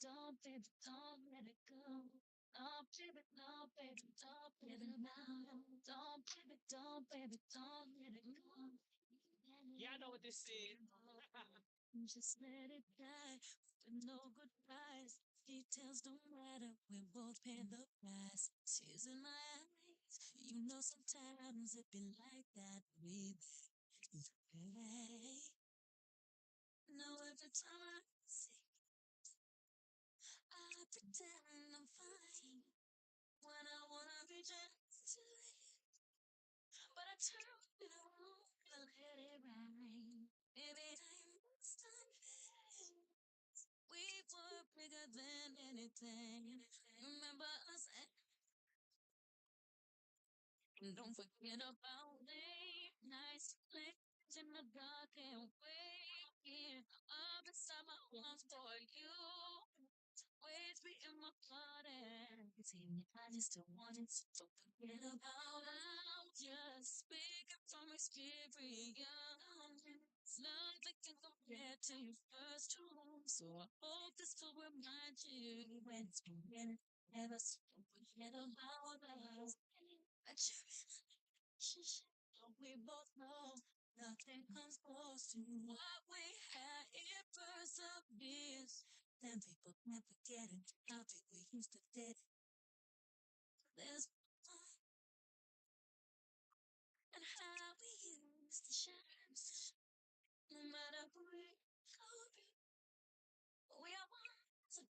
Don't, baby, don't let it go. No, baby, no, baby, don't let it now. Don't, baby, don't, baby, don't let it go. Yeah, I know what this is. Just let it die with no good price. Details don't matter, we both pay the price. Tears in my eyes, you know sometimes it be like that with hey. No, every time I see, I pretend I'm fine when I wanna be just to but I turn it around and let it rain. Maybe time was time. We were bigger than anything. Remember us and don't forget about late nights, late in the dark and waking up inside my arms for you. Waves be in my blood and I just don't want it to forget about how just speaking from experience. Nothing can compare to your first home. So I hope this will remind you when it's been never forget about us. That you we both know nothing comes close to what we had. It perseveres. Then people can't forget it. How big we used to did. There's and how we used to shine. No matter who we could be, we are one. So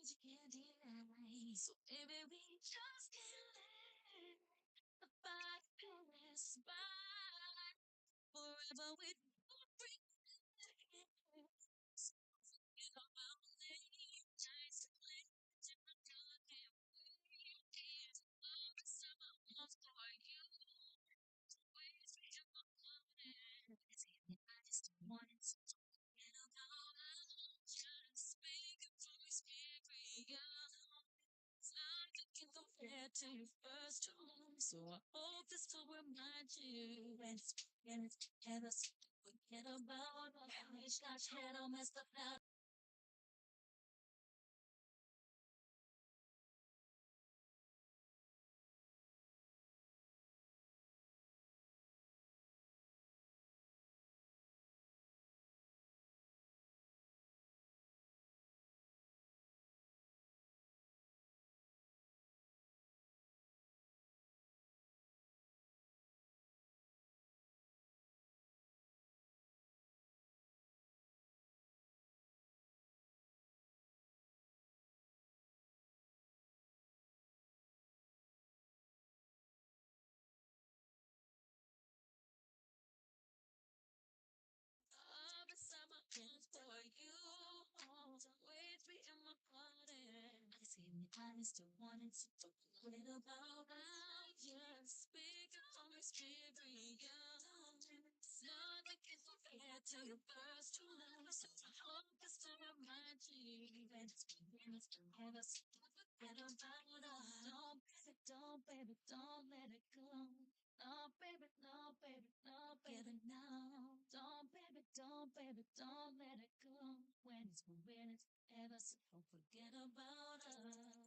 you can't deny. So baby, we just can't let the fight pass by. Forever with compared to your first home. So I hope this will remind you when it's never forget about my got your head all messed up now. All beside my hands for you. Always be in my garden. I see me eyes to wanting to forget about us. Just speaking from experience. Nothing can compare to your first two love. So I hope this to remind you when it's beginning to never forget about us. Don't, baby, don't let it go. No, baby, no, baby, no, baby, no. Don't, baby, don't, baby, don't let it go. When it's ever so don't forget about us.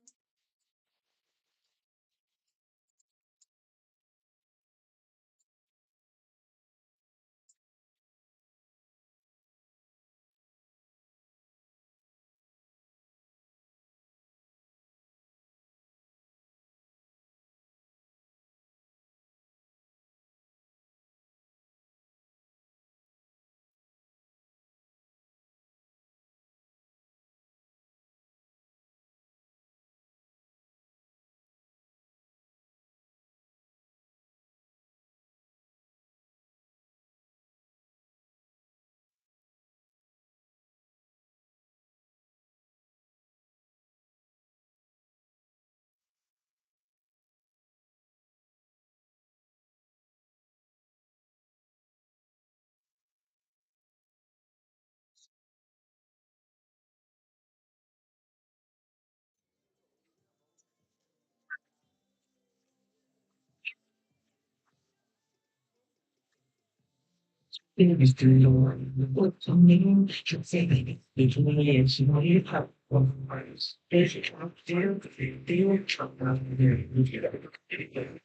It is to your what you mean to say it means you have one words. If you can't feel the feel trouble there, you get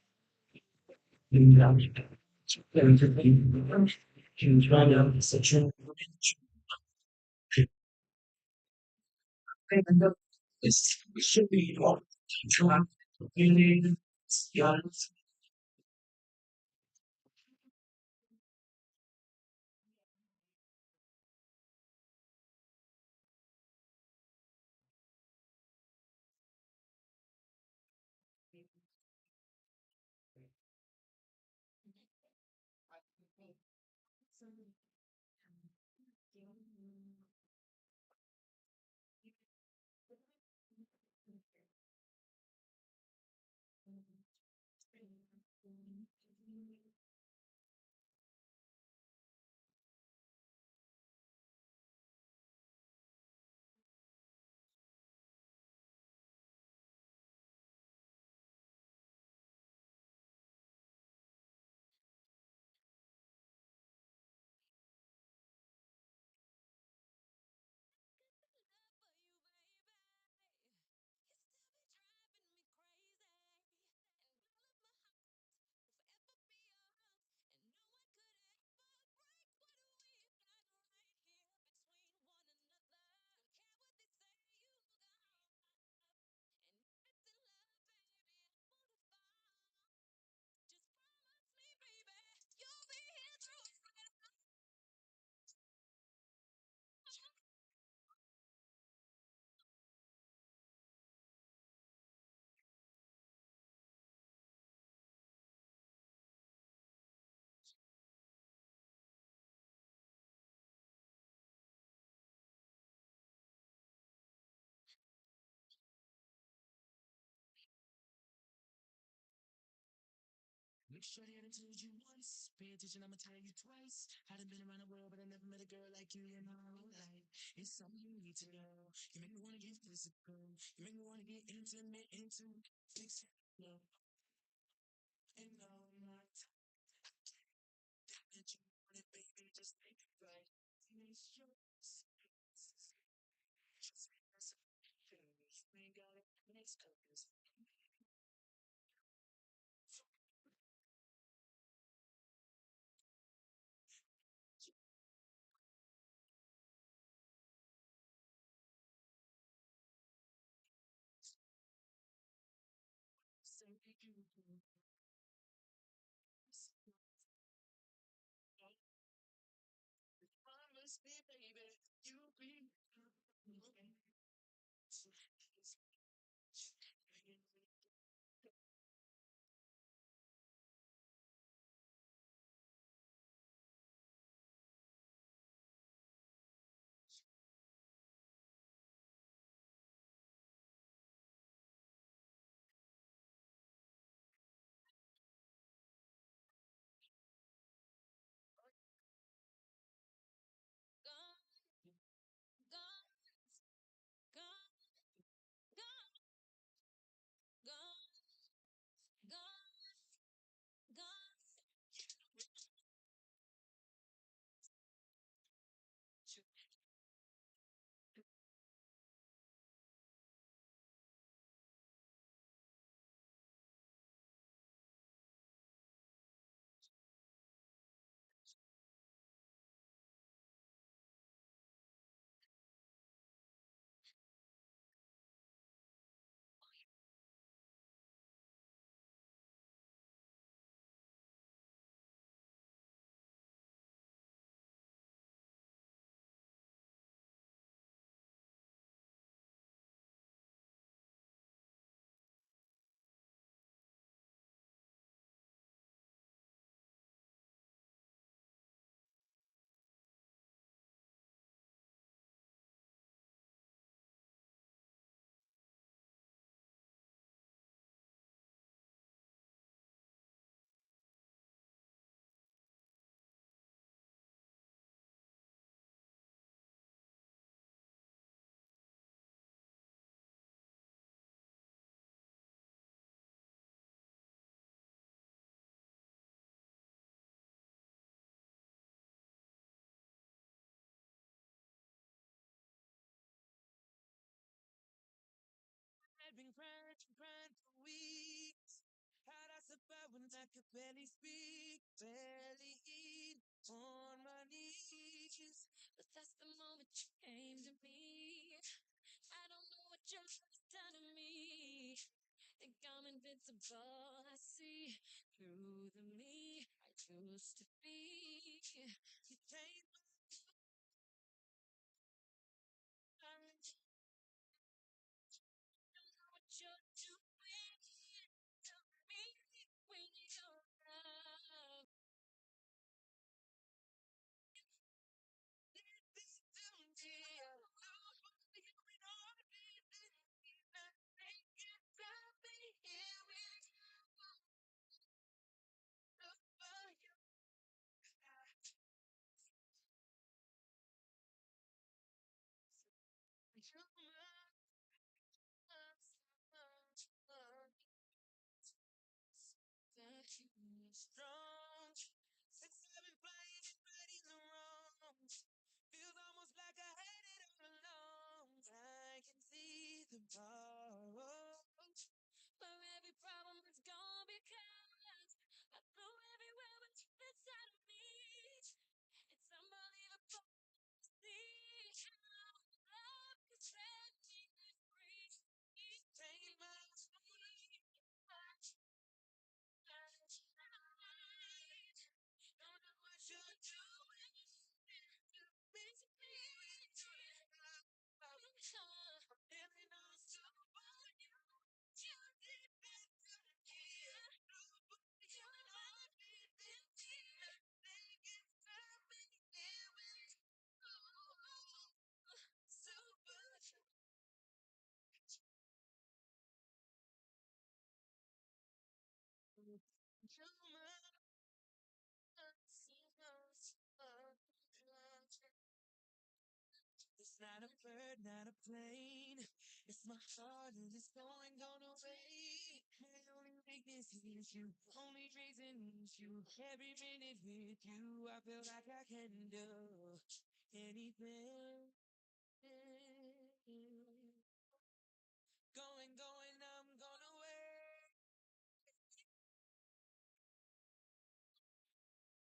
you love it. There's a thing you try to such a this should be all try to really young. Make sure that I told you once. Pay attention, I'ma tell you twice. Hadn't been around the world, but I never met a girl like you in my whole life. It's something you need to know. You make me wanna get physical. You make me wanna get intimate, into fix it. No, and no, not that you want it, baby. Just make it right. It's yours. Just as you ain't got it. Next purpose. Say you promise me, baby. You'll be. been crying for weeks. How'd I survive when I could barely speak, barely eat, on my knees? But that's the moment you came to me. I don't know what you've done to me. Think I'm invincible. I see through the me I used to be. You changed my mind. Don't know what you're doing to me when you're around. This to me, I love you and all the things that make it stop me here with you. For you, you're my that you strong. Since I've been flying and fighting the wrong, feels almost like I had it all along. I can see the tomorrow. For every problem that's gone because I threw everywhere but inside of me. It's unbelievable to see how love can set me free. Take my feet. Don't know what you're doing to make me feeling all so for you. You did that to me. You love me, didn't you? Think it's time to get with you. Super. You're my it's not a bird, not a plane. It's my heart and it's going away. My only weakness is you. Only reason is you. Every minute with you, I feel like I can do anything. Going, I'm going away.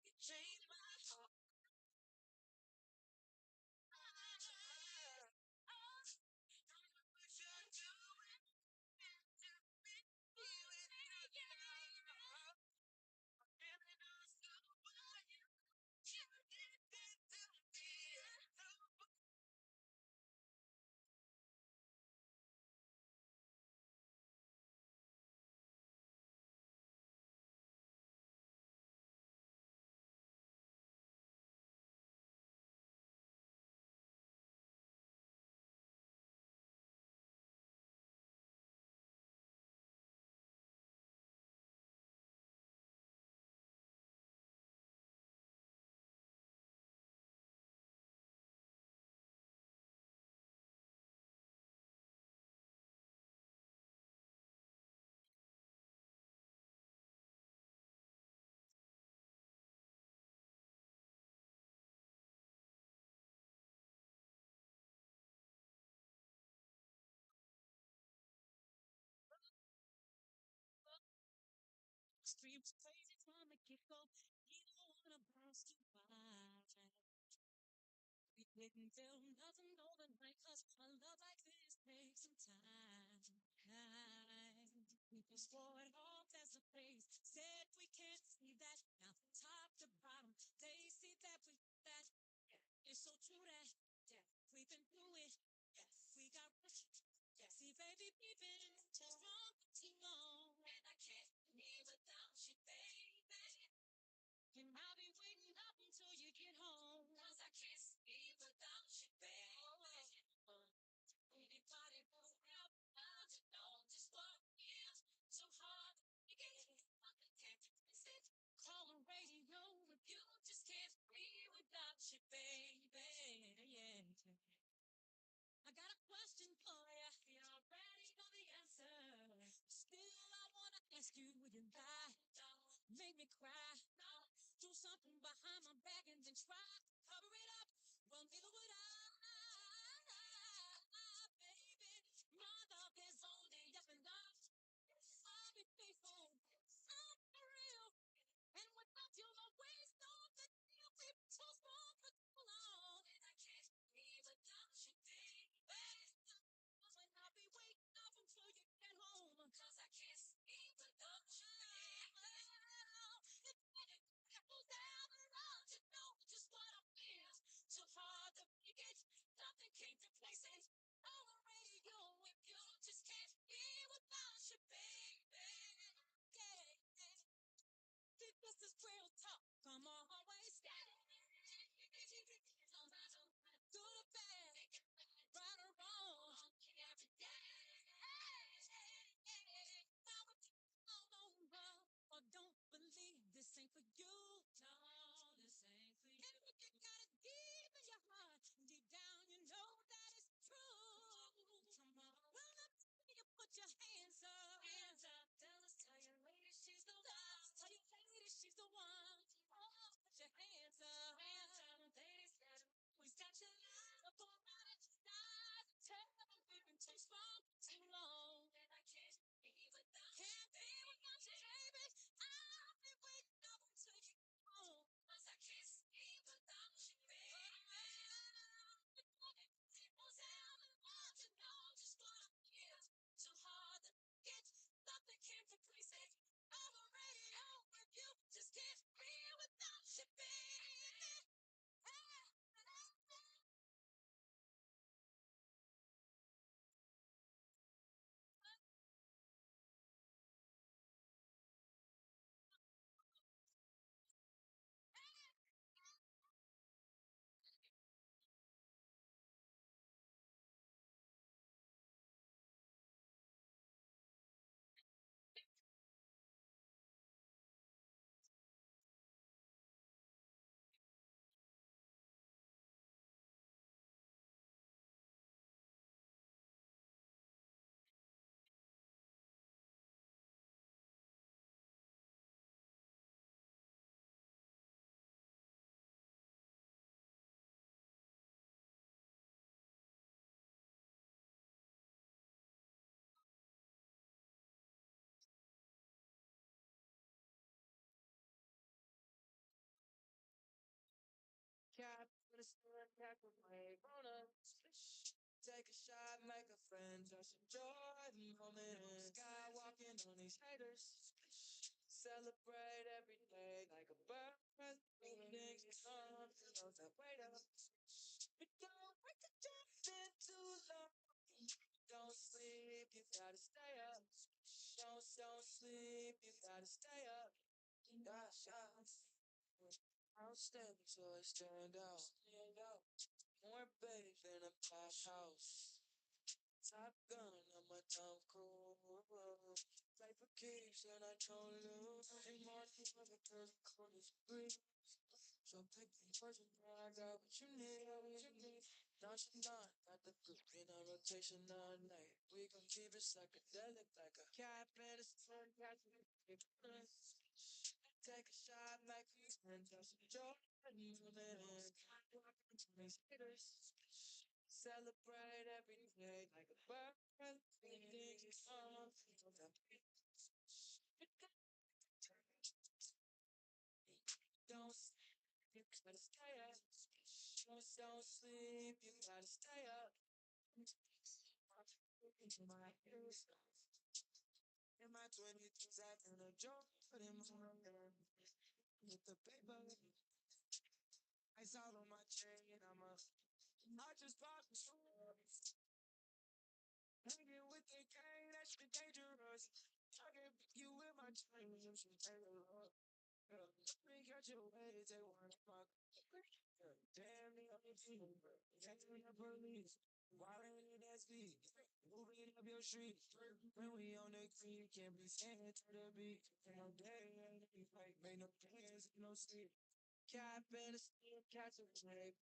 You changed my heart. Oh, don't know what you're doing to make me with you. Feeling all so for you. You did that to me. So streets crazy from the get-go. You don't wanna bounce too wide. We didn't feel nothing overnight, cause a love like this takes some time. We just swore it all as a place. Said we can't see that. Now from top to bottom, they see that we that. It's so true that we've been through it. Yes, we got rich. Yes, see, baby, we've been just wrong for too long. And I can't live without you, baby. And I'll be waiting up until you get home. Cause I can't sleep without you, baby. Anybody move around, I just know just what is so hard to get. I can't miss it. Call the radio if you just can't be without you, baby. Yeah. I got a question for you. You already know the answer. Still, I wanna ask you, would you lie? Make me cry? Do something behind my back and then try to cover it up? Well, neither would I, baby. My love is only Take a shot, make a friend, just enjoy the moment. Skywalking on these haters. Celebrate every day like a birthday. Things come to those that wait up. But don't wait to jump in too long. Don't sleep, you gotta stay up. Don't sleep, you gotta stay up. Gosh, I'll stand so I stand out. More babes than a pop house. Top gun, I'm a Tom Cruise. Play for keeps and I don't lose. Ain't more than other girls on this breeze. So pick the person, I got what you need, Don't you not, got the group in our rotation all night. We gon' keep it psychedelic like a cat and a sun, catch me. Take a shot like he's and just enjoy the moment. Walking to these haters. Celebrate every day like a birthday. Things come from the don't sleep, you gotta stay up. Don't sleep, you gotta stay up. In my 20s, I found a job, but in my hand, with the paper, ice out on my chain, I just popped the hanging with the gang, that's the dangerous. I can pick you with my chain, you should take a look. Let me catch your way, take one fuck. Damn, the only team, catching the police. Why ain't it that speed? Moving up your street. When we on the green, can't be scared to the beat. Ain't no day, ain't any fight, make no plans, no sleep. Cap and a steam, catch a wave.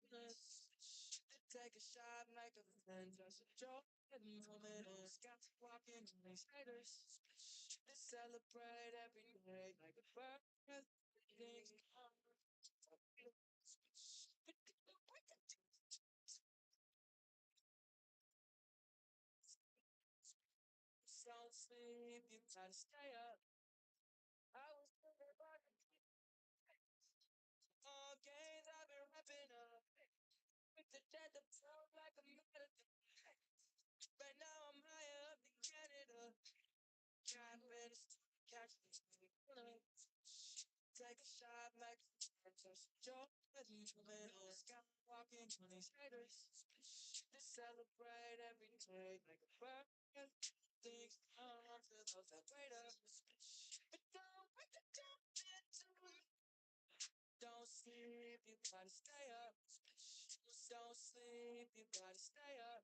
Take a shot, make a friend, just enjoy the moment. Scott walking on these haters. Celebrate every day like a birthday. Things come. Don't sleep, you gotta stay up. I was thinking about all games I've been wrapping up. With the jet that sound like a melody. Right now I'm higher up than Canada. Can't better catch me. Take a shot, make a just enjoy the moment. Sky walking on these haters. To celebrate every day like a birthday. Things come to those that wait up. But don't wait to jump into it. Don't sleep, you gotta stay up. Don't sleep, you gotta stay up.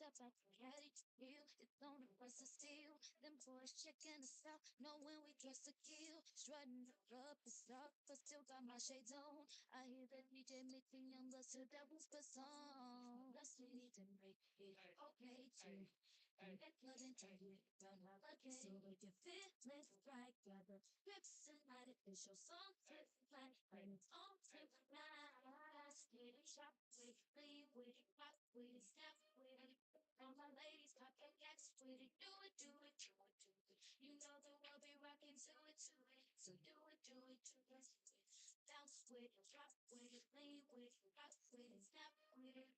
That's how ready to feel. It's only us to steal. Them boys checking us out, know when we dress to kill. Strutting up the stuff, but still got my shades on. I hear the DJ mixing young bloods to that whisper song. Let's need to make it okay too. And flood into you, run out again. So if you feel it right, grab the grips and light it. It's your song, flip flat, and it's on flip flat. Get it, chop with it, leave with it, pop with it, snap with it. All my ladies, pop your gas with it. Do it, do it, do it, do it. You know that we'll be rocking to it, to it. So do it, do it, do it, do it. Bounce with it, drop with it, lean with it, pop with it, snap with it.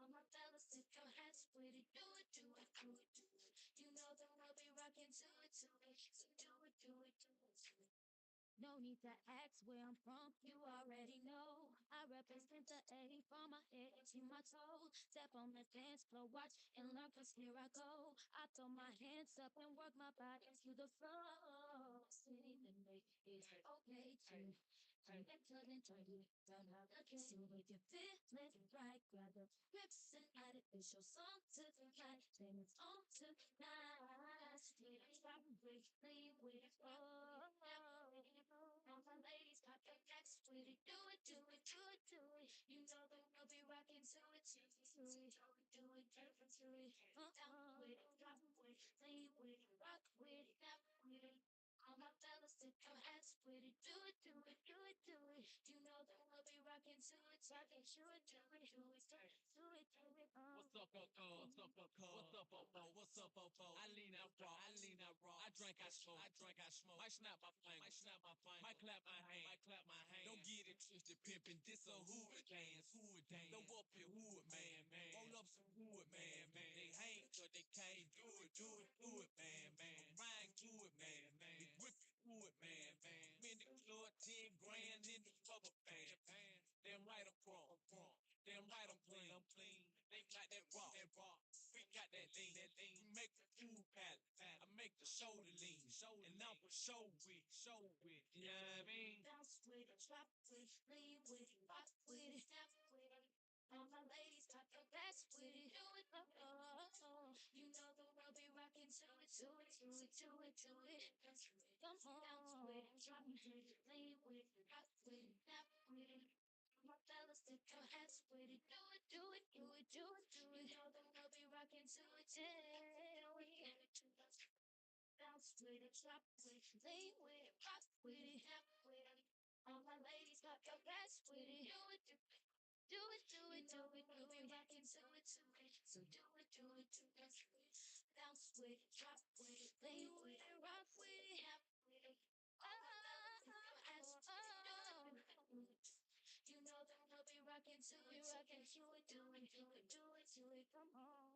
All my fellas, tip your hands with it. Do it, do it, do it, do it. You know that we'll be rocking to it, to it. So do it, do it, do it, do it. No need to ask where I'm from, you already know. I represent the A from my head to my toe. Step on the dance floor, watch and learn, cause here I go. I throw my hands up and work my body to the floor. City that make it okay to and couldn't turn it down how the kiss you if you feel it right. Grab the grips and artificial song to the night. Then it's on tonight. Sweet and stop and breathe, leave with it. Oh, all my ladies got their backs with it. Do it, do it, do it, do it. You know that we'll be rocking to it, to it, to it. Do it, perfect to it. Down with it, drop with it, leave with it, rock with it, snap with it. All my fellas, tip your hats with it. Do it, do it, do it, do it. You know that we'll be rocking to it, rocking to it, do it, do it, do it, do it. What's up, What's up, What's up, What's up, I lean out raw. I lean out raw. I drink, I smoke. I drink, I smoke. Might snap my flame. Might snap my flame. Might clap my hand. Might clap my hand. Don't get it twisted, pimpin'. This a hood dance. Hood dance. Throw up your hood, man. Roll up some wood, man. They hang 'cause they can't do it. Do it, do it, man. Rhyme to it, man. We whip it through it, man. In the club, 10 grand in the rubber band. Damn right I'm wrong. Damn right I'm clean. I'm clean. They got that raw. That raw. We got that lean. That lean. We make the food palette. I make the shoulder lean. And I'm for show with. Show with. You know what I mean? Bounce with it, drop with it, lean with it, rock with it, snap with it. All my ladies got their backs with it. Do it, You know that we'll be rocking to it, to it, to it, to it, to it. Come on. Bounce with it, drop with it, lean with it, rock with it, snap with it. My fellas, tip your hats with it. Do it, do it, do it, do it, do it. You know that we'll be rocking to it till we get it to us. Bounce with it, drop with it, lean with it, rock with it, snap with it. All my ladies got their backs with it. Do it, do it. Do it, do it, do it, we'll be rocking to it, to it. So do it, do it, do it. Bounce with it, drop with it, lean with it, rock with it, snap with it. All my fellas, tip your hats with it. Do it. You know that we'll be rocking to it, rocking to it, do it, do it, do it, do it, come on.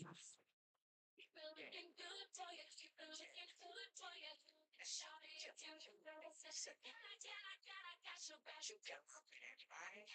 Keep it looking good for you. Keep it looking good for you. Shout it if you know it's a shit. I got your back. You got my back, right?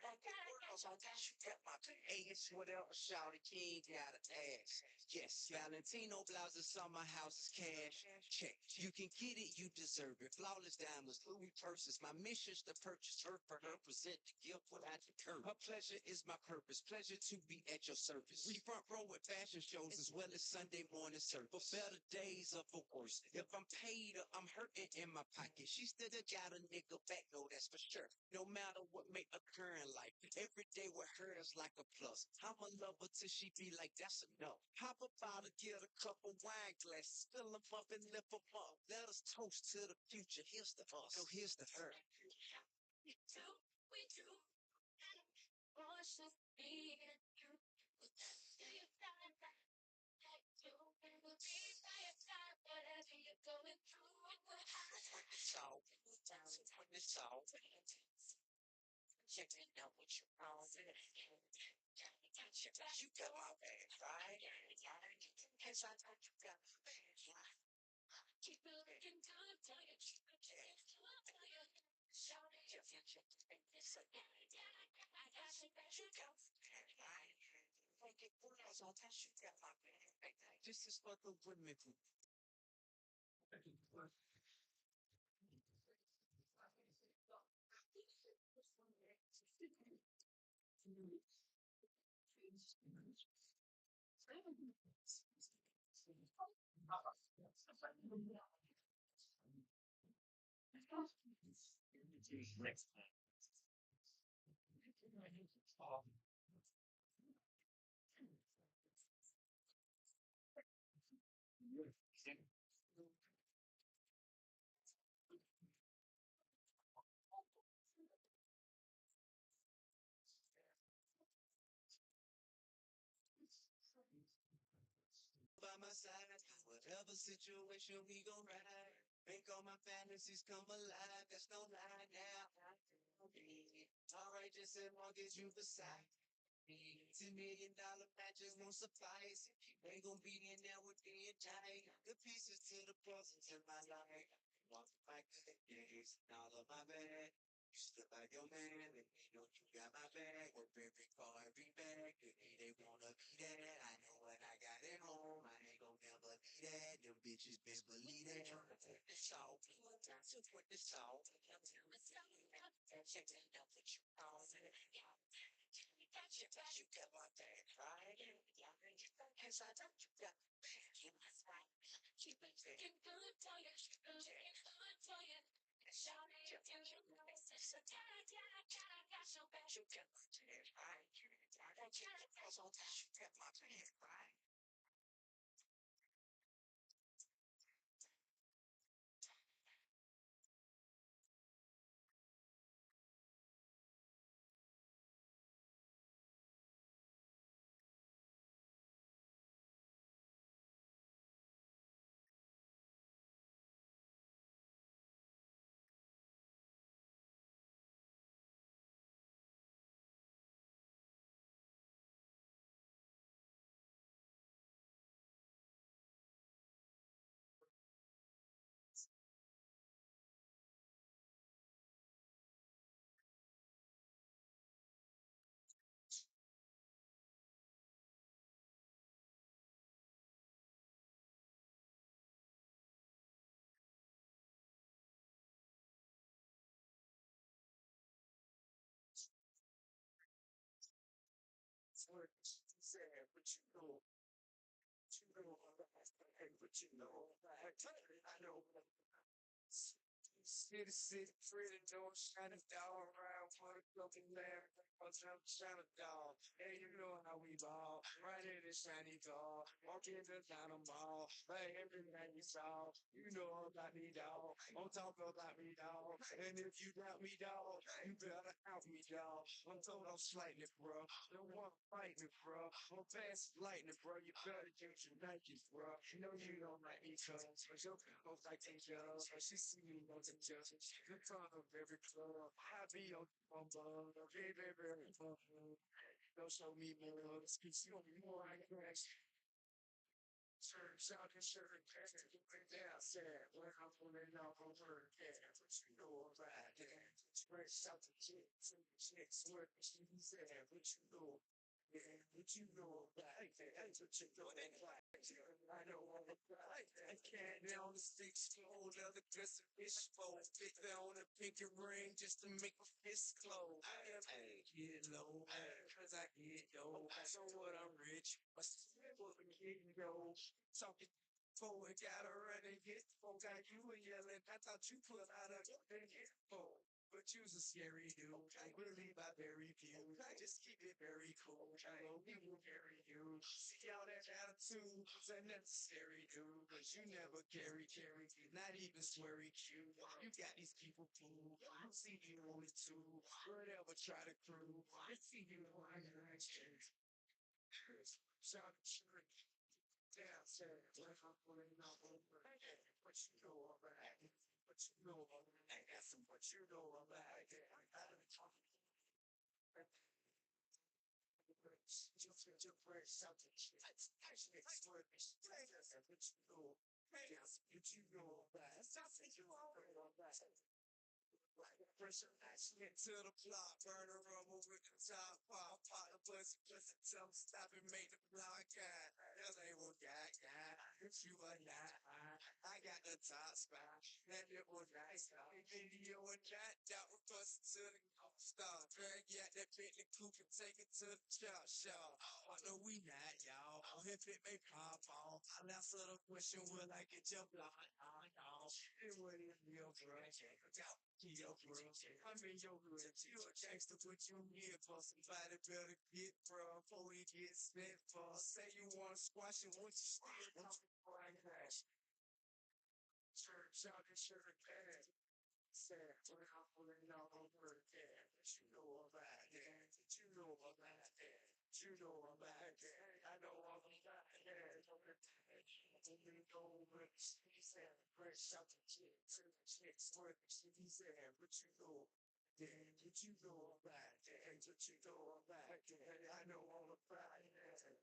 I got girls on that. You got my back. Hey, it's whatever, shout it, you ain't gotta ask. Yes, Valentino blouses, summer house is cash. Check. You can get it, you deserve it. Flawless diamonds, Louis purses. My mission's to purchase her for her, present the gift without the curve. Her pleasure is my purpose. Pleasure to be at your service. We front row at fashion shows as well as Sunday morning service. For better days or for worse. If I'm paid or I'm hurting in my pocket, she still got a nigga back, no, that's for sure. No matter what may occur in life, every day with her is like a plus. I'ma love her till she be like, that's enough. Hop about to get a couple wine glasses, fill them up and lift them up. Let us toast to the future. Here's to us. So here's to her. We do, we do. Push us, be it you. Do you find that you will be by your side, whatever you're going through? When it's all, when it's all, Checking out what you're on. you got my back, right? Cause I thought you got my back. Keep it looking good for you. Keep it looking good for you. Shout it if you check this again. I got your back. You got my back, right? Make it girls on that. You got my back. This is what the women do. By my side, whatever situation we gon' ride. Make all my fantasies come alive. There's no lie now. Alright, just as long as you beside me. $10 million matches won't suffice. Ain't gon' be in there with being tight. The pieces to the puzzles in my life. Walk my good days, all of my bad. You slip like your man, and they know you got my back. Work every call, every bag. They wanna be that. I know what I got at home. I ain't gon' never be that. Them bitches best believe that. It's all to put this all. Checking out what you're on. You got my back, right? Cause I thought you got my back. Keep it looking good for you. Keep it looking good for you. Shout it if you know it's a shit. I got your back. You got my back, right? I got you girls on that. You got my back, right? What you said, what you know, what you know, I know. City, pretty door, shining down around for the cooking there. I'm shining down. Hey, you know how we ball. Right in the shiny door. Walk in the dining ball. Hey, everything you saw. You know about me, dog. On top about me, dog. And if you doubt me, dog, you better out me, dog. I'm told I'm slightly, bro. Don't want to fight me, bro. I'm fast lightning, bro. You better get your Nikes, bro. You know you don't like me, cuz. But your girls like they jealous. But she see me on the judge. In front of every club. I be on bumble. Hey, baby, Don't show me more, cause you me more I crash. Turns out this shirt past it went down sad. When I'm pulling off over again, what you know about that? Fresh out the chicks and the chicks work, she said, what you know? Yeah, what you know about that? That's what you know that like. I know all about that. I can't down the sticks, hold other dress a fish bowl, fit that on a pinky ring just to make my fist close. I get low, cause I get dough. So what I'm rich, but still what we getting go. Talking forward, gotta run and get phone. Got you a yelling. I thought you put out a good phone. But you's a scary dude. I really by very few. I just keep it very cool. I don't even carry you. See all that attitude is unnecessary, dude. But you never carry, not even sweary cute. You got these people fooled. I see you on it too. Whatever try to prove. I see you on it. Shout out downstairs, when I'm pulling up over again. What you know about it? What you know about it? Ask them what you know about it. I gotta talk. Just wear something. That's actually extraordinary. What you know. Yes, what you know about it. Something you already know about it. Pressure action into the block, burn a rubber with the top, pop the pussy, tell them stop and make the block cat. That ain't what got, hit you a lot. I got the top spot, that it was nice. Video and that was busted to the star. Drag yeah, that Bentley coupe and take it to the chop shop. I know we not, y'all. If it may pop off, I'll answer the question, will I get your block on, y'all? It wouldn't be a brush. Yo, bro, I'm in your hood. You a gangster, but you here for somebody better get from before he gets spent for. Say you want to squash it, once you steal, before I crash. Church out this shirt pad. Sad, when I'm pulling out over again. What you know about that? What you know about that? What you know about that? I know all about that. You know what she said, fresh out the chicks work, she said, what you know, then what you know about that, what you know about that, I know all about that.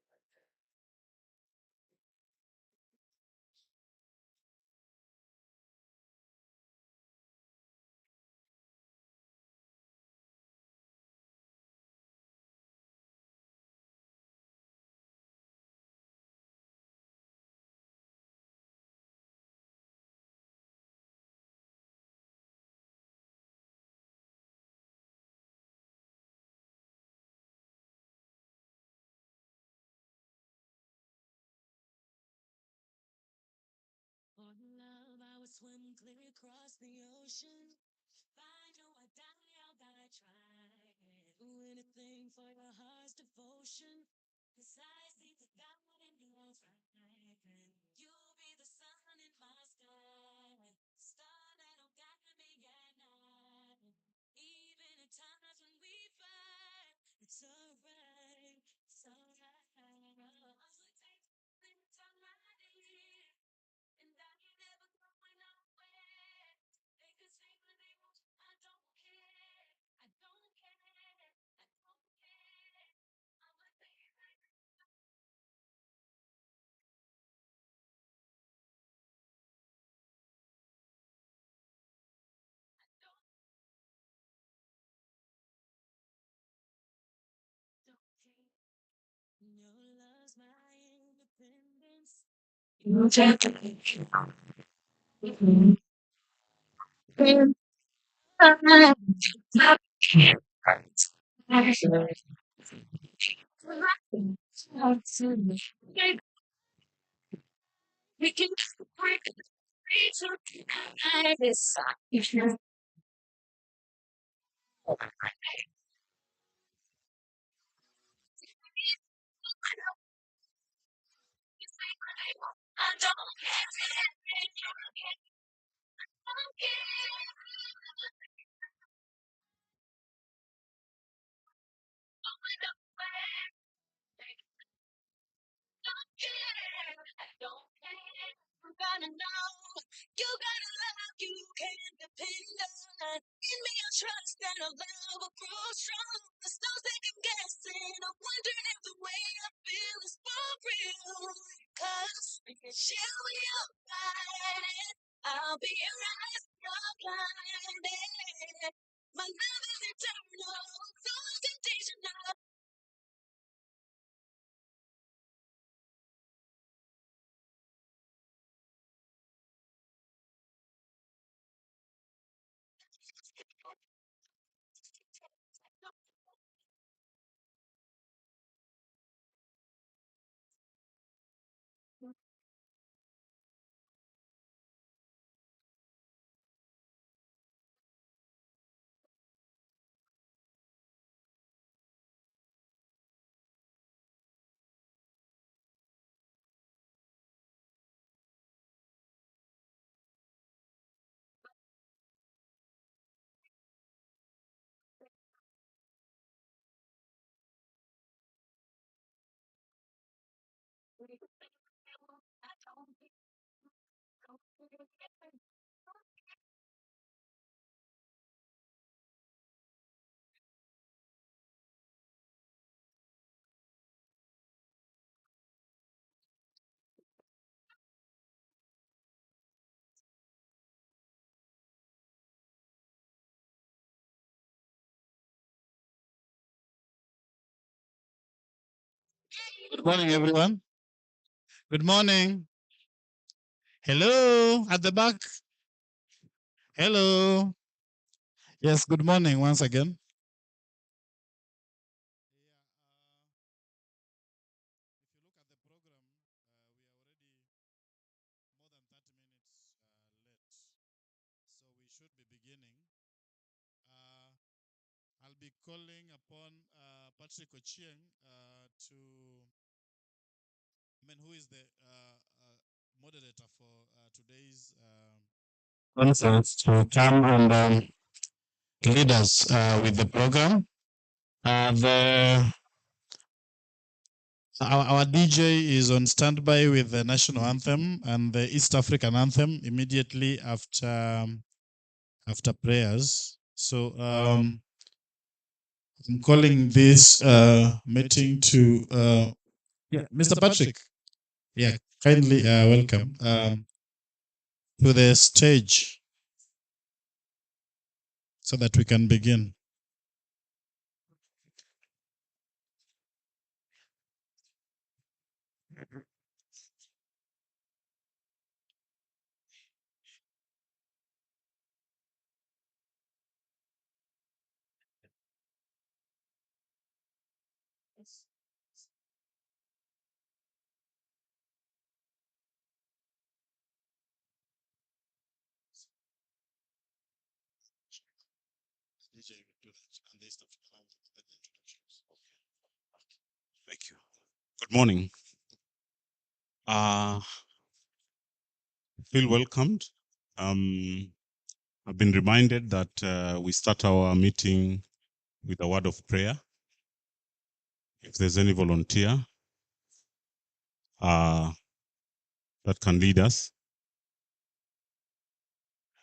For love, I would swim clear across the ocean. If I know I die, I'll die trying. Do anything for your heart's devotion. Cause I see the God in your eyes. You'll be the sun in my sky. Star that'll guide me at night. Even in times when we fight, it's alright. It's alright. I would take the time I need. And I ain't never going nowhere. They could say what they want, I don't care. I don't care. I don't care. I'm a thing like don't care. Your love's my independence. You take it. We can break it. I decide. I don't care. I don't care. You gotta know. You gotta love. You can depend on. In me, I trust that our love will grow strong. The stars second guessing. I'm wondering if the way I feel is for real. Cause if you chill me up, I'll be your eyes, you're blinded. My love is eternal, so unconditional. Good morning, everyone. Good morning. Hello, at the back. Hello. Yes, good morning once again. If you look at the program, we are already more than 30 minutes late, so we should be beginning. Uh, I'll be calling upon Patrick Ochieng to, who is the moderator for today's conference, to come and lead us with the program. Our DJ is on standby with the national anthem and the East African anthem immediately after prayers. So I'm calling this meeting to Mr. Patrick. Yeah, kindly welcome to the stage so that we can begin. Thank you. Good morning. Feel welcomed. I've been reminded that we start our meeting with a word of prayer. If there's any volunteer that can lead us.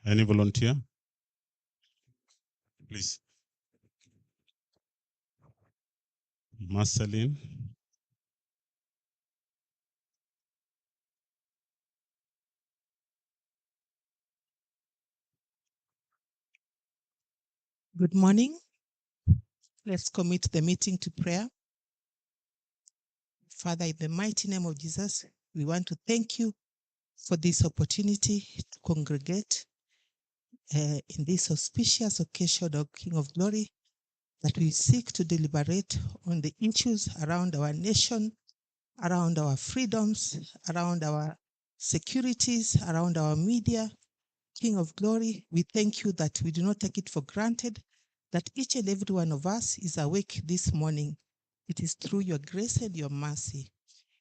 Any volunteer? Please. Marceline. Good morning. Let's commit the meeting to prayer. Father, in the mighty name of Jesus, we want to thank you for this opportunity to congregate in this auspicious occasion, O King of Glory, that we seek to deliberate on the issues around our nation, around our freedoms, around our securities, around our media. King of Glory, we thank you that we do not take it for granted that each and every one of us is awake this morning. It is through your grace and your mercy.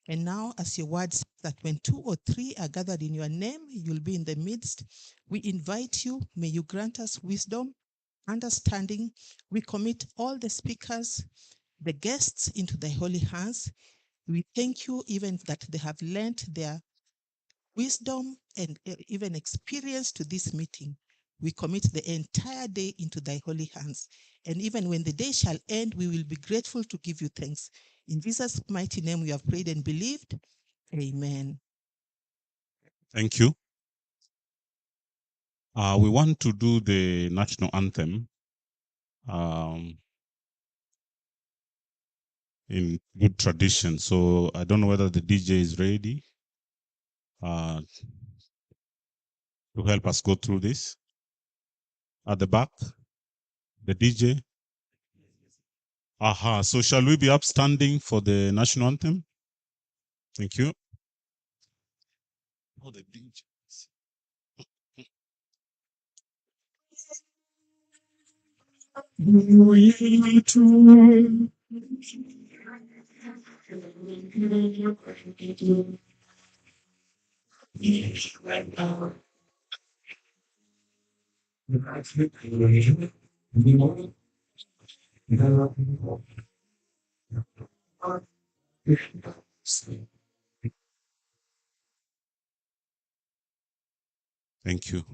And now, as your word says that when 2 or 3 are gathered in your name, you'll be in the midst. We invite you. May you grant us wisdom, understanding. We commit all the speakers, the guests into the holy hands. We thank you even that they have lent their wisdom and even experience to this meeting. we commit the entire day into thy holy hands. And even when the day shall end, we will be grateful to give you thanks. In Jesus' mighty name, we have prayed and believed. Amen. Thank you. We want to do the national anthem in good tradition. So I don't know whether the DJ is ready to help us go through this. At the back, the DJ. Aha. So shall we be upstanding for the national anthem? Thank you. Oh, the DJ. Thank you.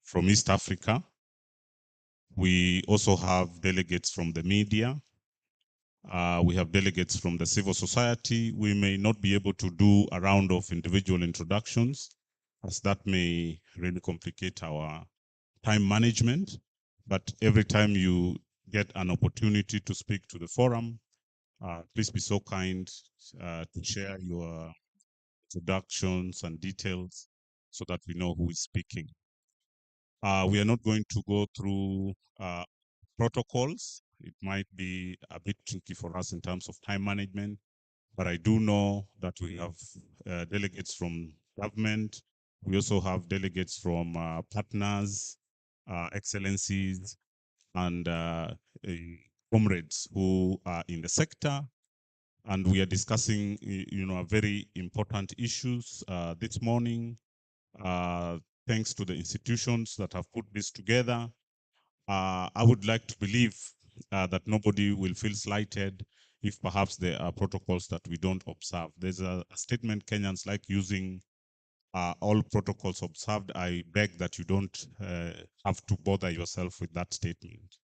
From East Africa. We also have delegates from the media. We have delegates from the civil society. We may not be able to do a round of individual introductions, as that may really complicate our time management. But every time you get an opportunity to speak to the forum, please be so kind to share your introductions and details so that we know who is speaking. We are not going to go through protocols. It might be a bit tricky for us in terms of time management, but I do know that we have delegates from government. We also have delegates from partners, excellencies, and comrades who are in the sector. And we are discussing, a very important issues this morning. Thanks to the institutions that have put this together. I would like to believe that nobody will feel slighted if perhaps there are protocols that we don't observe. There's a statement Kenyans like using, all protocols observed. I beg that you don't have to bother yourself with that statement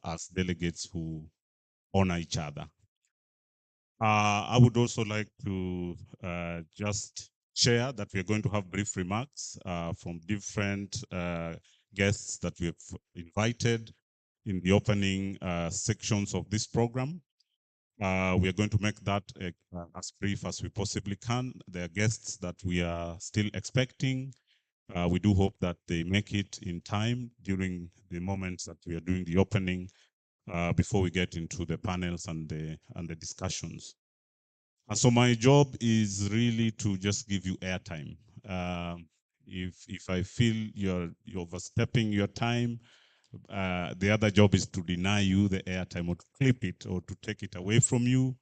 as delegates who honor each other. I would also like to just share that we are going to have brief remarks from different guests that we have invited in the opening sections of this program. We are going to make that as brief as we possibly can. There are guests that we are still expecting. We do hope that they make it in time during the moments that we are doing the opening before we get into the panels and the discussions. And so my job is really to just give you airtime. If I feel you're overstepping your time, the other job is to deny you the airtime or to clip it or to take it away from you.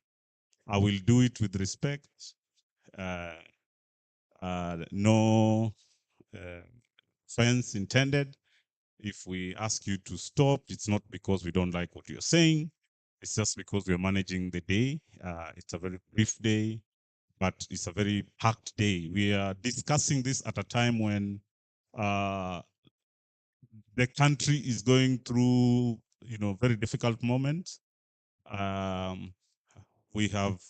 I will do it with respect. No offense intended. If we ask you to stop, it's not because we don't like what you're saying. It's just because we're managing the day. It's a very brief day, but it's a very packed day. We are discussing this at a time when the country is going through, very difficult moments. We have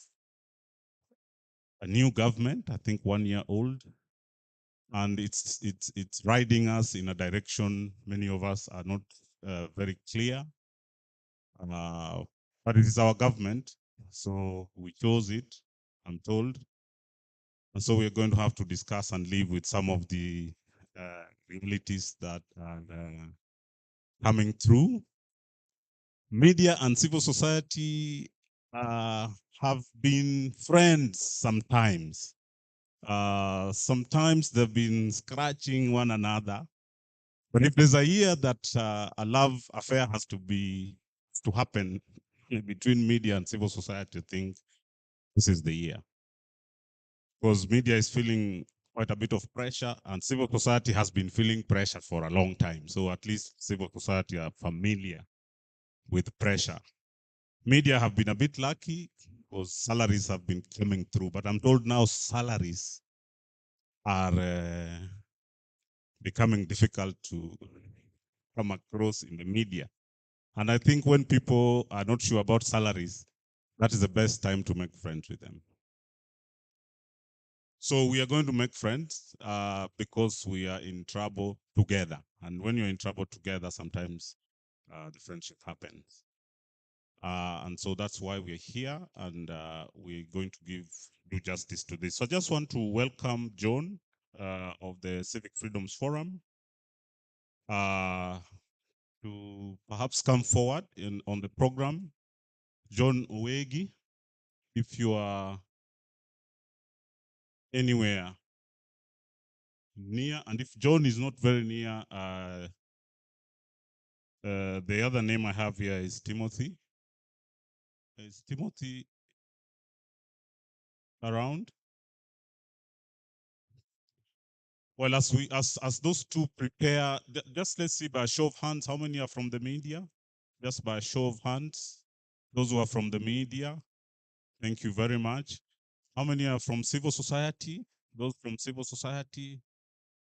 a new government, I think 1 year old, and it's riding us in a direction many of us are not very clear. But it is our government, so we chose it, I'm told. And so we're going to have to discuss and live with some of the realities that are coming through. Media and civil society have been friends sometimes. Sometimes they've been scratching one another. But if there's a year that a love affair has to happen between media and civil society, I think this is the year. Because media is feeling quite a bit of pressure and civil society has been feeling pressure for a long time. So at least civil society are familiar with pressure. Media have been a bit lucky because salaries have been coming through, but I'm told now salaries are becoming difficult to come across in the media. And I think when people are not sure about salaries, that is the best time to make friends with them. So we are going to make friends because we are in trouble together. And when you're in trouble together, sometimes the friendship happens. And so that's why we're here, and we're going to do justice to this. So I just want to welcome John of the Civic Freedoms Forum to perhaps come forward on the program. John Owegi, if you are anywhere near, and if John is not very near, the other name I have here is Timothy. Is Timothy around? Well, as those two prepare, just let's see by a show of hands, how many are from the media? Just by a show of hands, those who are from the media. Thank you very much. How many are from civil society? Those from civil society.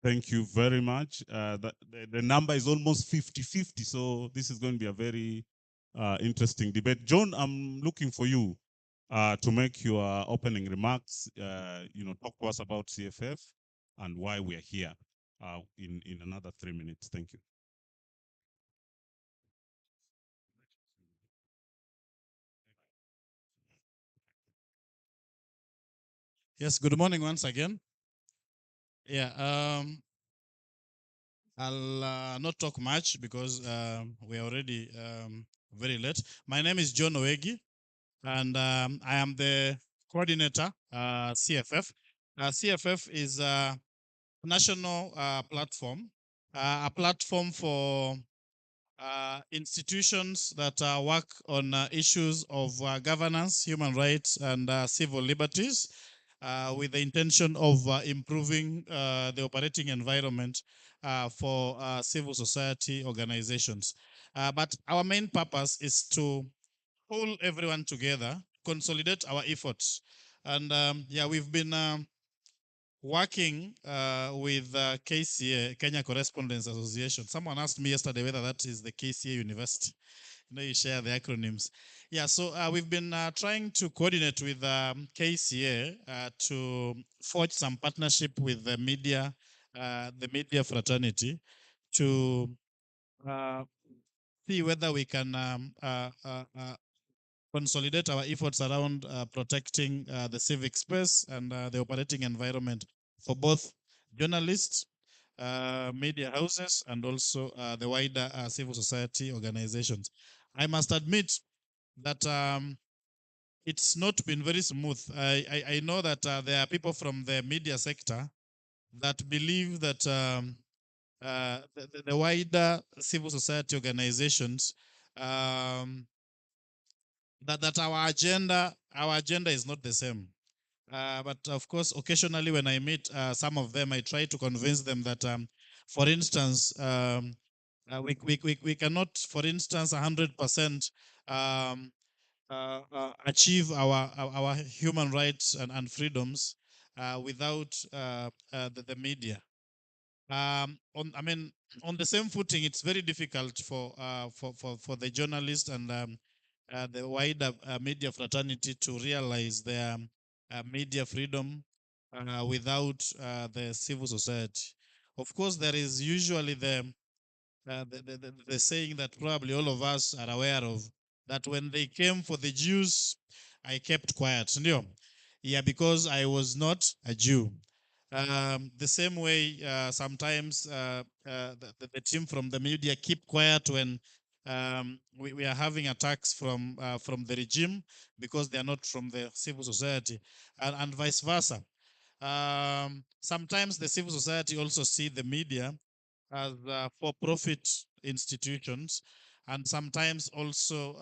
Thank you very much. The number is almost 50-50, so this is going to be a very interesting debate. John, I'm looking for you to make your opening remarks. Talk to us about CFF and why we are here in another 3 minutes. Thank you. Yes, good morning once again. Yeah, I'll not talk much because we're already very late. My name is John Owegi, and I am the coordinator, CFF. CFF is a national platform, a platform for institutions that work on issues of governance, human rights, and civil liberties, with the intention of improving the operating environment for civil society organizations. But our main purpose is to pull everyone together, consolidate our efforts. And yeah, we've been working with KCA, Kenya Correspondents Association. Someone asked me yesterday whether that is the KCA University. You know, you share the acronyms. Yeah, so we've been trying to coordinate with KCA to forge some partnership with the media fraternity to uh, see whether we can consolidate our efforts around protecting the civic space and the operating environment for both journalists, media houses, and also the wider civil society organizations. I must admit that it's not been very smooth. I know that there are people from the media sector that believe that the wider civil society organizations that our agenda is not the same. But of course, occasionally when I meet some of them, I try to convince them that, for instance, we cannot, for instance, 100% achieve our human rights and freedoms without the media. I mean, on the same footing, it's very difficult for the journalist and the wider media fraternity to realize their media freedom without the civil society. Of course, there is usually the saying that probably all of us are aware of, that when they came for the Jews, I kept quiet. Yeah, because I was not a Jew. The same way, sometimes the team from the media keep quiet when we are having attacks from the regime because they are not from the civil society, and vice versa. Sometimes the civil society also see the media as for-profit institutions, and sometimes also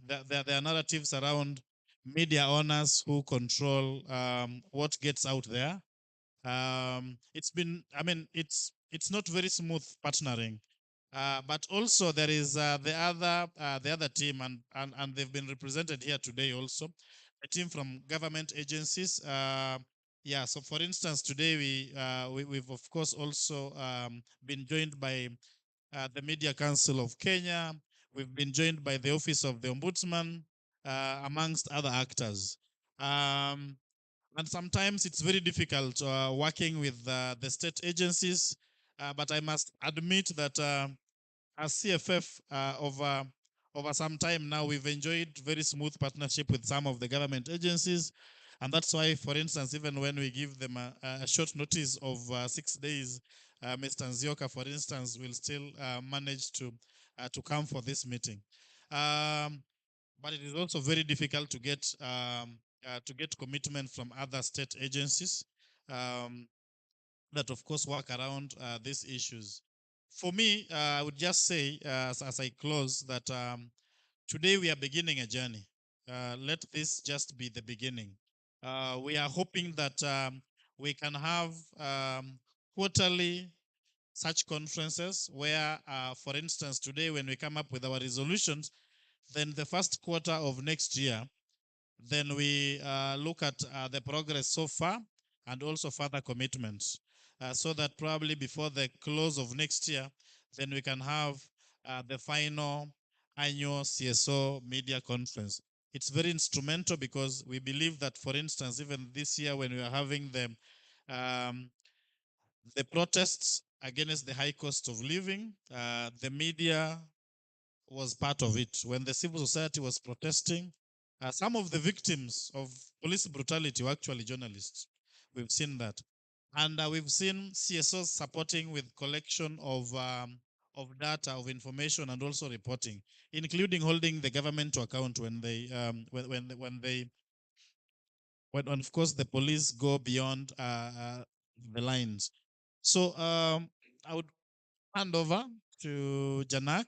there are narratives around media owners who control what gets out there. It's been, I mean, it's not very smooth partnering. But also there is the other team, and they've been represented here today also, a team from government agencies. Yeah, so for instance, today we've of course also been joined by the Media Council of Kenya. We've been joined by the Office of the Ombudsman, amongst other actors. Um, and sometimes it's very difficult working with the state agencies. But I must admit that as CFF, over some time now, we've enjoyed very smooth partnership with some of the government agencies. And that's why, for instance, even when we give them a short notice of 6 days, Mr. Nzioka, for instance, will still manage to come for this meeting. But it is also very difficult to get commitment from other state agencies that, of course, work around these issues. For me, I would just say, as I close, that today we are beginning a journey. Let this just be the beginning. We are hoping that we can have quarterly such conferences where, for instance, today when we come up with our resolutions, then the first quarter of next year, then we look at the progress so far and also further commitments, so that probably before the close of next year, then we can have the final annual CSO-Media Conference. It's very instrumental because we believe that, for instance, even this year when we are having um, the protests against the high cost of living, the media was part of it. When the civil society was protesting, some of the victims of police brutality were actually journalists. We've seen that. And we've seen CSOs supporting with collection of data, of information, and also reporting, including holding the government to account when they, when of course the police go beyond the lines. So I would hand over to Janak,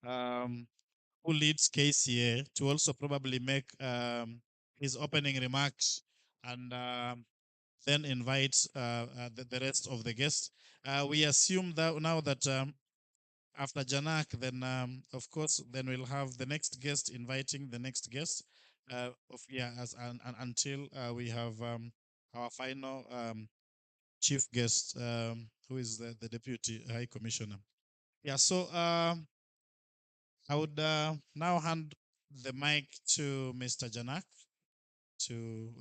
um, who leads KCA, to also probably make his opening remarks, and then invite the rest of the guests. We assume that now that after Janak, then of course, then we'll have the next guest inviting the next guest. Until we have our final chief guest, who is the deputy high commissioner. Yeah. So I would now hand the mic to Mr. Janak to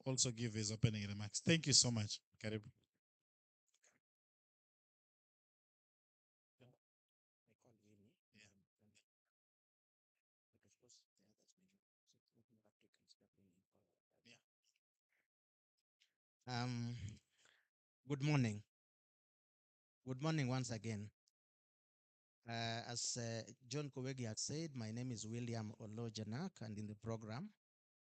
also give his opening remarks. Thank you so much. Karibu. Um, Good morning. Good morning once again. As John Kowegi had said, my name is William Olojanak, and in the program,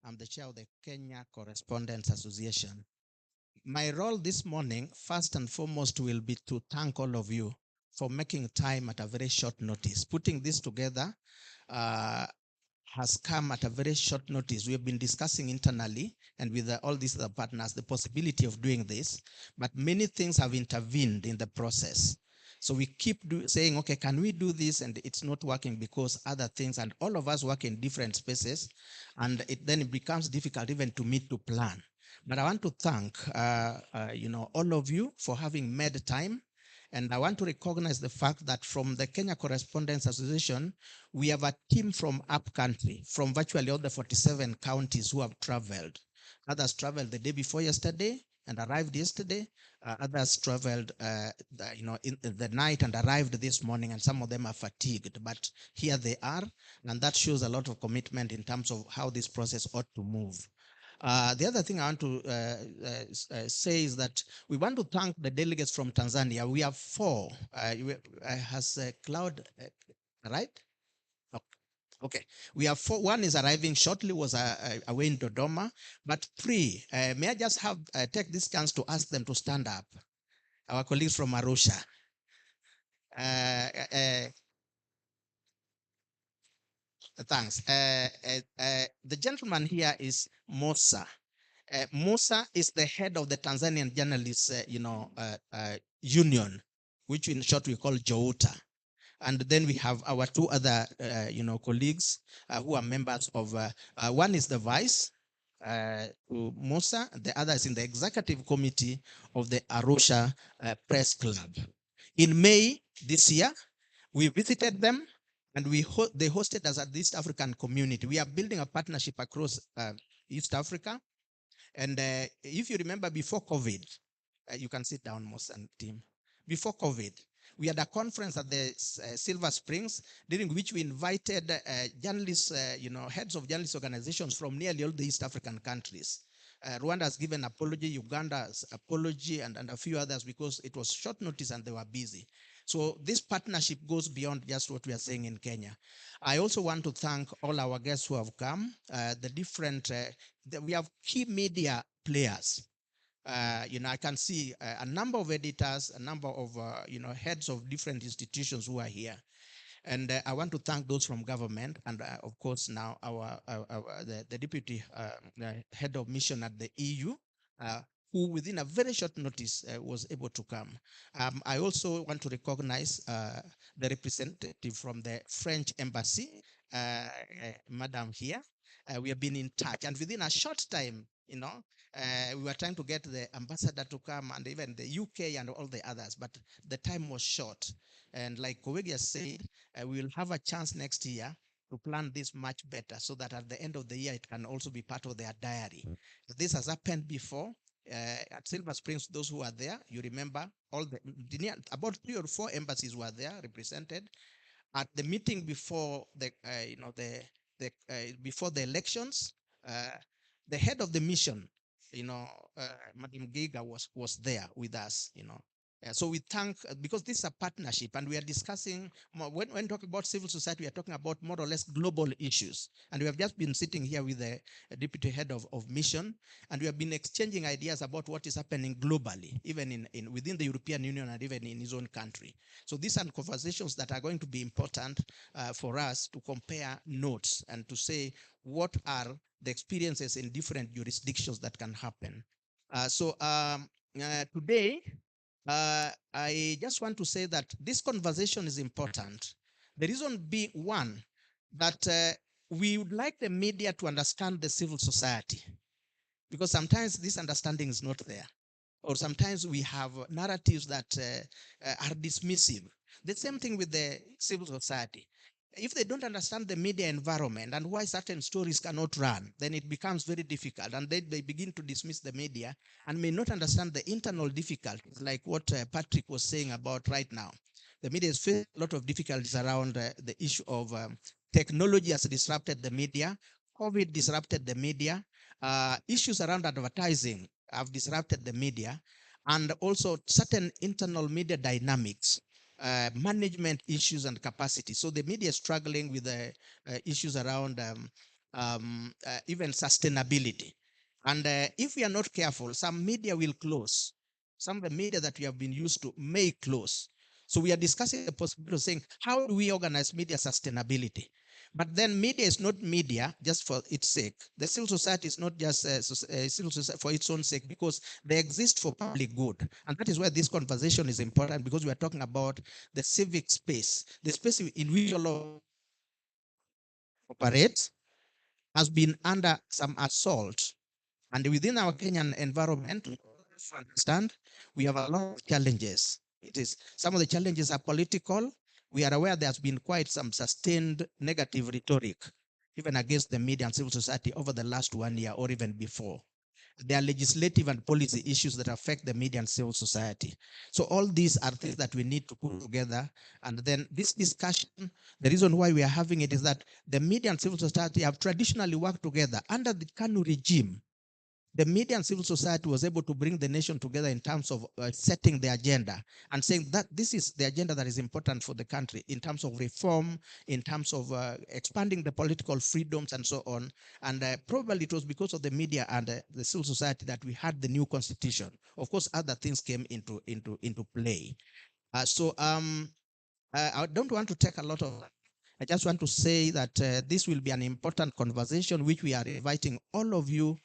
I'm the chair of the Kenya Correspondents Association. My role this morning, first and foremost, will be to thank all of you for making time at a very short notice. Putting this together uh, has come at a very short notice. We have been discussing internally and with all these other partners the possibility of doing this, but many things have intervened in the process. So we keep saying, okay, can we do this? And it's not working because other things, and all of us work in different spaces, and then it becomes difficult even to meet to plan. But I want to thank all of you for having made time. And I want to recognize the fact that from the Kenya Correspondents Association, we have a team from up country, from virtually all the 47 counties who have traveled. Others traveled the day before yesterday and arrived yesterday. Others traveled, in the night and arrived this morning, and some of them are fatigued. But here they are, and that shows a lot of commitment in terms of how this process ought to move. The other thing I want to say is that we want to thank the delegates from Tanzania. We have four. Has Cloud, right? Okay, we have four. One is arriving shortly, was away in Dodoma. But may I just have take this chance to ask them to stand up? Our colleagues from Arusha. Thanks. The gentleman here is Mosa. Musa is the head of the Tanzanian Journalists, Union, which in short we call JOUTA. And then we have our two other, colleagues who are members of. One is the vice, Musa. The other is in the executive committee of the Arusha Press Club. In May this year, we visited them, and they hosted us at the East African community. We are building a partnership across East Africa. And if you remember, before COVID, you can sit down, Moss and team. Before COVID, we had a conference at the Silver Springs, during which we invited journalists, heads of journalist organizations from nearly all the East African countries. Rwanda has given apology, Uganda's apology, and a few others because it was short notice and they were busy. So this partnership goes beyond just what we are saying in Kenya. I also want to thank all our guests who have come, we have key media players. I can see a number of editors, a number of, heads of different institutions who are here. And I want to thank those from government, and of course now the deputy head of mission at the EU, who within a very short notice was able to come. I also want to recognize the representative from the French embassy, madam here. We have been in touch, and within a short time, we were trying to get the ambassador to come, and even the UK and all the others, but the time was short. And like Kowegi said, we will have a chance next year to plan this much better, so that at the end of the year, it can also be part of their diary. This has happened before. At Silver Springs, those who are there, you remember about 3 or 4 embassies were there represented. At the meeting before before the elections, the head of the mission, Madam Giga was there with us, so we thank, because this is a partnership, and we are discussing, when talking about civil society, we are talking about more or less global issues. And we have just been sitting here with the deputy head of mission, and we have been exchanging ideas about what is happening globally, even within the European Union and even in his own country. So these are conversations that are going to be important for us to compare notes and to say what are the experiences in different jurisdictions that can happen. Today, I just want to say that this conversation is important. The reason being one, that we would like the media to understand the civil society, because sometimes this understanding is not there, or sometimes we have narratives that are dismissive. The same thing with the civil society. If they don't understand the media environment and why certain stories cannot run, then it becomes very difficult. And they begin to dismiss the media and may not understand the internal difficulties, like what Patrick was saying about right now. The media is facing a lot of difficulties around the issue of technology has disrupted the media, COVID disrupted the media, issues around advertising have disrupted the media, and also certain internal media dynamics, management issues and capacity. So the media is struggling with the issues around even sustainability. And if we are not careful, some media will close. Some of the media that we have been used to may close. So we are discussing the possibility of saying, how do we organize media sustainability? But then media is not media just for its sake. The civil society is not just civil society for its own sake, because they exist for public good. And that is why this conversation is important, because we are talking about the civic space, the space in which all operates has been under some assault. And within our Kenyan environment, to understand, we have a lot of challenges. It is some of the challenges are political. We are aware there's been quite some sustained negative rhetoric, even against the media and civil society over the last 1 year or even before. There are legislative and policy issues that affect the media and civil society. So all these are things that we need to put together. And then this discussion, the reason why we are having it is that the media and civil society have traditionally worked together under the KANU regime. The media and civil society was able to bring the nation together in terms of setting the agenda and saying that this is the agenda that is important for the country in terms of reform, in terms of expanding the political freedoms and so on. And probably it was because of the media and the civil society that we had the new constitution. Of course, other things came into play. I don't want to take a lot of. I just want to say that this will be an important conversation, which we are inviting all of you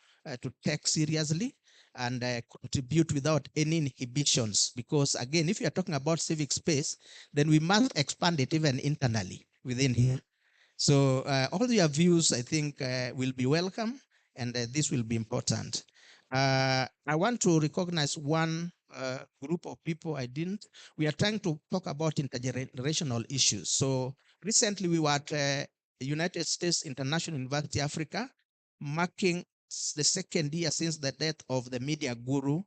to take seriously and contribute without any inhibitions. Because again, if you are talking about civic space, then we must expand it even internally within here. So all your views, I think, will be welcome, and this will be important. I want to recognize one group of people I didn't. We are trying to talk about intergenerational issues. So recently we were at United States International University Africa, marking the second year since the death of the media guru,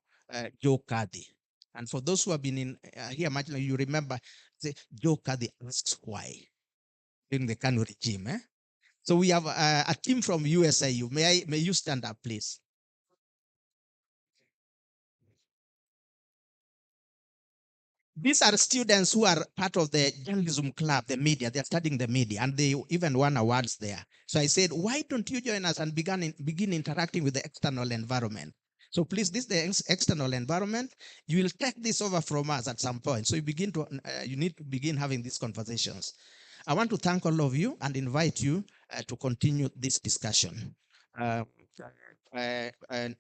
Joe Cuddy. And for those who have been in here much, you remember, Joe Cuddy asks why during the KANU regime. So we have a team from USIU. May you stand up, please? These are students who are part of the journalism club, the media. They're studying the media, and they even won awards there. So I said, why don't you join us and begin interacting with the external environment? So please, this is the external environment. You will take this over from us at some point. So you need to begin having these conversations. I want to thank all of you and invite you to continue this discussion. And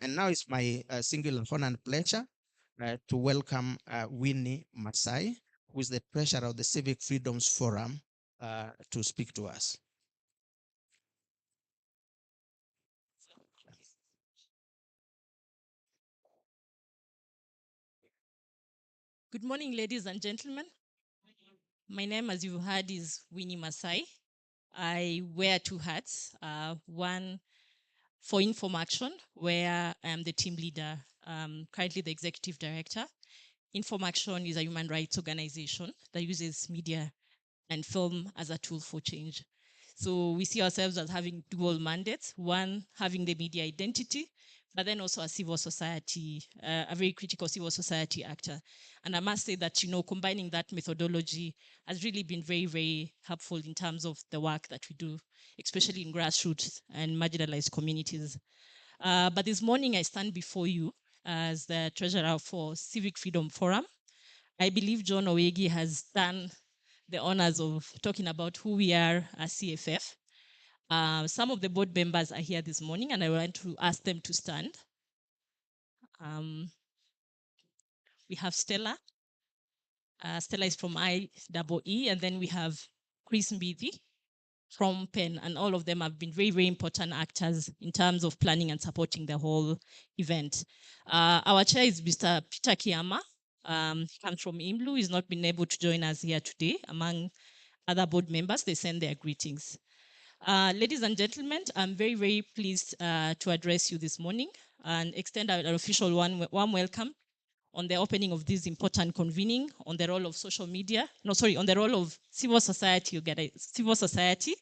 now it's my singular honor and pleasure to welcome Winnie Masai, who is the treasurer of the Civic Freedoms Forum, to speak to us. Good morning, ladies and gentlemen. My name, as you've heard, is Winnie Masai. I wear two hats. One for Inform Action, where I am the team leader, currently the executive director. Inform Action is a human rights organization that uses media and film as a tool for change. So we see ourselves as having dual mandates, one having the media identity, but then also a civil society, a very critical civil society actor. And I must say that, combining that methodology has really been very, very helpful in terms of the work that we do, especially in grassroots and marginalized communities. But this morning I stand before you as the treasurer for Civic Freedom Forum. I believe John Owegi has done the honors of talking about who we are as CFF. Some of the board members are here this morning, and I want to ask them to stand. we have Stella. Stella is from IEE, and then we have Chris Mbidi from Penn, and all of them have been very, very important actors in terms of planning and supporting the whole event. Our chair is Mr. Peter Kiama. He comes from IMLU. He's not been able to join us here today. Among other board members, they send their greetings. Ladies and gentlemen, I'm very, very pleased to address you this morning and extend an official warm welcome on the opening of this important convening on the role of social media, on the role of civil society, civil society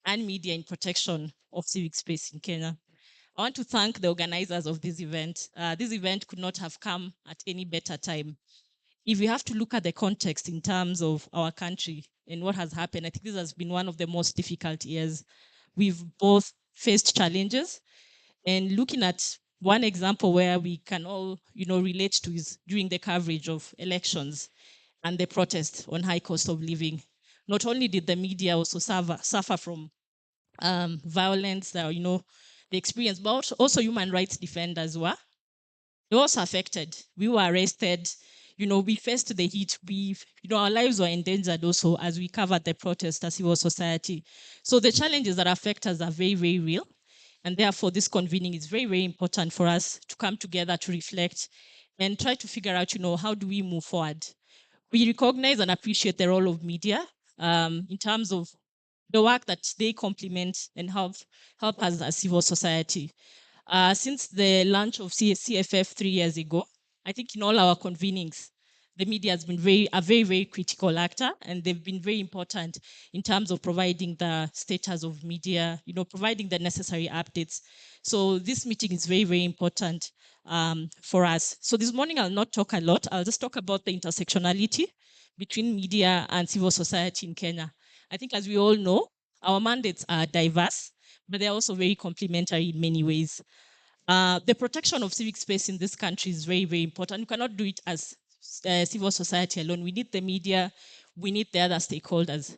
and media in protection of civic space in Kenya. I want to thank the organizers of this event. This event could not have come at any better time. If we have to look at the context in terms of our country and what has happened, I think this has been one of the most difficult years. We've both faced challenges, and looking at one example where we can all, relate to is during the coverage of elections and the protest on high cost of living. Not only did the media also suffer from violence, the experience, but also human rights defenders were also affected. We were arrested. We faced the heat. Our lives were endangered also as we covered the protest as civil society. So the challenges that affect us are very, very real. And therefore, this convening is very, very important for us to come together to reflect and try to figure out, how do we move forward? We recognize and appreciate the role of media in terms of the work that they complement and help us as civil society. Since the launch of CFF 3 years ago, I think in all our convenings, the media has been a very, very critical actor, and they've been very important in terms of providing the status of media, providing the necessary updates. So this meeting is very, very important for us. So this morning, I'll not talk a lot. I'll just talk about the intersectionality between media and civil society in Kenya. I think, as we all know, our mandates are diverse, but they're also very complementary in many ways. The protection of civic space in this country is very, very important. You cannot do it as civil society alone. We need the media, we need the other stakeholders.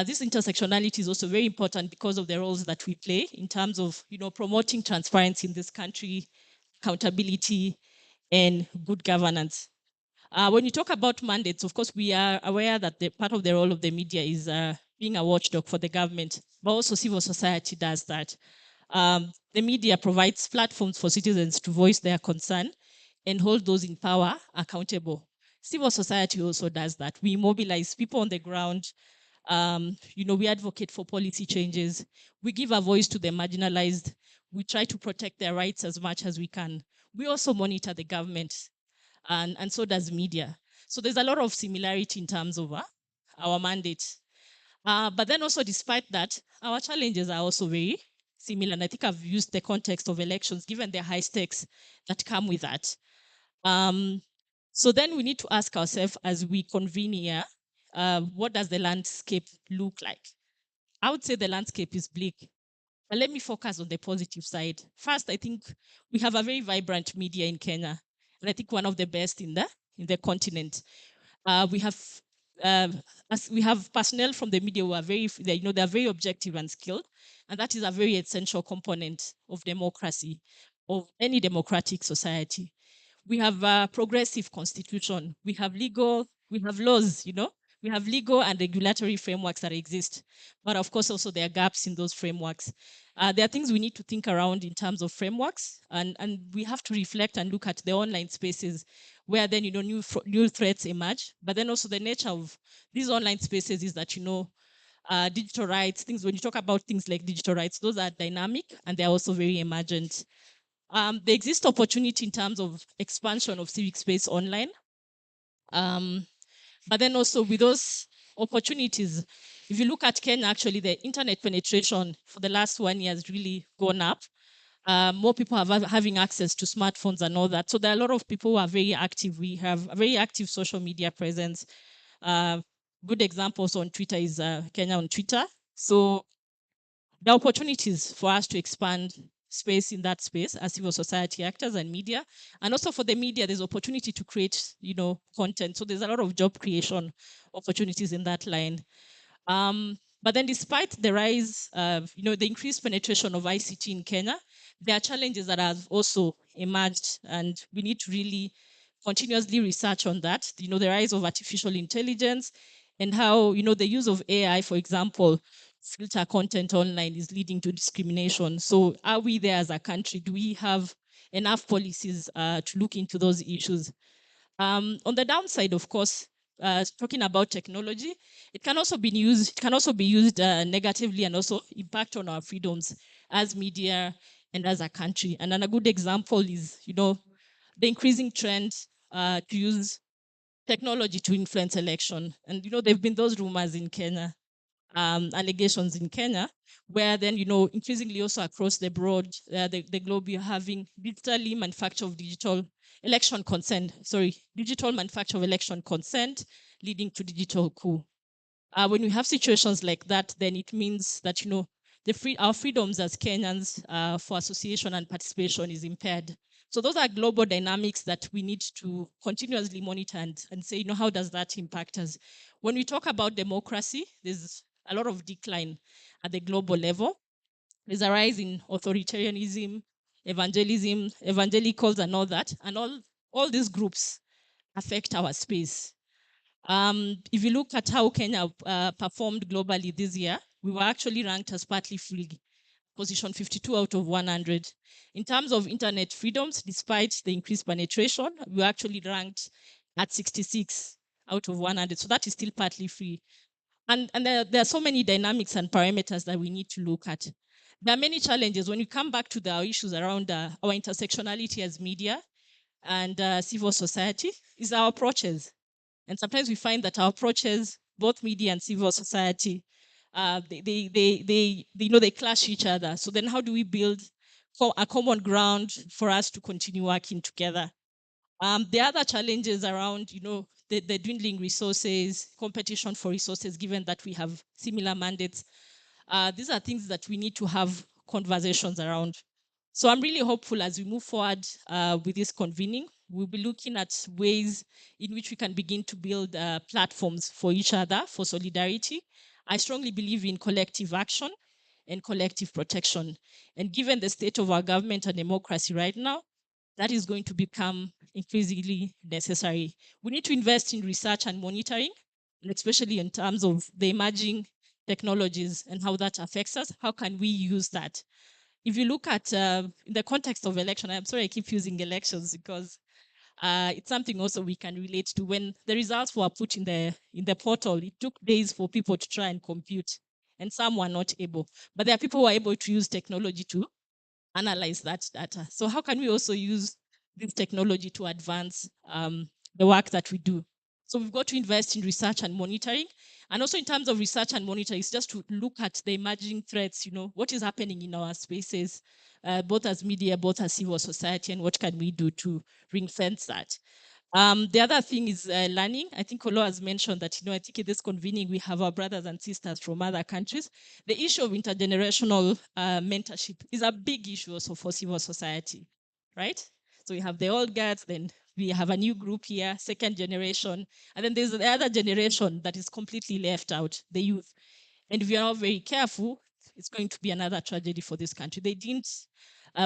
This intersectionality is also very important because of the roles that we play in terms of, promoting transparency in this country, accountability, and good governance. When you talk about mandates, of course, we are aware that the part of the role of the media is being a watchdog for the government, but also civil society does that. The media provides platforms for citizens to voice their concern and hold those in power accountable. Civil society also does that. We mobilize people on the ground. We advocate for policy changes. We give a voice to the marginalized. We try to protect their rights as much as we can. We also monitor the government, and so does media. So there's a lot of similarity in terms of our mandate. But then also, despite that, our challenges are also very similar. And I think I've used the context of elections, given the high stakes that come with that. So then we need to ask ourselves as we convene here, what does the landscape look like? I would say the landscape is bleak. But let me focus on the positive side. First, I think we have a very vibrant media in Kenya, and I think one of the best in the continent. We have personnel from the media who are they're very objective and skilled, and that is a very essential component of democracy, of any democratic society. We have a progressive constitution. We have laws, we have legal and regulatory frameworks that exist. But of course, also there are gaps in those frameworks. There are things we need to think around in terms of frameworks, and we have to reflect and look at the online spaces where then, new threats emerge. But then also the nature of these online spaces is that, digital rights, things, when you talk about things like digital rights, those are dynamic and they're also very emergent. There exists opportunity in terms of expansion of civic space online. But then also with those opportunities, if you look at Kenya, actually the internet penetration for the last 1 year has really gone up. More people are having access to smartphones and all that. So there are a lot of people who are very active. We have a very active social media presence. Good examples on Twitter is Kenya on Twitter. So the opportunities for us to expand space in that space as civil society actors and media, and also for the media, there's opportunity to create, content. So there's a lot of job creation opportunities in that line. But then, despite the rise, the increased penetration of ICT in Kenya, there are challenges that have also emerged, and we need to really continuously research on that, the rise of artificial intelligence and how, the use of AI, for example, filter content online is leading to discrimination. So are we there as a country? Do we have enough policies to look into those issues? On the downside, of course, talking about technology, it can also be used. It can also be used negatively and also impact on our freedoms as media and as a country. And then a good example is, the increasing trend to use technology to influence election. And there've been those rumors in Kenya, allegations in Kenya, where then increasingly also across the globe, you're having digitally manufactured digital election consent. Sorry, digital manufacture of election consent leading to digital coup. When we have situations like that, then it means that our freedoms as Kenyans for association and participation is impaired. So those are global dynamics that we need to continuously monitor and say, how does that impact us? When we talk about democracy, there's a lot of decline at the global level. There's a rise in authoritarianism, evangelicals, and all that, and all these groups affect our space. If you look at how Kenya performed globally this year, we were actually ranked as partly free, position 52 out of 100. In terms of internet freedoms, despite the increased penetration, we were actually ranked at 66 out of 100. So that is still partly free. And there are so many dynamics and parameters that we need to look at. There are many challenges when you come back to the issues around our intersectionality as media and civil society is our approaches. And sometimes we find that our approaches, both media and civil society, they clash each other. So then how do we build a common ground for us to continue working together? The other challenges around, the dwindling resources, competition for resources, given that we have similar mandates. These are things that we need to have conversations around. So I'm really hopeful as we move forward with this convening. We'll be looking at ways in which we can begin to build platforms for each other, for solidarity. I strongly believe in collective action and collective protection. And given the state of our government and democracy right now, that is going to become increasingly necessary. We need to invest in research and monitoring, and especially in terms of the emerging technologies and how that affects us. How can we use that? If you look at in the context of election, I'm sorry I keep using elections because it's something also we can relate to. When the results were put in the portal, it took days for people to try and compute, and some were not able. But there are people who are able to use technology to analyze that data. So how can we also use this technology to advance the work that we do? So we've got to invest in research and monitoring. And also in terms of research and monitoring, it's just to look at the emerging threats, what is happening in our spaces, both as media, both as civil society, and what can we do to ring fence that. The other thing is learning. I think Olo has mentioned that, I think in this convening, we have our brothers and sisters from other countries. The issue of intergenerational mentorship is a big issue also for civil society, right? So we have the old guards, then we have a new group here, second generation, and then there's the other generation that is completely left out, the youth. And if you're not very careful, it's going to be another tragedy for this country.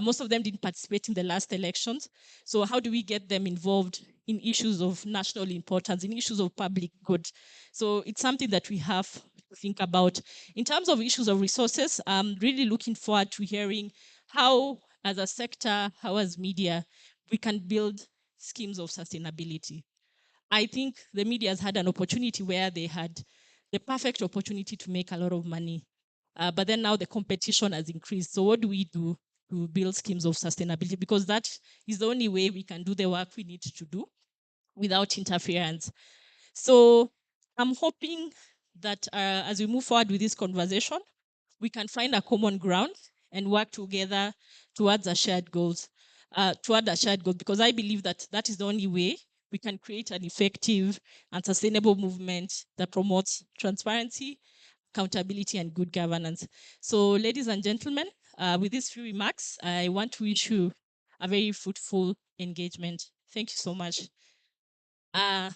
Most of them didn't participate in the last elections. So how do we get them involved in issues of national importance, in issues of public good? So it's something that we have to think about. In terms of issues of resources, I'm really looking forward to hearing how, as a sector, how as media, we can build schemes of sustainability. I think the media has had an opportunity where they had the perfect opportunity to make a lot of money. But then now the competition has increased. So what do we do to build schemes of sustainability? Because that is the only way we can do the work we need to do without interference. So I'm hoping that as we move forward with this conversation, we can find a common ground and work together towards a shared goals, because I believe that that is the only way we can create an effective and sustainable movement that promotes transparency, accountability, and good governance. So, ladies and gentlemen, with these few remarks, I want to wish you a very fruitful engagement. Thank you so much. Yeah.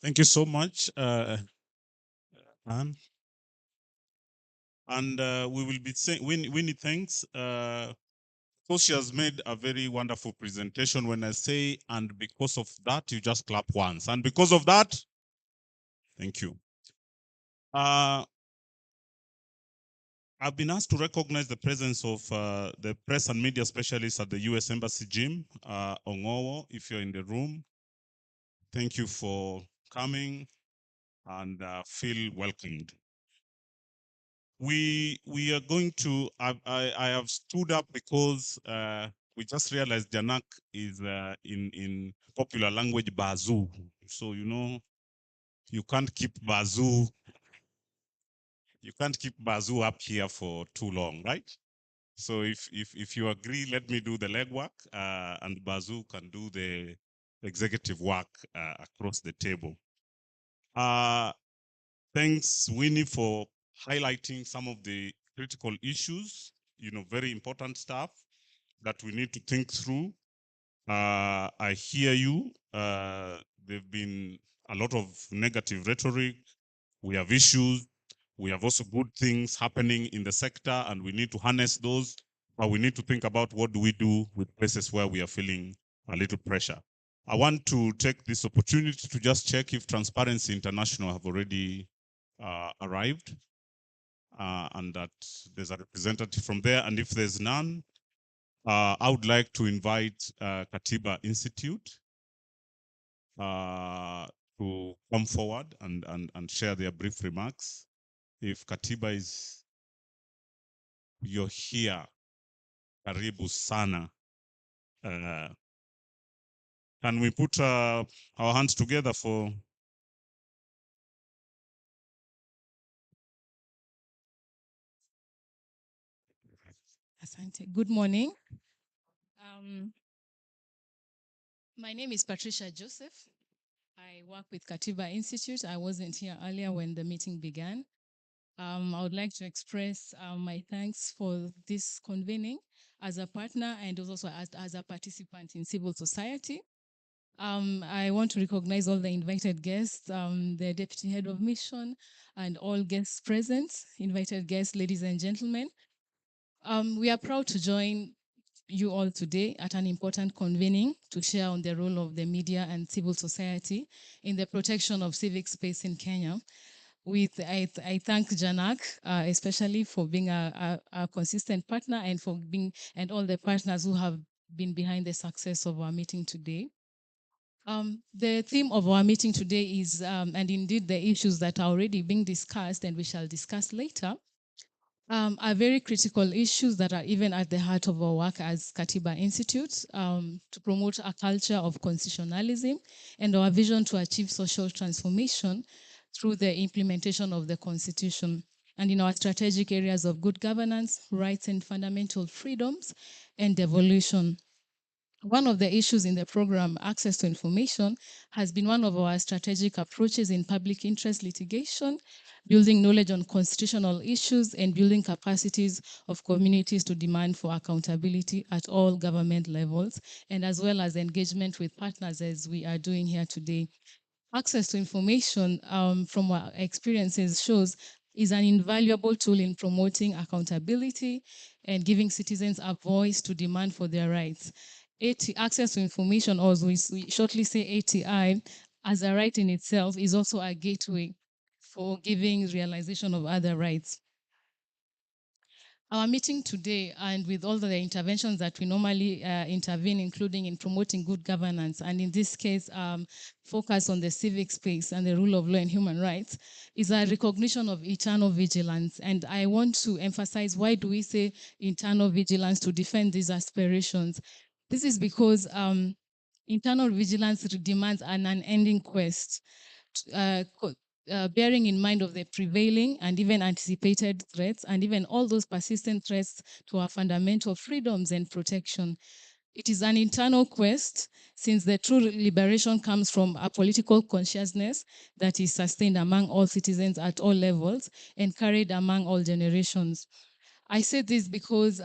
Thank you so much, Anne. And we will be saying Winnie, thanks. So she has made a very wonderful presentation. When I say, and because of that, you just clap once. And because of that, thank you. I've been asked to recognize the presence of the press and media specialists at the US Embassy Gym. Ongowo, if you're in the room, thank you for coming and feel welcomed. We are going to, I have stood up because we just realized Janak is in popular language Bazoo. So, you know, you can't keep Bazoo up here for too long, right? So if you agree, let me do the legwork, and Bazoo can do the executive work across the table. Thanks, Winnie, for highlighting some of the critical issues, you know, very important stuff that we need to think through. I hear you. There've been a lot of negative rhetoric. We have issues. We have also good things happening in the sector, and we need to harness those. But we need to think about what do we do with places where we are feeling a little pressure. I want to take this opportunity to just check if Transparency International have already arrived, and that there's a representative from there. And if there's none, I would like to invite Katiba Institute to come forward and share their brief remarks. If Katiba is, you're here, karibu sana. Can we put our hands together for Asante. Good morning. My name is Patricia Joseph. I work with Katiba Institute. I wasn't here earlier when the meeting began. I would like to express my thanks for this convening as a partner and also as a participant in civil society. I want to recognize all the invited guests, the Deputy Head of Mission, and all guests present, invited guests, ladies and gentlemen. We are proud to join you all today at an important convening to share on the role of the media and civil society in the protection of civic space in Kenya. I thank Janak, especially for being a consistent partner and for being, and all the partners who have been behind the success of our meeting today. The theme of our meeting today is, and indeed the issues that are already being discussed and we shall discuss later, are very critical issues that are even at the heart of our work as Katiba Institute, to promote a culture of constitutionalism and our vision to achieve social transformation through the implementation of the Constitution, and in our strategic areas of good governance, rights and fundamental freedoms, and devolution. One of the issues in the program, access to information, has been one of our strategic approaches in public interest litigation, building knowledge on constitutional issues and building capacities of communities to demand for accountability at all government levels, and as well as engagement with partners as we are doing here today. Access to information, from our experiences, shows is an invaluable tool in promoting accountability and giving citizens a voice to demand for their rights. Access to information, or as we shortly say ATI, as a right in itself, is also a gateway for giving realization of other rights. Our meeting today, and with all the interventions that we normally intervene, including in promoting good governance, and in this case, focus on the civic space and the rule of law and human rights, is a recognition of eternal vigilance. And I want to emphasize, why do we say internal vigilance to defend these aspirations? This is because internal vigilance demands an unending quest, bearing in mind of the prevailing and even anticipated threats, and even all those persistent threats to our fundamental freedoms and protection. It is an internal quest, since the true liberation comes from a political consciousness that is sustained among all citizens at all levels and carried among all generations. I say this because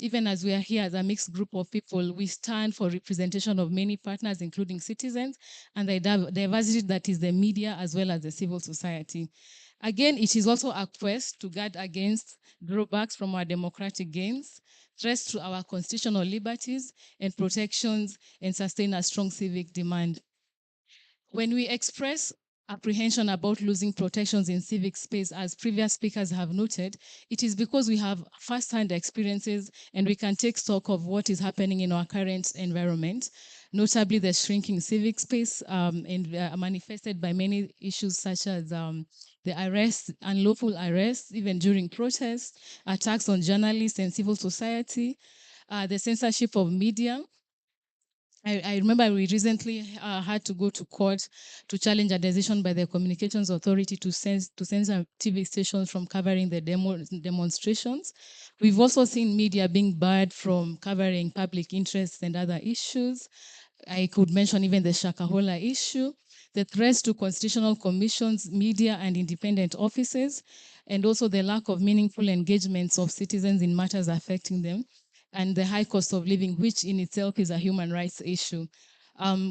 even as we are here as a mixed group of people, we stand for representation of many partners, including citizens, and the diversity that is the media as well as the civil society. Again, it is also a quest to guard against drawbacks from our democratic gains, threats to our constitutional liberties and protections, and sustain a strong civic demand. When we express apprehension about losing protections in civic space, as previous speakers have noted, it is because we have first-hand experiences and we can take stock of what is happening in our current environment, notably the shrinking civic space and manifested by many issues such as the arrests, unlawful arrests, even during protests, attacks on journalists and civil society, the censorship of media. I remember we recently had to go to court to challenge a decision by the Communications Authority to censor TV stations from covering the demonstrations. We've also seen media being barred from covering public interests and other issues. I could mention even the Shakahola issue, the threats to constitutional commissions, media, and independent offices, and also the lack of meaningful engagements of citizens in matters affecting them, and the high cost of living, which in itself is a human rights issue.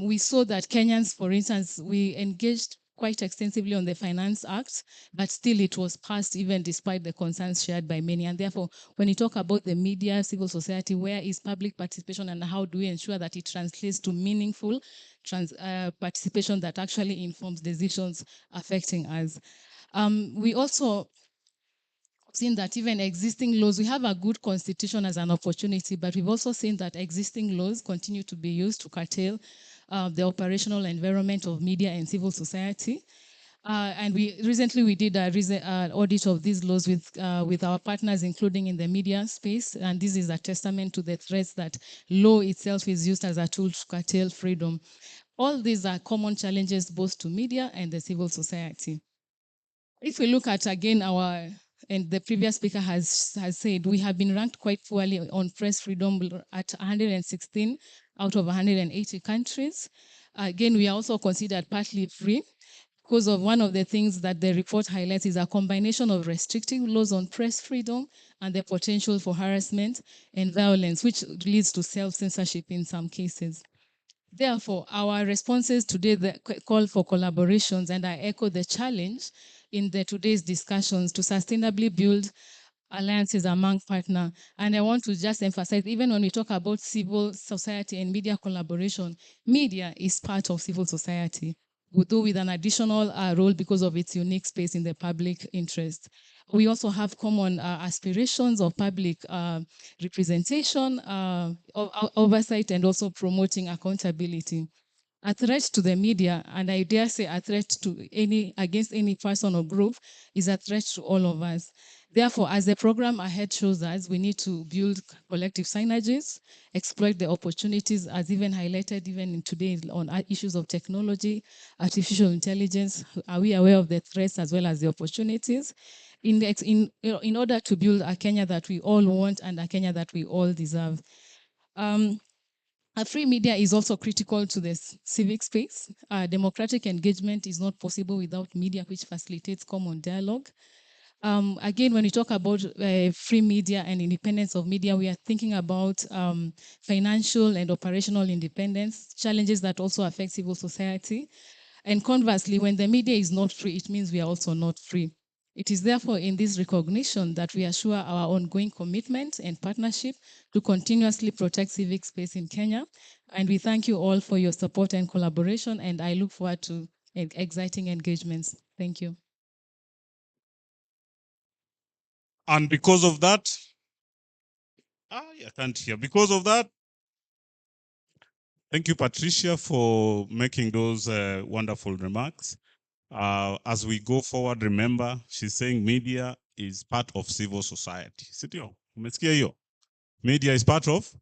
We saw that Kenyans, for instance, we engaged quite extensively on the Finance Act, but still it was passed even despite the concerns shared by many. And therefore, when you talk about the media, civil society, where is public participation and how do we ensure that it translates to meaningful participation that actually informs decisions affecting us? We also seen that even existing laws, we have a good constitution as an opportunity, but we've also seen that existing laws continue to be used to curtail the operational environment of media and civil society. And we recently did an audit of these laws with our partners, including in the media space. And this is a testament to the threats that law itself is used as a tool to curtail freedom. All these are common challenges both to media and the civil society. If we look at again and the previous speaker has said, we have been ranked quite poorly on press freedom at 116 out of 180 countries. Again, we are also considered partly free because of one of the things that the report highlights is a combination of restrictive laws on press freedom and the potential for harassment and violence, which leads to self-censorship in some cases. Therefore, our responses today call for collaborations, and I echo the challenge in today's discussions to sustainably build alliances among partners. And I want to just emphasize, even when we talk about civil society and media collaboration, media is part of civil society, though with an additional role because of its unique space in the public interest. We also have common aspirations of public representation, oversight, and also promoting accountability. A threat to the media, and I dare say a threat to against any person or group, is a threat to all of us. Therefore, as the program ahead shows us, we need to build collective synergies, exploit the opportunities, as even highlighted even in today on issues of technology, artificial intelligence. Are we aware of the threats as well as the opportunities? In order to build a Kenya that we all want and a Kenya that we all deserve. A free media is also critical to the civic space. Democratic engagement is not possible without media, which facilitates common dialogue. Again, when we talk about free media and independence of media, we are thinking about financial and operational independence, challenges that also affect civil society. And conversely, when the media is not free, it means we are also not free. It is therefore in this recognition that we assure our ongoing commitment and partnership to continuously protect civic space in Kenya. And we thank you all for your support and collaboration, and I look forward to exciting engagements. Thank you. And because of that, I can't hear. Because of that, thank you, Patricia, for making those wonderful remarks. As we go forward, remember, she's saying media is part of civil society. Sitio, umesikia hiyo? Media is part of?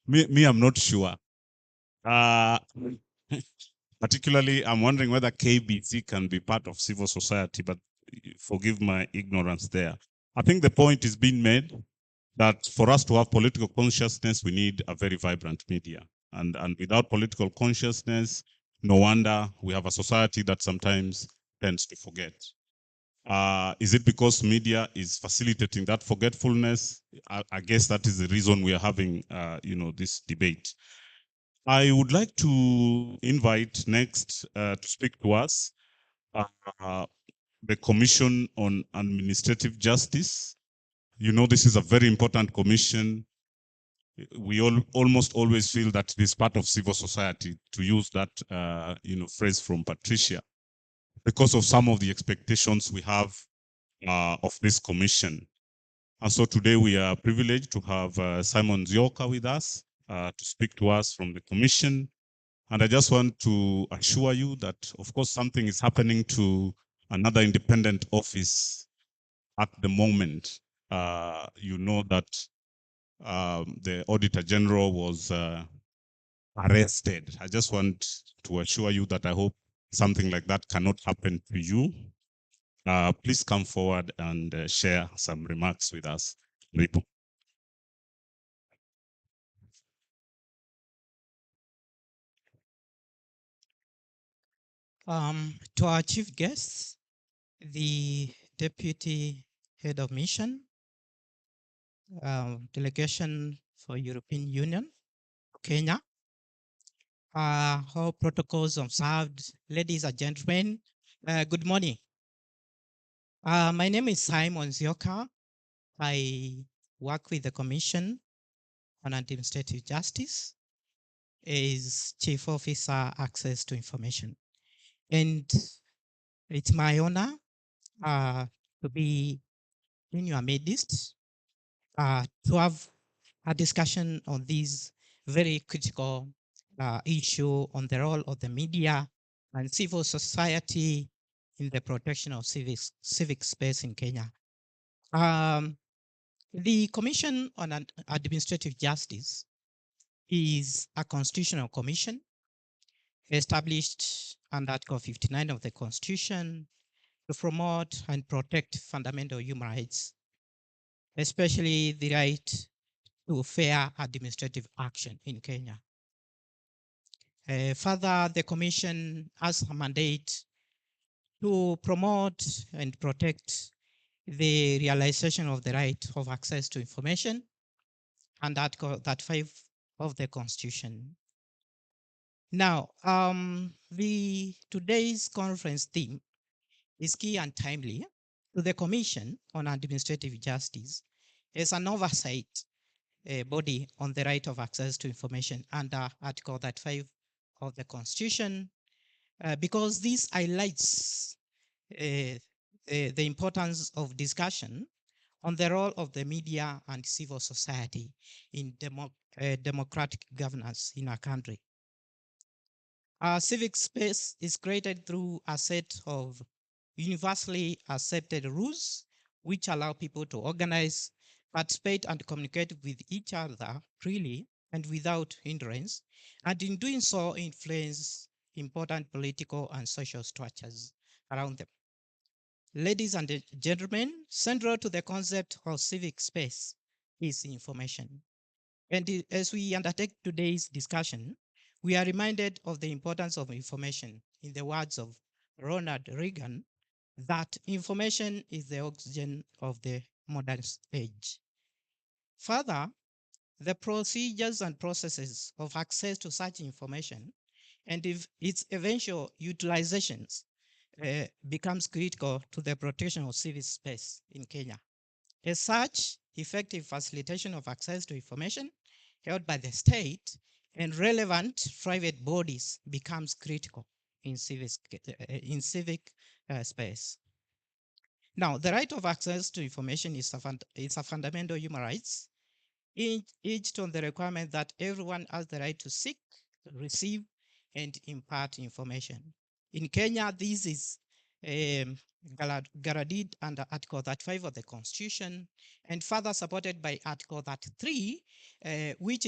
Me, I'm not sure. Particularly, I'm wondering whether KBC can be part of civil society, but forgive my ignorance there. I think the point is being made that for us to have political consciousness, we need a very vibrant media. And without political consciousness, no wonder we have a society that sometimes tends to forget. Is it because media is facilitating that forgetfulness? I guess that is the reason we are having, this debate. I would like to invite next to speak to us the Commission on Administrative Justice. You know, this is a very important commission. We almost always feel that it is part of civil society, to use that phrase from Patricia, because of some of the expectations we have of this commission. And so today we are privileged to have Simon Zioka with us to speak to us from the commission. And I just want to assure you that, of course, something is happening to another independent office at the moment. You know that the Auditor General was arrested. I just want to assure you that I hope something like that cannot happen to you. Please come forward and share some remarks with us. Ripo. To our chief guests, the Deputy Head of Mission, Delegation for European Union, Kenya, all protocols observed, ladies and gentlemen, good morning. My name is Simon Zioka. I work with the Commission on Administrative Justice as Chief Officer Access to Information. And it's my honor to be in your midst to have a discussion on this very critical issue on the role of the media and civil society in the protection of civic space in Kenya. The Commission on Administrative Justice is a constitutional commission established under Article 59 of the Constitution to promote and protect fundamental human rights, especially the right to fair administrative action in Kenya. Further, the Commission has a mandate to promote and protect the realization of the right of access to information and Article 35 of the Constitution. Now, today's conference theme is key and timely to the Commission on Administrative Justice as an oversight body on the right of access to information under Article 35 of the Constitution, because this highlights the importance of discussion on the role of the media and civil society in democratic governance in our country. Our civic space is created through a set of universally accepted rules which allow people to organize, participate, and communicate with each other freely and without hindrance, and in doing so influence important political and social structures around them. Ladies and gentlemen, central to the concept of civic space is information. And as we undertake today's discussion, we are reminded of the importance of information. In the words of Ronald Reagan, that information is the oxygen of the modern age. Further, the procedures and processes of access to such information and if its eventual utilizations becomes critical to the protection of civic space in Kenya. As such, effective facilitation of access to information held by the state and relevant private bodies becomes critical in civic space. Now, the right of access to information is a fundamental human rights, each on the requirement that everyone has the right to seek, receive, and impart information. In Kenya, this is guaranteed under Article 35 of the Constitution, and further supported by Article 33, which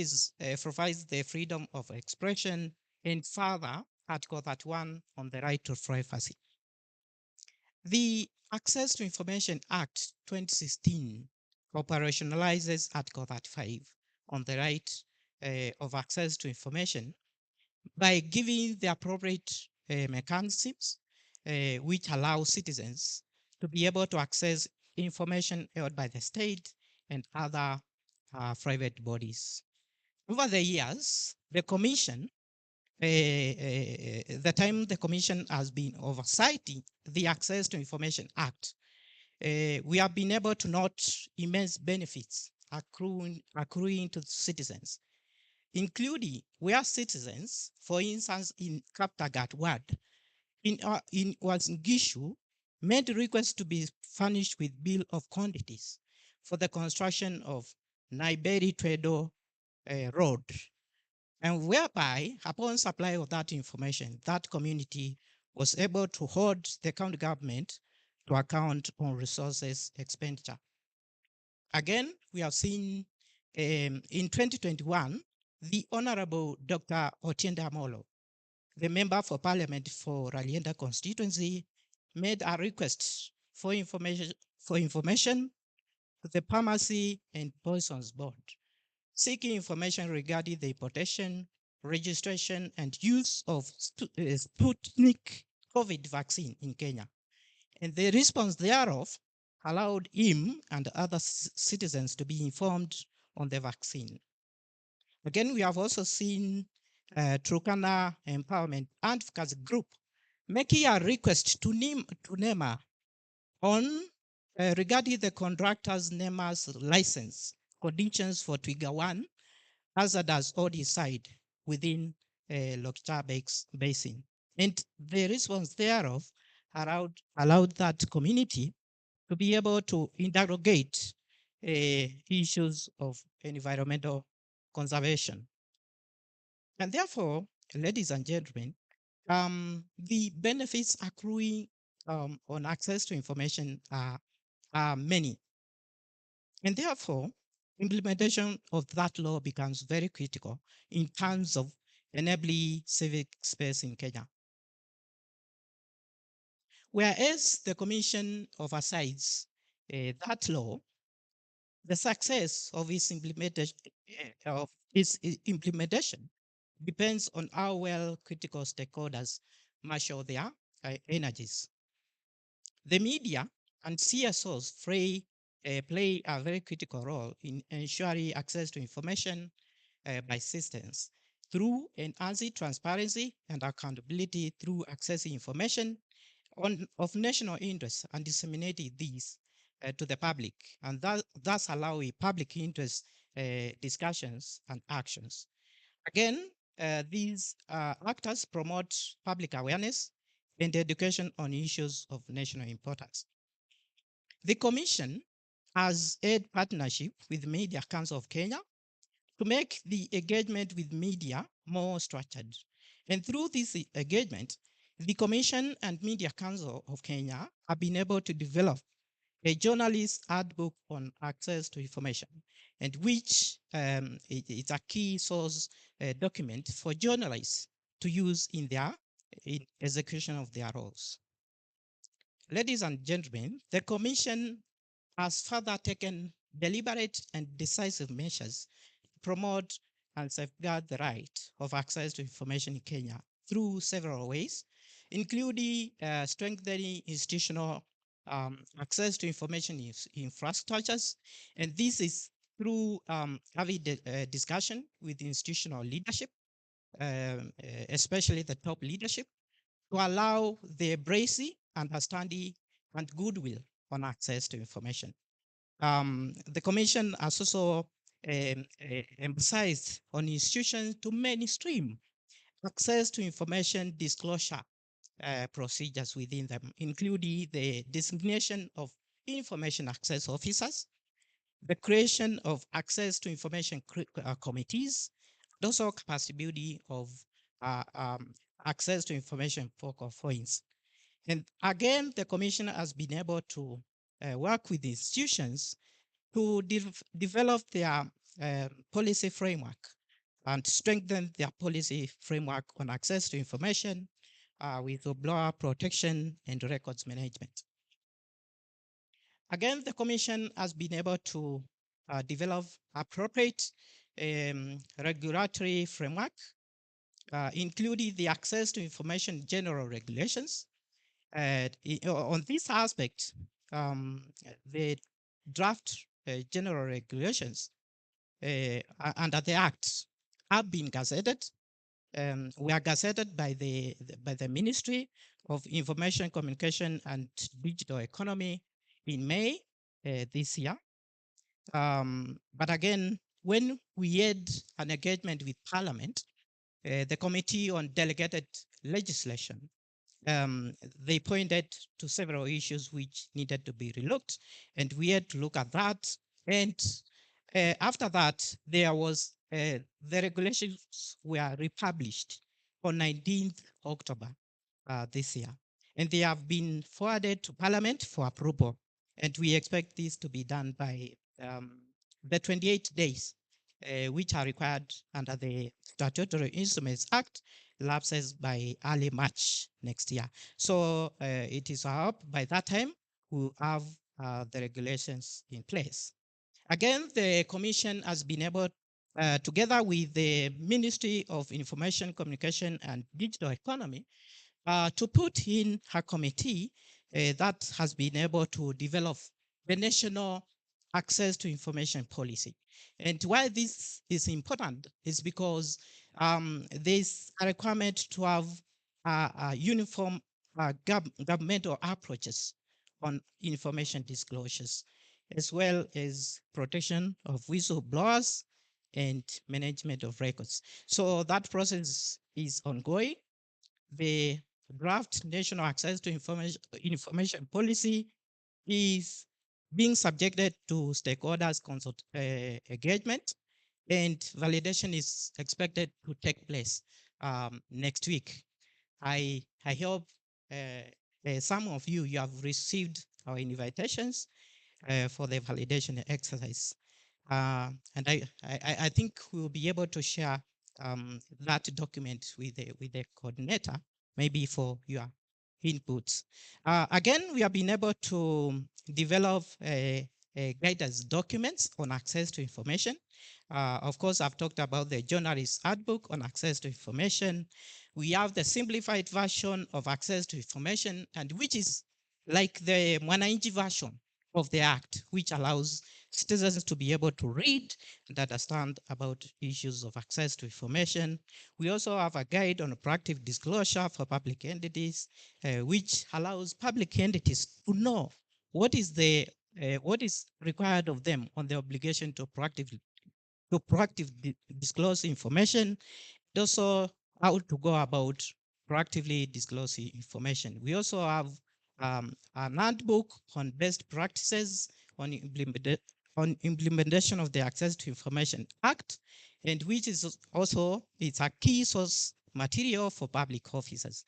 provides the freedom of expression, and further Article 31 on the right to privacy. The Access to Information Act 2016 operationalizes Article 35 on the right of access to information by giving the appropriate mechanisms which allow citizens to be able to access information held by the state and other private bodies. Over the years, the Commission, the time the Commission has been oversighting the Access to Information Act, we have been able to note immense benefits accruing to citizens, including where citizens, for instance, in Kaptagat ward, in Uasin made requests to be furnished with bill of quantities for the construction of Naiberi Twedo Road, and whereby, upon supply of that information, that community was able to hold the county government to account on resources expenditure. Again, we have seen in 2021, the Honorable Dr. Otiende Amolo, the member for parliament for Ralienda constituency, made a request for information to the Pharmacy and Poisons Board, seeking information regarding the importation, registration, and use of Sputnik COVID vaccine in Kenya. And the response thereof allowed him and other citizens to be informed on the vaccine. Again, we have also seen Turkana Empowerment Advocacy Group making a request to NEMA on regarding the contractor's NEMA's license conditions for Twiga 1 hazardous site within Lokicha Basin. And the response thereof allowed that community to be able to interrogate issues of environmental conservation. And therefore, ladies and gentlemen, the benefits accruing on access to information are many. And therefore, implementation of that law becomes very critical in terms of enabling civic space in Kenya. Whereas the Commission oversights that law, the success of its implementation depends on how well critical stakeholders marshal their energies. The media and CSOs play a very critical role in ensuring access to information by citizens through enhancing transparency and accountability through accessing information of national interest and disseminating these to the public, and thus allowing public interest discussions and actions. Again, these actors promote public awareness and education on issues of national importance. The Commission has had partnership with Media Council of Kenya to make the engagement with media more structured. And through this engagement, the Commission and Media Council of Kenya have been able to develop a journalist handbook on access to information, and which it's a key source document for journalists to use in their execution of their roles. Ladies and gentlemen, the Commission has further taken deliberate and decisive measures to promote and safeguard the right of access to information in Kenya through several ways, including strengthening institutional access to information infrastructures. And this is through having discussion with institutional leadership, especially the top leadership, to allow the embracing, understanding, and goodwill on access to information. The Commission has also emphasized on institutions to mainstream access to information disclosure procedures within them, including the designation of information access officers, the creation of access to information committees, and also capacity building of access to information focal points. And again, the Commission has been able to work with institutions to develop their policy framework and strengthen their policy framework on access to information with whistleblower protection and records management. Again, the Commission has been able to develop appropriate regulatory framework, including the access to information general regulations. On this aspect, the draft general regulations under the Act have been gazetted. Were gazetted by the Ministry of Information, Communication, and Digital Economy in May this year. But again, when we had an engagement with Parliament, the Committee on Delegated Legislation, they pointed to several issues which needed to be relooked, and we had to look at that. And after that, there was the regulations were republished on 19th October this year, and they have been forwarded to Parliament for approval. And we expect this to be done by the 28 days, which are required under the Statutory Instruments Act, lapses by early March next year. So it is our hope by that time we'll have the regulations in place. Again, the Commission has been able, together with the Ministry of Information, Communication and Digital Economy, to put in a committee that has been able to develop the national access to information policy. And why this is important is because there's a requirement to have a uniform governmental approaches on information disclosures, as well as protection of whistleblowers and management of records. So that process is ongoing. The draft national access to information policy is being subjected to stakeholders consult engagement, and validation is expected to take place next week. I hope some of you have received our invitations for the validation exercise. And I think we'll be able to share that document with the coordinator, maybe for your inputs. Again, we have been able to develop guidance documents on access to information. Of course, I've talked about the journalist handbook on access to information. We have the simplified version of access to information, and which is like the Mwananchi version of the Act, which allows citizens to be able to read and understand about issues of access to information. We also have a guide on proactive disclosure for public entities, which allows public entities to know what is required of them on the obligation to proactively disclose information, and also how to go about proactively disclosing information. We also have an handbook on best practices on implementation of the Access to Information Act, and which is also it's a key source material for public officers.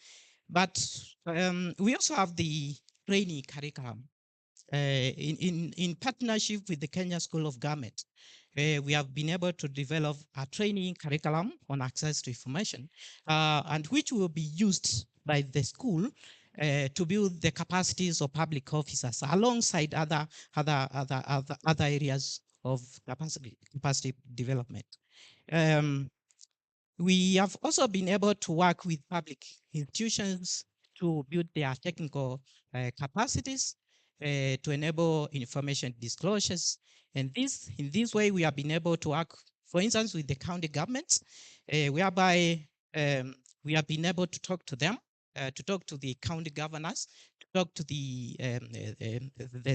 But we also have the training curriculum in partnership with the Kenya School of Government. We have been able to develop a training curriculum on access to information, and which will be used by the school to build the capacities of public officers alongside other areas of capacity development. We have also been able to work with public institutions to build their technical capacities to enable information disclosures. And in this way, we have been able to work, for instance, with the county governments, whereby we have been able to talk to them, to talk to the county governors, to talk to the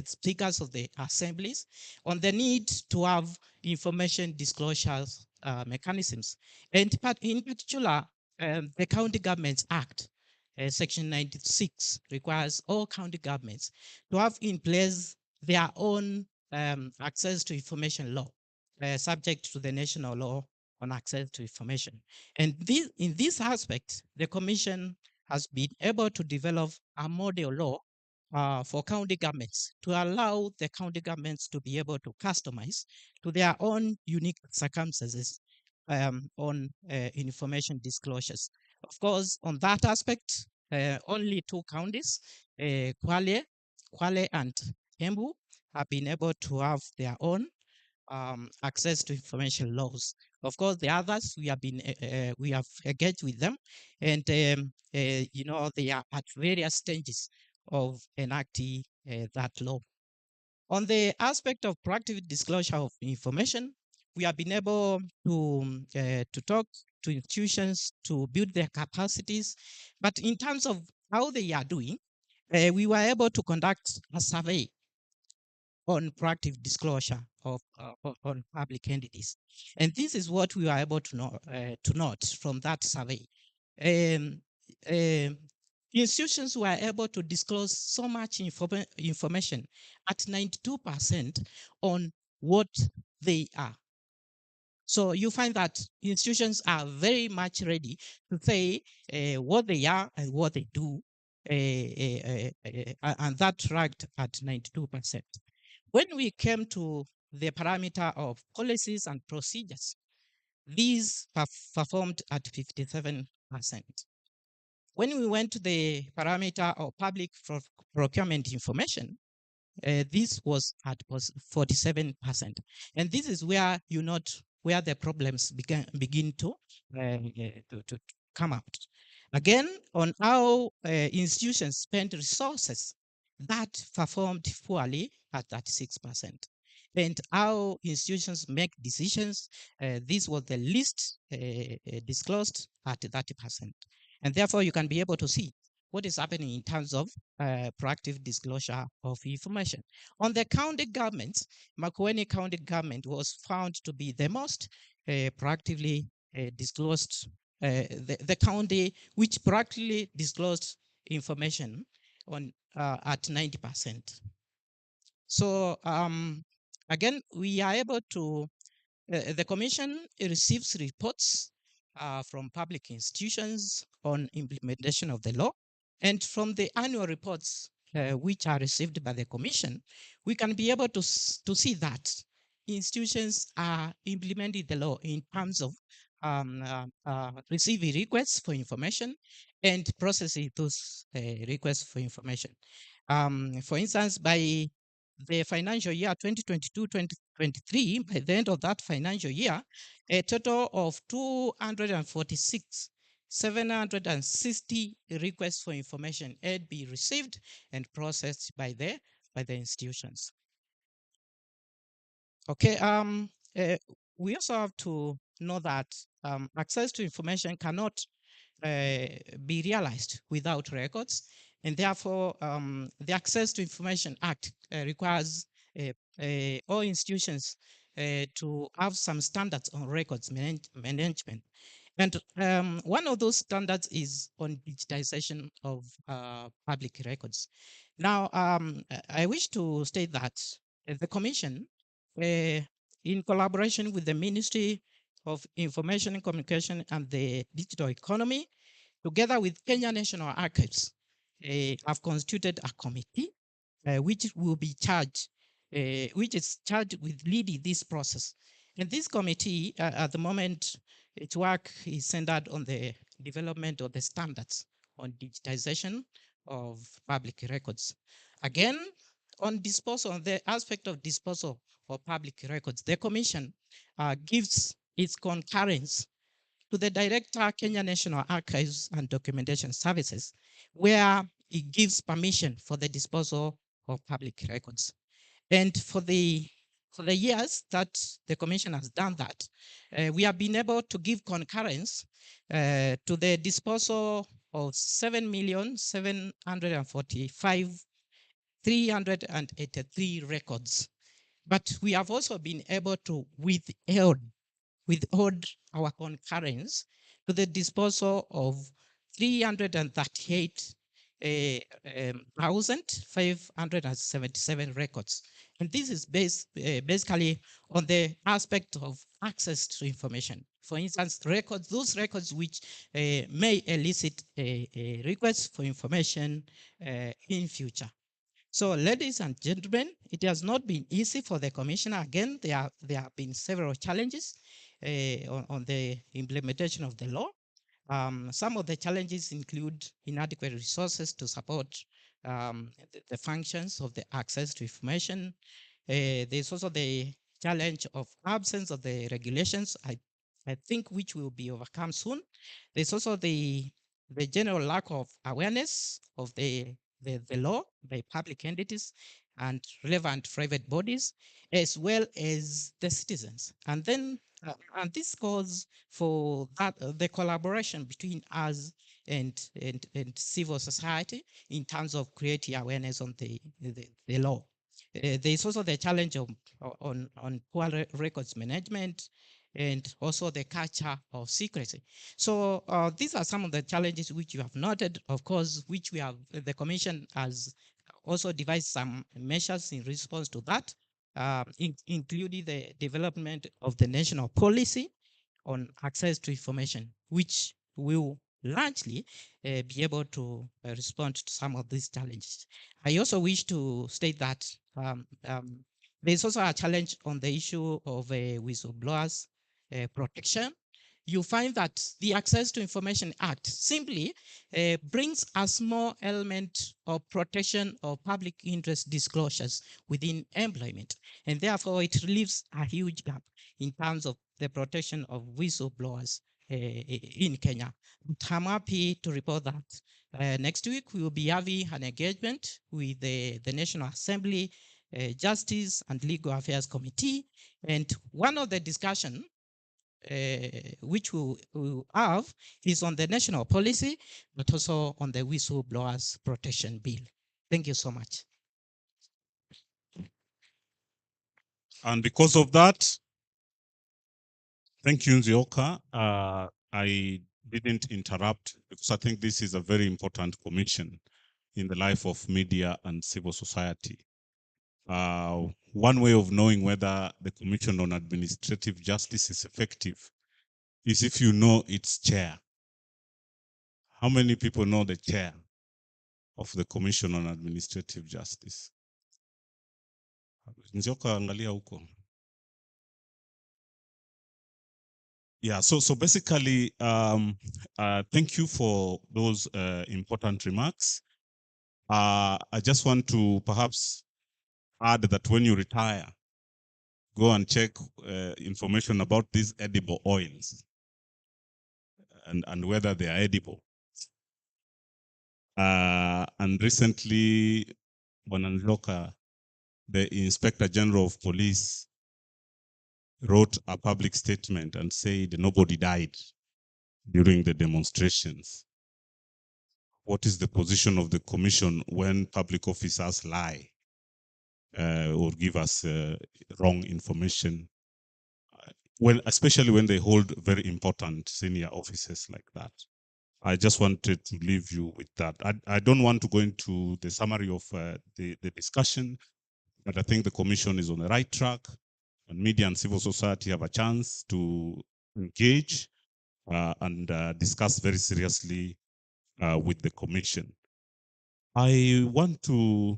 speakers of the assemblies on the need to have information disclosures mechanisms. And in particular, the County Governments Act, Section 96, requires all county governments to have in place their own access to information law, subject to the national law on access to information. And in this aspect, the Commission has been able to develop a model law for county governments to allow the county governments to be able to customize to their own unique circumstances on information disclosures. Of course, on that aspect, only two counties, Kwale and Embu, have been able to have their own access to information laws. Of course, the others we have engaged with them, and they are at various stages of enacting that law. On the aspect of proactive disclosure of information, we have been able to talk to institutions to build their capacities, but in terms of how they are doing, we were able to conduct a survey on proactive disclosure of on public entities. And this is what we were able to note from that survey. Um, um, Institutions were able to disclose so much information at 92% on what they are. So you find that institutions are very much ready to say what they are and what they do, and that ranked at 92%. When we came to the parameter of policies and procedures, these performed at 57%. When we went to the parameter of public procurement information, this was at 47%. And this is where you note where the problems begin to come out. Again, on how institutions spend resources, that performed poorly at 36%. And how institutions make decisions, this was the least disclosed at 30%. And therefore, you can be able to see what is happening in terms of proactive disclosure of information. On the county governments, Makueni County government was found to be the most proactively disclosed, the county which proactively disclosed information on at 90%. So again, we are able to, the commission receives reports from public institutions on implementation of the law. And from the annual reports which are received by the commission, we can be able to see that institutions are implementing the law in terms of receiving requests for information and processing those requests for information. For instance, by the financial year 2022-2023, by the end of that financial year, a total of 246,760 requests for information had been received and processed by the institutions. Okay, we also have to know that access to information cannot be realized without records, and therefore the Access to Information Act requires all institutions to have some standards on records management. And one of those standards is on digitization of public records. Now, I wish to state that the Commission, in collaboration with the Ministry of Information and Communication and the Digital Economy, together with Kenya National Archives, have constituted a committee which will be charged, which is charged with leading this process. And this committee, at the moment, its work is centered on the development of the standards on digitization of public records. Again, on disposal, on the aspect of disposal of public records, the commission gives its concurrence to the director, Kenya National Archives and Documentation Services, where it gives permission for the disposal of public records. And for the years that the commission has done that, we have been able to give concurrence to the disposal of 7,745,383 records. But we have also been able to withhold our concurrence to the disposal of 338,577 records. And this is basically on the aspect of access to information. For instance, those records which may elicit a request for information in future. So, ladies and gentlemen, it has not been easy for the commissioner. Again, there have been several challenges on the implementation of the law. Some of the challenges include inadequate resources to support the functions of the access to information. There's also the challenge of absence of the regulations, I think, which will be overcome soon. There's also the general lack of awareness of the law by public entities and relevant private bodies, as well as the citizens. And then, and this calls for that the collaboration between us and civil society in terms of creating awareness on the law. There is also the challenge of on poor records management and also the culture of secrecy. So these are some of the challenges which you have noted, of course, which we have, the commission has also devised some measures in response to that, including the development of the national policy on access to information, which will largely be able to respond to some of these challenges. I also wish to state that there's also a challenge on the issue of whistleblowers protection. You find that the Access to Information Act simply brings a small element of protection of public interest disclosures within employment. And therefore, it leaves a huge gap in terms of the protection of whistleblowers in Kenya. But I'm happy to report that next week we will be having an engagement with the National Assembly Justice and Legal Affairs Committee. And one of the discussion which we'll have is on the national policy, but also on the whistleblowers protection bill. Thank you so much. And because of that, thank you, Nzioka. I didn't interrupt because I think this is a very important commission in the life of media and civil society. One way of knowing whether the Commission on Administrative Justice is effective is if you know its chair. How many people know the chair of the Commission on Administrative Justice? Nzioka, angalia huko. Yeah, so basically, thank you for those important remarks. I just want to perhaps add that when you retire, go and check information about these edible oils and whether they are edible. And recently, Bonanzoka, the Inspector General of Police, wrote a public statement and said nobody died during the demonstrations. What is the position of the commission when public officers lie or give us wrong information, especially when they hold very important senior offices like that? I just wanted to leave you with that. I don't want to go into the summary of the discussion, but I think the commission is on the right track, and media and civil society have a chance to engage and discuss very seriously with the commission. I want to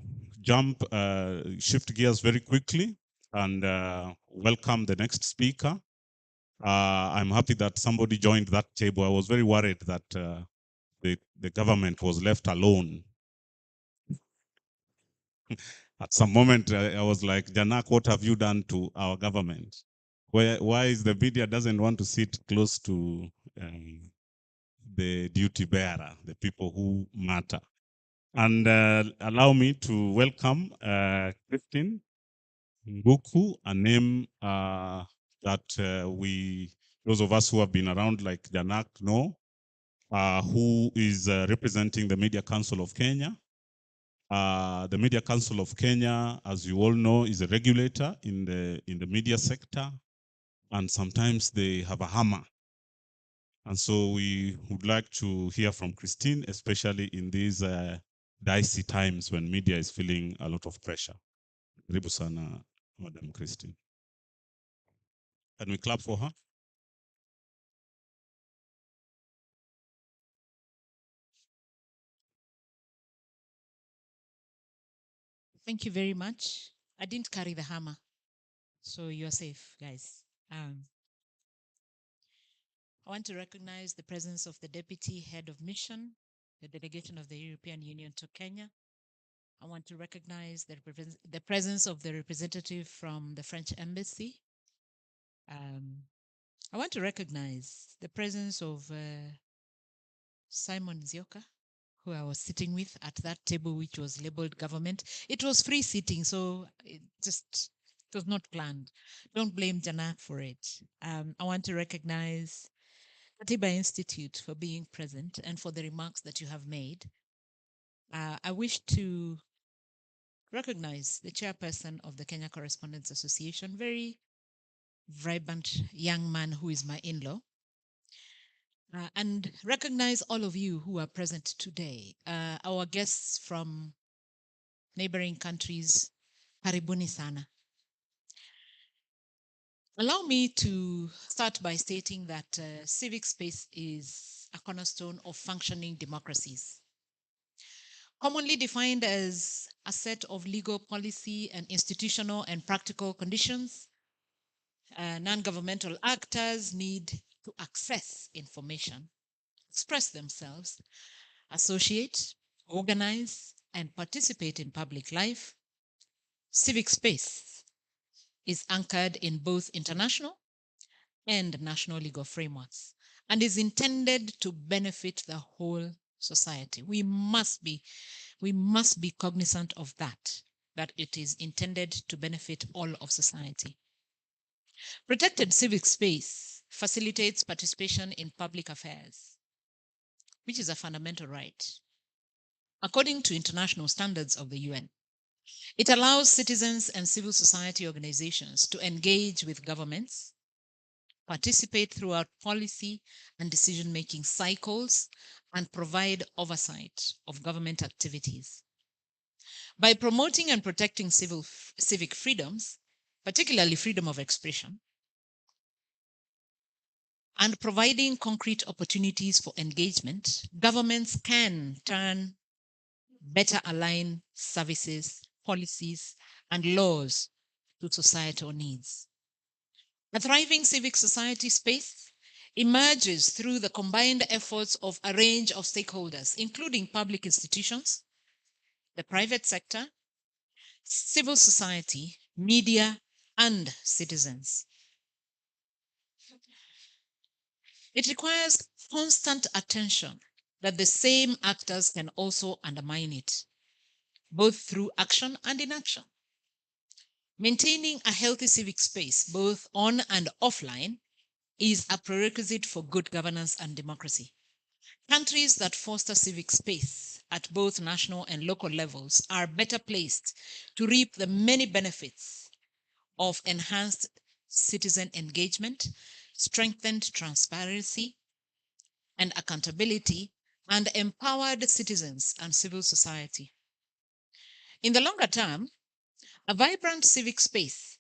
shift gears very quickly and welcome the next speaker. I'm happy that somebody joined that table. I was very worried that the government was left alone. At some moment, I was like, Janak, what have you done to our government? Why is the media doesn't want to sit close to the duty bearer, the people who matter? And allow me to welcome Christine Nguku, a name that those of us who have been around like Janak know, who is representing the Media Council of Kenya. The Media Council of Kenya, as you all know, is a regulator in the media sector, and sometimes they have a hammer. And so we would like to hear from Christine, especially in these dicey times when media is feeling a lot of pressure. Karibu sana, Madam Christine. Can we clap for her? Thank you very much. I didn't carry the hammer, so you're safe, guys. I want to recognize the presence of the Deputy Head of Mission, the delegation of the European Union to Kenya. I want to recognize the presence of the representative from the French Embassy. I want to recognize the presence of Simon Zioka, who I was sitting with at that table, which was labeled government. It was free sitting, so it was not planned. Don't blame Jana for it. I want to recognize Katiba Institute for being present and for the remarks that you have made. I wish to recognize the chairperson of the Kenya Correspondents Association, very vibrant young man who is my in-law, and recognize all of you who are present today, our guests from neighboring countries. Karibuni sana. Allow me to start by stating that civic space is a cornerstone of functioning democracies, commonly defined as a set of legal policy and institutional and practical conditions. Non-governmental actors need to access information, express themselves, associate, organize, and participate in public life. Civic space is anchored in both international and national legal frameworks and is intended to benefit the whole society. We must be cognizant of that it is intended to benefit all of society. Protected civic space facilitates participation in public affairs, which is a fundamental right. According to international standards of the UN, it allows citizens and civil society organizations to engage with governments, participate throughout policy and decision-making cycles, and provide oversight of government activities. By promoting and protecting civic freedoms, particularly freedom of expression, and providing concrete opportunities for engagement, governments can better align services, policies, and laws to societal needs. A thriving civic society space emerges through the combined efforts of a range of stakeholders, including public institutions, the private sector, civil society, media, and citizens. It requires constant attention that the same actors can also undermine it, both through action and inaction. Maintaining a healthy civic space, both on and offline, is a prerequisite for good governance and democracy. Countries that foster civic space at both national and local levels are better placed to reap the many benefits of enhanced citizen engagement, strengthened transparency and accountability, and empowered citizens and civil society. In the longer term, a vibrant civic space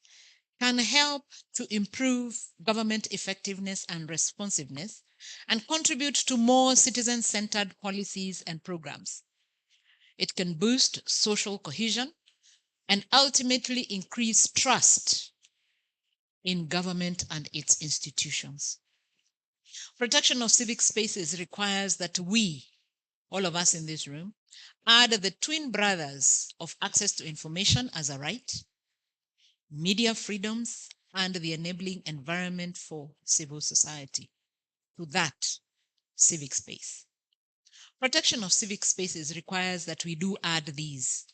can help to improve government effectiveness and responsiveness and contribute to more citizen-centered policies and programs. It can boost social cohesion and ultimately increase trust in government and its institutions. Protection of civic spaces requires that we, all of us in this room, add the twin brothers of access to information as a right, media freedoms, and the enabling environment for civil society to that civic space. Protection of civic spaces requires that we do add these.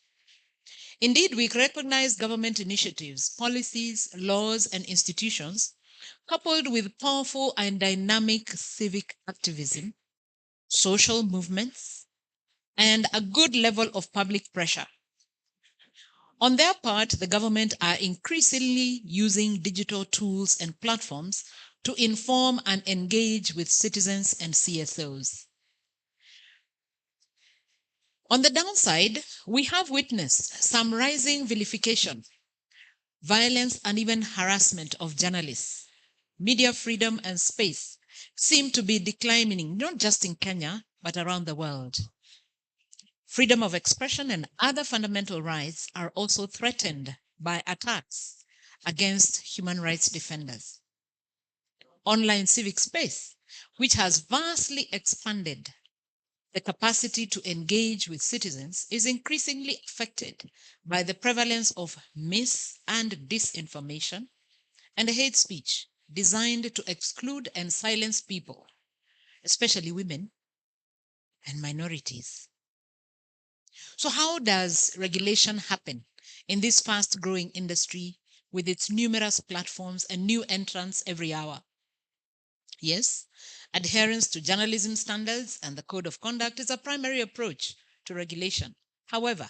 Indeed, we recognize government initiatives, policies, laws, and institutions coupled with powerful and dynamic civic activism, social movements, and a good level of public pressure. On their part, the government are increasingly using digital tools and platforms to inform and engage with citizens and CSOs. On the downside, we have witnessed some rising vilification, violence, and even harassment of journalists. Media freedom and space seem to be declining, not just in Kenya, but around the world. Freedom of expression and other fundamental rights are also threatened by attacks against human rights defenders. Online civic space, which has vastly expanded the capacity to engage with citizens, is increasingly affected by the prevalence of mis- and disinformation and hate speech designed to exclude and silence people, especially women and minorities. So how does regulation happen in this fast-growing industry with its numerous platforms and new entrants every hour? Yes, adherence to journalism standards and the code of conduct is a primary approach to regulation. However,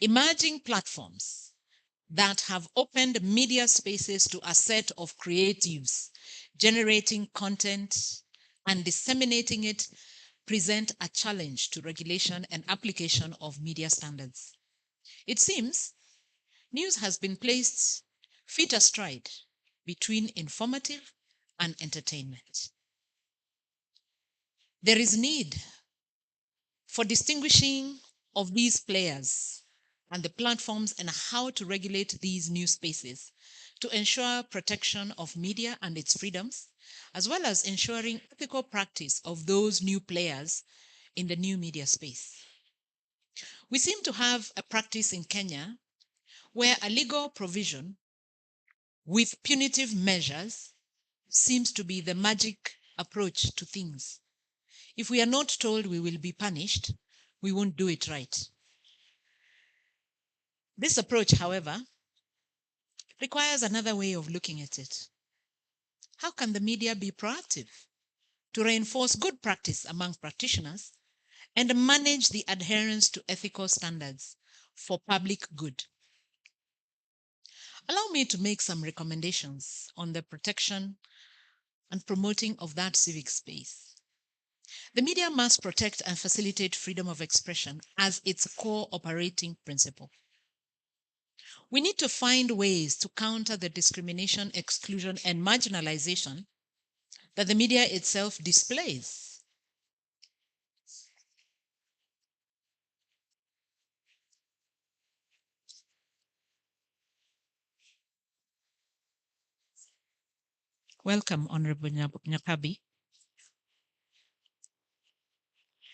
emerging platforms that have opened media spaces to a set of creatives generating content and disseminating it present a challenge to regulation and application of media standards. It seems news has been placed feet astride between informative and entertainment. There is need for distinguishing of these players and the platforms and how to regulate these new spaces to ensure protection of media and its freedoms, as well as ensuring ethical practice of those new players in the new media space. We seem to have a practice in Kenya where a legal provision with punitive measures seems to be the magic approach to things. If we are not told we will be punished, we won't do it right. This approach, however, requires another way of looking at it. How can the media be proactive to reinforce good practice among practitioners and manage the adherence to ethical standards for public good? Allow me to make some recommendations on the protection and promoting of that civic space. The media must protect and facilitate freedom of expression as its core operating principle. We need to find ways to counter the discrimination, exclusion, and marginalization that the media itself displays. Welcome, Honorable Nyakabi.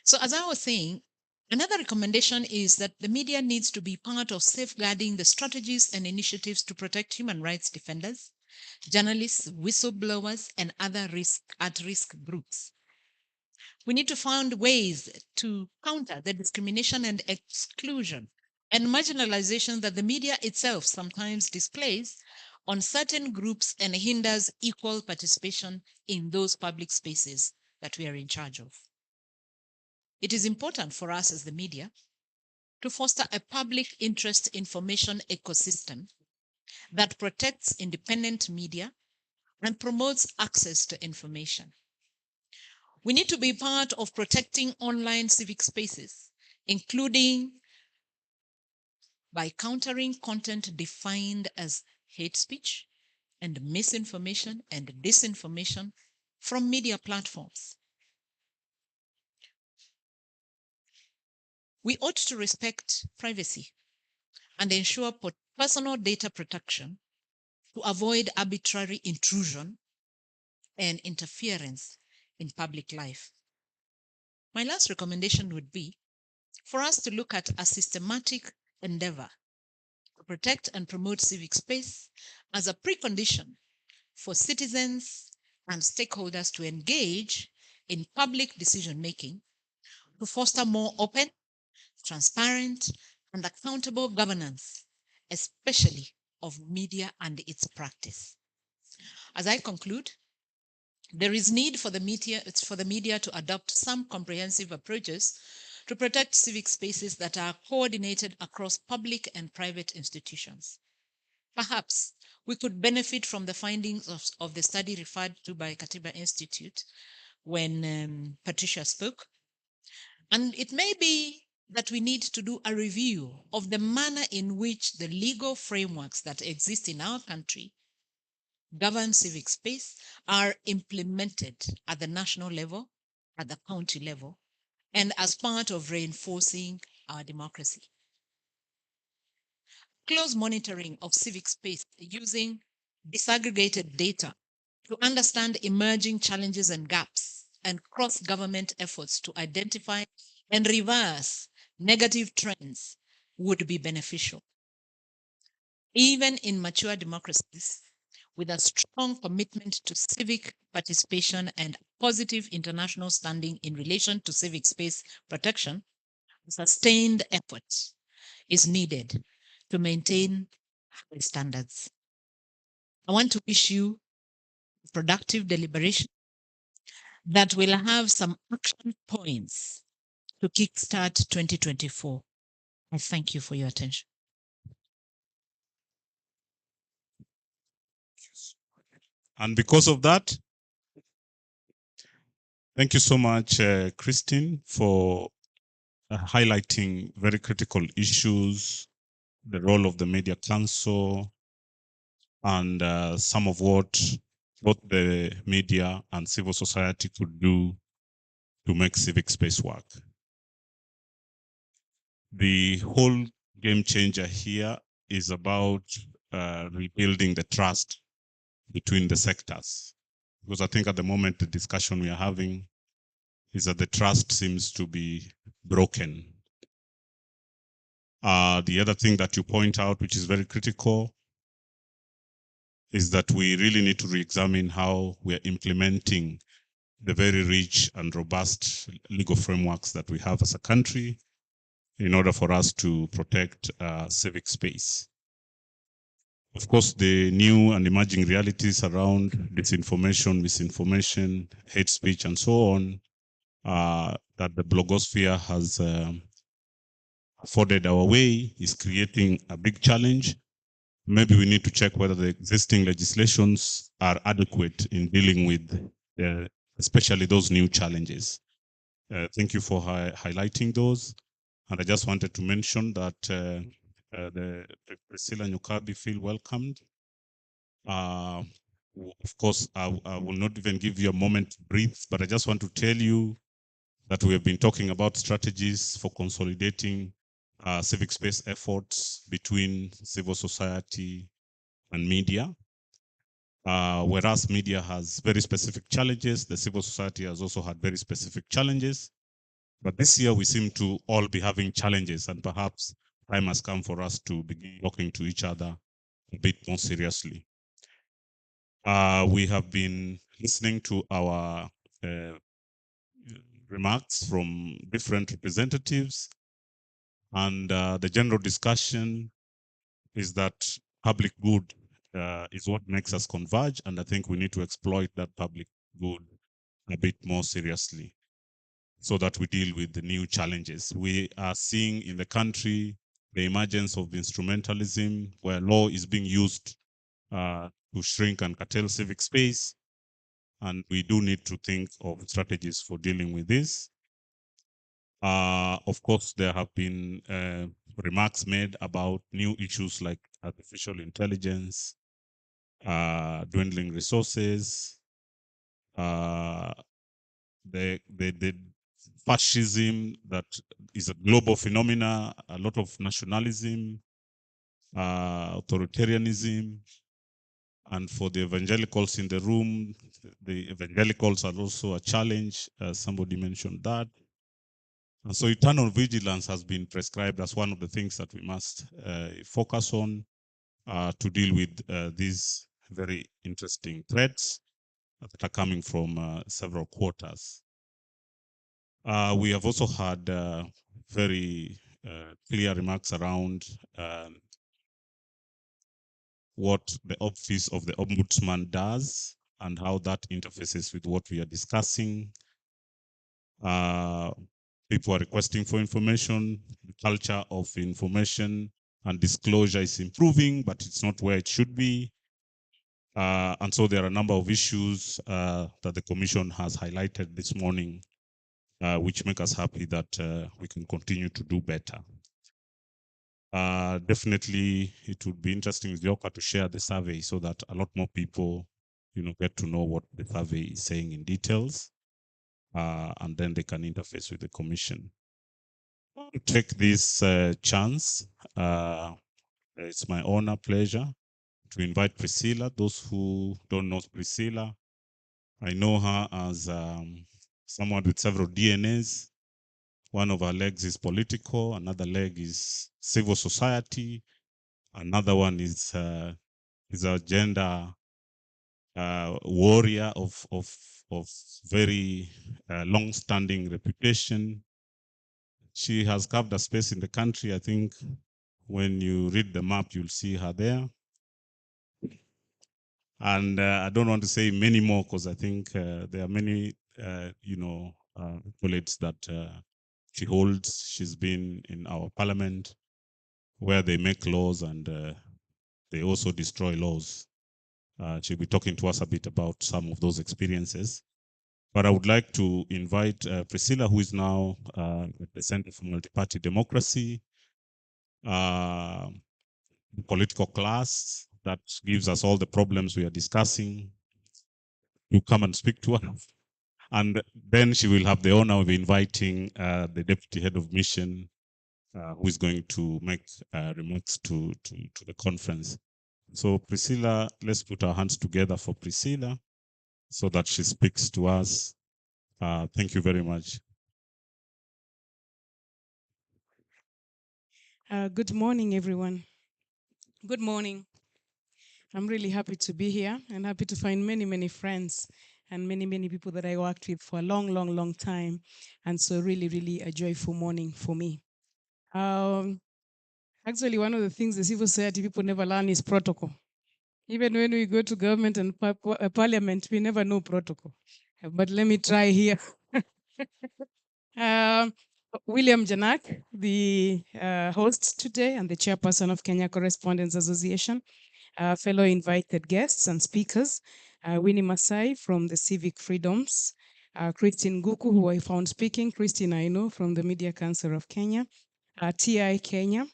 So as I was saying, another recommendation is that the media needs to be part of safeguarding the strategies and initiatives to protect human rights defenders, journalists, whistleblowers, and other at-risk groups. We need to find ways to counter the discrimination and exclusion and marginalization that the media itself sometimes displays on certain groups and hinders equal participation in those public spaces that we are in charge of. It is important for us as the media to foster a public interest information ecosystem that protects independent media and promotes access to information. We need to be part of protecting online civic spaces, including by countering content defined as hate speech and misinformation and disinformation from media platforms. We ought to respect privacy and ensure personal data protection to avoid arbitrary intrusion and interference in public life. My last recommendation would be for us to look at a systematic endeavor to protect and promote civic space as a precondition for citizens and stakeholders to engage in public decision-making to foster more open, transparent, and accountable governance, especially of media and its practice. As I conclude, there is need for the media to adopt some comprehensive approaches to protect civic spaces that are coordinated across public and private institutions. Perhaps we could benefit from the findings of the study referred to by Katiba Institute when Patricia spoke. And it may be that we need to do a review of the manner in which the legal frameworks that exist in our country govern civic space are implemented at the national level, at the county level, and as part of reinforcing our democracy. Close monitoring of civic space using disaggregated data to understand emerging challenges and gaps, and cross-government efforts to identify and reverse negative trends would be beneficial. Even in mature democracies, with a strong commitment to civic participation and positive international standing in relation to civic space protection, sustained effort is needed to maintain high standards. I want to wish you productive deliberation that will have some action points to kickstart 2024. I thank you for your attention. And because of that, thank you so much, Christine, for highlighting very critical issues, the role of the Media Council, and some of what both the media and civil society could do to make civic space work. The whole game changer here is about rebuilding the trust between the sectors. Because I think at the moment, the discussion we are having is that the trust seems to be broken. The other thing that you point out, which is very critical, is that we really need to re-examine how we are implementing the very rich and robust legal frameworks that we have as a country in order for us to protect civic space. Of course, the new and emerging realities around disinformation, misinformation, hate speech, and so on, that the blogosphere has afforded our way is creating a big challenge. Maybe we need to check whether the existing legislations are adequate in dealing with especially those new challenges. Thank you for highlighting those. And I just wanted to mention that the Priscilla Nyukabi feel welcomed. Of course, I will not even give you a moment to breathe, but I just want to tell you that we have been talking about strategies for consolidating civic space efforts between civil society and media. Whereas media has very specific challenges, the civil society has also had very specific challenges. But this year we seem to all be having challenges, and perhaps time has come for us to begin talking to each other a bit more seriously. We have been listening to our remarks from different representatives, and the general discussion is that public good is what makes us converge, and I think we need to exploit that public good a bit more seriously so that we deal with the new challenges. We are seeing in the country the emergence of instrumentalism, where law is being used to shrink and curtail civic space, and we do need to think of strategies for dealing with this. Of course, there have been remarks made about new issues like artificial intelligence, dwindling resources, the fascism that is a global phenomena, a lot of nationalism, authoritarianism, and for the evangelicals in the room, the evangelicals are also a challenge. Somebody mentioned that. And so eternal vigilance has been prescribed as one of the things that we must focus on to deal with these very interesting threats that are coming from several quarters. We have also had very clear remarks around what the office of the ombudsman does and how that interfaces with what we are discussing. People are requesting for information. The culture of information and disclosure is improving, but it's not where it should be. And so there are a number of issues that the Commission has highlighted this morning, which make us happy that we can continue to do better. Definitely, it would be interesting with Yoka to share the survey so that a lot more people, get to know what the survey is saying in details, and then they can interface with the Commission. To take this chance, it's my honor, pleasure to invite Priscilla. Those who don't know Priscilla, I know her as someone with several DNAs. One of her legs is political, another leg is civil society, another one is a gender warrior of very long-standing reputation. She has carved a space in the country. I think when you read the map, you'll see her there. And I don't want to say many more because I think there are many, accolades that she holds. She's been in our parliament where they make laws and they also destroy laws. She'll be talking to us a bit about some of those experiences. But I would like to invite Priscilla, who is now at the Center for Multi-Party Democracy, the political class that gives us all the problems we are discussing, to come and speak to us. And then she will have the honor of inviting the Deputy Head of Mission, who is going to make remarks to the conference. So Priscilla, let's put our hands together for Priscilla so that she speaks to us. Thank you very much. Good morning, everyone. Good morning. I'm really happy to be here and happy to find many, many friends and many, many people that I worked with for a long, long, long time. And so really, really a joyful morning for me. Actually, one of the things the civil society people never learn is protocol. Even when we go to government and parliament, we never know protocol. But let me try here. William Janak, the host today and the chairperson of Kenya Correspondents Association, fellow invited guests and speakers, Winnie Masai from the Civic Freedoms, Christine Guku, who I found speaking, Christine I know from the Media Council of Kenya, TI Kenya,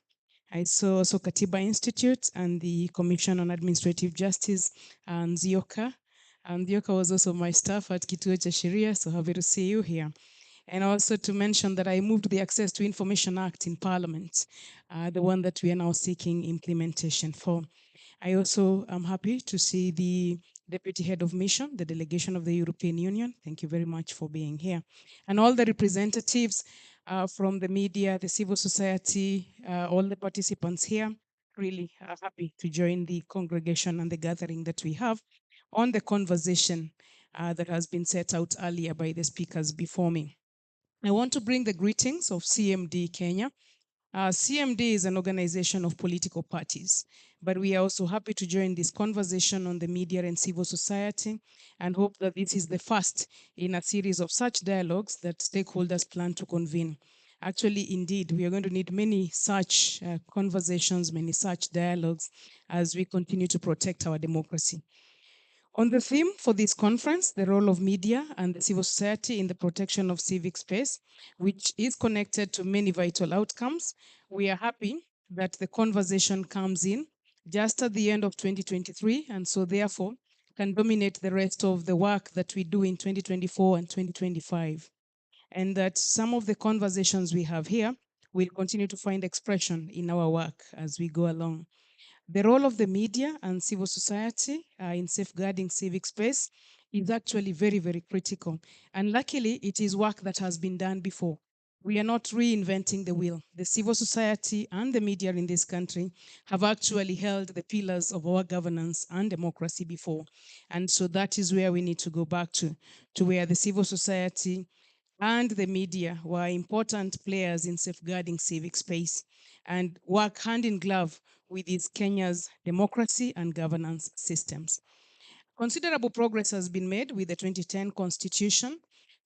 I saw also Katiba Institute and the Commission on Administrative Justice, and Zioka. And Zioka was also my staff at Kituo cha Sheria, so happy to see you here. And also to mention that I moved the Access to Information Act in Parliament, the one that we are now seeking implementation for. I also am happy to see the Deputy Head of Mission, the delegation of the European Union. Thank you very much for being here. And all the representatives from the media, the civil society, all the participants here, really happy to join the congregation and the gathering that we have on the conversation that has been set out earlier by the speakers before me. I want to bring the greetings of CMD Kenya. CMD is an organization of political parties, but we are also happy to join this conversation on the media and civil society and hope that this is the first in a series of such dialogues that stakeholders plan to convene. Actually, indeed, we are going to need many such conversations, many such dialogues as we continue to protect our democracy. On the theme for this conference, the role of media and the civil society in the protection of civic space, which is connected to many vital outcomes, we are happy that the conversation comes in just at the end of 2023, and so therefore can dominate the rest of the work that we do in 2024 and 2025. And that some of the conversations we have here will continue to find expression in our work as we go along. The role of the media and civil society in safeguarding civic space is actually very, very critical. And luckily, it is work that has been done before. We are not reinventing the wheel. The civil society and the media in this country have actually held the pillars of our governance and democracy before. And so that is where we need to go back to where the civil society and the media were important players in safeguarding civic space and work hand in glove with its Kenya's democracy and governance systems. Considerable progress has been made with the 2010 Constitution.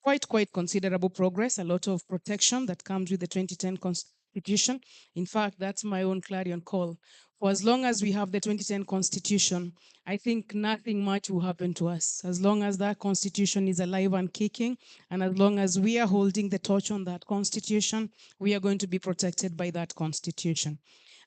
Quite considerable progress, a lot of protection that comes with the 2010 Constitution. In fact, that's my own clarion call. For as long as we have the 2010 Constitution, I think nothing much will happen to us. As long as that Constitution is alive and kicking, and as long as we are holding the torch on that Constitution, we are going to be protected by that Constitution.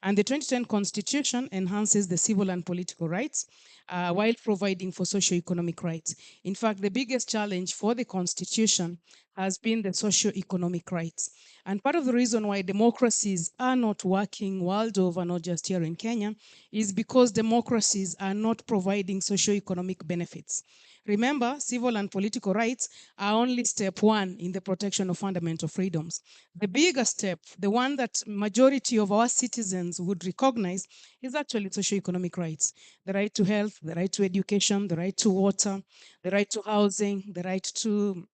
And the 2010 Constitution enhances the civil and political rights while providing for socio-economic rights. In fact, the biggest challenge for the Constitution has been the socio-economic rights. And part of the reason why democracies are not working world over, not just here in Kenya, is because democracies are not providing socio-economic benefits. Remember, civil and political rights are only step one in the protection of fundamental freedoms. The bigger step, the one that majority of our citizens would recognize, is actually socio-economic rights. The right to health, the right to education, the right to water, the right to housing, the right to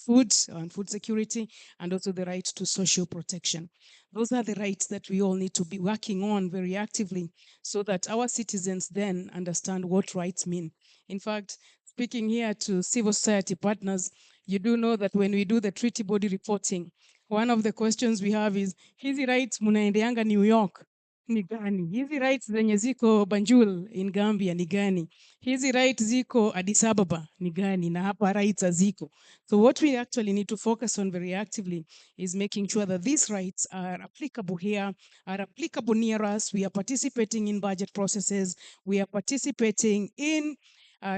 food and food security, and also the right to social protection. Those are the rights that we all need to be working on very actively so that our citizens then understand what rights mean. In fact, speaking here to civil society partners, you do know that when we do the treaty body reporting, one of the questions we have is, hizi rights munaendeanga New York ni gani? Hizi rights zenye ziko Banjul in Gambia ni gani? Hizi rights ziko Addis Ababa ni gani? Na hapa rights haziko. So what we actually need to focus on very actively is making sure that these rights are applicable here, are applicable near us. We are participating in budget processes. We are participating in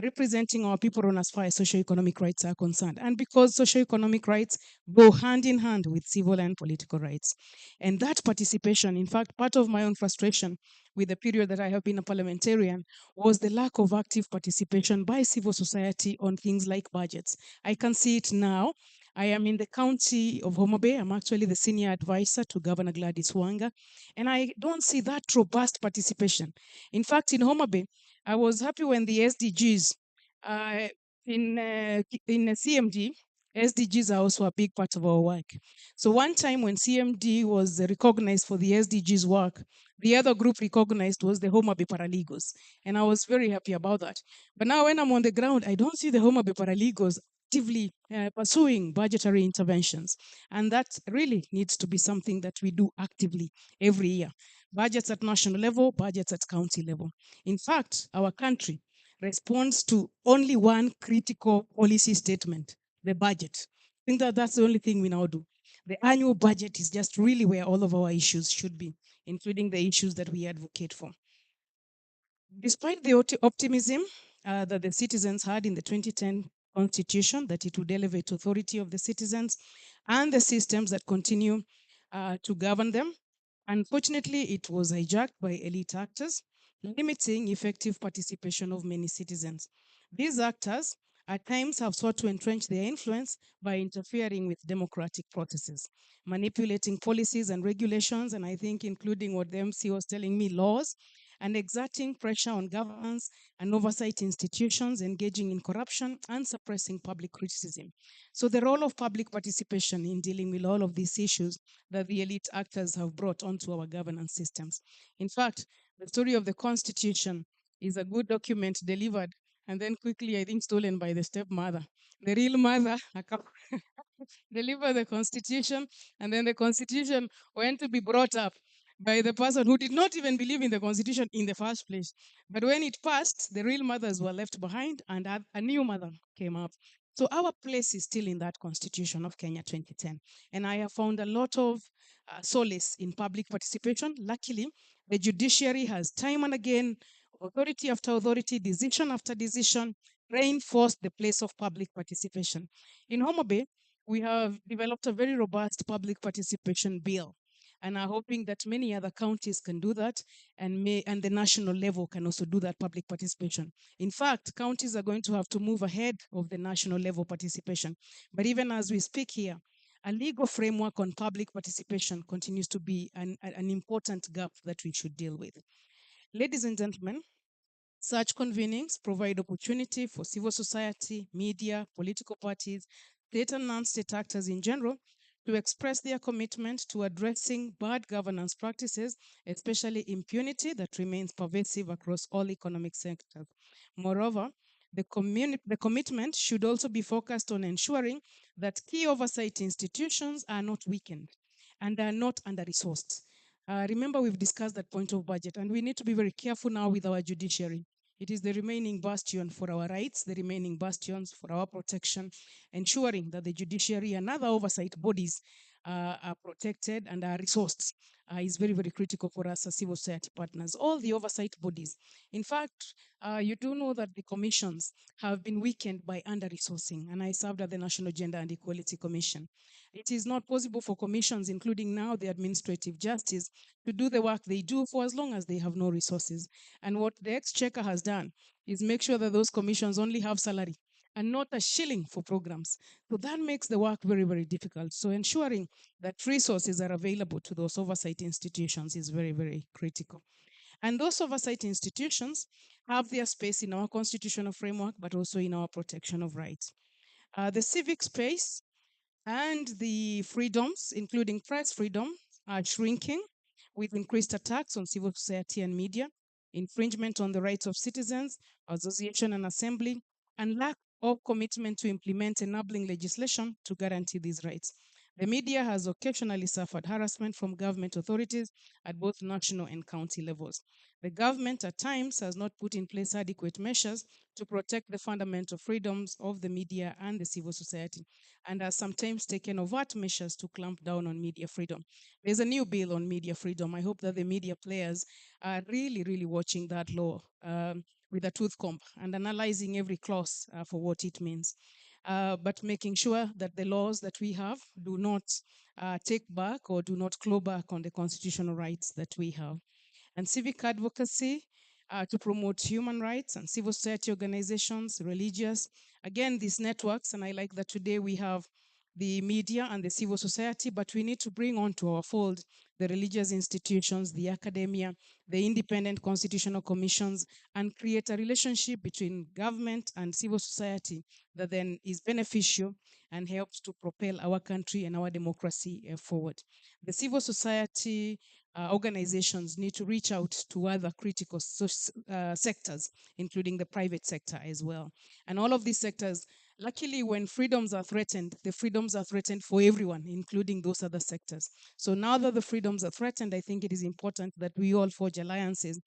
representing our people on as far as socioeconomic rights are concerned. And because socioeconomic rights go hand in hand with civil and political rights. And that participation, in fact, part of my own frustration with the period that I have been a parliamentarian was the lack of active participation by civil society on things like budgets. I can see it now. I am in the county of Homa Bay. I'm actually the senior advisor to Governor Gladys Wanga, and I don't see that robust participation. In fact, in Homa Bay, I was happy when the SDGs uh, in CMD, SDGs are also a big part of our work. So one time when CMD was recognized for the SDGs work, the other group recognized was the Homa Bay Paralegals. And I was very happy about that. But now when I'm on the ground, I don't see the Homa Bay Paralegals actively pursuing budgetary interventions. And that really needs to be something that we do actively every year. Budgets at national level, budgets at county level. In fact, our country responds to only one critical policy statement, the budget. I think that that's the only thing we now do. The annual budget is just really where all of our issues should be, including the issues that we advocate for. Despite the optimism that the citizens had in the 2010 constitution that it would elevate authority of the citizens and the systems that continue to govern them, unfortunately, it was hijacked by elite actors, limiting effective participation of many citizens. These actors at times have sought to entrench their influence by interfering with democratic processes, manipulating policies and regulations, and I think including what the MC was telling me, laws, and exerting pressure on governments and oversight institutions, engaging in corruption and suppressing public criticism. So the role of public participation in dealing with all of these issues that the elite actors have brought onto our governance systems. In fact, the story of the Constitution is a good document delivered and then quickly, I think, stolen by the stepmother. The real mother delivered the Constitution, and then the Constitution went to be brought up by the person who did not even believe in the Constitution in the first place. But when it passed, the real mothers were left behind, and a new mother came up. So our place is still in that Constitution of Kenya 2010. And I have found a lot of solace in public participation. Luckily, the judiciary has time and again, authority after authority, decision after decision, reinforced the place of public participation. In Homa Bay, we have developed a very robust public participation bill and are hoping that many other counties can do that and the national level can also do that public participation. In fact, counties are going to have to move ahead of the national level participation. But even as we speak here, a legal framework on public participation continues to be an important gap that we should deal with. Ladies and gentlemen, such convenings provide opportunity for civil society, media, political parties, state and non-state actors in general to express their commitment to addressing bad governance practices, especially impunity that remains pervasive across all economic sectors. Moreover, the commitment should also be focused on ensuring that key oversight institutions are not weakened and are not under-resourced. Remember, we've discussed that point of budget, and we need to be very careful now with our judiciary. It is the remaining bastion for our rights, the remaining bastions for our protection, ensuring that the judiciary and other oversight bodies are protected and are resourced is very, very critical for us as civil society partners. All the oversight bodies. In fact, you do know that the commissions have been weakened by under-resourcing, and I served at the National Gender and Equality Commission. It is not possible for commissions, including now the administrative justice, to do the work they do for as long as they have no resources. And what the Exchequer has done is make sure that those commissions only have salary and not a shilling for programs. So that makes the work very, very difficult. So ensuring that resources are available to those oversight institutions is very, very critical. And those oversight institutions have their space in our constitutional framework, but also in our protection of rights. The civic space and the freedoms, including press freedom, are shrinking with increased attacks on civil society and media, infringement on the rights of citizens, association and assembly, and lack of commitment to implement enabling legislation to guarantee these rights. The media has occasionally suffered harassment from government authorities at both national and county levels. The government at times has not put in place adequate measures to protect the fundamental freedoms of the media and the civil society, and has sometimes taken overt measures to clamp down on media freedom. There's a new bill on media freedom. I hope that the media players are really, really watching that law with a tooth comb and analyzing every clause for what it means. But making sure that the laws that we have do not take back or do not claw back on the constitutional rights that we have. And civic advocacy to promote human rights and civil society organizations, religious. Again, these networks, and I like that today we have the media and the civil society, but we need to bring onto our fold the religious institutions, the academia, the independent constitutional commissions, and create a relationship between government and civil society that then is beneficial and helps to propel our country and our democracy forward. The civil society organizations need to reach out to other critical sectors, including the private sector as well. And all of these sectors, luckily, when freedoms are threatened, the freedoms are threatened for everyone, including those other sectors. So now that the freedoms are threatened, I think it is important that we all forge alliances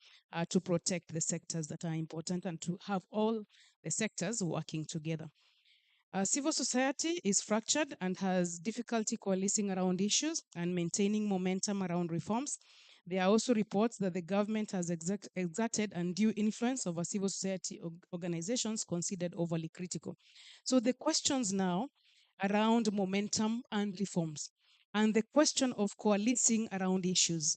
to protect the sectors that are important and to have all the sectors working together. Civil society is fractured and has difficulty coalescing around issues and maintaining momentum around reforms. There are also reports that the government has exerted undue influence over civil society organizations considered overly critical. So the questions now around momentum and reforms, and the question of coalescing around issues.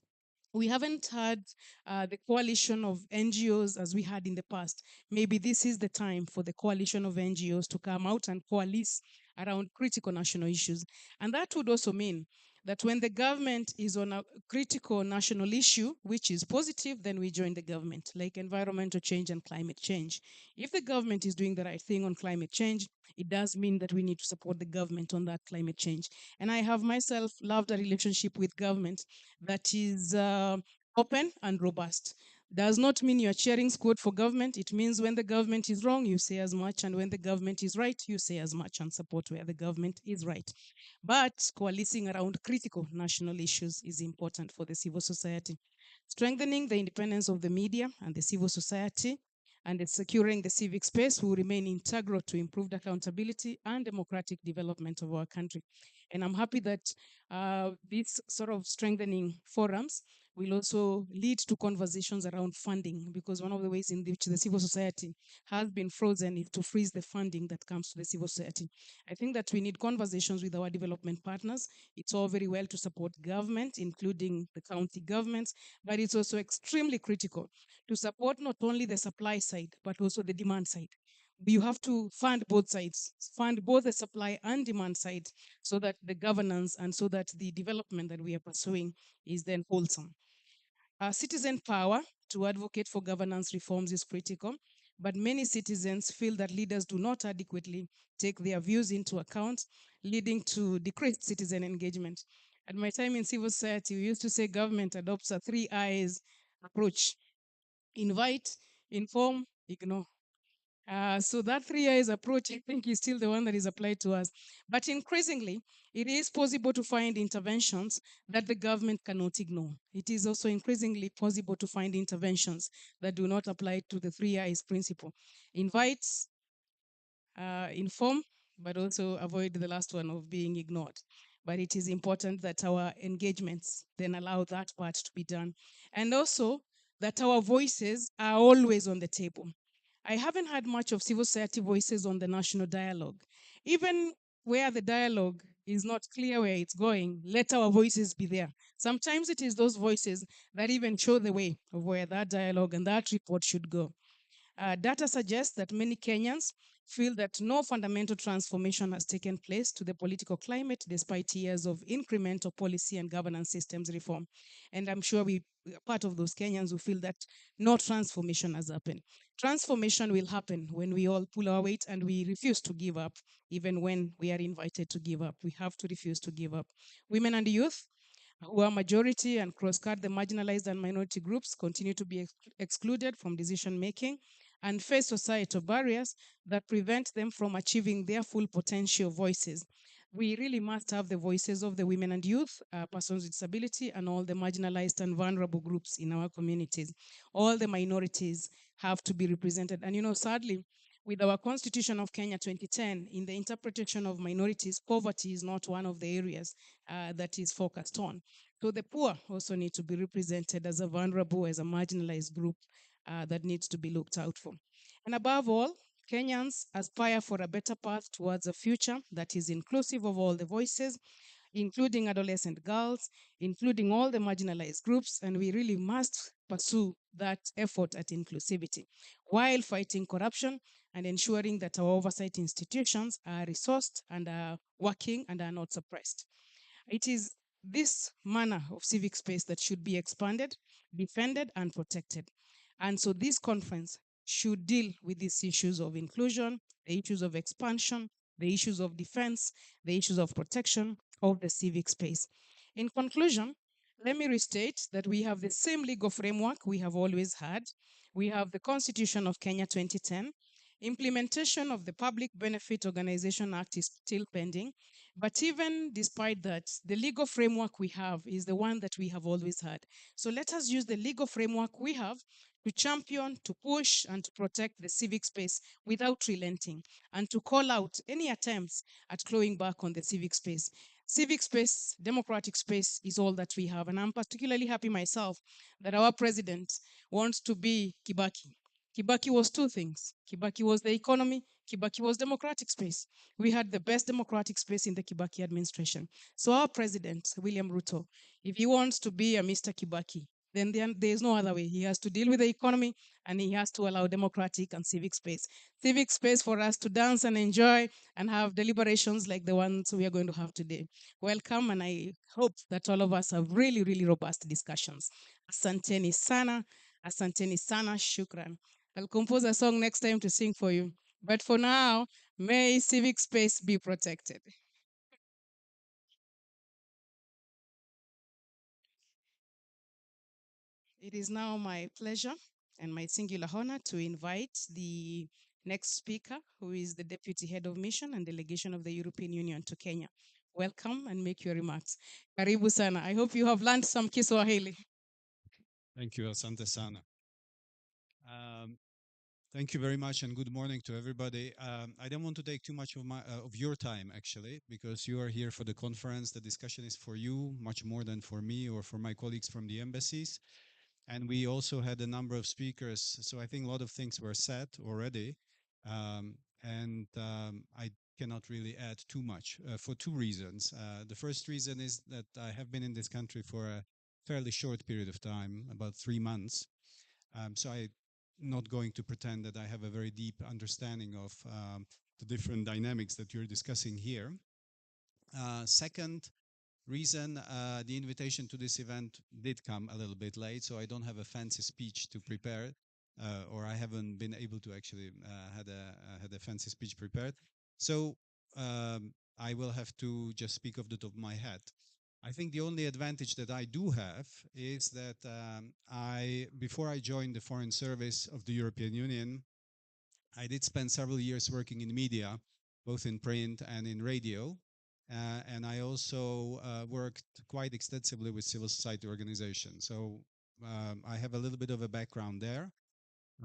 We haven't had the coalition of NGOs as we had in the past. Maybe this is the time for the coalition of NGOs to come out and coalesce around critical national issues. And that would also mean that when the government is on a critical national issue, which is positive, then we join the government, like environmental change and climate change. If the government is doing the right thing on climate change, it does mean that we need to support the government on that climate change. And I have myself loved a relationship with government that is open and robust. Does not mean you're cheering squad for government. It means when the government is wrong, you say as much, and when the government is right, you say as much and support where the government is right. But coalescing around critical national issues is important for the civil society. Strengthening the independence of the media and the civil society and securing the civic space will remain integral to improved accountability and democratic development of our country. And I'm happy that these sort of strengthening forums will also lead to conversations around funding, because one of the ways in which the civil society has been frozen is to freeze the funding that comes to the civil society. I think that we need conversations with our development partners. It's all very well to support government, including the county governments, but it's also extremely critical to support not only the supply side, but also the demand side. You have to fund both sides, fund both the supply and demand side, so that the governance and so that the development that we are pursuing is then wholesome. Citizen power to advocate for governance reforms is critical, but many citizens feel that leaders do not adequately take their views into account, leading to decreased citizen engagement. At my time in civil society, we used to say government adopts a 3 I's approach: invite, inform, ignore. So that 3 I's approach, I think, is still the one that is applied to us. But increasingly, it is possible to find interventions that the government cannot ignore. It is also increasingly possible to find interventions that do not apply to the 3 I's principle: invite, inform, but also avoid the last one of being ignored. But it is important that our engagements then allow that part to be done. And also that our voices are always on the table. I haven't had much of civil society voices on the national dialogue. Even where the dialogue is not clear where it's going, let our voices be there. Sometimes it is those voices that even show the way of where that dialogue and that report should go. Data suggests that many Kenyans feel that no fundamental transformation has taken place to the political climate despite years of incremental policy and governance systems reform. And I'm sure we are part of those Kenyans who feel that no transformation has happened. Transformation will happen when we all pull our weight and we refuse to give up, even when we are invited to give up. We have to refuse to give up. Women and youth, who are majority and cross-cut the marginalized and minority groups, continue to be excluded from decision making and face societal barriers that prevent them from achieving their full potential voices. we really must have the voices of the women and youth, persons with disability, and all the marginalized and vulnerable groups in our communities. All the minorities have to be represented. And sadly, with our Constitution of Kenya 2010, in the interpretation of minorities, poverty is not one of the areas that is focused on. So the poor also need to be represented as a vulnerable, as a marginalized group that needs to be looked out for. And above all, Kenyans aspire for a better path towards a future that is inclusive of all the voices, including adolescent girls, including all the marginalized groups, and we really must pursue that effort at inclusivity while fighting corruption and ensuring that our oversight institutions are resourced and are working and are not suppressed. It is this manner of civic space that should be expanded, defended, and protected. And so this conference should deal with these issues of inclusion, the issues of expansion, the issues of defense, the issues of protection of the civic space. In conclusion, let me restate that we have the same legal framework we have always had. We have the Constitution of Kenya 2010. Implementation of the Public Benefit Organization Act is still pending. But even despite that, the legal framework we have is the one that we have always had. So let us use the legal framework we have to champion, to push, and to protect the civic space without relenting, and to call out any attempts at clawing back on the civic space. Civic space, democratic space is all that we have. And I'm particularly happy myself that our president wants to be Kibaki. Kibaki was two things. Kibaki was the economy, Kibaki was democratic space. We had the best democratic space in the Kibaki administration. So our president, William Ruto, if he wants to be a Mr. Kibaki, then there's no other way. He has to deal with the economy and he has to allow democratic and civic space. Civic space for us to dance and enjoy and have deliberations like the ones we are going to have today. Welcome, and I hope that all of us have really, really robust discussions. Asanteni sana, shukran. I'll compose a song next time to sing for you. But for now, may civic space be protected. It is now my pleasure and my singular honor to invite the next speaker, who is the Deputy Head of Mission and Delegation of the European Union to Kenya. Welcome and make your remarks. Karibu sana. I hope you have learned some Kiswahili. Thank you, Asante Sana. Thank you very much, and good morning to everybody. I don't want to take too much of your time, actually, because you are here for the conference. The discussion is for you, much more than for me or for my colleagues from the embassies. And we also had a number of speakers, so I think a lot of things were said already. I cannot really add too much for two reasons. The first reason is that I have been in this country for a fairly short period of time, about 3 months. So I'm not going to pretend that I have a very deep understanding of the different dynamics that you're discussing here. Second reason, the invitation to this event did come a little bit late, so I don't have a fancy speech to prepare, or I haven't been able to actually had a fancy speech prepared. So I will have to just speak off the top of my head. I think the only advantage that I do have is that before I joined the Foreign Service of the European Union, I did spend several years working in media, both in print and in radio. And I also worked quite extensively with civil society organizations. So I have a little bit of a background there.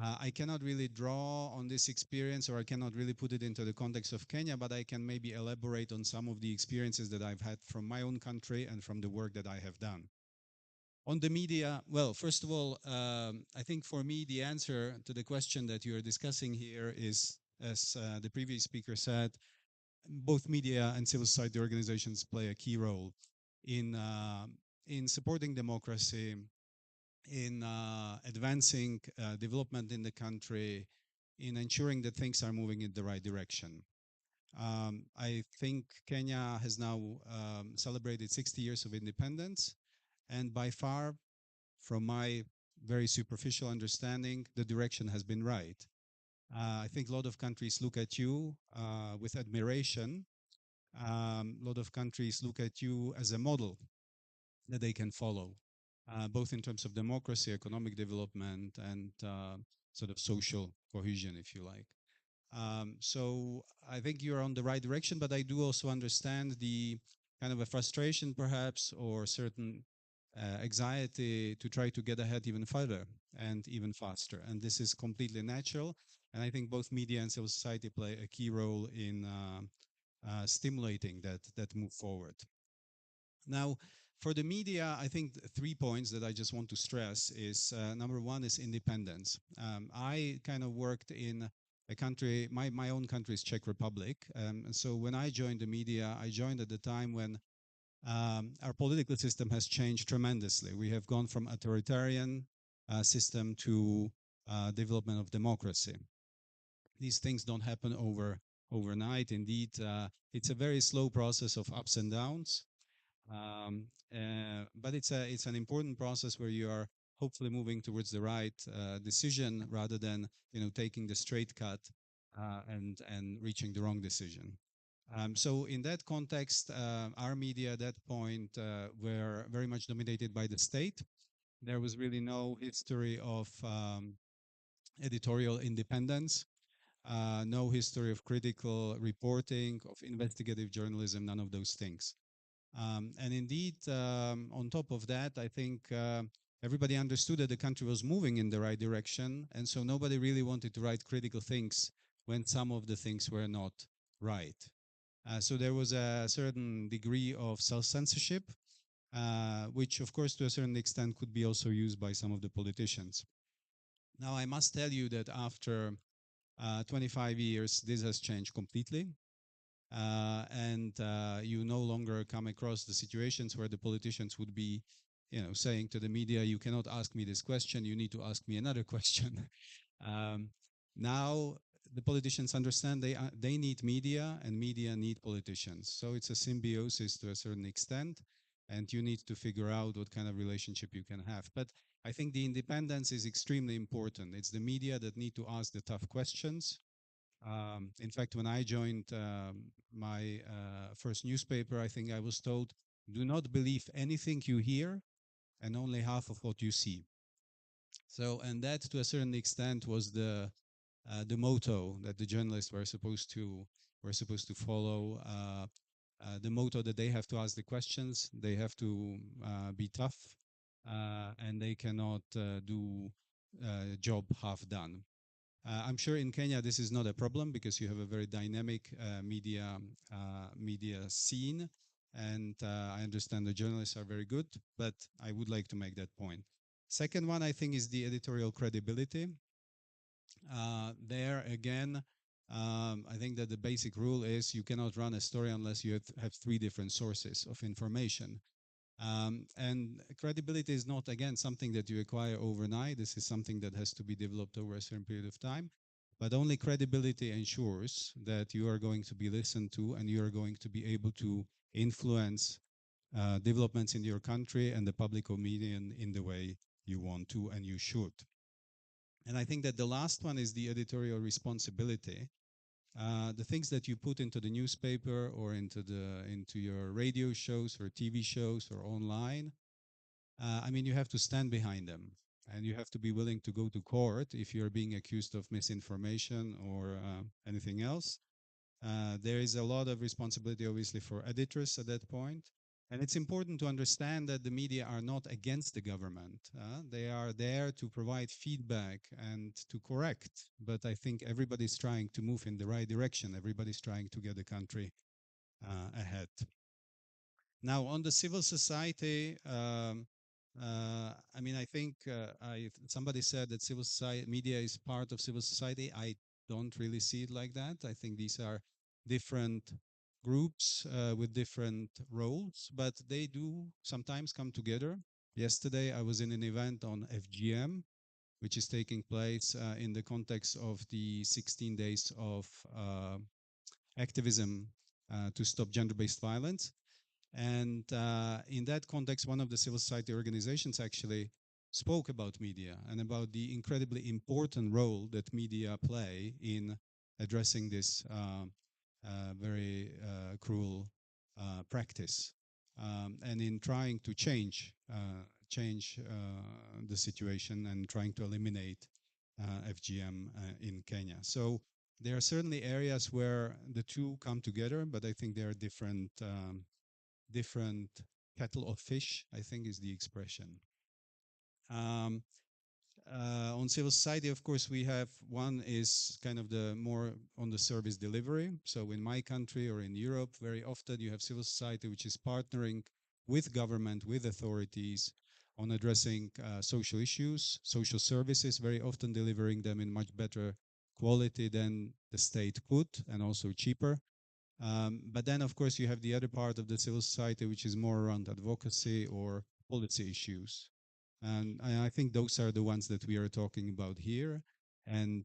I cannot really draw on this experience, or I cannot really put it into the context of Kenya, but I can maybe elaborate on some of the experiences that I've had from my own country and from the work that I have done. On the media, well, first of all, I think for me, the answer to the question that you are discussing here is, as the previous speaker said, both media and civil society organizations play a key role in supporting democracy, in advancing development in the country, in ensuring that things are moving in the right direction. I think Kenya has now celebrated 60 years of independence, and by far, from my very superficial understanding, the direction has been right. I think a lot of countries look at you with admiration. A lot of countries look at you as a model that they can follow, both in terms of democracy, economic development, and sort of social cohesion, if you like. So I think you're on the right direction, but I do also understand the kind of a frustration perhaps or certain anxiety to try to get ahead even further and even faster. And this is completely natural. And I think both media and civil society play a key role in stimulating that move forward. Now, for the media, I think 3 points that I just want to stress is number one is independence. I kind of worked in a country, my own country is Czech Republic. And so when I joined the media, I joined at the time when our political system has changed tremendously. We have gone from authoritarian system to development of democracy. These things don't happen overnight. Indeed, it's a very slow process of ups and downs. But it's an important process where you are hopefully moving towards the right decision rather than taking the straight cut and reaching the wrong decision. So in that context, our media at that point were very much dominated by the state. There was really no history of editorial independence, no history of critical reporting, of investigative journalism, none of those things. And indeed, on top of that, I think everybody understood that the country was moving in the right direction. And so nobody really wanted to write critical things when some of the things were not right. So there was a certain degree of self-censorship, which of course to a certain extent could be also used by some of the politicians. Now, I must tell you that after 25 years, this has changed completely. And you no longer come across the situations where the politicians would be, saying to the media, "You cannot ask me this question. You need to ask me another question." Now the politicians understand they need media, and media need politicians. So it's a symbiosis to a certain extent, and you need to figure out what kind of relationship you can have. But I think the independence is extremely important. It's the media that need to ask the tough questions. In fact, when I joined my first newspaper, I think I was told, "Do not believe anything you hear and only half of what you see." So, and that to a certain extent was the motto that the journalists were supposed to follow. The motto that they have to ask the questions, they have to be tough, and they cannot do job half done. I'm sure in Kenya this is not a problem because you have a very dynamic media scene, and I understand the journalists are very good, but I would like to make that point. Second one, I think, is the editorial credibility. There again, I think that the basic rule is you cannot run a story unless you have 3 different sources of information. And credibility is not, again, something that you acquire overnight. This is something that has to be developed over a certain period of time. But only credibility ensures that you are going to be listened to and you are going to be able to influence developments in your country and the public opinion in the way you want to and you should. And I think that the last one is the editorial responsibility. The things that you put into the newspaper or into your radio shows or TV shows or online, I mean, you have to stand behind them, and you have to be willing to go to court if you're being accused of misinformation or anything else. There is a lot of responsibility, obviously, for editors at that point. And it's important to understand that the media are not against the government. They are there to provide feedback and to correct. But I think everybody's trying to move in the right direction. Everybody's trying to get the country ahead. Now, on the civil society, I mean, I think somebody said that civil society media is part of civil society. I don't really see it like that. I think these are different groups with different roles, but they do sometimes come together. Yesterday, I was in an event on FGM, which is taking place in the context of the 16 days of activism to stop gender-based violence. And in that context, one of the civil society organizations actually spoke about media and about the incredibly important role that media play in addressing this very cruel practice and in trying to change the situation and trying to eliminate FGM in Kenya. So There are certainly areas where the two come together, but I think there are different kettle of fish, I think is the expression. Um, on civil society, of course, we have one is kind of the more on the service delivery. So in my country or in Europe, very often you have civil society which is partnering with government, with authorities on addressing social issues, social services, very often delivering them in much better quality than the state could and also cheaper. But then, of course, you have the other part of the civil society, which is more around advocacy or policy issues. And I think those are the ones that we are talking about here. And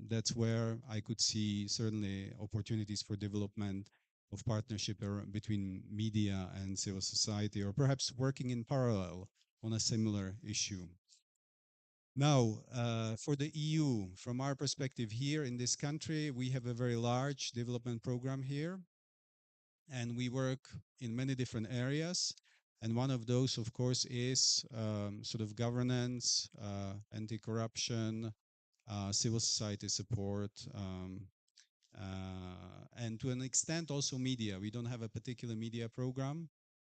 that's where I could see certainly opportunities for development of partnership between media and civil society, or perhaps working in parallel on a similar issue. Now, for the EU, from our perspective here in this country, we have a very large development program here, and we work in many different areas. And one of those, of course, is sort of governance, anti-corruption, civil society support, and to an extent also media. We don't have a particular media program,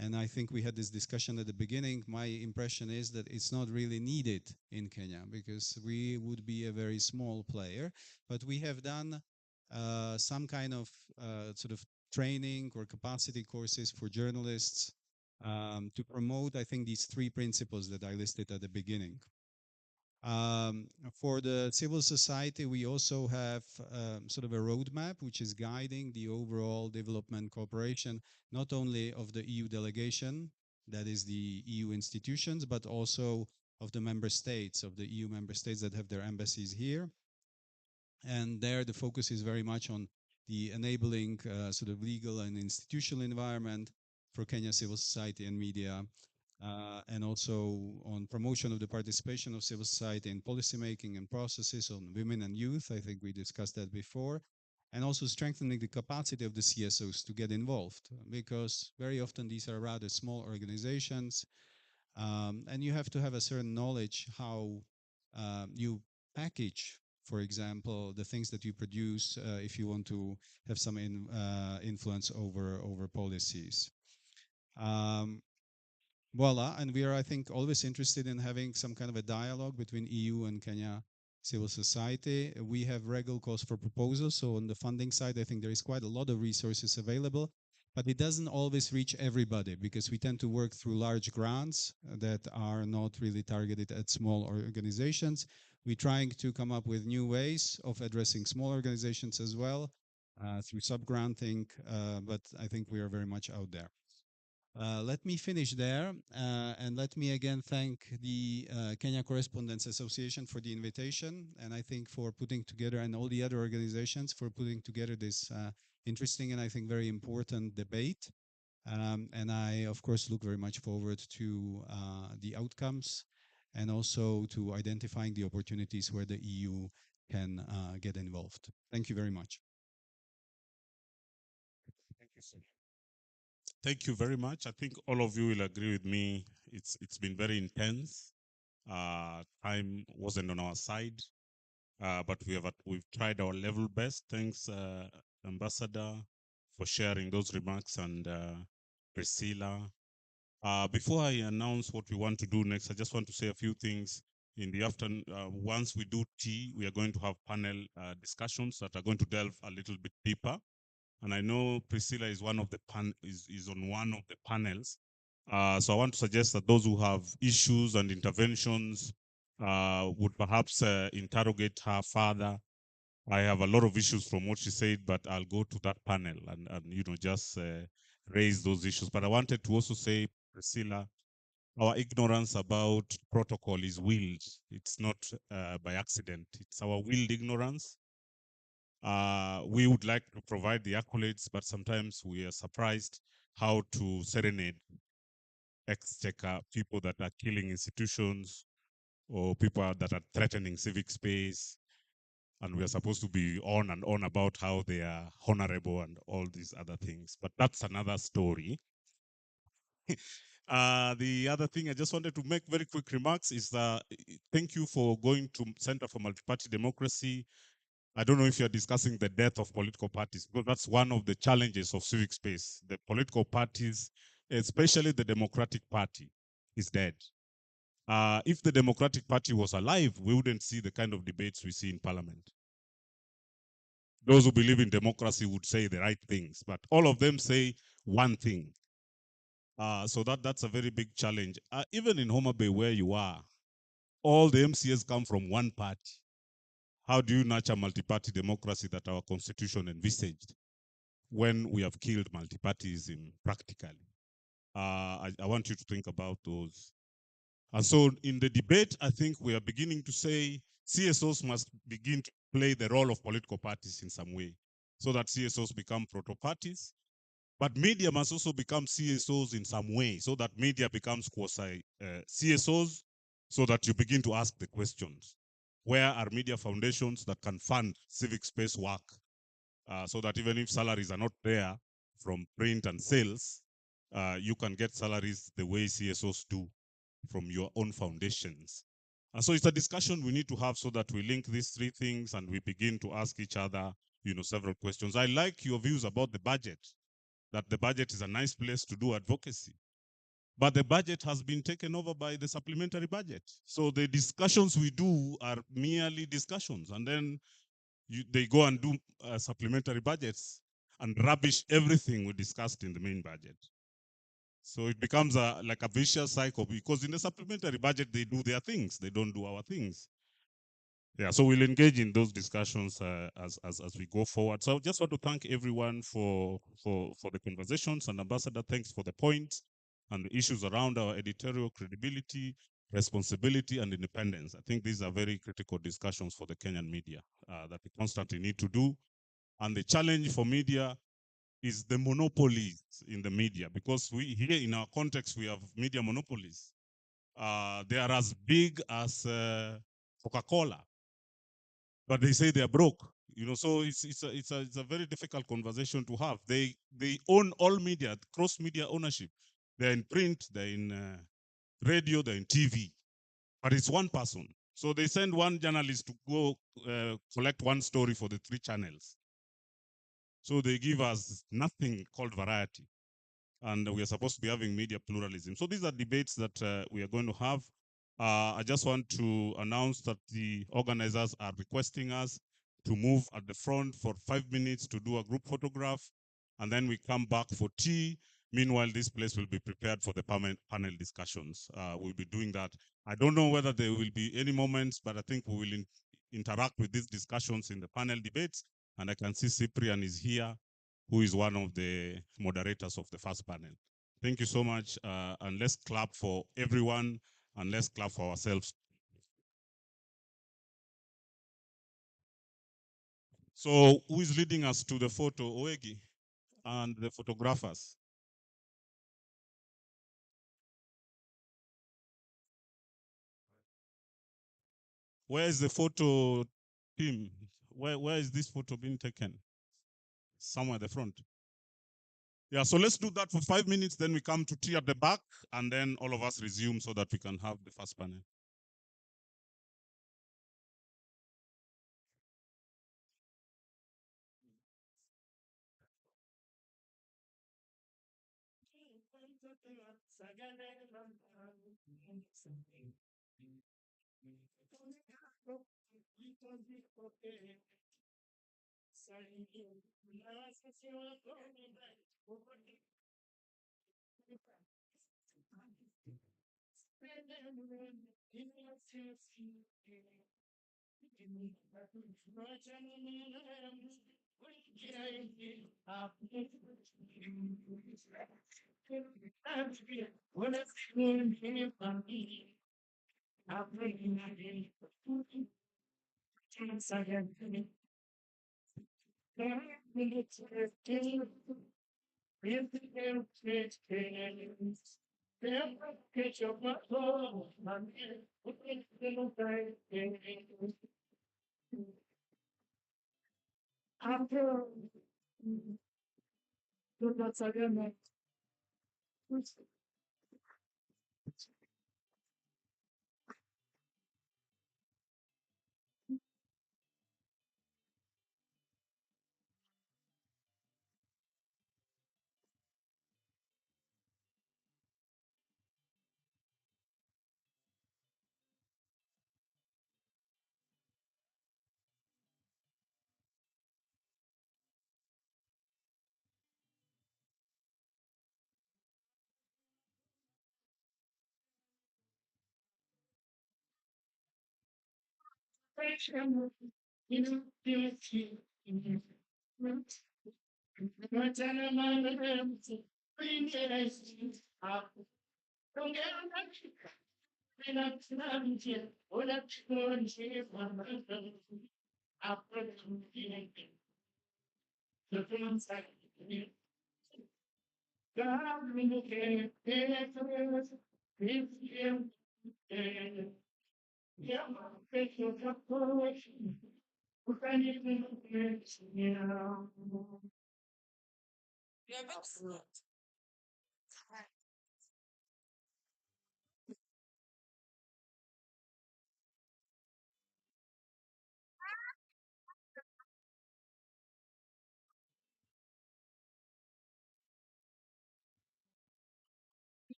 and I think we had this discussion at the beginning. My impression is that it's not really needed in Kenya because we would be a very small player. But we have done some kind of sort of training or capacity courses for journalists to promote, I think, these three principles that I listed at the beginning. For the civil society, we also have sort of a roadmap which is guiding the overall development cooperation, not only of the EU delegation, that is the EU institutions, but also of the member states, of the EU member states that have their embassies here. And there the focus is very much on the enabling sort of legal and institutional environment for Kenya civil society and media, and also on promotion of the participation of civil society in policymaking and processes on women and youth. I think we discussed that before. And also strengthening the capacity of the CSOs to get involved, because very often these are rather small organizations, and you have to have a certain knowledge how you package, for example, the things that you produce if you want to have some influence over policies. Voila, and we are, I think, always interested in having some kind of a dialogue between EU and Kenya civil society. We have regular calls for proposals. So on the funding side, I think there is quite a lot of resources available, but it doesn't always reach everybody because we tend to work through large grants that are not really targeted at small organizations. We're trying to come up with new ways of addressing small organizations as well through subgranting, but I think we are very much out there. Let me finish there, and let me again thank the Kenya Correspondents Association for the invitation, and I think for putting together, and all the other organizations for putting together this interesting and I think very important debate. And I, of course, look very much forward to the outcomes and also to identifying the opportunities where the EU can get involved. Thank you very much. Thank you, sir. Thank you very much. I think all of you will agree with me. It's been very intense. Time wasn't on our side, but we've tried our level best. Thanks, Ambassador, for sharing those remarks, and Priscilla. Before I announce what we want to do next, I just want to say a few things. In the afternoon, once we do tea, we are going to have panel discussions that are going to delve a little bit deeper. And I know Priscilla is one of the is on one of the panels. So I want to suggest that those who have issues and interventions would perhaps interrogate her further. I have a lot of issues from what she said, but I'll go to that panel and just raise those issues. But I wanted to also say, Priscilla, our ignorance about protocol is willed. It's not by accident. It's our willed ignorance. We would like to provide the accolades, but sometimes we are surprised how to serenade exchequer people that are killing institutions or people that are threatening civic space. And we are supposed to be on and on about how they are honorable and all these other things. But that's another story. The other thing I just wanted to make very quick remarks is that thank you for going to Center for Multi-Party Democracy. I don't know if you're discussing the death of political parties, because that's one of the challenges of civic space. The political parties, especially the Democratic Party, is dead. If the Democratic Party was alive, we wouldn't see the kind of debates we see in parliament. Those who believe in democracy would say the right things, but all of them say one thing. So that's a very big challenge. Even in Homa Bay, where you are, all the MCAs come from one party. How do you nurture multi-party democracy that our constitution envisaged when we have killed multi-partyism practically? I want you to think about those. And so in the debate, I think we are beginning to say CSOs must begin to play the role of political parties in some way so that CSOs become proto-parties. But media must also become CSOs in some way so that media becomes quasi CSOs so that you begin to ask the questions. Where are media foundations that can fund civic space work so that even if salaries are not there from print and sales, you can get salaries the way CSOs do from your own foundations. And so it's a discussion we need to have so that we link these three things and we begin to ask each other, several questions. I like your views about the budget, that the budget is a nice place to do advocacy. But the budget has been taken over by the supplementary budget. So the discussions we do are merely discussions. And then they go and do supplementary budgets and rubbish everything we discussed in the main budget. So it becomes like a vicious cycle because in the supplementary budget, they do their things. They don't do our things. Yeah, so we'll engage in those discussions as we go forward. So I just want to thank everyone for the conversations, and Ambassador, thanks for the points and the issues around our editorial credibility, responsibility, and independence. I think these are very critical discussions for the Kenyan media that we constantly need to do. And the challenge for media is the monopolies in the media, because we here in our context, we have media monopolies. They are as big as Coca-Cola, but they say they are broke. So it's a very difficult conversation to have. They own all media, cross media ownership. They're in print, they're in radio, they're in TV, but it's one person. So they send one journalist to go collect one story for the three channels. So they give us nothing called variety, and we are supposed to be having media pluralism. So these are debates that we are going to have. I just want to announce that the organizers are requesting us to move at the front for 5 minutes to do a group photograph, and then we come back for tea. Meanwhile, this place will be prepared for the panel discussions. We'll be doing that. I don't know whether there will be any moments, but I think we will interact with these discussions in the panel debates. And I can see Cyprian is here, who is one of the moderators of the first panel. Thank you so much. And let's clap for everyone, and let's clap for ourselves. So who is leading us to the photo? Oegi and the photographers. Where is the photo team? Where is this photo being taken? Somewhere at the front. Yeah, so let's do that for 5 minutes. Then we come to tea at the back, and then all of us resume so that we can have the first panel.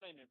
Say my name,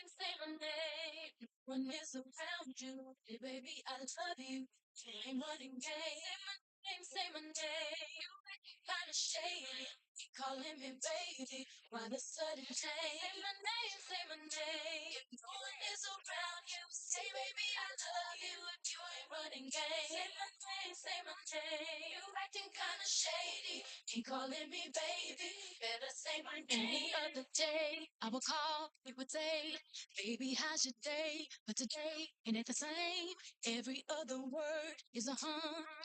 say my name. When it's around you, hey baby, I love you. Ain't running game. Say my name. You acting kinda shady. Keep calling me baby. Why the sudden change? Say my name. If no one is around you, say baby, I love you. If you ain't running game. Say my name. You acting kinda shady. Keep calling me baby. Better say my name. Other day, I would call, you would say, baby, how's your day? But today, it ain't the same. Every other word is a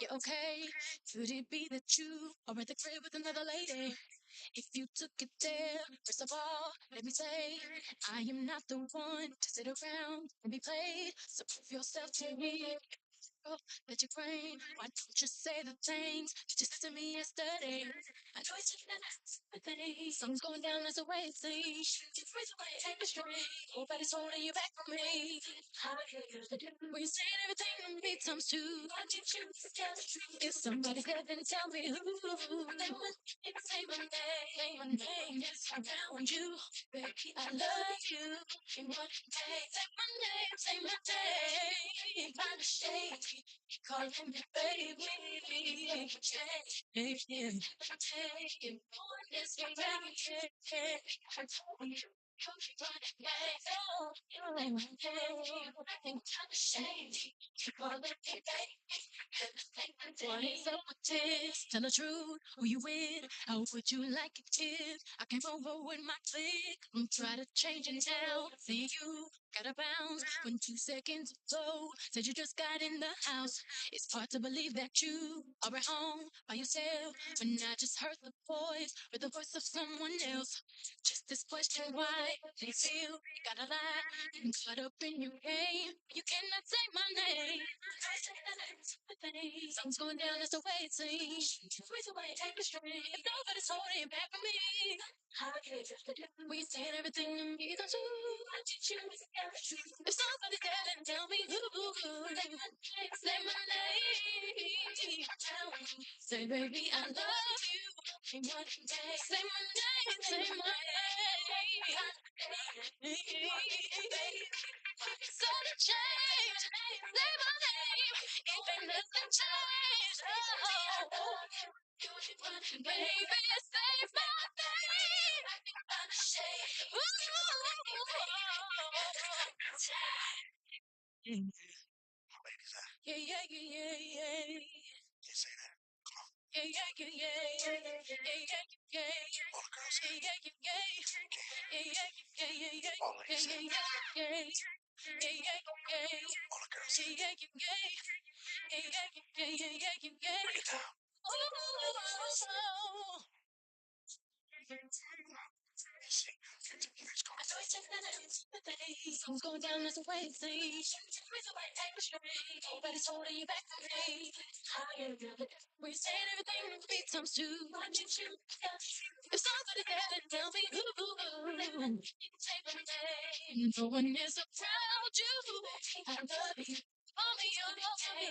yeah, okay. Could it be that you are at the crib with another lady? If you took it there, first of all, let me say, I am not the one to sit around and be played. So prove yourself to me. Oh, let your brain. Why don't you say the things that you said to me yesterday? I know it's just a thing. Something's going down, that's the way it seems. Just raise away, take the straight. Nobody's holding you back from me. How you used to do? Were you saying everything to me times two? Why did you tell the truth? If somebody's there, then tell me who. Say my name, say my name. It's around you, baby. I love you. In one day, say my name, say my name. Find a shade. Calling me baby, change, taking more this way, I told you. You ain't my name. I think I'm ashamed. Keep on looking back. What is up with this? Tell the truth. Who you with? How would you like it if I came over with my clique? Try to change it now. See you gotta bounce when 2 seconds ago said you just got in the house. It's hard to believe that you are at home by yourself when I just heard the voice or the voice of someone else. Just this question, why do you feel you gotta lie? I'm caught up in your game. You cannot say my name. Something's going down, that's the way it seems. With the way it take the string. If nobody's holding you back from me, how can you just do? We saying everything to me, don't you? I teach you if somebody there, then tell me who. Say my name. Say, baby, I love you. Say my name. Say my name. Sudden change. Say my name. Even nothing changed. Oh, baby, say my name. Ooh. Yeah, yeah, yeah, yeah, yeah. Yeah, yeah, yeah, yeah, yeah, yeah, yeah, yeah, yeah. All the girls. Yeah, yeah, yeah, yeah. Yeah, yeah, yeah, yeah, yeah. All ladies. Yeah, yeah, yeah, yeah. Yeah, yeah, yeah, yeah. All the girls. Yeah, yeah, yeah, yeah. Yeah, yeah, yeah, yeah, yeah, yeah, yeah. Bring it down. Oh. Something's going down, that's the way it seems. Nobody's holding you back from me. We're saying everything in beat times two. If somebody there, then tell me who. No one is around you. I love you. Call me on your day,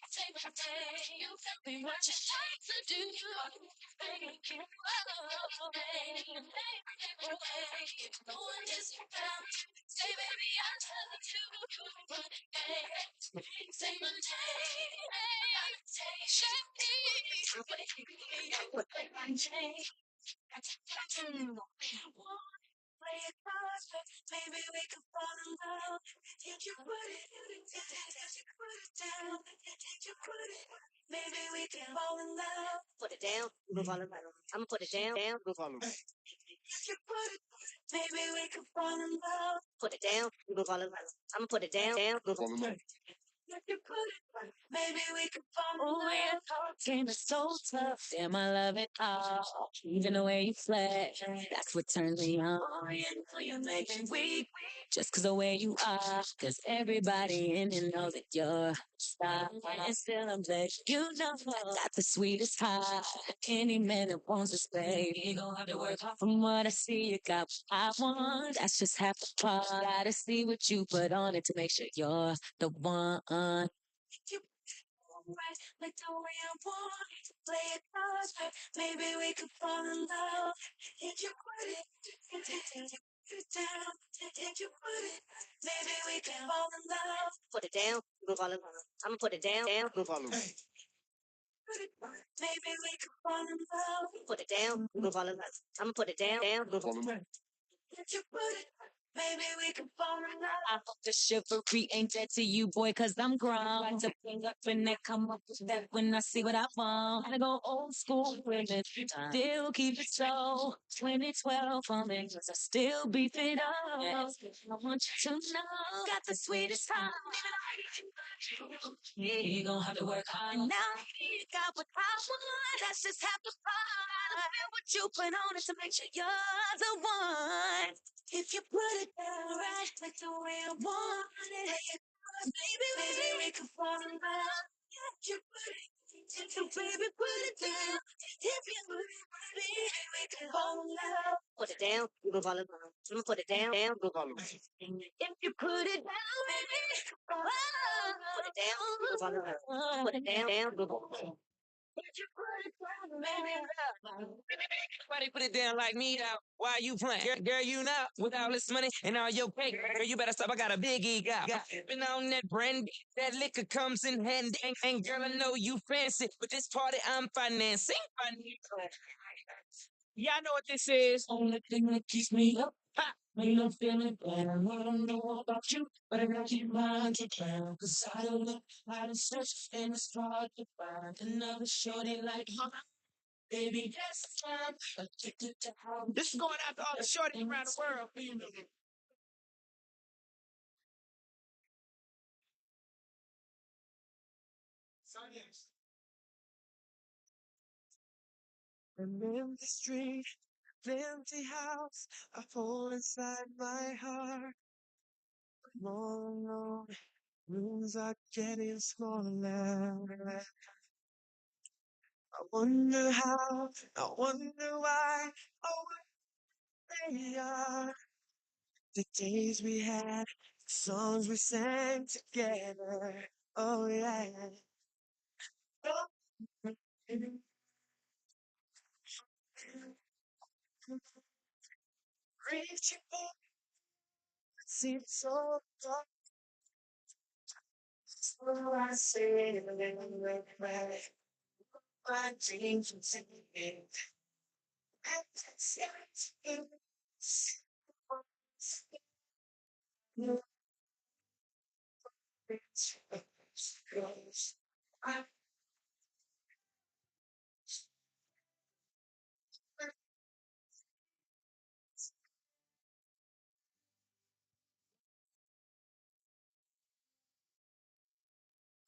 take my day. You tell me what you like to do. Baby, no one is around. Say, baby, I love you. But hey, say my name. Shake me. Wait, my name. Play it fast, maybe we could fall in love. If you put it, if you put it down, if you put it, maybe we can fall in love. Put it down, we'll fall in love. I'ma put it down, we'll fall in love. If you put it, maybe we can fall in love. Put it down, we'll fall in love. I'ma put it down, we'll fall in love. If you put it, maybe we can fall in love. Oh, your game is so tough. Damn, I love it all. Even the way you flex, that's what turns me on. You make me weak just cause the way you are. Cause everybody in here knows that you're a star. And still I'm blessed. You know, I got the sweetest heart. Any man that wants this baby, you gon' have to work hard. From what I see, you got what I want. That's just half the part. Gotta see what you put on it to make sure you're the one. You right, like the way I want it. Play it fast, maybe we could fall in love. If you put it, if you put it down, if you put it, maybe we can fall in love. Put it down, we'll fall in love. I'm gonna put it down, we'll fall in love. Put it, maybe we can fall in love. Put it down, we'll fall in love. I'm gonna put it down, we'll fall in love. If you put it, maybe we can fall in love. I hope the chivalry ain't dead to you, boy, cause I'm grown. Like to bring up and then come up with that when I see what I want. I go old school women, still keep it so 2012 for me, cause I still beat it up. I want you to know, got the sweetest heart. Yeah, you gon' have to work hard. And now you got what I want. That's just half the fun. What you put on it to make sure you're the one. If you put it down right, like the way I want it, maybe we can fall in love. If you put it, if you baby put it down, if you put it, maybe we can fall in love. Put it down, you gon' fall in love. I'm gonna put it down, you gon' fall in love. If you put it down, baby, put it down, you gon' fall in love. Put it down, you gon' fall in love. If you put it down, baby, everybody put it down like me now. Why you playing? Girl, you know, with all this money and all your cake, girl, you better stop. I got a big ego. Been on that brandy, that liquor comes in handy. And girl, I know you fancy, but this party I'm financing. Yeah, I know what this is. Only thing that keeps me up. Ha! When I'm feeling bad, I don't know about you, but I gotta keep my mind to plan. Cause I don't look out and search, and it's hard to find another shorty like her. Baby, yes, I'm addicted to how this is going out to all the shorties around the world. You know. An empty street, empty house, a hole inside my heart. More alone, rooms are getting smaller. I wonder how, I wonder why, oh, what they are. The days we had, the songs we sang together. Oh, yeah. Reaching for seems so dark. So I say, my dreams will take me.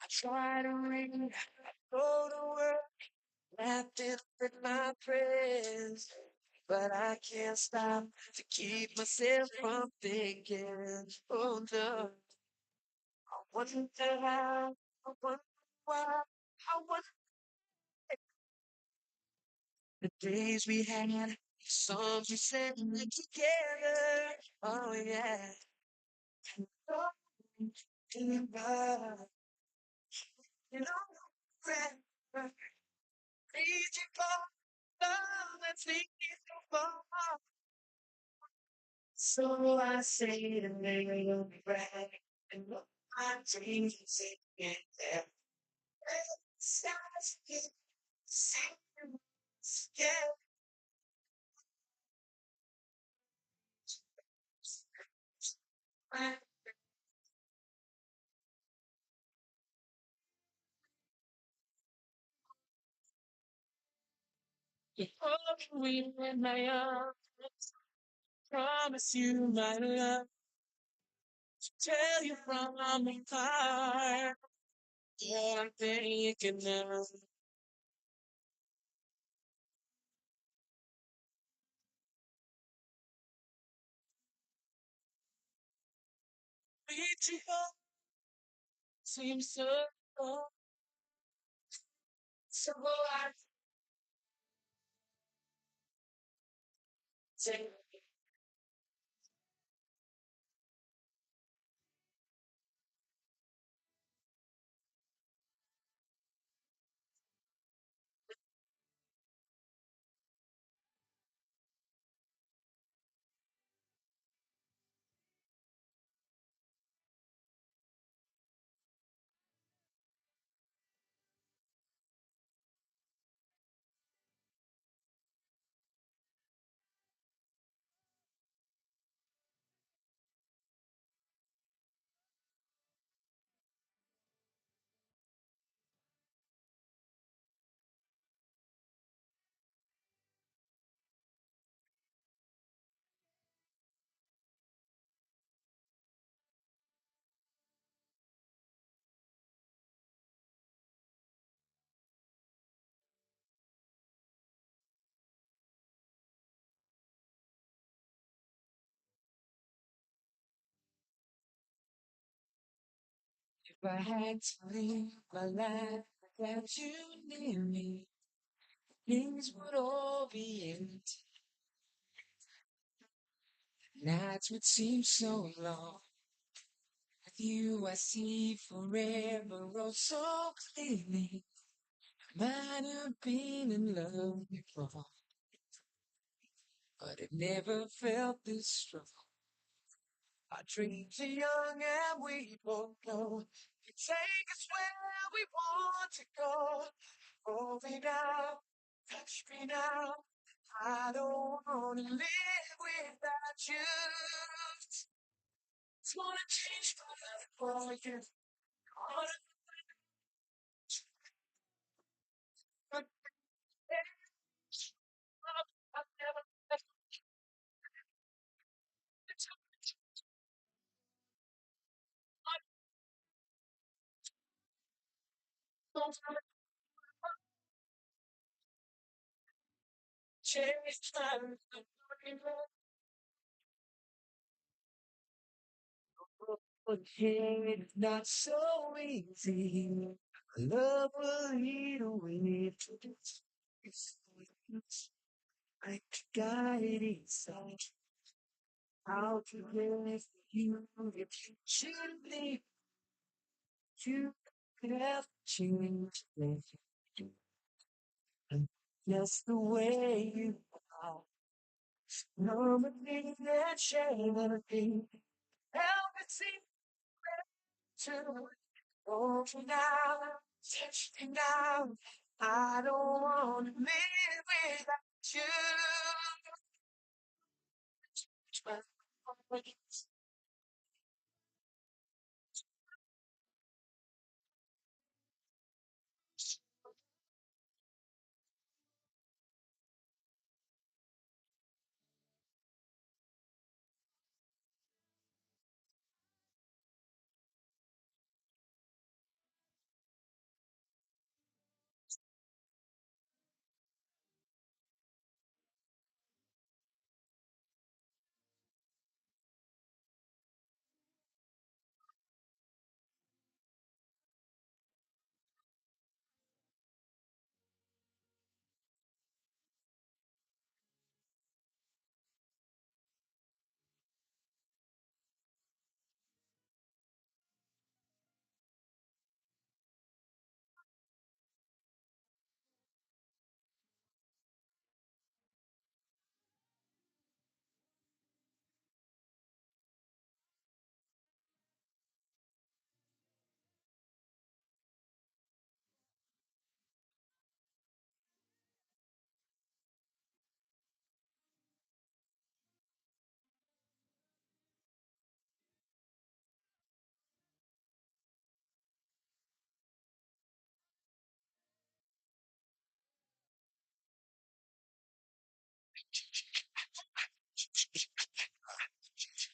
I try to read, go to work, laughing with my friends, but I can't stop to keep myself from thinking. Oh no, I wonder how, I wonder why, I wonder the days we had, the songs we sang together. Oh yeah. You know, friend, reaching for love and seeking for more. So I say the name of bread and look my dreams and sing it there. Stars get scared. You hold me in my arms, promise you my love, tell you from my heart. One thing you can never reach you for, seems so long. So I take if I had to live my life without you near me, things would all be empty. Nights would seem so long. With you, I see forever oh so clearly. Might have been in love before, but it never felt this strong. Our dreams are young and we both know it take us where we want to go. Hold me now, touch me now. I don't wanna live without you. Just wanna change my life for you. Wanna forget love I've never let go. Change my life. Okay, it's not so easy. Love will lead away to this. It's like guiding inside. How to live you if you should leave. You could have changed this. And just the way you are. No things that shame and thing. Help it seem to hold me now, touch me now. I don't want to live without you.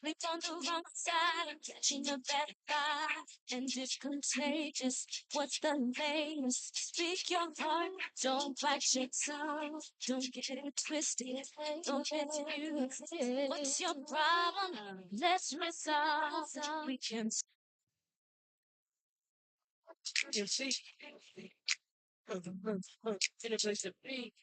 sleep on the wrong side, I'm catching a bad vibe. And if contagious, what's the latest? Speak your heart, don't bite your tongue. Don't get it twisted, don't get it twisted. What's your problem? Let's resolve. We can you see, in a place to be.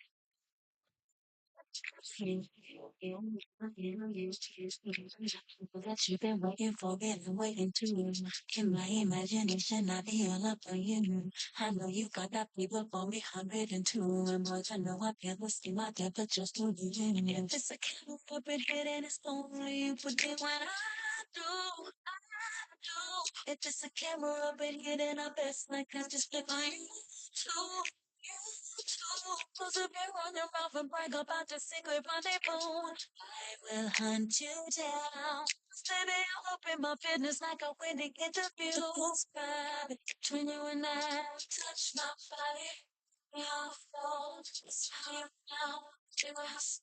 That you've been waiting for, been waiting to. In my imagination, I be all up on you. I know you got that people for me, 102. And boy, I know I feel the same out there, but just to you. If it's a camera up in here, then it's only you put it when I do. If it's a camera up in here, then I best like I just flip on you too. You too. Close up your on your mouth and brag about the secret rendezvous. I will hunt you down. Baby, I'll open my business like a winning interview. Baby, between you and I, touch my body. Your fault. It's how you know. You must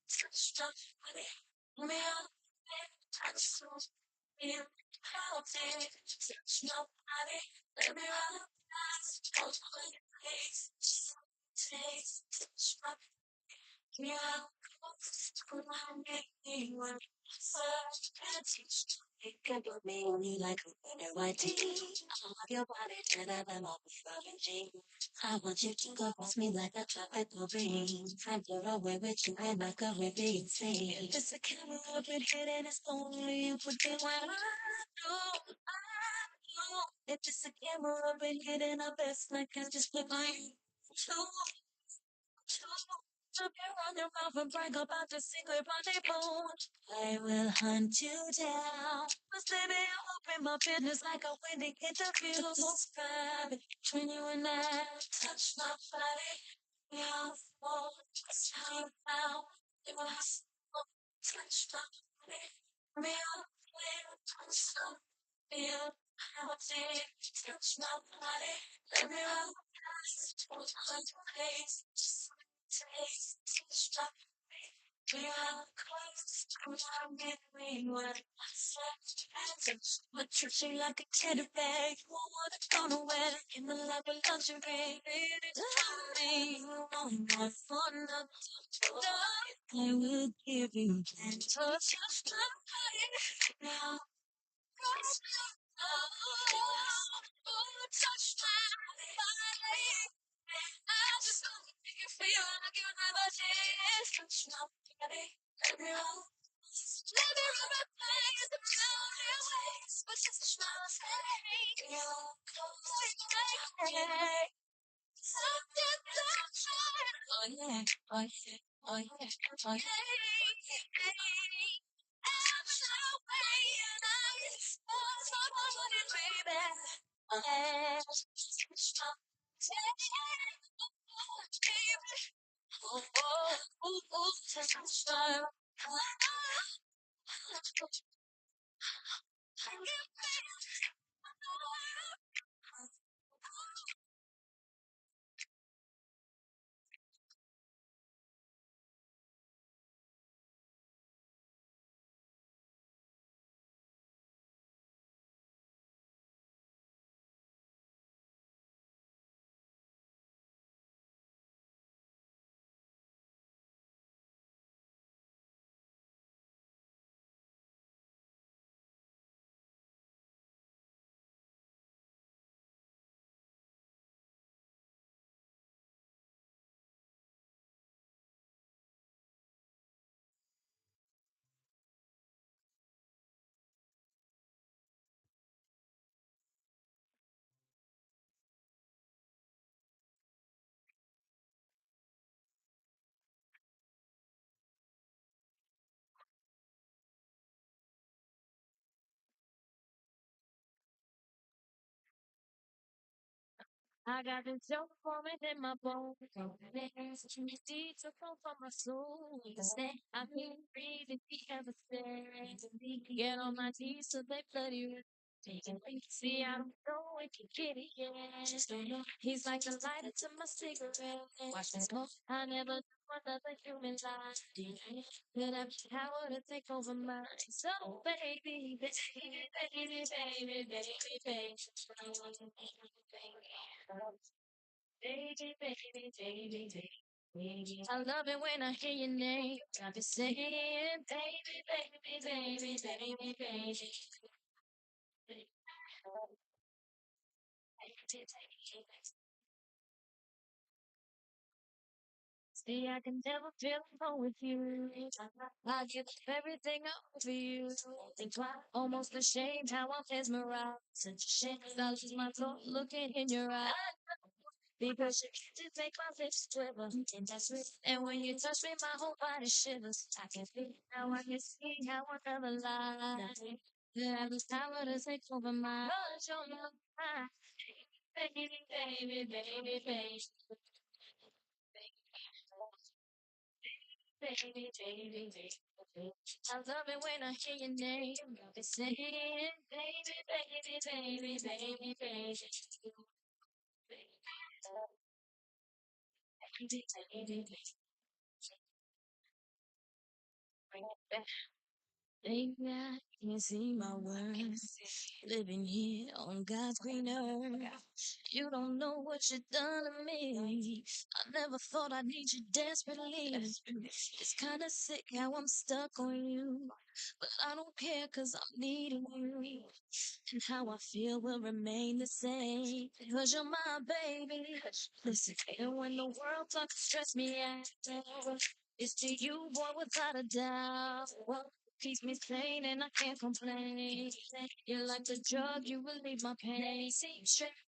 touch my body. Me on touch me. How did touch my body? Let me run past. Hold my face. Taste. Touch my yeah, it could put me on you like a winter white tee. I love your body better than my fucking jeans. I want you to go past me like a tropical breeze. I'm blown away with you and like a Caribbean sea. It's a camera up in here and it's only you put it when I do. If it's a camera up in here, then I best like I just flip my two. Took you on your mouth and brag about the secret rendezvous. I will hunt you down. But baby, I'll open my business like a winning interview. Private between you and I. Touch my body. Your fault. It's how you found. You must touch my body. Real clear. Touch my feel. How deep. Touch my body. Let me run past. Hold my face. Taste, touch we are close. Come on, give me one. But treat you like a teddy bear. You want to go nowhere. In the love of luxury. Tell me you want more fun. I will give you gentle touch. Now touch my body. I just want to make you feel like you never did. Touch my body. Let me run. Let me run my fingers around your waist. But just touch my body. You're cold. Something touch it. Oh yeah. Oh yeah. Oh yeah. Oh yeah. I got the joke for it in my bones. There's deep to come from my soul. I can't breathe if he ever said. Get on my knees so they bloody see, I don't know if you get it yet. Just don't know. He's like the lighter to my cigarette. Watch me smoke. I never another human life. That have the power to take over mine. So, baby, baby, baby, baby, baby, baby. Baby, baby, baby, baby. I love it when I hear your name. I be saying, baby, baby, baby, baby, baby. See, I can never feel alone with you. I give everything up for you. Think I'm almost ashamed how I'm mesmerized. Such a shame 'cause I lose my thought looking in your eyes. Because you just make my lips quiver. And that's it. And when you touch me, my whole body shivers. I can feel how I can see how I feel alive. That I lose power to take over my heart. You're my mind. Baby, baby, baby, baby. Baby, baby, baby. I love it when I hear your name. I'll be saying, baby, baby, baby, baby, baby. Baby, baby, baby. Baby, I can see my words. Living here on God's green earth. You don't know what you've done to me. I never thought I'd need you desperately. It's kinda sick how I'm stuck on you. But I don't care 'cause I'm needing you. And how I feel will remain the same. 'Cause you're my baby. Listen, and when the world talks stress me out, it's to you, boy, without a doubt. What keeps me sane and I can't complain. You're like the drug, you relieve my pain.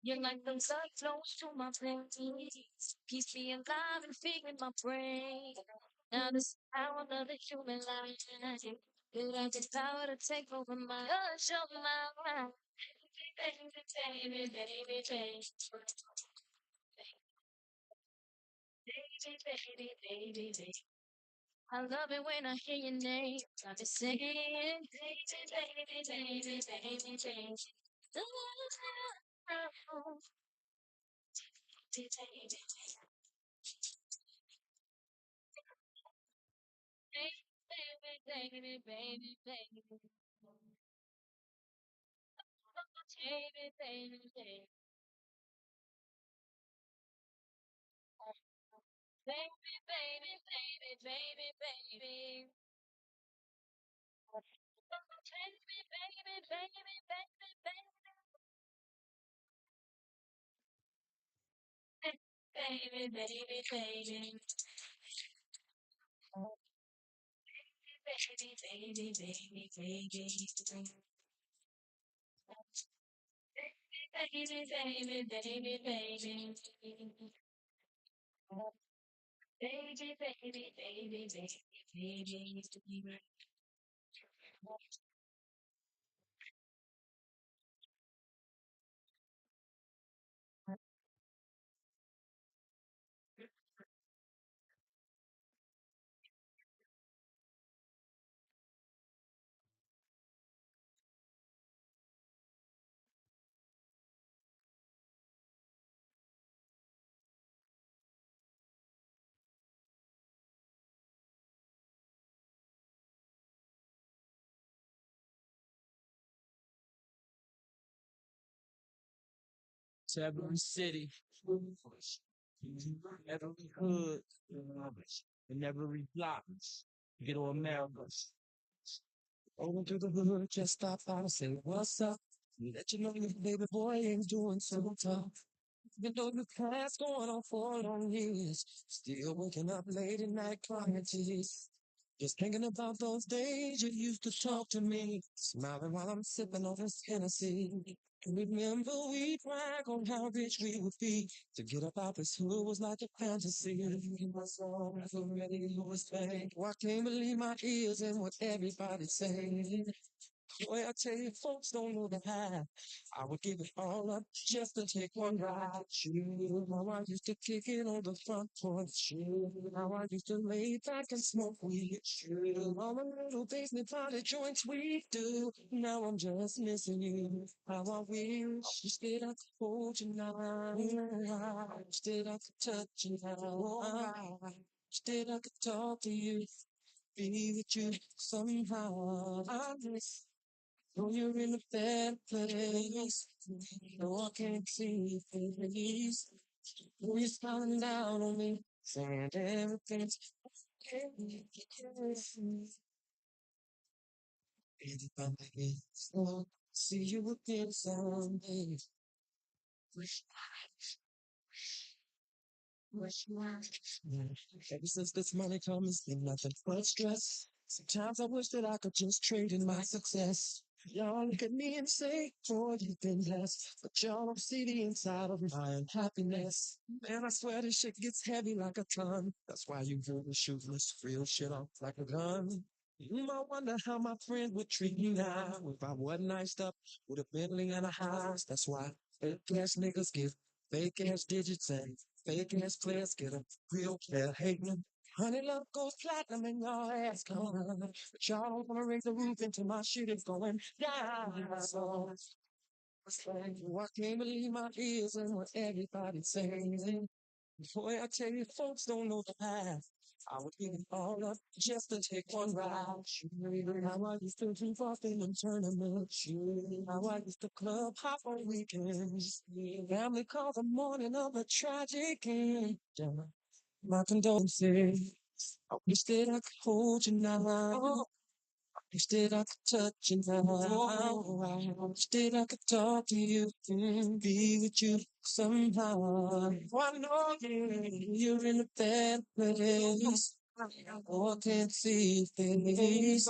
You're like the blood flowing through my veins. Keeps me alive and feeding my brain. Now this is how another human life. You got the power to take over my heart, show my mind. Baby, baby, baby, baby. Baby, baby, baby, baby. I love it when I hear your name. I be saying, baby, baby, baby, baby, baby. Oh, baby, baby, baby, baby, baby, baby. Baby, baby, baby. Baby, baby, baby, baby, baby. Baby, baby, baby, baby, baby, baby, baby. Baby, baby, baby, baby. Baby, baby, baby, baby. Baby, baby, baby, baby, baby. To every city, every hood, and every block. Get on America. Over to the hood, just stop by and say, what's up? Let you know your baby boy ain't doing so tough. Even though the past going on for long years, still waking up late at night crying tears. Just thinking about those days you used to talk to me, smiling while I'm sipping on this Hennessy. Remember we brag on how rich we would be. To get up out this hood was like a fantasy. My songs already was fake. Oh, I can't believe my ears and what everybody's saying. Boy, I tell you, folks don't know the half. I would give it all up just to take one ride. Shoot, how I used to kick it on the front porch. Shoot, how I used to lay back and smoke weed. Shoot, all the little basement party joints we do. Now I'm just missing you. How I wish you stayed I could hold you now. I wish that I could touch you now. Instead, I could talk to you, be with you somehow. I miss know you're in a bad place. No, I can't see your face. Know you're smiling down on me, saying everything's okay. Everybody is slow. See you again someday. Ever since this money comes, it's been nothing but stress. Sometimes I wish that I could just trade in my success. Y'all look at me and say, boy, you've been blessed. But y'all don't see the inside of my unhappiness. Man, I swear this shit gets heavy like a ton. That's why you really shoot this real shit off like a gun. You might wonder how my friend would treat me now. If I wasn't iced up with a Bentley and a house. That's why fake ass niggas give fake ass digits and fake ass players get a real player hating. Honey, love goes platinum and your ass gone. But y'all don't wanna raise the roof until my shit is going down. So, I can't believe my ears and what everybody's saying. Boy, I tell you, folks don't know the path. I would give it all up just to take one ride. How I used to drink off in them tournaments. How I used to club hop on weekends. Family calls the morning of a tragic end. My condolences. I wish that I could hold you now. Wish that I could touch you now. Wish that I could talk to you and be with you somehow. Oh, I know you're in a bad place. Oh, I can't see your face.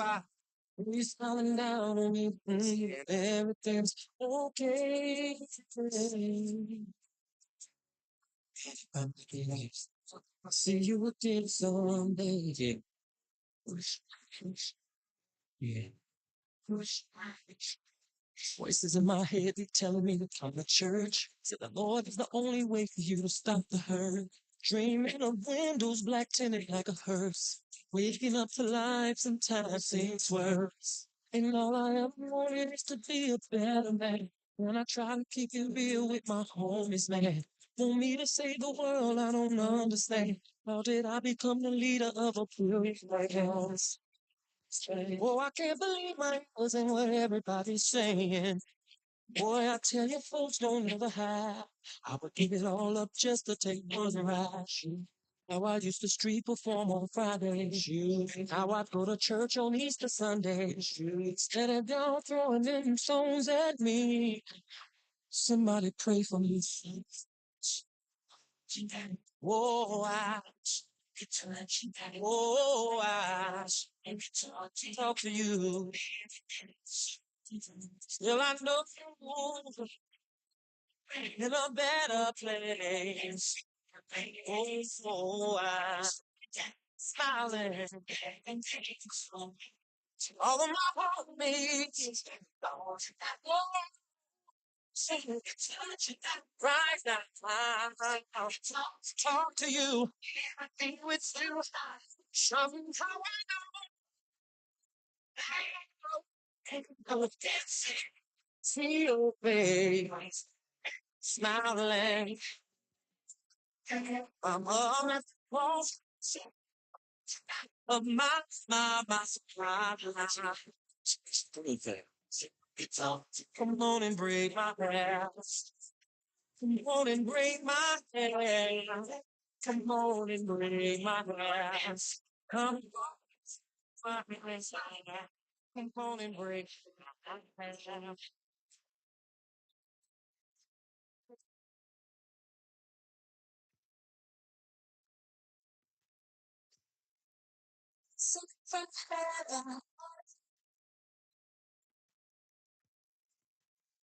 You're smiling down on me and everything's okay. I'll see you again someday. Yeah. Yeah. Voices in my head, they telling me to come to church. Said the Lord is the only way for you to stop the hurt. Dreaming of windows black tinted like a hearse. Waking up to life sometimes seems worse. And all I ever wanted is to be a better man. When I try to keep it real with my homies, man. Want me to save the world, I don't understand. How did I become the leader of a brilliant class? Oh, I can't believe my ears and what everybody's saying. Boy, I tell you, folks don't ever have. I would give it all up just to take one ride. How I used to street perform on Fridays. How I'd go to church on Easter Sundays. Instead of y'all throwing them stones at me, somebody pray for me. Oh, oh, I talk to you. Still, I know you're in a better place. Oh, I smiling. All of my homies. Right now, I'll talk to you. Be with you. Something how I know. See your face. Smiling. I'm all at the cross of my surprise. Come on and break my heart. Come on and break my heart. Come on and break my heart. Come come on and break my heart. So from heaven,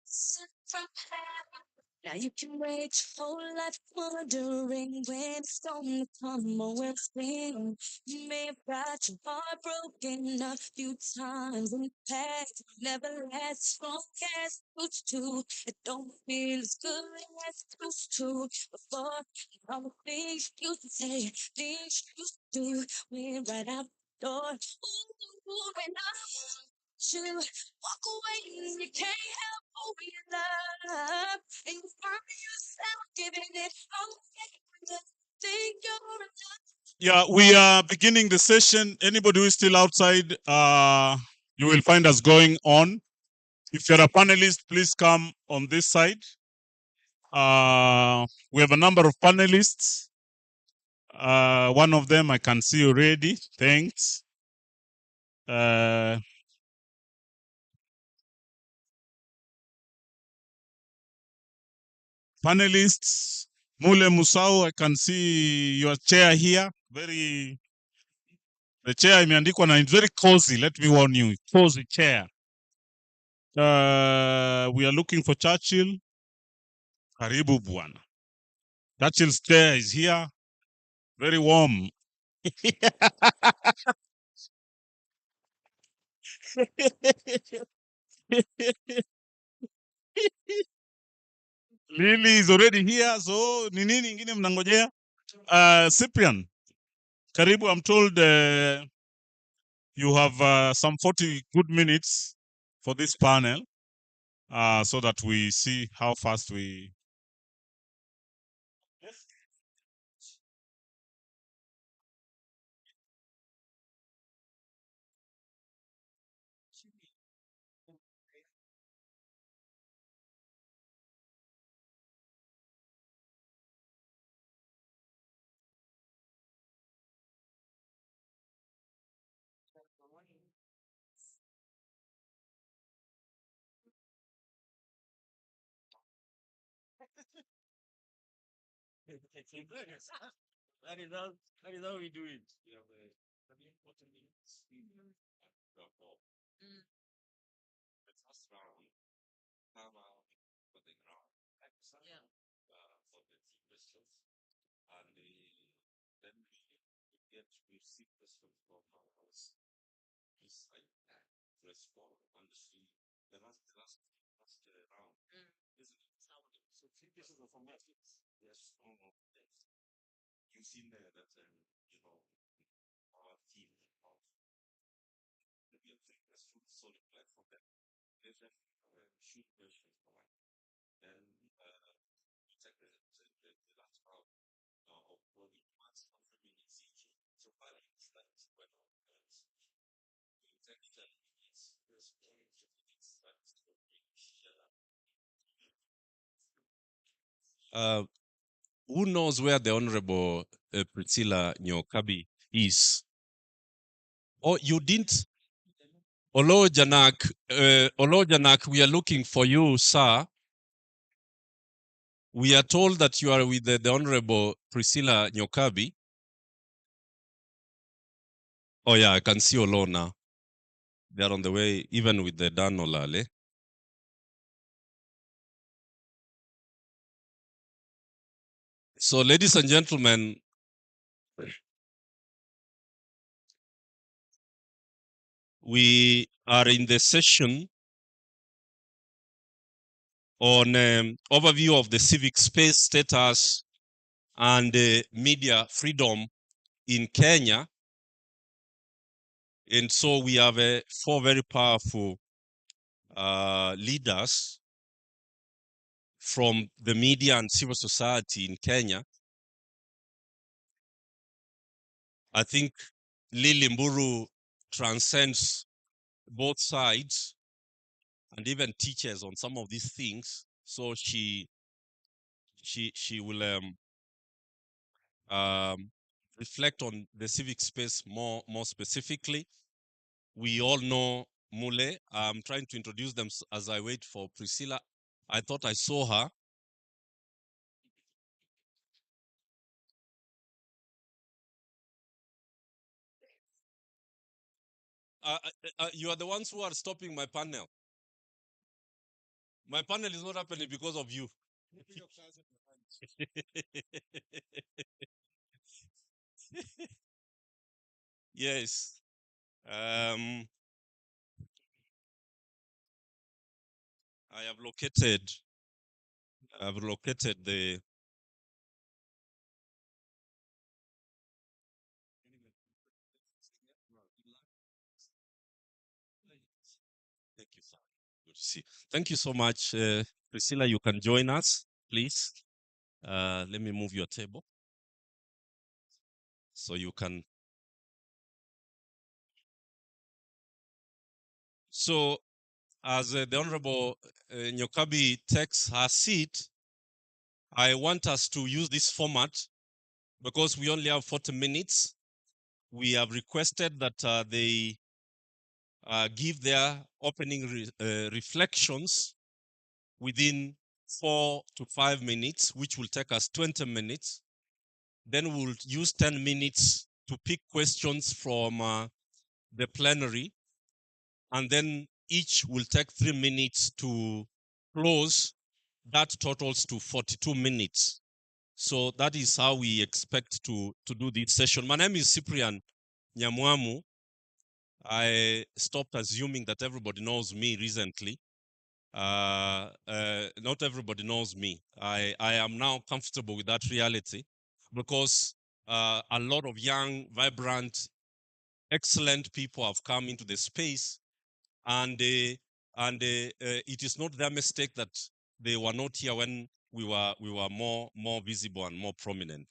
sent from heaven. Now you can wait your whole life wondering when it's gonna come or when it's been. You may have got your heart broken a few times in the past. Never as strong as it used to. It don't feel as good as it used to before. All the things you used to say, things you used to do, went right out the door. Ooh, when I to walk away and you can't help who you love. And you find yourself giving it all away when you think you're enough. Yeah, we are beginning the session. Anybody who is still outside, you will find us going on. If you're a panelist, please come on this side. We have a number of panelists. One of them I can see already. Thanks. Panelists, Mule Musau, I can see your chair here. The chair imeandikwa na it's very cozy. Let me warn you, cozy chair. We are looking for Churchill. Karibu bwana. Churchill's chair is here. Very warm. Lily is already here. So ni nini ingine mnangojea? Cyprian, karibu. I'm told you have some 40 good minutes for this panel, so that we see how fast we. That is how we do it. Uh, who knows where the Honorable Priscilla Nyokabi is? Oh, you didn't? Olo Janak, we are looking for you, sir. We are told that you are with the Honorable Priscilla Nyokabi. Oh yeah, I can see Olo now. They are on the way, even with the Dan Olale. So, ladies and gentlemen, we are in the session on overview of the civic space status and media freedom in Kenya. And so we have four very powerful leaders from the media and civil society in Kenya. I think Lili Mburu transcends both sides and even teaches on some of these things. So she will reflect on the civic space more specifically. We all know Mule. I'm trying to introduce them as I wait for Priscilla. I thought I saw her. You are the ones who are stopping my panel. My panel is not happening because of you. Yes. I have located the. Thank you, sir. Good to see. Thank you so much, Priscilla. You can join us, please. Let me move your table. So you can. So as the Honorable Nyokabi takes her seat, I want us to use this format because we only have 40 minutes. We have requested that they give their opening reflections within 4 to 5 minutes, which will take us 20 minutes. Then we'll use 10 minutes to pick questions from the plenary. And then each will take 3 minutes to close. That totals to 42 minutes. So that is how we expect to do this session. My name is Cyprian Nyamwamu. I stopped assuming that everybody knows me recently. Not everybody knows me. I am now comfortable with that reality because a lot of young, vibrant, excellent people have come into the space, and it is not their mistake that they were not here when we were more visible and more prominent.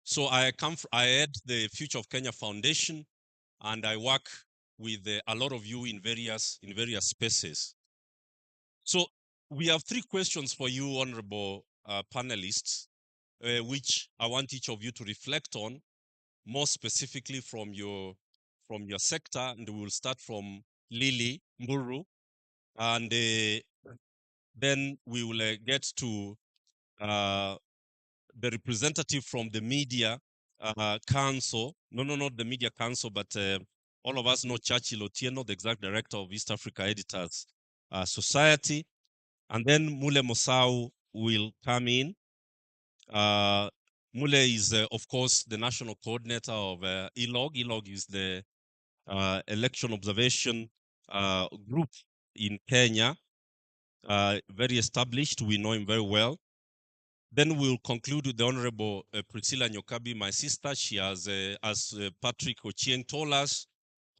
So I head the Future of Kenya Foundation, and I work with a lot of you in various spaces. So we have 3 questions for you, honorable panelists, which I want each of you to reflect on, more specifically from your sector. And we will start from Lily Mburu, and then we will get to the representative from the media council. No, not the media council, but all of us know Churchill Otieno, the executive director of East Africa Editors Society. And then Mule Mosau will come in. Mule is, of course, the national coordinator of ELOG. ELOG is the election observation group in Kenya, very established. We know him very well. Then we'll conclude with the Honorable Priscilla Nyokabi, my sister. She has, as Patrick Ochieng told us,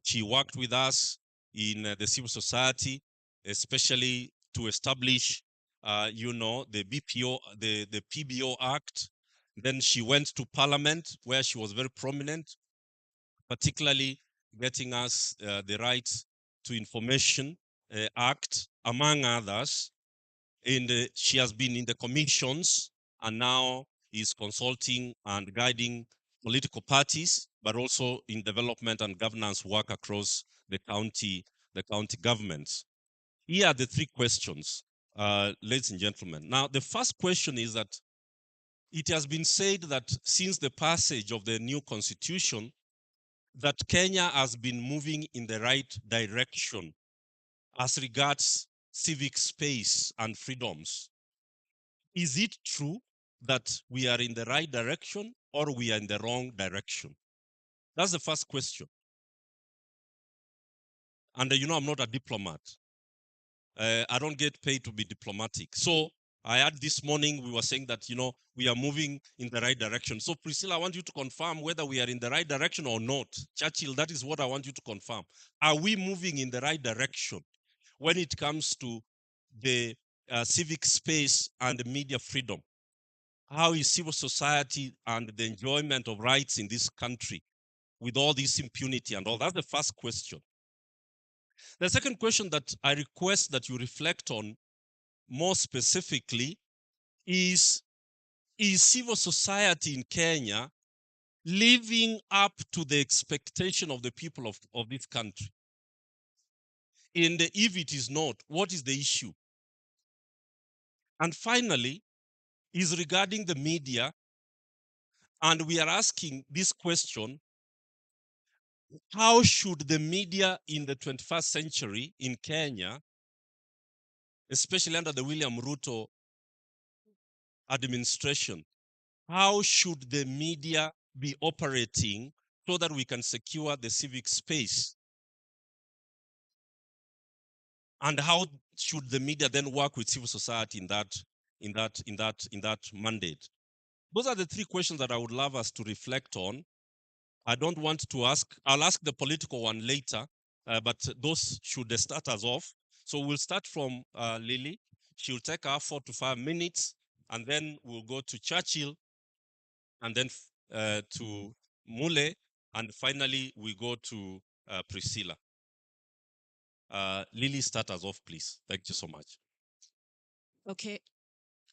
she worked with us in the civil society, especially to establish, the BPO, the PBO Act. Then she went to Parliament, where she was very prominent, particularly getting us the Right to Information Act, among others. And she has been in the commissions and now is consulting and guiding political parties, but also in development and governance work across the county governments. Here are the 3 questions, ladies and gentlemen. Now, the first question is that it has been said that since the passage of the new constitution, that Kenya has been moving in the right direction as regards civic space and freedoms. Is it true that we are in the right direction or we are in the wrong direction? That's the first question. And I'm not a diplomat. I don't get paid to be diplomatic. So I had this morning, we were saying that, we are moving in the right direction. So Priscilla, I want you to confirm whether we are in the right direction or not. Churchill, that is what I want you to confirm. Are we moving in the right direction when it comes to the civic space and media freedom? How is civil society and the enjoyment of rights in this country with all this impunity and all? That's the first question. The second question that I request that you reflect on more specifically is civil society in Kenya living up to the expectation of the people of this country? And if it is not, what is the issue? And finally, is regarding the media, and we are asking this question: how should the media in the 21st century in Kenya, especially under the William Ruto administration, how should the media be operating so that we can secure the civic space? And how should the media then work with civil society in that mandate? Those are the 3 questions that I would love us to reflect on. I don't want to ask, I'll ask the political one later, but those should start us off. So we'll start from Lily. She'll take our 4 to 5 minutes, and then we'll go to Churchill, and then to Mule, and finally we go to Priscilla. Lily, start us off, please. Thank you so much. Okay,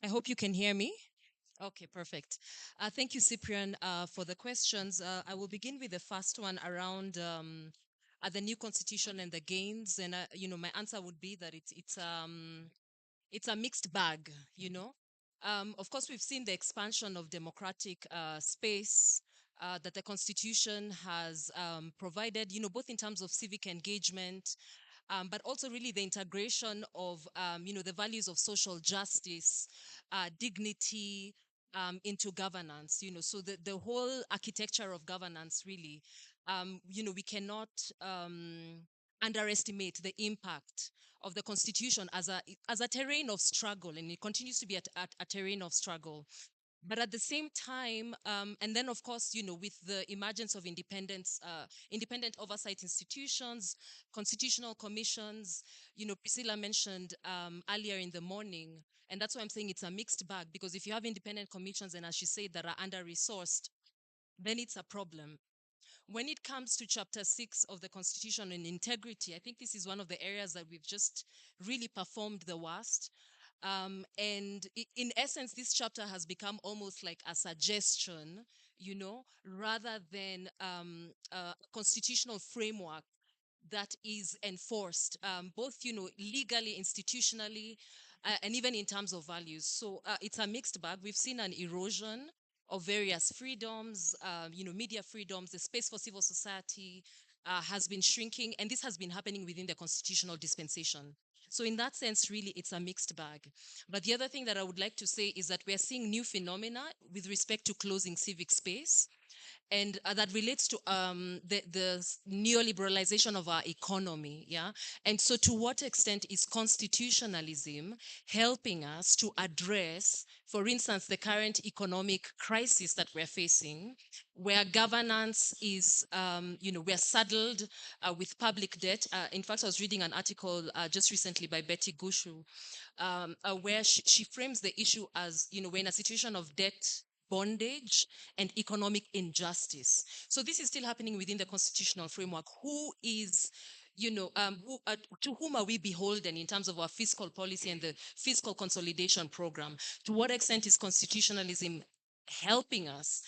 I hope you can hear me. Okay, perfect. Thank you, Cyprian, for the questions. I will begin with the first one around the new constitution and the gains. And my answer would be that it's a mixed bag. Of course, we've seen the expansion of democratic space that the constitution has provided. Both in terms of civic engagement, but also really the integration of the values of social justice, dignity into governance. So the whole architecture of governance really, we cannot underestimate the impact of the constitution as a terrain of struggle, and it continues to be a terrain of struggle. But at the same time, and then of course, with the emergence of independent oversight institutions, constitutional commissions, Priscilla mentioned earlier in the morning, and that's why I'm saying it's a mixed bag, because if you have independent commissions, and as she said, that are under-resourced, then it's a problem. When it comes to chapter 6 of the constitution and integrity, I think this is one of the areas that we've just really performed the worst. And in essence, this chapter has become almost like a suggestion, rather than a constitutional framework that is enforced, both, legally, institutionally, and even in terms of values. So it's a mixed bag. We've seen an erosion of various freedoms, media freedoms, the space for civil society has been shrinking, and this has been happening within the constitutional dispensation. So in that sense, really, it's a mixed bag. But the other thing that I would like to say is that we're seeing new phenomena with respect to closing civic space, and that relates to the neoliberalization of our economy. Yeah. And so to what extent is constitutionalism helping us to address, for instance, the current economic crisis that we're facing, where governance is, we're saddled with public debt. In fact, I was reading an article just recently by Betty Gushu, where she frames the issue as, we're in a situation of debt bondage and economic injustice. So this is still happening within the constitutional framework. Who is, to whom are we beholden in terms of our fiscal policy and the fiscal consolidation program? To what extent is constitutionalism helping us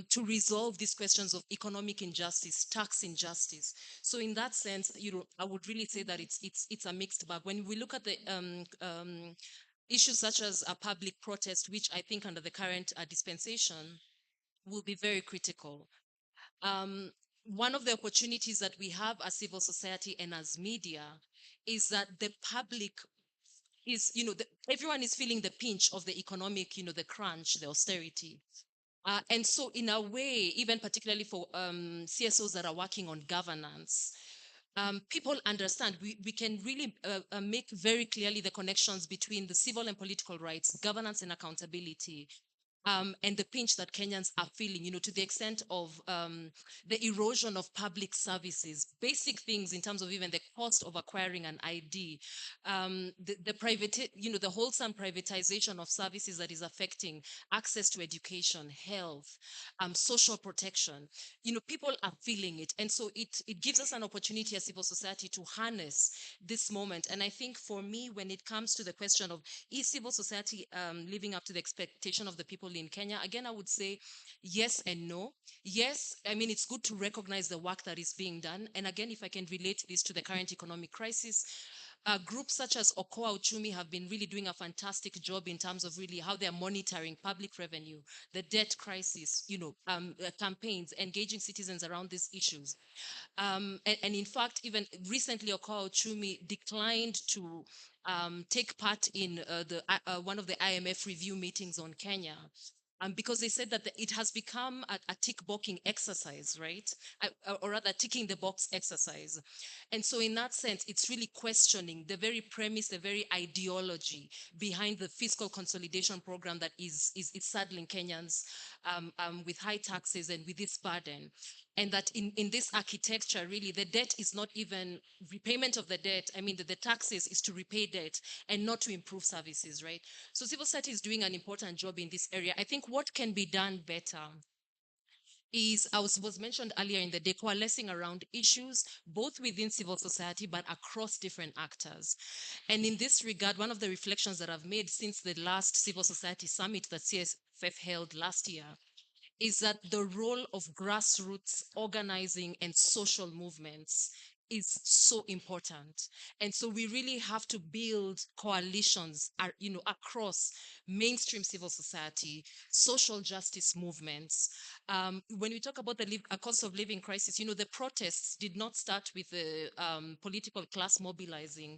to resolve these questions of economic injustice, tax injustice? So in that sense, I would really say that it's a mixed bag. When we look at the issues such as a public protest, which I think under the current dispensation will be very critical. One of the opportunities that we have as civil society and as media is that the public is, everyone is feeling the pinch of the economic, the crunch, the austerity. And so in a way, even particularly for CSOs that are working on governance, people understand we can really make very clearly the connections between the civil and political rights, governance and accountability, and the pinch that Kenyans are feeling, to the extent of the erosion of public services, basic things in terms of even the cost of acquiring an ID, the private, the wholesome privatization of services that is affecting access to education, health, social protection. People are feeling it, and so it gives us an opportunity as civil society to harness this moment. And I think for me, when it comes to the question of is civil society living up to the expectation of the people in Kenya? Again, I would say yes and no. Yes, I mean, it's good to recognize the work that is being done. And again, if I can relate this to the current economic crisis, groups such as Okoa Uchumi have been really doing a fantastic job in terms of really how they're monitoring public revenue, the debt crisis, campaigns, engaging citizens around these issues. And in fact, even recently, Okoa Uchumi declined to take part in one of the IMF review meetings on Kenya. Because they said that it has become a tick-boxing exercise, right? Or rather, ticking the box exercise. And so in that sense, it's really questioning the very premise, the very ideology behind the fiscal consolidation program that is saddling Kenyans with high taxes and with this burden. And that in this architecture, really, the debt is not even repayment of the debt. I mean, the taxes is to repay debt and not to improve services, right? So civil society is doing an important job in this area. I think what can be done better is, as was mentioned earlier in the day, coalescing around issues both within civil society but across different actors. And in this regard, one of the reflections that I've made since the last civil society summit that CSFF held last year is that the role of grassroots organizing and social movements is so important. And so we really have to build coalitions across mainstream civil society, social justice movements. When we talk about the cost of living crisis, the protests did not start with the political class mobilizing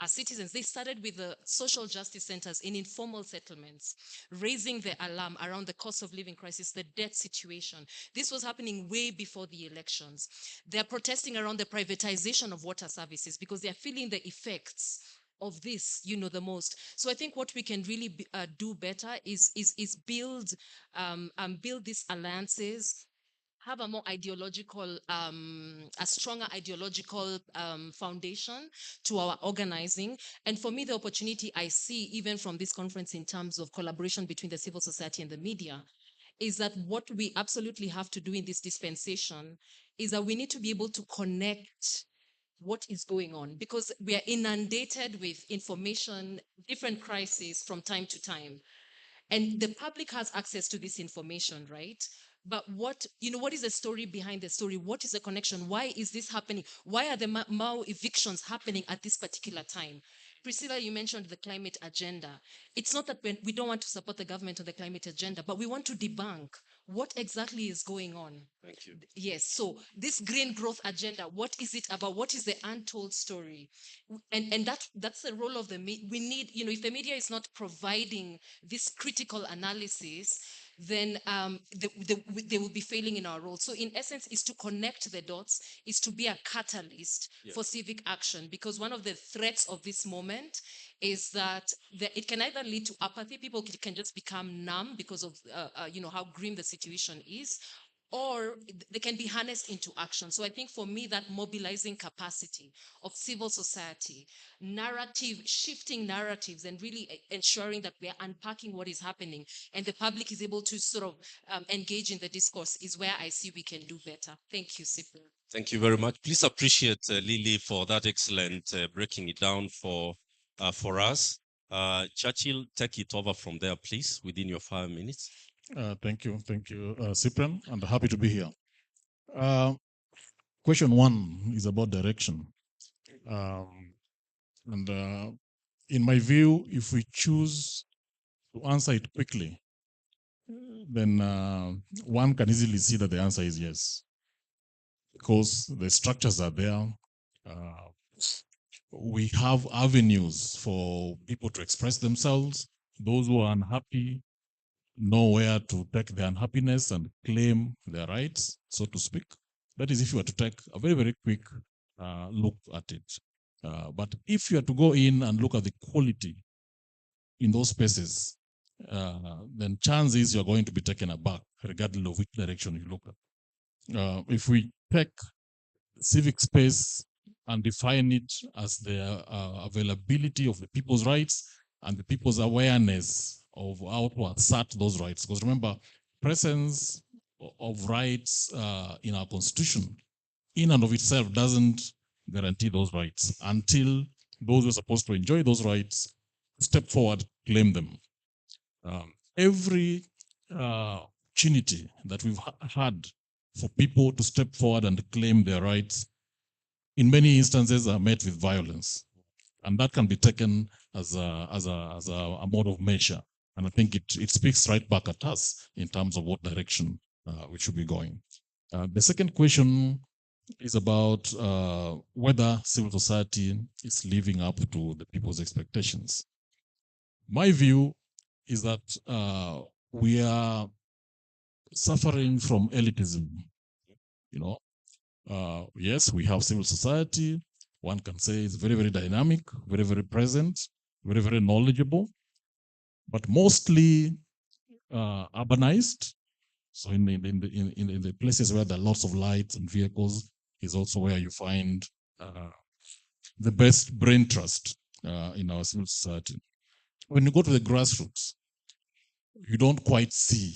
citizens. They started with the social justice centers in informal settlements, raising the alarm around the cost of living crisis, the debt situation. This was happening way before the elections. They're protesting around the privatization of water services because they're feeling the effects of this, the most. So I think what we can really do better is build these alliances, have a more ideological, a stronger ideological foundation to our organizing. And for me, the opportunity I see even from this conference in terms of collaboration between the civil society and the media is that what we absolutely have to do in this dispensation is that we need to be able to connect what is going on, because we are inundated with information, different crises from time to time. And the public has access to this information, right? But what is the story behind the story? What is the connection? Why is this happening? Why are the Mao evictions happening at this particular time? Priscilla, you mentioned the climate agenda. It's not that we don't want to support the government on the climate agenda, but we want to debunk what exactly is going on. Thank you. Yes, so this green growth agenda, what is it about? What is the untold story? And that's the role of the media. We need, if the media is not providing this critical analysis, then they will be failing in our role. So in essence, is to connect the dots, is to be a catalyst for civic action, because one of the threats of this moment is that it can either lead to apathy. People can just become numb because of how grim the situation is, or they can be harnessed into action. So I think for me, that mobilizing capacity of civil society, shifting narratives, and really ensuring that we are unpacking what is happening and the public is able to sort of engage in the discourse is where I see we can do better. Thank you, Cyprian. Thank you very much. Please appreciate Lily for that excellent breaking it down for us. Churchill, take it over from there, please, within your 5 minutes. Thank you, Cyprian, and happy to be here. Question one is about direction. And in my view, if we choose to answer it quickly, then one can easily see that the answer is yes, because the structures are there. We have avenues for people to express themselves. Those who are unhappy know where to take their unhappiness and claim their rights, so to speak. That is if you were to take a very, very quick look at it. But if you are to go in and look at the quality in those spaces, then chances you're going to be taken aback, regardless of which direction you look at. If we take civic space and define it as the availability of the people's rights and the people's awareness of how to assert those rights. Because remember, presence of rights in our constitution in and of itself doesn't guarantee those rights until those who are supposed to enjoy those rights step forward, claim them. Every opportunity that we've had for people to step forward and claim their rights in many instances are met with violence. And that can be taken as a mode of measure. And I think it speaks right back at us in terms of what direction we should be going. The second question is about whether civil society is living up to the people's expectations. My view is that we are suffering from elitism. Yes, we have civil society. One can say it's very, very dynamic, very, very present, very, very knowledgeable, but mostly urbanized. So in the places where there are lots of lights and vehicles is also where you find the best brain trust in our civil society. When you go to the grassroots, you don't quite see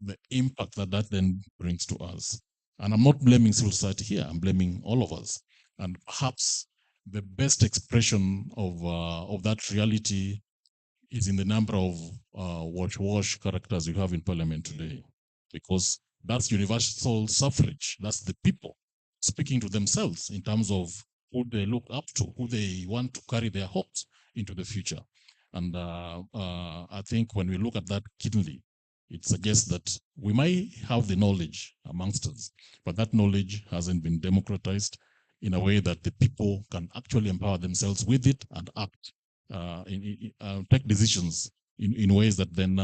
the impact that that then brings to us. And I'm not blaming civil society here, I'm blaming all of us. And perhaps the best expression of that reality is in the number of wash characters you have in parliament today, because that's universal suffrage. That's the people speaking to themselves in terms of who they look up to, who they want to carry their hopes into the future. And I think when we look at that keenly, it suggests that we might have the knowledge amongst us, but that knowledge hasn't been democratized in a way that the people can actually empower themselves with it and act, take decisions in ways that then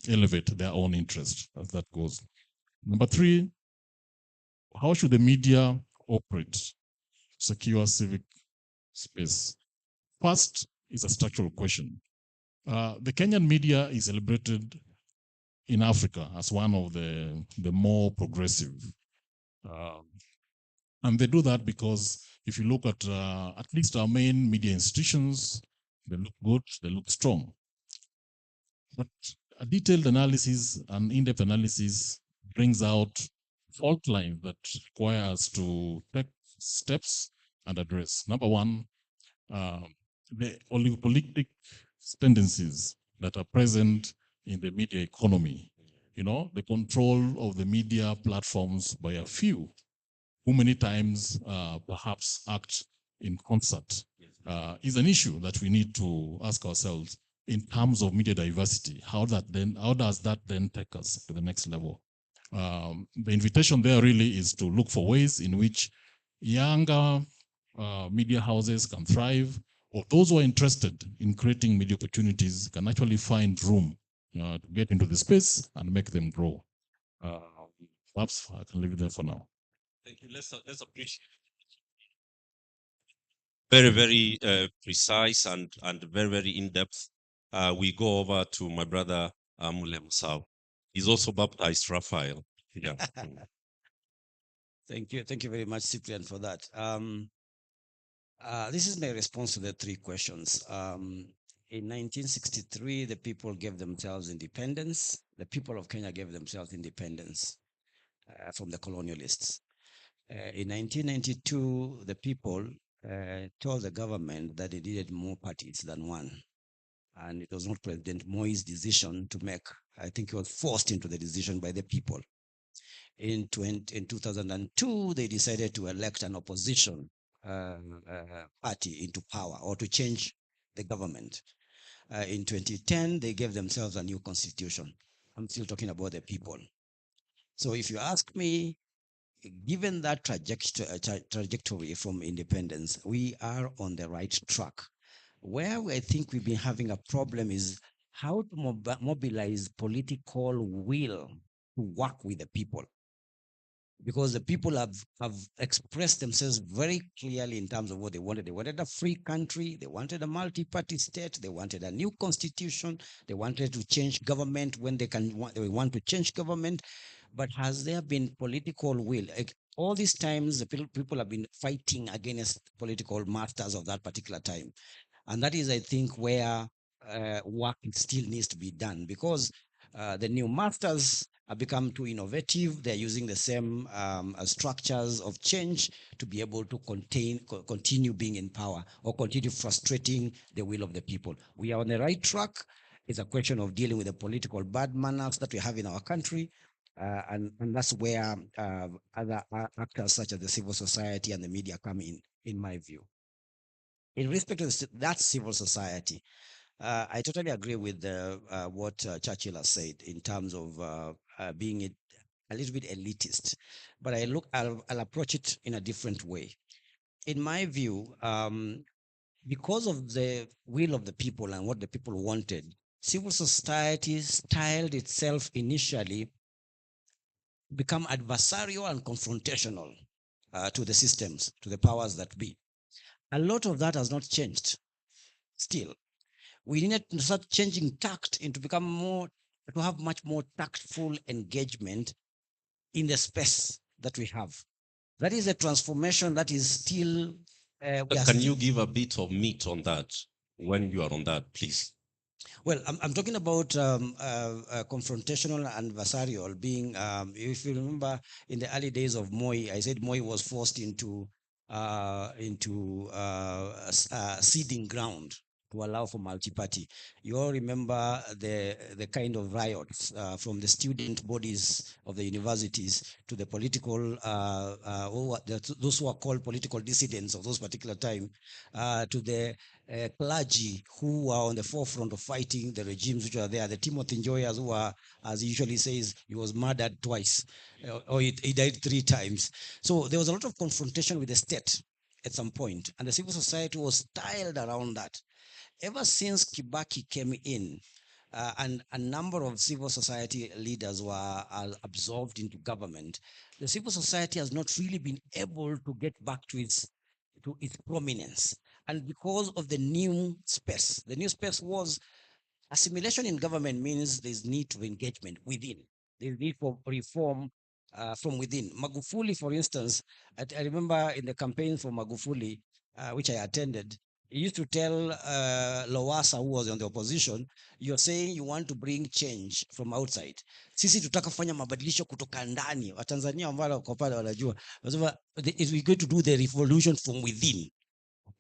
elevate their own interest as that goes. Number three, how should the media operate, secure civic space? First is a structural question. The Kenyan media is celebrated in Africa as one of the more progressive. And they do that because if you look at least our main media institutions, they look good, they look strong. But a detailed analysis and in-depth analysis brings out fault lines that require us to take steps and address. Number one, the oligopolistic tendencies that are present in the media economy. You know, the control of the media platforms by a few, who many times perhaps act in concert, is an issue that we need to ask ourselves in terms of media diversity. How does that then take us to the next level? The invitation there really is to look for ways in which younger media houses can thrive, or those who are interested in creating media opportunities can actually find room to get into the space and make them grow. Perhaps I can leave it there for now. Thank you. Let's appreciate. Very, very precise and very in depth. We go over to my brother Mule Musau. He's also baptized Raphael. Yeah. Thank you very much, Cyprian, for that. This is my response to the three questions. In 1963, the people gave themselves independence. The people of Kenya gave themselves independence from the colonialists. In 1992, the people told the government that they needed more parties than one. And it was not President Moi's decision to make. I think he was forced into the decision by the people. In 2002, they decided to elect an opposition party into power or to change the government. In 2010, they gave themselves a new constitution. I'm still talking about the people. So if you ask me, given that trajectory from independence, we are on the right track. Where I think we've been having a problem is how to mobilize political will to work with the people. Because the people have expressed themselves very clearly in terms of what they wanted. They wanted a free country. They wanted a multi-party state. They wanted a new constitution. They wanted to change government when they want to change government. But has there been political will? Like, all these times, the people have been fighting against political masters of that particular time. And that is, I think, where work still needs to be done, because the new masters have become too innovative. They're using the same structures of change to be able to continue being in power or continue frustrating the will of the people. We are on the right track. It's a question of dealing with the political bad manners that we have in our country. And that's where other actors such as the civil society and the media come in my view. In respect to that civil society, I totally agree with what Churchill has said in terms of being a little bit elitist, but I'll approach it in a different way. In my view, because of the will of the people and what the people wanted, civil society styled itself initially become adversarial and confrontational to the systems, to the powers that be. A lot of that has not changed still. We need to start changing tact and to have much more tactful engagement in the space that we have. That is a transformation that is still. Can you give a bit of meat on that when you are on that, please? Well, I'm talking about confrontational and adversarial being, if you remember in the early days of Moi, I said Moi was forced into seeding ground to allow for multi-party. You all remember the kind of riots from the student bodies of the universities to the political, those who are called political dissidents of those particular time, to the clergy who are on the forefront of fighting the regimes which are there. The Timothy Njoyas who are, as he usually says, he was murdered twice, or he died 3 times. So there was a lot of confrontation with the state at some point, and the civil society was tiled around that. Ever since Kibaki came in, and a number of civil society leaders were absorbed into government, the civil society has not really been able to get back to its prominence. And because of the new space was assimilation in government means there's need to engagement within. There's need for reform from within. Magufuli, for instance, I remember in the campaign for Magufuli, which I attended, he used to tell Lowassa, who was on the opposition, you're saying you want to bring change from outside. Sisi tutaka kufanya mabadilisho kutoka ndani. Watanzania ambao wako pale wanajua. Wanasema, we're going to do the revolution from within.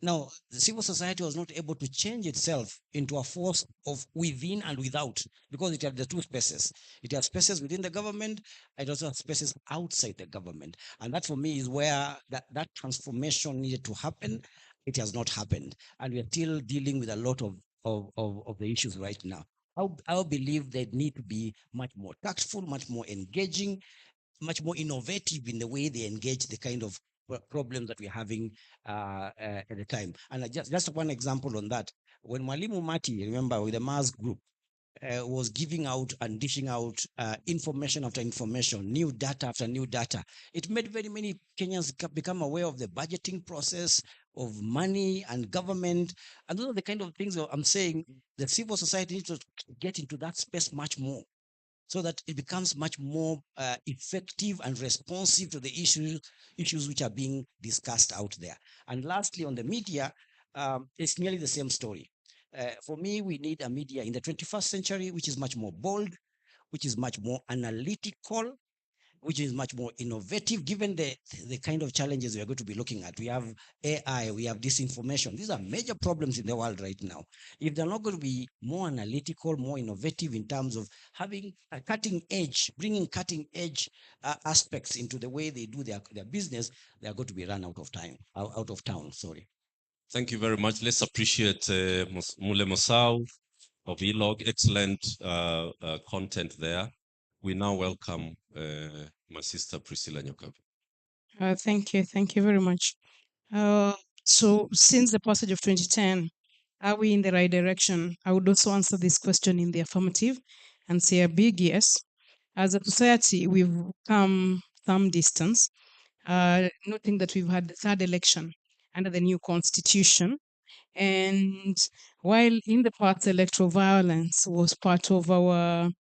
Now, the civil society was not able to change itself into a force of within and without because it had the two spaces. It has spaces within the government, it also has spaces outside the government. And that for me is where that transformation needed to happen. It has not happened. And we are still dealing with a lot of the issues right now. I believe they need to be much more tactful, much more engaging, much more innovative in the way they engage the kind of problems that we're having at the time. And just one example on that, when Mwalimu Mati, remember, with the Mars group, was giving out and dishing out information after information, new data after new data. It made very many Kenyans become aware of the budgeting process, of money and government. And those are the kind of things that I'm saying the civil society needs to get into that space much more, so that it becomes much more effective and responsive to the issues which are being discussed out there. And lastly, on the media, it's nearly the same story. For me, we need a media in the 21st century, which is much more bold, which is much more analytical, which is much more innovative, given the kind of challenges we are going to be looking at. We have AI, we have disinformation. These are major problems in the world right now. If they're not going to be more analytical, more innovative in terms of having a cutting edge, bringing cutting edge aspects into the way they do their business, they are going to be run out of town, sorry. Thank you very much. Let's appreciate Mule Mosau of ELOG. Excellent content there. We now welcome my sister Priscilla Nyokabi. Thank you very much. So since the passage of 2010, are we in the right direction? I would also answer this question in the affirmative and say a big yes. As a society, we've come some distance, noting that we've had the third election under the new constitution. And while in the past, electoral violence was part of our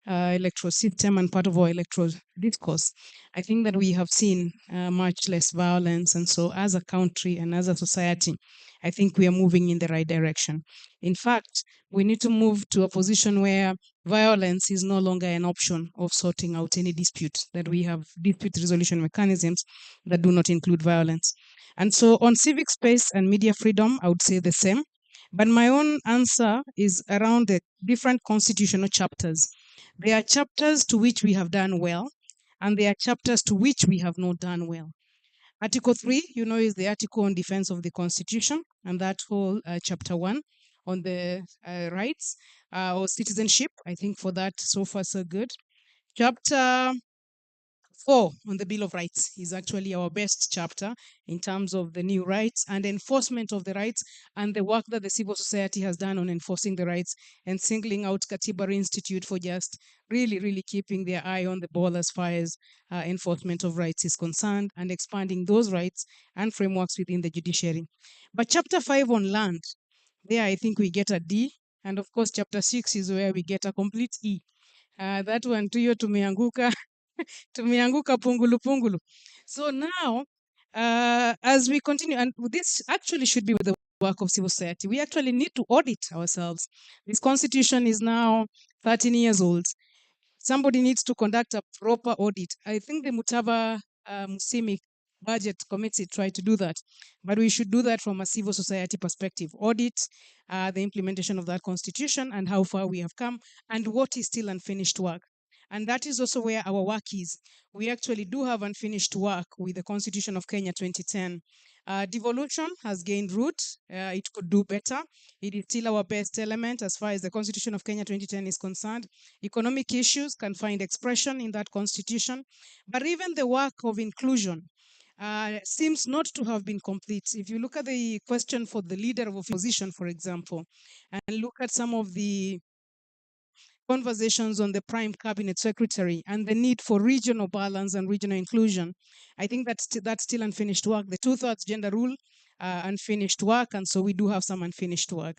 electoral system and part of our electoral discourse, I think that we have seen much less violence. And so, as a country and as a society, I think we are moving in the right direction. In fact, we need to move to a position where violence is no longer an option of sorting out any dispute, that we have dispute resolution mechanisms that do not include violence. And so, on civic space and media freedom, I would say the same. But my own answer is around the different constitutional chapters. There are chapters to which we have done well, and there are chapters to which we have not done well. Article 3, is the article on defense of the Constitution, and that whole chapter 1 on the rights or citizenship. I think for that, so far, so good. Chapter 4 on the Bill of Rights is actually our best chapter in terms of the new rights and enforcement of the rights and the work that the civil society has done on enforcing the rights, and singling out Katiba Institute for just really, really keeping their eye on the ball as far as enforcement of rights is concerned, and expanding those rights and frameworks within the judiciary. But chapter 5 on land, there I think we get a D. And of course, chapter 6 is where we get a complete E. That one tuyo tumeanguka tumeanguka pungulu pungulu. So now, as we continue, and this actually should be with the work of civil society. We actually need to audit ourselves. This constitution is now 13 years old. Somebody needs to conduct a proper audit. I think the Mutava Musimi budget committee tried to do that, but we should do that from a civil society perspective. Audit the implementation of that constitution and how far we have come and what is still unfinished work. And that is also where our work is. We actually do have unfinished work with the Constitution of Kenya 2010. Devolution has gained root. It could do better. It is still our best element as far as the Constitution of Kenya 2010 is concerned. Economic issues can find expression in that constitution. But even the work of inclusion seems not to have been complete. If you look at the question for the leader of opposition, for example, and look at some of the conversations on the prime cabinet secretary and the need for regional balance and regional inclusion, I think that's still unfinished work. The two-thirds gender rule, unfinished work, and so we do have some unfinished work.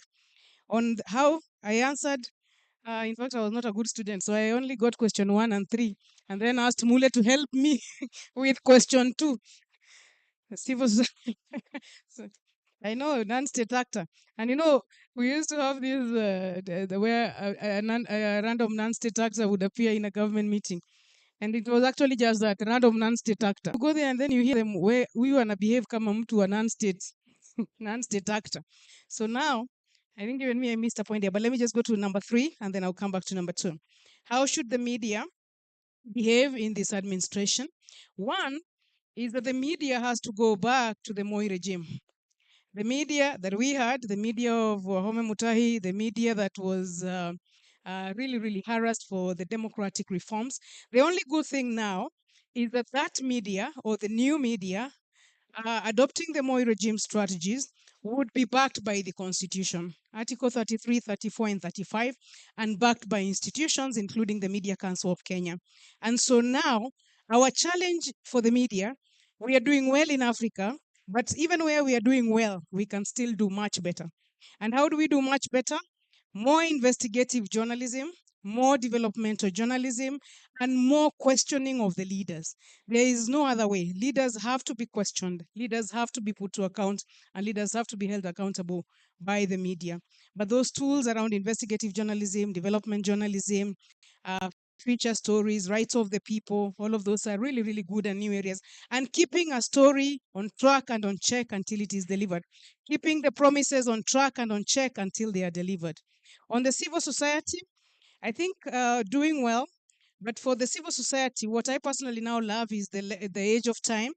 On how I answered, in fact, I was not a good student, so I only got question 1 and 3, and then asked Mule to help me with question 2. Civil so, I know non-state actor, and we used to have these where a random non-state actor would appear in a government meeting, and it was actually just that random non-state actor. You go there and then you hear them where we wanna behave kama mtu a non-state non-state actor. So now, I think even me I missed a point here, but let me just go to number 3 and then I'll come back to number 2. How should the media behave in this administration? One is that the media has to go back to the Moi regime. The media that we had, the media of Wahome Mutahi, the media that was really, really harassed for the democratic reforms. The only good thing now is that that media or the new media adopting the Moi regime strategies would be backed by the constitution, Article 33, 34, and 35, and backed by institutions, including the Media Council of Kenya. And so now, our challenge for the media, we are doing well in Africa, but even where we are doing well, we can still do much better. And how do we do much better? More investigative journalism, more developmental journalism, and more questioning of the leaders. There is no other way. Leaders have to be questioned, leaders have to be put to account, and leaders have to be held accountable by the media. But those tools around investigative journalism, development journalism, feature stories, rights of the people, all of those are really, really good and new areas. And keeping a story on track and on check until it is delivered. Keeping the promises on track and on check until they are delivered. On the civil society, I think doing well. But for the civil society, what I personally now love is the age of time.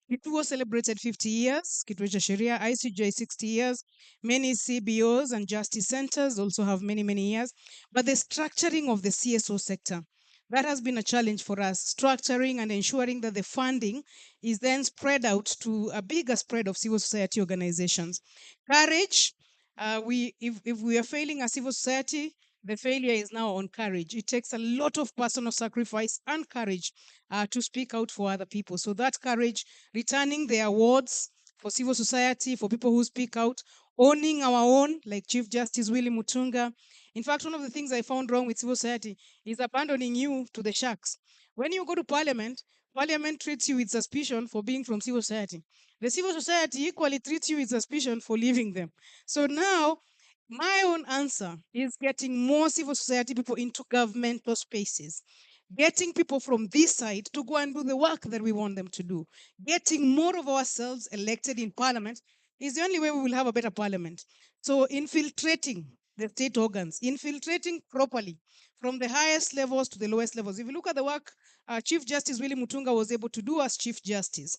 Kituo celebrated 50 years, Kituo cha Sheria, ICJ 60 years. Many CBOs and justice centers also have many, many years. But the structuring of the CSO sector, that has been a challenge for us, structuring and ensuring that the funding is then spread out to a bigger spread of civil society organizations. Courage, if we are failing as civil society, the failure is now on courage. It takes a lot of personal sacrifice and courage to speak out for other people. So that courage, returning the awards for civil society, for people who speak out, owning our own, like Chief Justice Willie Mutunga. In fact, one of the things I found wrong with civil society is abandoning you to the sharks. When you go to parliament, parliament treats you with suspicion for being from civil society. The civil society equally treats you with suspicion for leaving them. So now, my own answer is getting more civil society people into governmental spaces, getting people from this side to go and do the work that we want them to do, getting more of ourselves elected in parliament is the only way we will have a better parliament. So infiltrating the state organs, infiltrating properly from the highest levels to the lowest levels. If you look at the work Chief Justice Willie Mutunga was able to do as Chief Justice,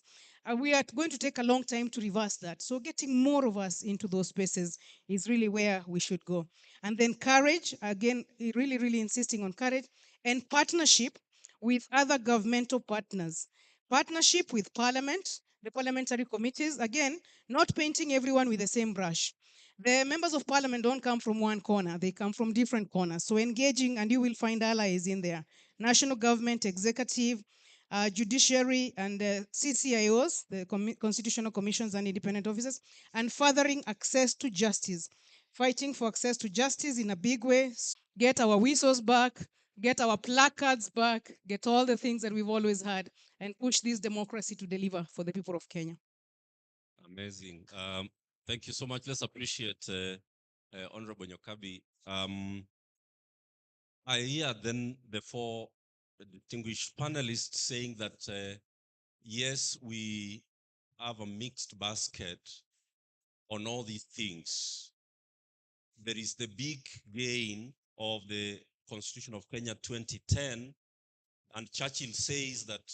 we are going to take a long time to reverse that. So getting more of us into those spaces is really where we should go. And then courage, again, really, really insisting on courage and partnership with other governmental partners. Partnership with parliament, the parliamentary committees, again, not painting everyone with the same brush. The members of parliament don't come from one corner, they come from different corners. So engaging, and you will find allies in there. National government, executive, judiciary, and CCIOs, the constitutional commissions and independent officers, and furthering access to justice. Fighting for access to justice in a big way, get our whistles back, get our placards back, get all the things that we've always had, and push this democracy to deliver for the people of Kenya. Amazing. Thank you so much. Let's appreciate Honorable Nyokabi. I hear then the four distinguished panelists saying that, yes, we have a mixed basket on all these things. There is the big gain of the Constitution of Kenya 2010, and Churchill says that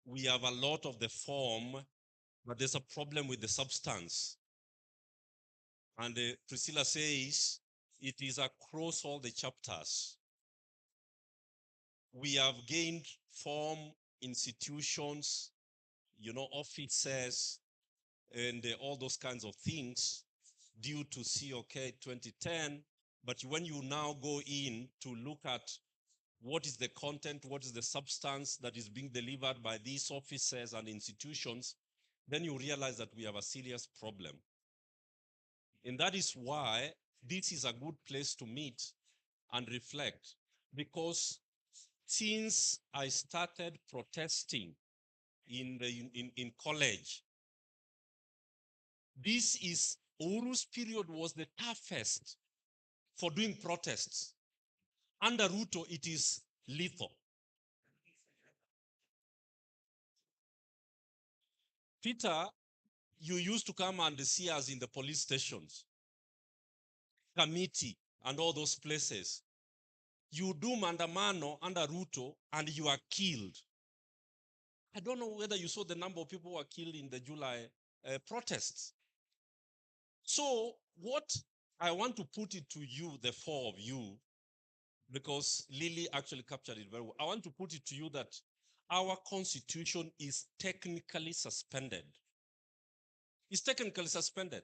we have a lot of the form, but there's a problem with the substance. And Priscilla says it is across all the chapters. We have gained form, institutions, offices, and all those kinds of things due to COK 2010. But when you now go in to look at what is the content, what is the substance that is being delivered by these offices and institutions, then you realize that we have a serious problem. And that is why this is a good place to meet and reflect, because since I started protesting in college, this is Uru's period was the toughest for doing protests. Under Ruto, it is lethal. Peter, you used to come and see us in the police stations, committee, and all those places. You do mandamano under Ruto and you are killed. I don't know whether you saw the number of people who were killed in the July protests. So what I want to put it to you, the four of you, because Lily actually captured it very well. I want to put it to you that our constitution is technically suspended. It's technically suspended.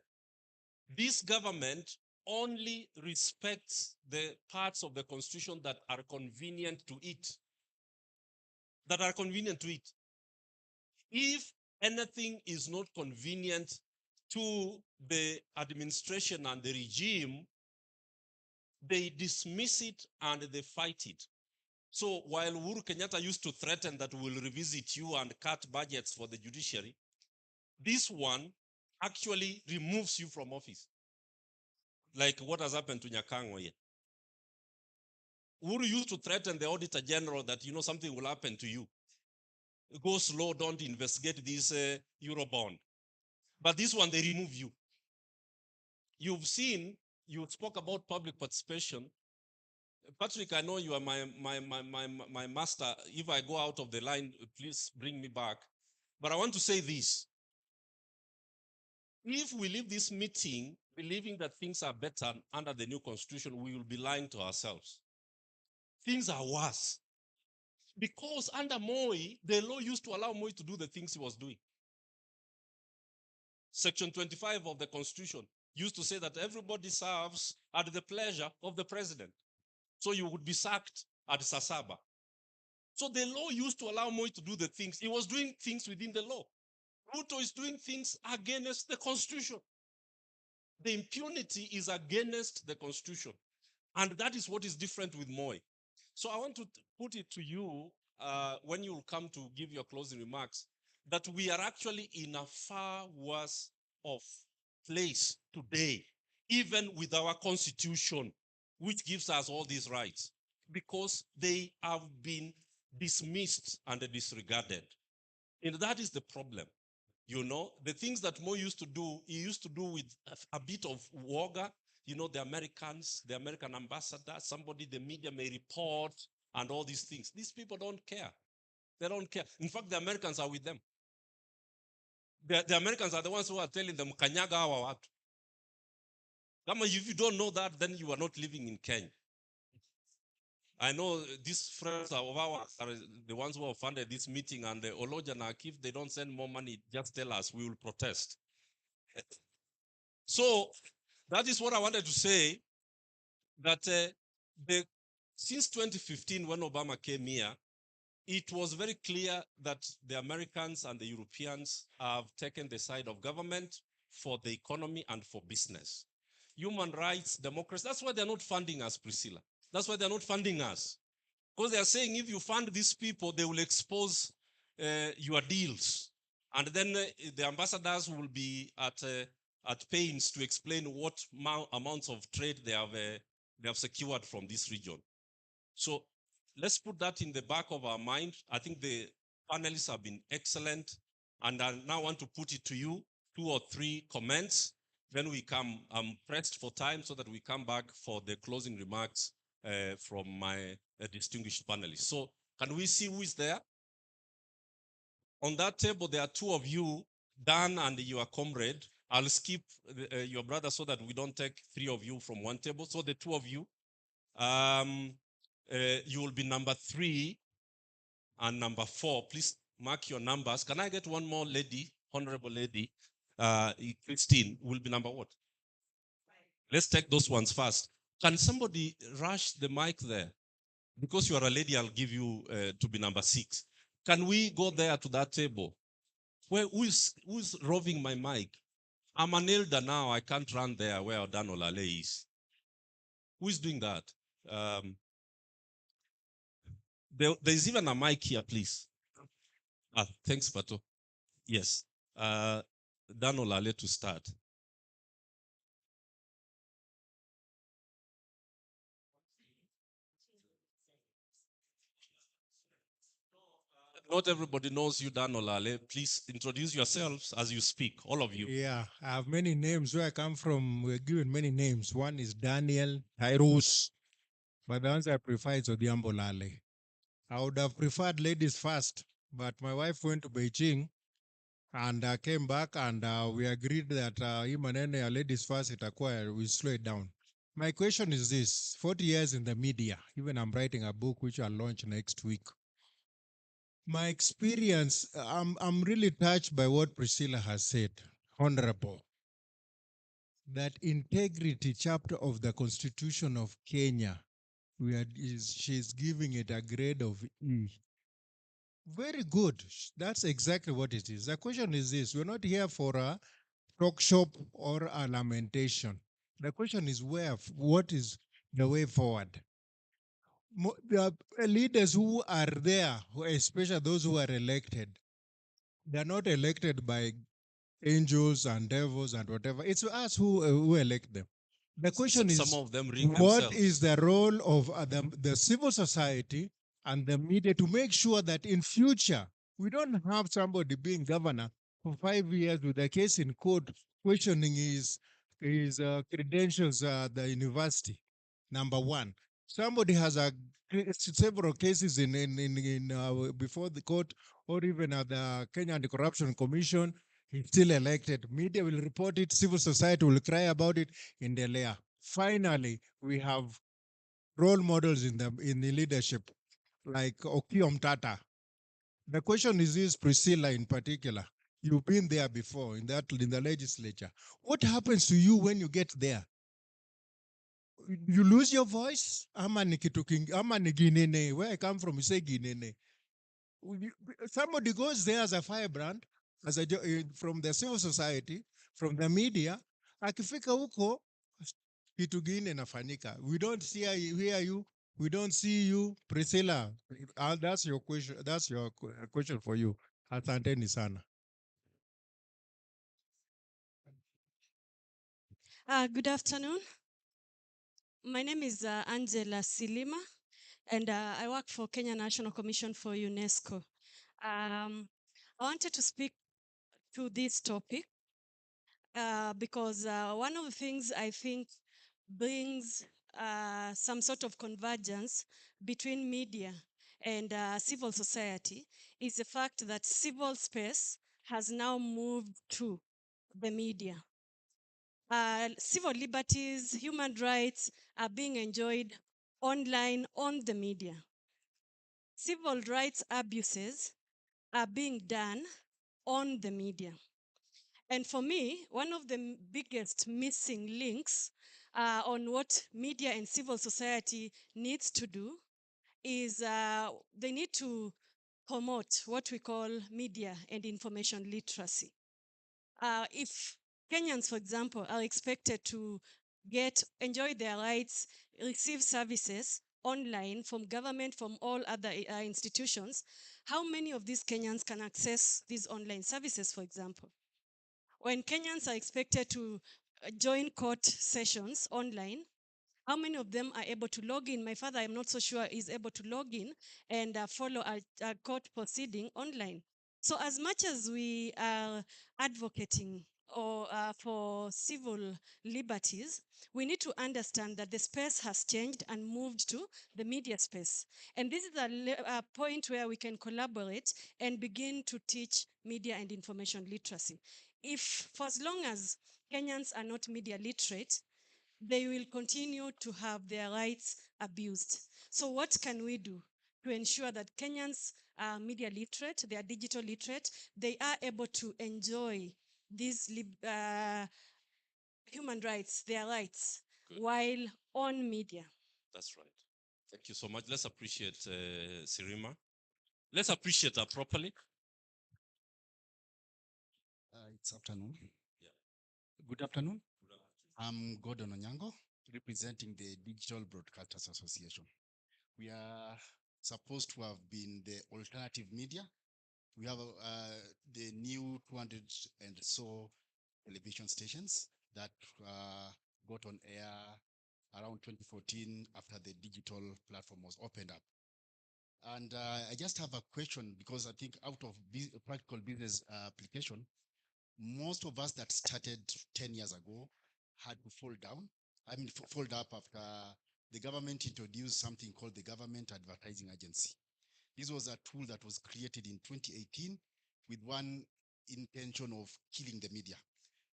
This government only respects the parts of the constitution that are convenient to it. That are convenient to it. If anything is not convenient to the administration and the regime, they dismiss it and they fight it. So while Uhuru Kenyatta used to threaten that we'll revisit you and cut budgets for the judiciary, this one actually removes you from office. Like what has happened to Nyakango here. Uhuru used to threaten the Auditor General that, something will happen to you. Go slow, don't investigate this Eurobond. But this one, they remove you. You've seen, you spoke about public participation. Patrick, I know you are my master. If I go out of the line, please bring me back. But I want to say this. If we leave this meeting believing that things are better under the new constitution, we will be lying to ourselves. Things are worse. Because under Moi, the law used to allow Moi to do the things he was doing. Section 25 of the constitution used to say that everybody serves at the pleasure of the president. So you would be sacked at Sasaba. So the law used to allow Moi to do the things. He was doing things within the law. Ruto is doing things against the constitution. The impunity is against the constitution. And that is what is different with Moi. So I want to put it to you when you will come to give your closing remarks, that we are actually in a far worse off place today, even with our constitution, which gives us all these rights, because they have been dismissed and disregarded. And that is the problem. The things that Mo used to do, he used to do with a bit of woga. The Americans, the American ambassador, somebody the media may report and all these things. These people don't care. They don't care. In fact, the Americans are with them. The Americans are the ones who are telling them, Kanyaga hawa watu. If you don't know that, then you are not living in Kenya. I know these friends of ours are the ones who have funded this meeting, and the Oloja and if they don't send more money, just tell us, we will protest. So that is what I wanted to say, that since 2015, when Obama came here, it was very clear that the Americans and the Europeans have taken the side of government for the economy and for business. Human rights, democracy, that's why they're not funding us, Priscilla. That's why they're not funding us. Because they are saying if you fund these people, they will expose your deals. And then the ambassadors will be at at pains to explain what amounts of trade they have secured from this region. So let's put that in the back of our mind. I think the panelists have been excellent, and I now want to put it to you, 2 or 3 comments. Then we come, I'm pressed for time so that we come back for the closing remarks from my distinguished panelists. So can we see who is there? On that table, there are 2 of you, Dan and your comrade. I'll skip your brother so that we don't take 3 of you from one table. So the 2 of you, you will be number 3 and number 4. Please mark your numbers. Can I get one more lady, honorable lady? Christine will be number what? Let's take those ones first. Can somebody rush the mic there? Because you are a lady, I'll give you to be number 6. Can we go there to that table? Who's roving my mic? I'm an elder now. I can't run there where Dan Olale is. Who is doing that? There's even a mic here, please. Thanks, Pato. Yes. Dan Olale to start. Not everybody knows you, Dan Olale. Please introduce yourselves as you speak, all of you. Yeah, I have many names. Where I come from, we're given many names. One is Daniel, Tyrus, but the ones I prefer is Odiambo Lale. I would have preferred ladies first, but my wife went to Beijing and came back, and we agreed that Imanene ladies first, we slow it down. My question is this: 40 years in the media, even I'm writing a book which I'll launch next week. My experience, I'm really touched by what Priscilla has said, Honorable. That integrity chapter of the Constitution of Kenya, she's giving it a grade of E. Very good. That's exactly what it is. The question is this: we're not here for a talk shop or a lamentation. The question is what is the way forward? The leaders who are there, especially those who are elected, they're not elected by angels and devils and whatever. It's us who elect them. The question is, some of them ring what themselves. is the role of the civil society and the media to make sure that in future we don't have somebody being governor for 5 years with a case in court questioning his credentials at the university? Number one, somebody has several cases in before the court or even at the Kenya Anti-Corruption Commission. He's still elected. Media will report it. Civil society will cry about it in the layer. Finally, we have role models in the leadership, like Okiom Tata. The question is this, Priscilla in particular. You've been there before in the legislature. What happens to you when you get there? You lose your voice? Ama ni Ginene. Where I come from, you say Ginene. Somebody goes there as a firebrand, from the civil society, from the media, akifika huko kitu gine nafanyika. We don't hear you, we don't see you. Priscilla, that's your question. That's your question for you. Asanteni sana. Good afternoon. My name is Angela Silima, and I work for Kenya National Commission for UNESCO. I wanted to speak to this topic because one of the things I think brings some sort of convergence between media and civil society is the fact that civil space has now moved to the media. Civil liberties, human rights are being enjoyed online on the media. Civil rights abuses are being done on the media. And for me, one of the biggest missing links on what media and civil society needs to do is they need to promote what we call media and information literacy. If Kenyans, for example, are expected to enjoy their rights, receive services online from government, from all other institutions, how many of these Kenyans can access these online services, for example? when Kenyans are expected to join court sessions online, how many of them are able to log in? My father, I'm not so sure, is able to log in and follow a court proceeding online. So as much as we are advocating or for civil liberties, we need to understand that the space has changed and moved to the media space. And this is a point where we can collaborate and begin to teach media and information literacy. If, for as long as Kenyans are not media literate, they will continue to have their rights abused. So what can we do to ensure that Kenyans are media literate, they are digital literate, they are able to enjoy these human rights, their rights, while on media? That's right. Thank you so much. Let's appreciate Sirima. Let's appreciate her properly. It's afternoon. Yeah. Good afternoon. I'm Gordon Onyango, representing the Digital Broadcasters Association. We are supposed to have been the alternative media. We have the new 200 and so television stations that got on air around 2014 after the digital platform was opened up. And I just have a question because I think out of practical business application, most of us that started 10 years ago had to fall down. Fold up after the government introduced something called the Government Advertising Agency. This was a tool that was created in 2018 with one intention of killing the media.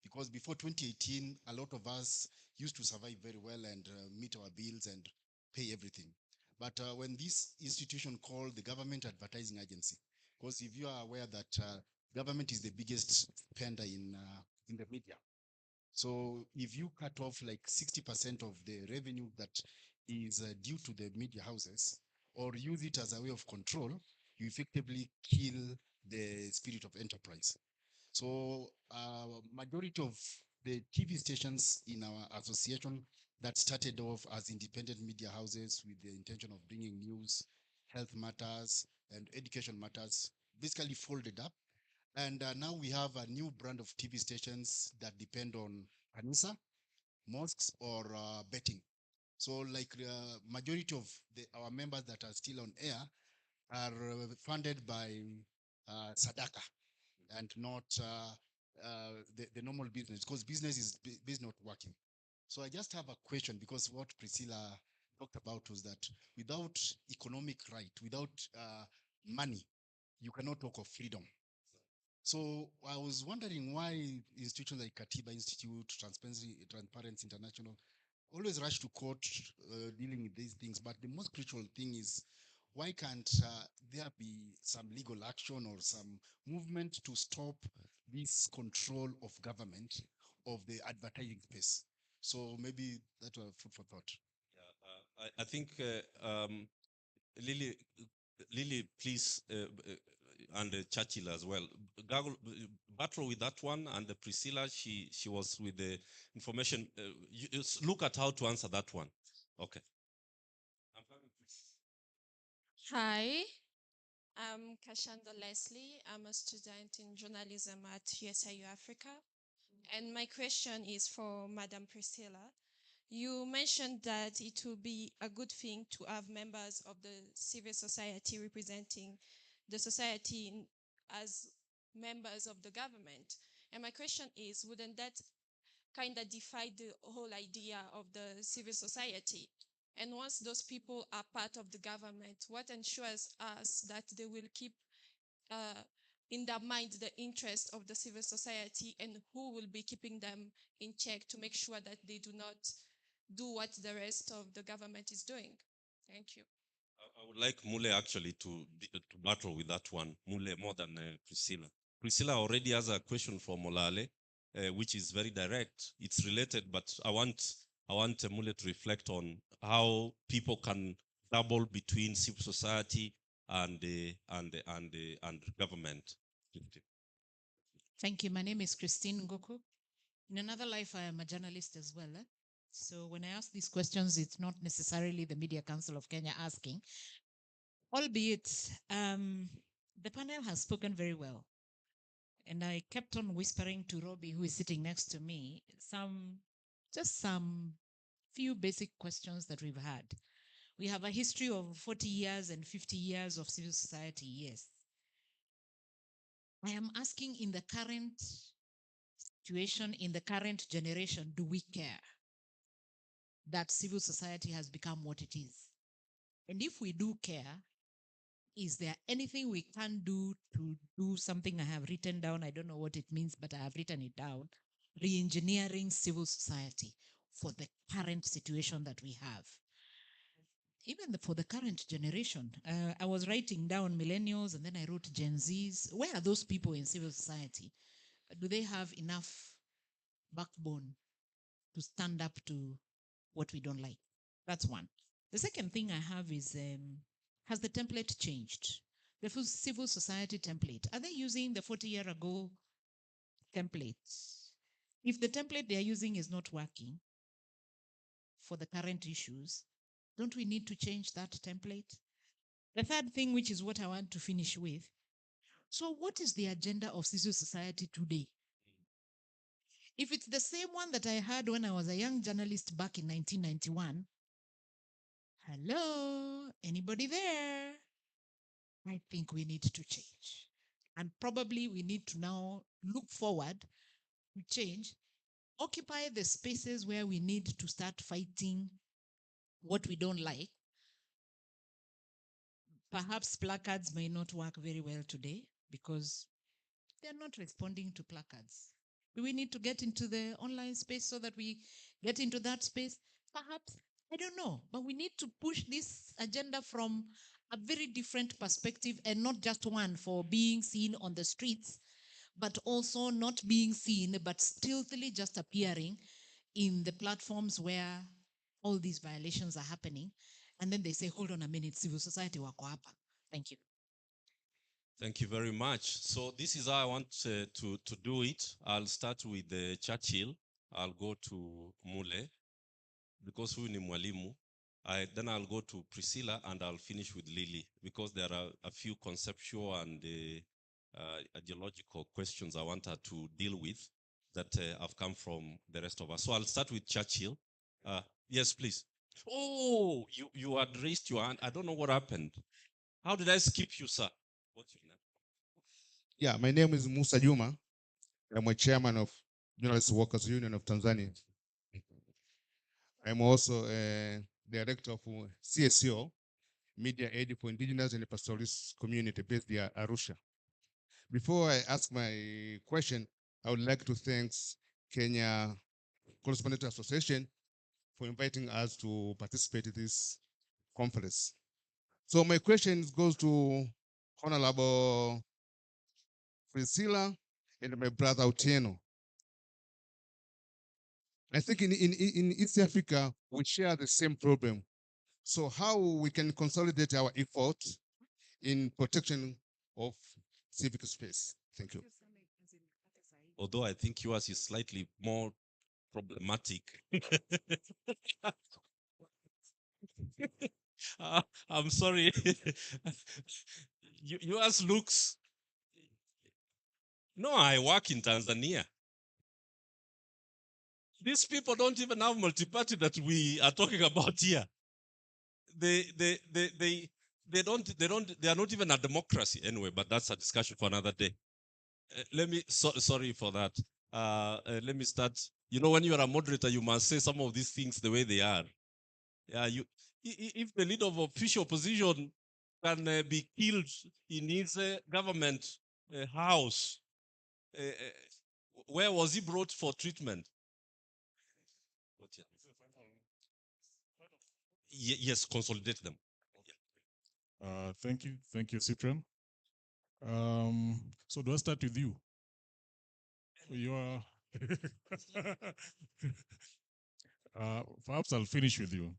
Because before 2018, a lot of us used to survive very well and meet our bills and pay everything. But when this institution called the Government Advertising Agency, because if you are aware that government is the biggest spender in the media. So if you cut off like 60% of the revenue that is due to the media houses or use it as a way of control, you effectively kill the spirit of enterprise. So majority of the TV stations in our association that started off as independent media houses with the intention of bringing news, health matters, and education matters basically folded up. And now we have a new brand of TV stations that depend on Anisa, mosques, or betting. So like the majority of our members that are still on air are funded by Sadaka and not the normal business, because business is not working. So I just have a question, because what Priscilla talked about was that without economic right, without money, you cannot talk of freedom. So I was wondering why institutions like Katiba Institute, Transparency International, always rush to court dealing with these things. But the most crucial thing is, why can't there be some legal action or some movement to stop this control of government of the advertising space? So maybe that was food for thought. Yeah, I think Lily, please, and Churchill as well. Battle with that one, and Priscilla, she was with the information. You look at how to answer that one. Okay. Hi, I'm Kashanda Leslie. I'm a student in journalism at USIU Africa. And my question is for Madam Priscilla. You mentioned that it will be a good thing to have members of the civil society representing the society as members of the government. And my question is, wouldn't that kind of defy the whole idea of the civil society? And once those people are part of the government, what ensures us that they will keep in their mind the interest of the civil society, and who will be keeping them in check to make sure that they do not do what the rest of the government is doing? Thank you. I would like Mule actually to battle with that one, Mule, more than Priscilla. Priscilla already has a question for Molale, which is very direct. It's related, but I want Mule to reflect on how people can double between civil society and government. Thank you. My name is Christine Ngoku. In another life, I am a journalist as well. So when I ask these questions, it's not necessarily the Media Council of Kenya asking, albeit the panel has spoken very well. and I kept on whispering to Robbie, who is sitting next to me, some few basic questions that we've had. We have a history of 40 years and 50 years of civil society, yes. I am asking, in the current situation, in the current generation, do we care that civil society has become what it is? And if we do care, is there anything we can do to do something I have written down? I don't know what it means, but I have written it down. Re-engineering civil society for the current situation that we have. Even for the current generation. I was writing down millennials and then I wrote Gen Zs. Where are those people in civil society? Do they have enough backbone to stand up to what we don't like? That's one. The second thing I have is, has the template changed? The civil society template, are they using the 40-year ago template? If the template they're using is not working for the current issues, don't we need to change that template? The third thing, which is what I want to finish with. So what is the agenda of civil society today? If it's the same one that I had when I was a young journalist back in 1991, hello, anybody there? I think we need to change. And probably we need to now look forward to change, occupy the spaces where we need to start fighting what we don't like. Perhaps placards may not work very well today because they're not responding to placards. Do we need to get into the online space so that we get into that space? Perhaps, I don't know, but we need to push this agenda from a very different perspective, and not just one for being seen on the streets, but also not being seen, but stealthily just appearing in the platforms where all these violations are happening. And then they say, hold on a minute, civil society wako hapa. Thank you. Thank you very much. So this is how I want to do it. I'll start with Churchill. I'll go to Mule, because huyu ni mwalimu. Then I'll go to Priscilla, and I'll finish with Lily, because there are a few conceptual and ideological questions I want her to deal with that have come from the rest of us. So I'll start with Churchill. Yes, please. Oh, you had raised your hand. I don't know what happened. How did I skip you, sir? What's your name? Yeah, my name is Musa Juma. I'm a chairman of Journalist Workers Union of Tanzania. I'm also a director of CSO, Media Aid for Indigenous and Pastoralist Community based here at Arusha. Before I ask my question, I would like to thank Kenya Correspondent Association for inviting us to participate in this conference. So my question goes to Honorable Priscilla and my brother Otieno. I think in East Africa, we share the same problem. So how we can consolidate our efforts in protection of civic space? Thank you. Although I think yours is slightly more problematic. I'm sorry. Yours looks... No, I work in Tanzania. These people don't even have multi-party that we are talking about here. They are not even a democracy anyway, but that's a discussion for another day. Sorry for that. Let me start. You know, when you are a moderator, you must say some of these things the way they are. Yeah, if the leader of official opposition can be killed in his government house, where was he brought for treatment? Yes, consolidate them. Thank you, Cyprian. So do I start with you? You are. Perhaps I'll finish with you.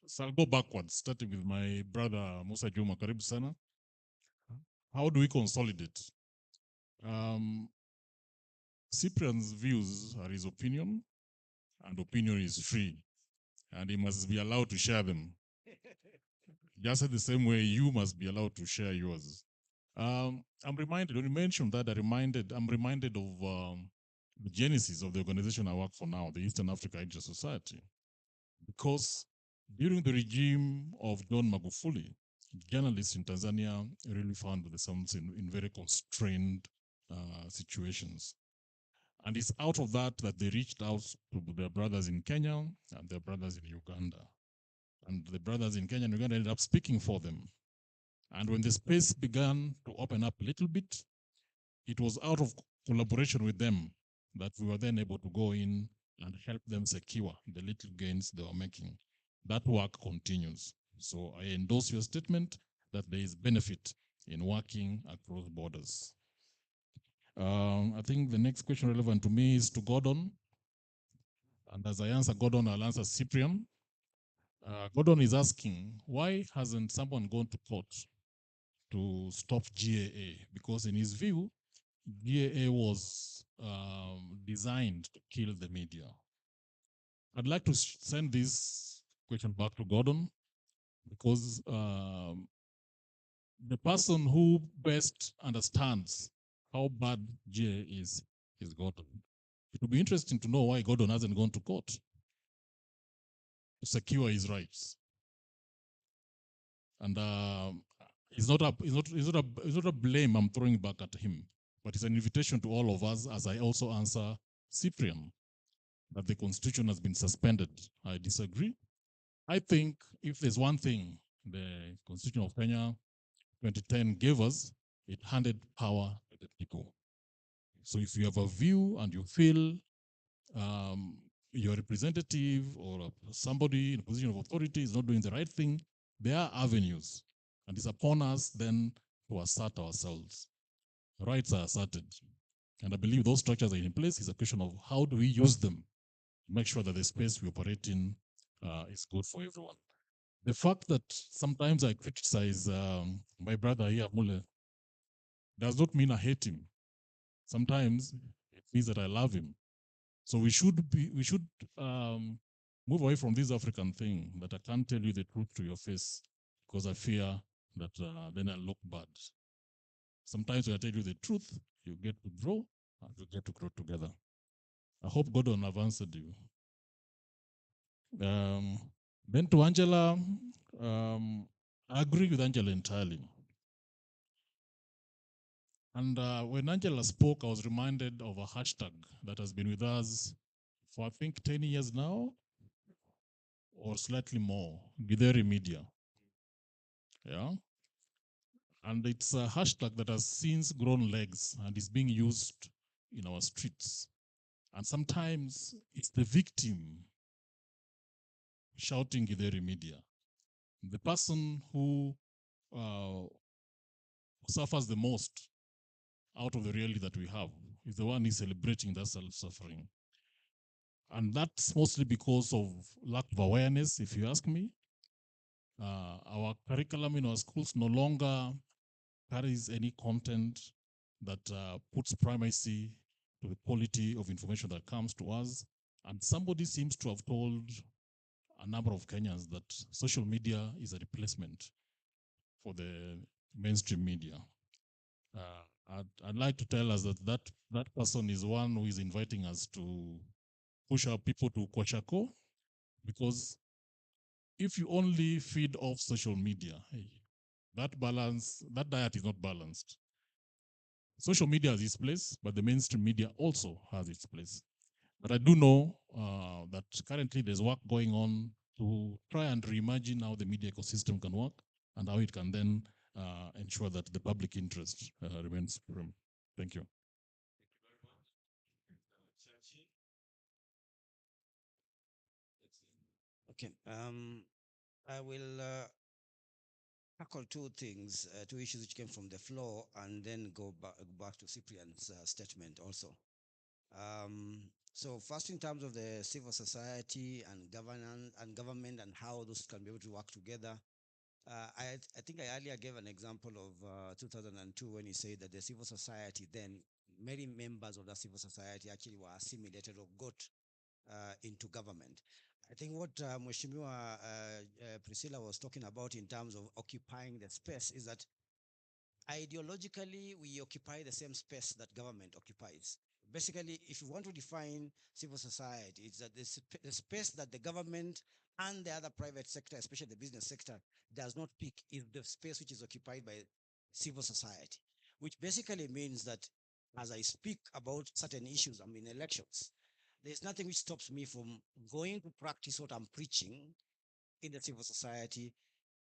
So I'll go backwards, starting with my brother Musa Juma. Karibu sana. How do we consolidate? Cyprian's views are his opinion, and opinion is free, and he must be allowed to share them. Just the same way you must be allowed to share yours. I'm reminded, when you mentioned that, I'm reminded of the genesis of the organization I work for now, the Eastern Africa Asia Society. Because during the regime of John Magufuli, journalists in Tanzania really found themselves in very constrained situations. And it's out of that that they reached out to their brothers in Kenya and their brothers in Uganda. And the brothers in Kenya and Uganda ended up speaking for them. And when the space began to open up a little bit, it was out of collaboration with them that we were then able to go in and help them secure the little gains they were making. That work continues. So I endorse your statement that there is benefit in working across borders. I think the next question relevant to me is to Gordon. And as I answer Gordon, I'll answer Cyprian. Gordon is asking, why hasn't someone gone to court to stop GAA? Because in his view, GAA was designed to kill the media. I'd like to send this question back to Gordon because the person who best understands how bad GAA is Gordon. It would be interesting to know why Gordon hasn't gone to court to secure his rights. And it's not a blame I'm throwing back at him, but it's an invitation to all of us as I also answer Cyprian that the constitution has been suspended. I disagree. I think if there's one thing the Constitution of Kenya 2010 gave us, it handed power to the people. So if you have a view and you feel your representative or somebody in a position of authority is not doing the right thing, there are avenues. And it's upon us then to assert ourselves. Rights are asserted. And I believe those structures are in place. It's a question of how do we use them to make sure that the space we operate in is good for everyone. The fact that sometimes I criticize my brother here, Mule, does not mean I hate him. Sometimes it means that I love him. So we should move away from this African thing that I can't tell you the truth to your face because I fear that then I look bad. Sometimes when I tell you the truth, you get to grow and you get to grow together. I hope Gordon have answered you. Then to Angela, I agree with Angela entirely. And when Angela spoke, I was reminded of a hashtag that has been with us for, I think, 10 years now, or slightly more, Githeri Media. Yeah. And it's a hashtag that has since grown legs and is being used in our streets. And sometimes it's the victim shouting Githeri Media. The person who suffers the most out of the reality that we have is the one who is celebrating that self-suffering. And that's mostly because of lack of awareness, if you ask me. Our curriculum in our schools no longer carries any content that puts primacy to the quality of information that comes to us. And somebody seems to have told a number of Kenyans that social media is a replacement for the mainstream media. I'd like to tell us that person is one who is inviting us to push our people to Kwachako, because if you only feed off social media, hey, that diet is not balanced. Social media has its place, but the mainstream media also has its place. But I do know that currently there's work going on to try and reimagine how the media ecosystem can work and how it can then ensure that the public interest remains supreme. Thank you. Okay. I will tackle two issues which came from the floor, and then go back to Cyprian's statement also. So first, in terms of the civil society and governance and government and how those can be able to work together, I think I earlier gave an example of 2002 when he said that the civil society then, many members of the civil society actually were assimilated or got into government. I think what Mheshimiwa Priscilla was talking about in terms of occupying the space is that ideologically, we occupy the same space that government occupies. Basically, if you want to define civil society, it's that the space that the government and the other private sector, especially the business sector, does not pick is the space which is occupied by civil society, which basically means that as I speak about certain issues, I mean elections, there's nothing which stops me from going to practice what I'm preaching in the civil society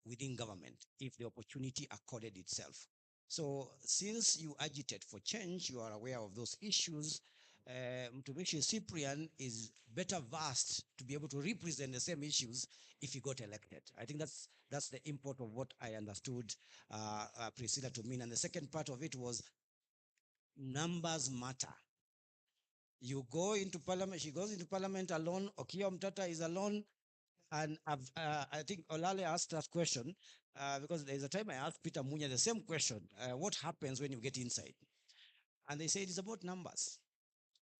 within government if the opportunity accorded itself. So since you agitate for change, you are aware of those issues. Mtumishi Cyprian is better versed to be able to represent the same issues if he got elected. I think that's the import of what I understood Priscilla to mean. And the second part of it was numbers matter. You go into parliament, she goes into parliament alone, Okia Mtata is alone, and I think Olale asked that question because there's a time I asked Peter Munya the same question. What happens when you get inside? And they said it's about numbers.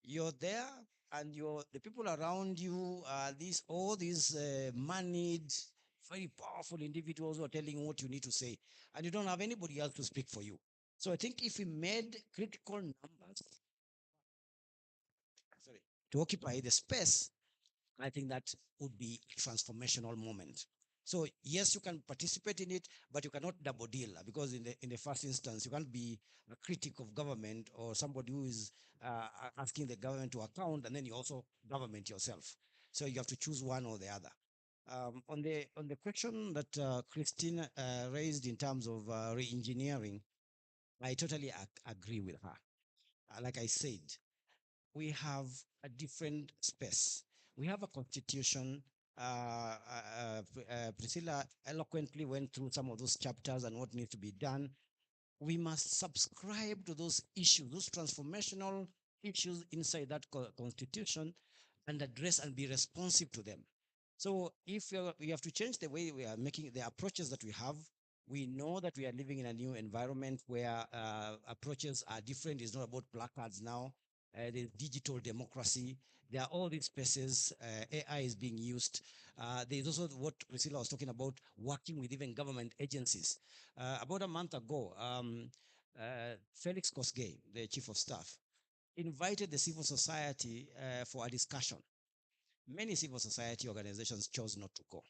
You're there and the people around you are all these moneyed, very powerful individuals who are telling you what you need to say. And you don't have anybody else to speak for you. So I think if we made critical numbers, to occupy the space, I think that would be a transformational moment. So yes, you can participate in it, but you cannot double deal because in the first instance, you can't be a critic of government or somebody who is asking the government to account, and then you also government yourself. So you have to choose one or the other. On the question that Christine raised in terms of re-engineering, I totally agree with her. Like I said, we have a different space. We have a constitution. Priscilla eloquently went through some of those chapters and what needs to be done. We must subscribe to those issues, those transformational issues inside that constitution, and address and be responsive to them. So if we have to change the way we are making the approaches that we have, we know that we are living in a new environment where approaches are different. It's not about placards now. There's digital democracy. There are all these spaces. AI is being used. There's also what Priscilla was talking about, working with even government agencies. About a month ago, Felix Kosgei, the chief of staff, invited the civil society for a discussion. Many civil society organizations chose not to go.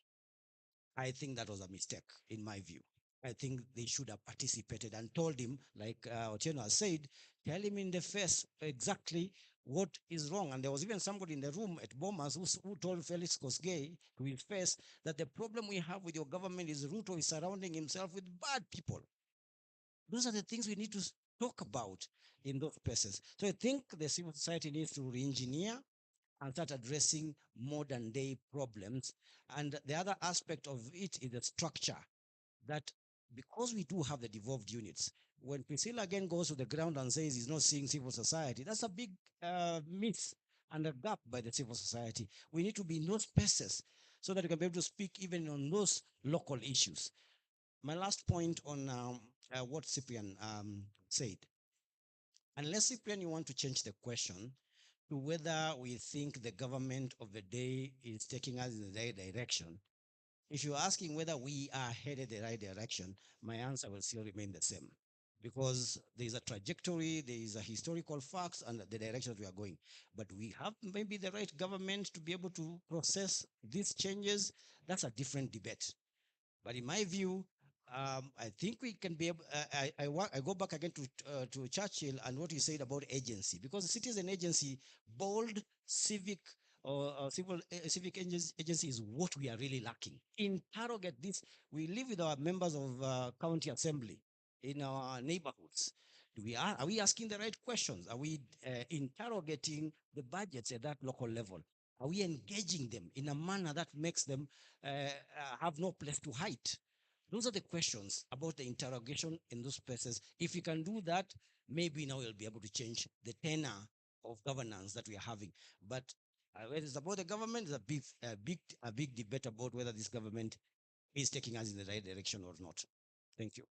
I think that was a mistake, in my view. I think they should have participated and told him, like Otieno has said, tell him in the face exactly what is wrong. And there was even somebody in the room at Bomas who told Felix Kosgei to his face that the problem we have with your government is Ruto is surrounding himself with bad people. Those are the things we need to talk about in those places. So I think the civil society needs to re-engineer and start addressing modern day problems. And the other aspect of it is the structure that because we do have the devolved units, when Priscilla again goes to the ground and says he's not seeing civil society, that's a big myth and a gap by the civil society. We need to be in those spaces so that we can be able to speak even on those local issues. My last point on what Cyprian said. Unless, Cyprian, you want to change the question to whether we think the government of the day is taking us in the right direction, if you're asking whether we are headed the right direction, my answer will still remain the same. Because there is a trajectory, there is a historical facts and the direction that we are going. But we have maybe the right government to be able to process these changes. That's a different debate. But in my view, I think we can be able. I go back again to Churchill and what he said about agency, because the citizen agency, bold, civic, or civic agency is what we are really lacking. Interrogate this. We live with our members of county assembly in our neighborhoods. Are we asking the right questions? Are we interrogating the budgets at that local level? Are we engaging them in a manner that makes them have no place to hide? Those are the questions about the interrogation in those places. If we can do that, maybe now we'll be able to change the tenor of governance that we are having. But when it's about the government, it's a big debate about whether this government is taking us in the right direction or not. Thank you.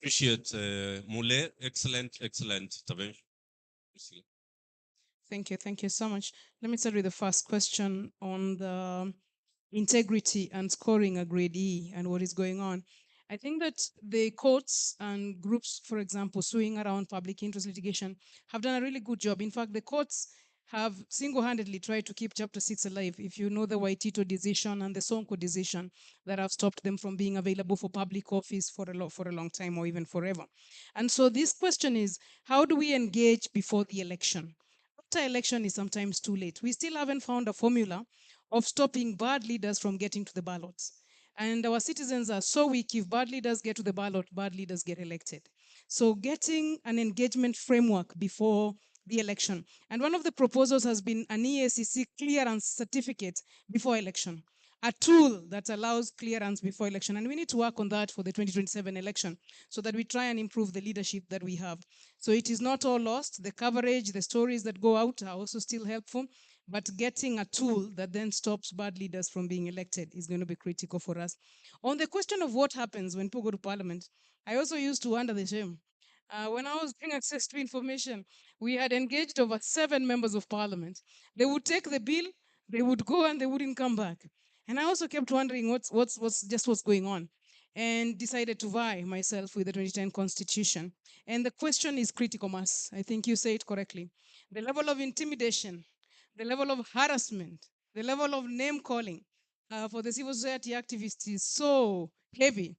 Appreciate Mule. Excellent intervention. Thank you. Thank you so much. Let me start with the first question on the integrity and scoring a grade E and what is going on. I think that the courts and groups, for example, suing around public interest litigation, have done a really good job. In fact, the courts have single-handedly tried to keep Chapter 6 alive. If you know the Waitito decision and the Sonko decision that have stopped them from being available for public office for a long time or even forever. And so this question is, how do we engage before the election? After election is sometimes too late. We still haven't found a formula of stopping bad leaders from getting to the ballots. And our citizens are so weak. If bad leaders get to the ballot, bad leaders get elected. So getting an engagement framework before the election. And one of the proposals has been an EACC clearance certificate before election, a tool that allows clearance before election. And we need to work on that for the 2027 election so that we try and improve the leadership that we have. So it is not all lost. The coverage, the stories that go out are also still helpful. But getting a tool that then stops bad leaders from being elected is going to be critical for us. On the question of what happens when people go to parliament, I also used to wonder the same. When I was getting access to information, we had engaged over 7 members of parliament. They would take the bill, they would go and they wouldn't come back. And I also kept wondering what's going on, and decided to vie myself with the 2010 constitution. And the question is critical mass. I think you say it correctly. The level of intimidation, the level of harassment, the level of name calling for the civil society activists is so heavy.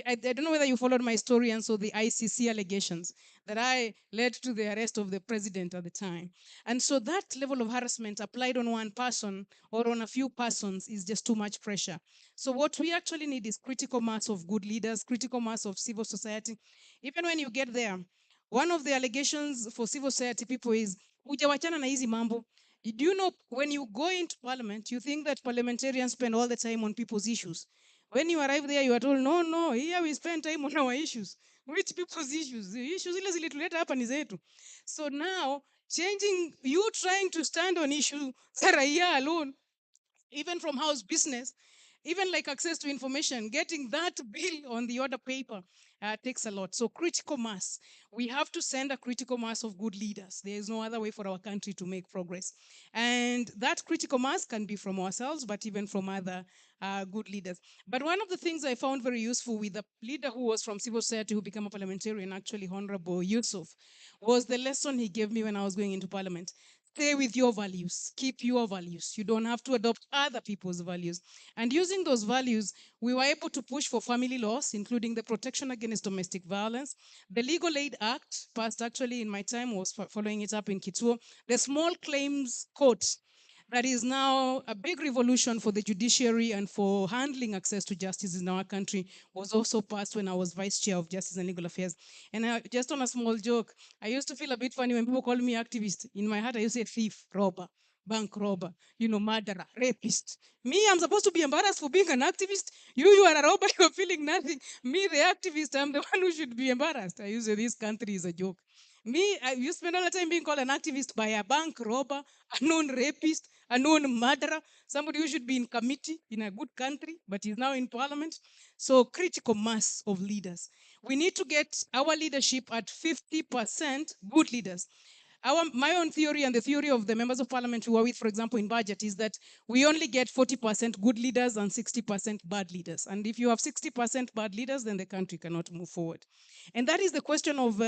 I don't know whether you followed my story and saw the ICC allegations that I led to the arrest of the president at the time. And so that level of harassment applied on one person or on a few persons is just too much pressure. So what we actually need is critical mass of good leaders, critical mass of civil society. Even when you get there, one of the allegations for civil society people is, hujawachana na hizi mambo. Do you know when you go into parliament, you think that parliamentarians spend all the time on people's issues? When you arrive there, you are told, no, no, here we spend time on our issues. Which people's issues? The issues zile zilituleta hapa ni zetu. So now, changing, you trying to stand on issue za raia alone, even from house business, even like access to information, getting that bill on the order paper takes a lot. So critical mass, we have to send a critical mass of good leaders. There is no other way for our country to make progress. And that critical mass can be from ourselves, but even from other good leaders. But one of the things I found very useful with the leader who was from civil society who became a parliamentarian, actually Honorable Yusuf, was the lesson he gave me when I was going into parliament. Stay with your values. Keep your values. You don't have to adopt other people's values. And using those values, we were able to push for family laws, including the Protection Against Domestic Violence. The Legal Aid Act, passed actually in my time, was following it up in Kituo. The Small Claims Court, that is now a big revolution for the judiciary and for handling access to justice in our country, was also passed when I was vice chair of Justice and Legal Affairs. And just on a small joke, I used to feel a bit funny when people call me activist. In my heart, I used to say thief, robber, bank robber, murderer, rapist. Me, I'm supposed to be embarrassed for being an activist. You are a robber, you're feeling nothing. Me, the activist, I'm the one who should be embarrassed. I used to say this country is a joke. You spend all the time being called an activist by a bank robber, a known rapist, a known murderer, somebody who should be in committee in a good country, but is now in parliament. So critical mass of leaders. We need to get our leadership at 50% good leaders. My own theory and the theory of the members of parliament who are with, for example, in budget, is that we only get 40% good leaders and 60% bad leaders. And if you have 60% bad leaders, then the country cannot move forward. And that is the question of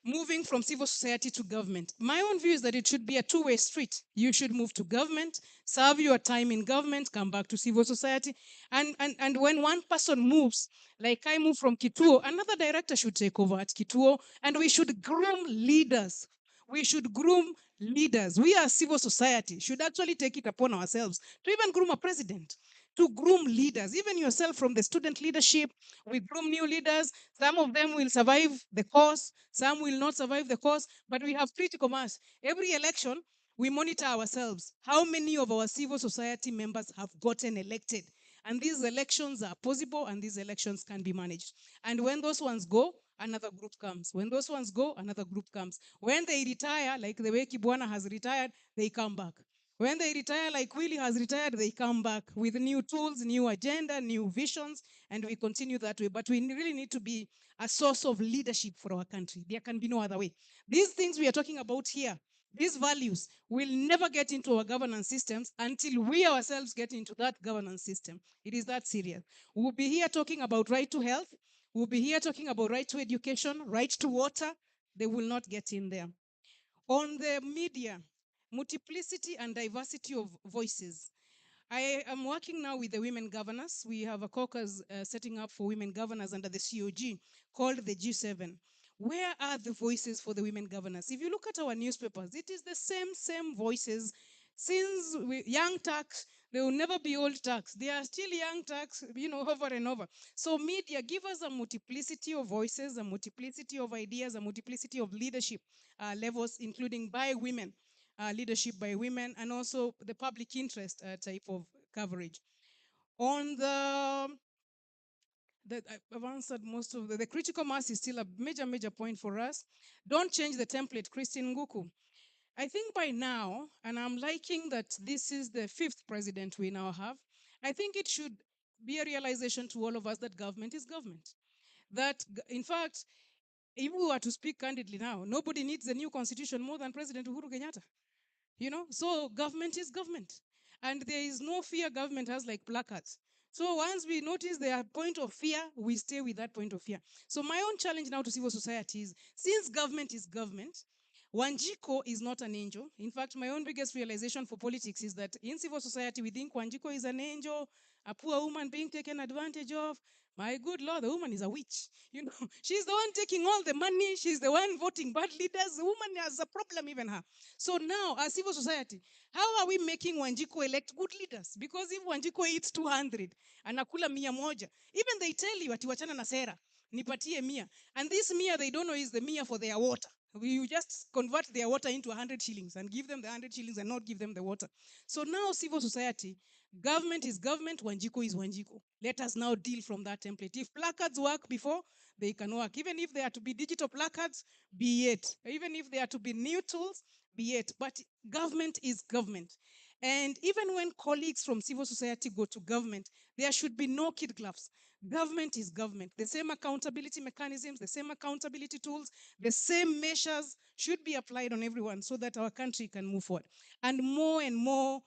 moving from civil society to government. My own view is that it should be a two-way street. You should move to government, serve your time in government, come back to civil society. And when one person moves, like I move from Kituo, another director should take over at Kituo, and we should groom leaders. We should groom leaders. We as civil society should actually take it upon ourselves to even groom a president, to groom leaders, even yourself from the student leadership. We groom new leaders. Some of them will survive the course, some will not survive the course, but we have critical mass. Every election, we monitor ourselves. How many of our civil society members have gotten elected? And these elections are possible and these elections can be managed. And when those ones go, another group comes. When those ones go, another group comes. When they retire, like the way Kibwana has retired, they come back. When they retire, like Willie has retired, they come back with new tools, new agenda, new visions, and we continue that way. But we really need to be a source of leadership for our country. There can be no other way. These things we are talking about here, These values will never get into our governance systems until we ourselves get into that governance system. It is that serious. We'll be here talking about right to health. We'll be here talking about right to education, right to water. They will not get in there. On the media, multiplicity and diversity of voices. I am working now with the women governors. We have a caucus setting up for women governors under the COG called the G7. Where are the voices for the women governors? If you look at our newspapers, it is the same voices. Since young tax, they will never be old tax. They are still young tax, over and over. So media, give us a multiplicity of voices, a multiplicity of ideas, a multiplicity of leadership levels, including by women, leadership by women, and also the public interest type of coverage. On I've answered most of the critical mass is still a major point for us. Don't change the template, Christine Nguku. I think by now, and I'm liking that this is the 5th president we now have, I think it should be a realization to all of us that government is government. That, in fact, if we were to speak candidly now, nobody needs a new constitution more than President Uhuru Kenyatta. So government is government. And there is no fear government has like placards. So once we notice their point of fear, we stay with that point of fear. So my own challenge now to civil society is, since government is government, Wanjiko is not an angel. In fact, my own biggest realization for politics is that in civil society, we think Wanjiko is an angel, a poor woman being taken advantage of. My good Lord, the woman is a witch. She's the one taking all the money. She's the one voting bad leaders. The woman has a problem, even her. So now, as civil society, how are we making Wanjiko elect good leaders? Because if Wanjiko eats 200, anakula mia moja, even they tell you, ati wachana na sera, nipatie mia. And this mia, they don't know is the mia for their water. You just convert their water into 100 shillings and give them the 100 shillings and not give them the water. So now civil society, government is government, Wanjiko is Wanjiko. Let us now deal from that template. If placards work before, they can work. Even if they are to be digital placards, be it. Even if they are to be new tools, be it. But government is government. And even when colleagues from civil society go to government, there should be no kid gloves. Government is government. The same accountability mechanisms, the same accountability tools, the same measures should be applied on everyone so that our country can move forward. And more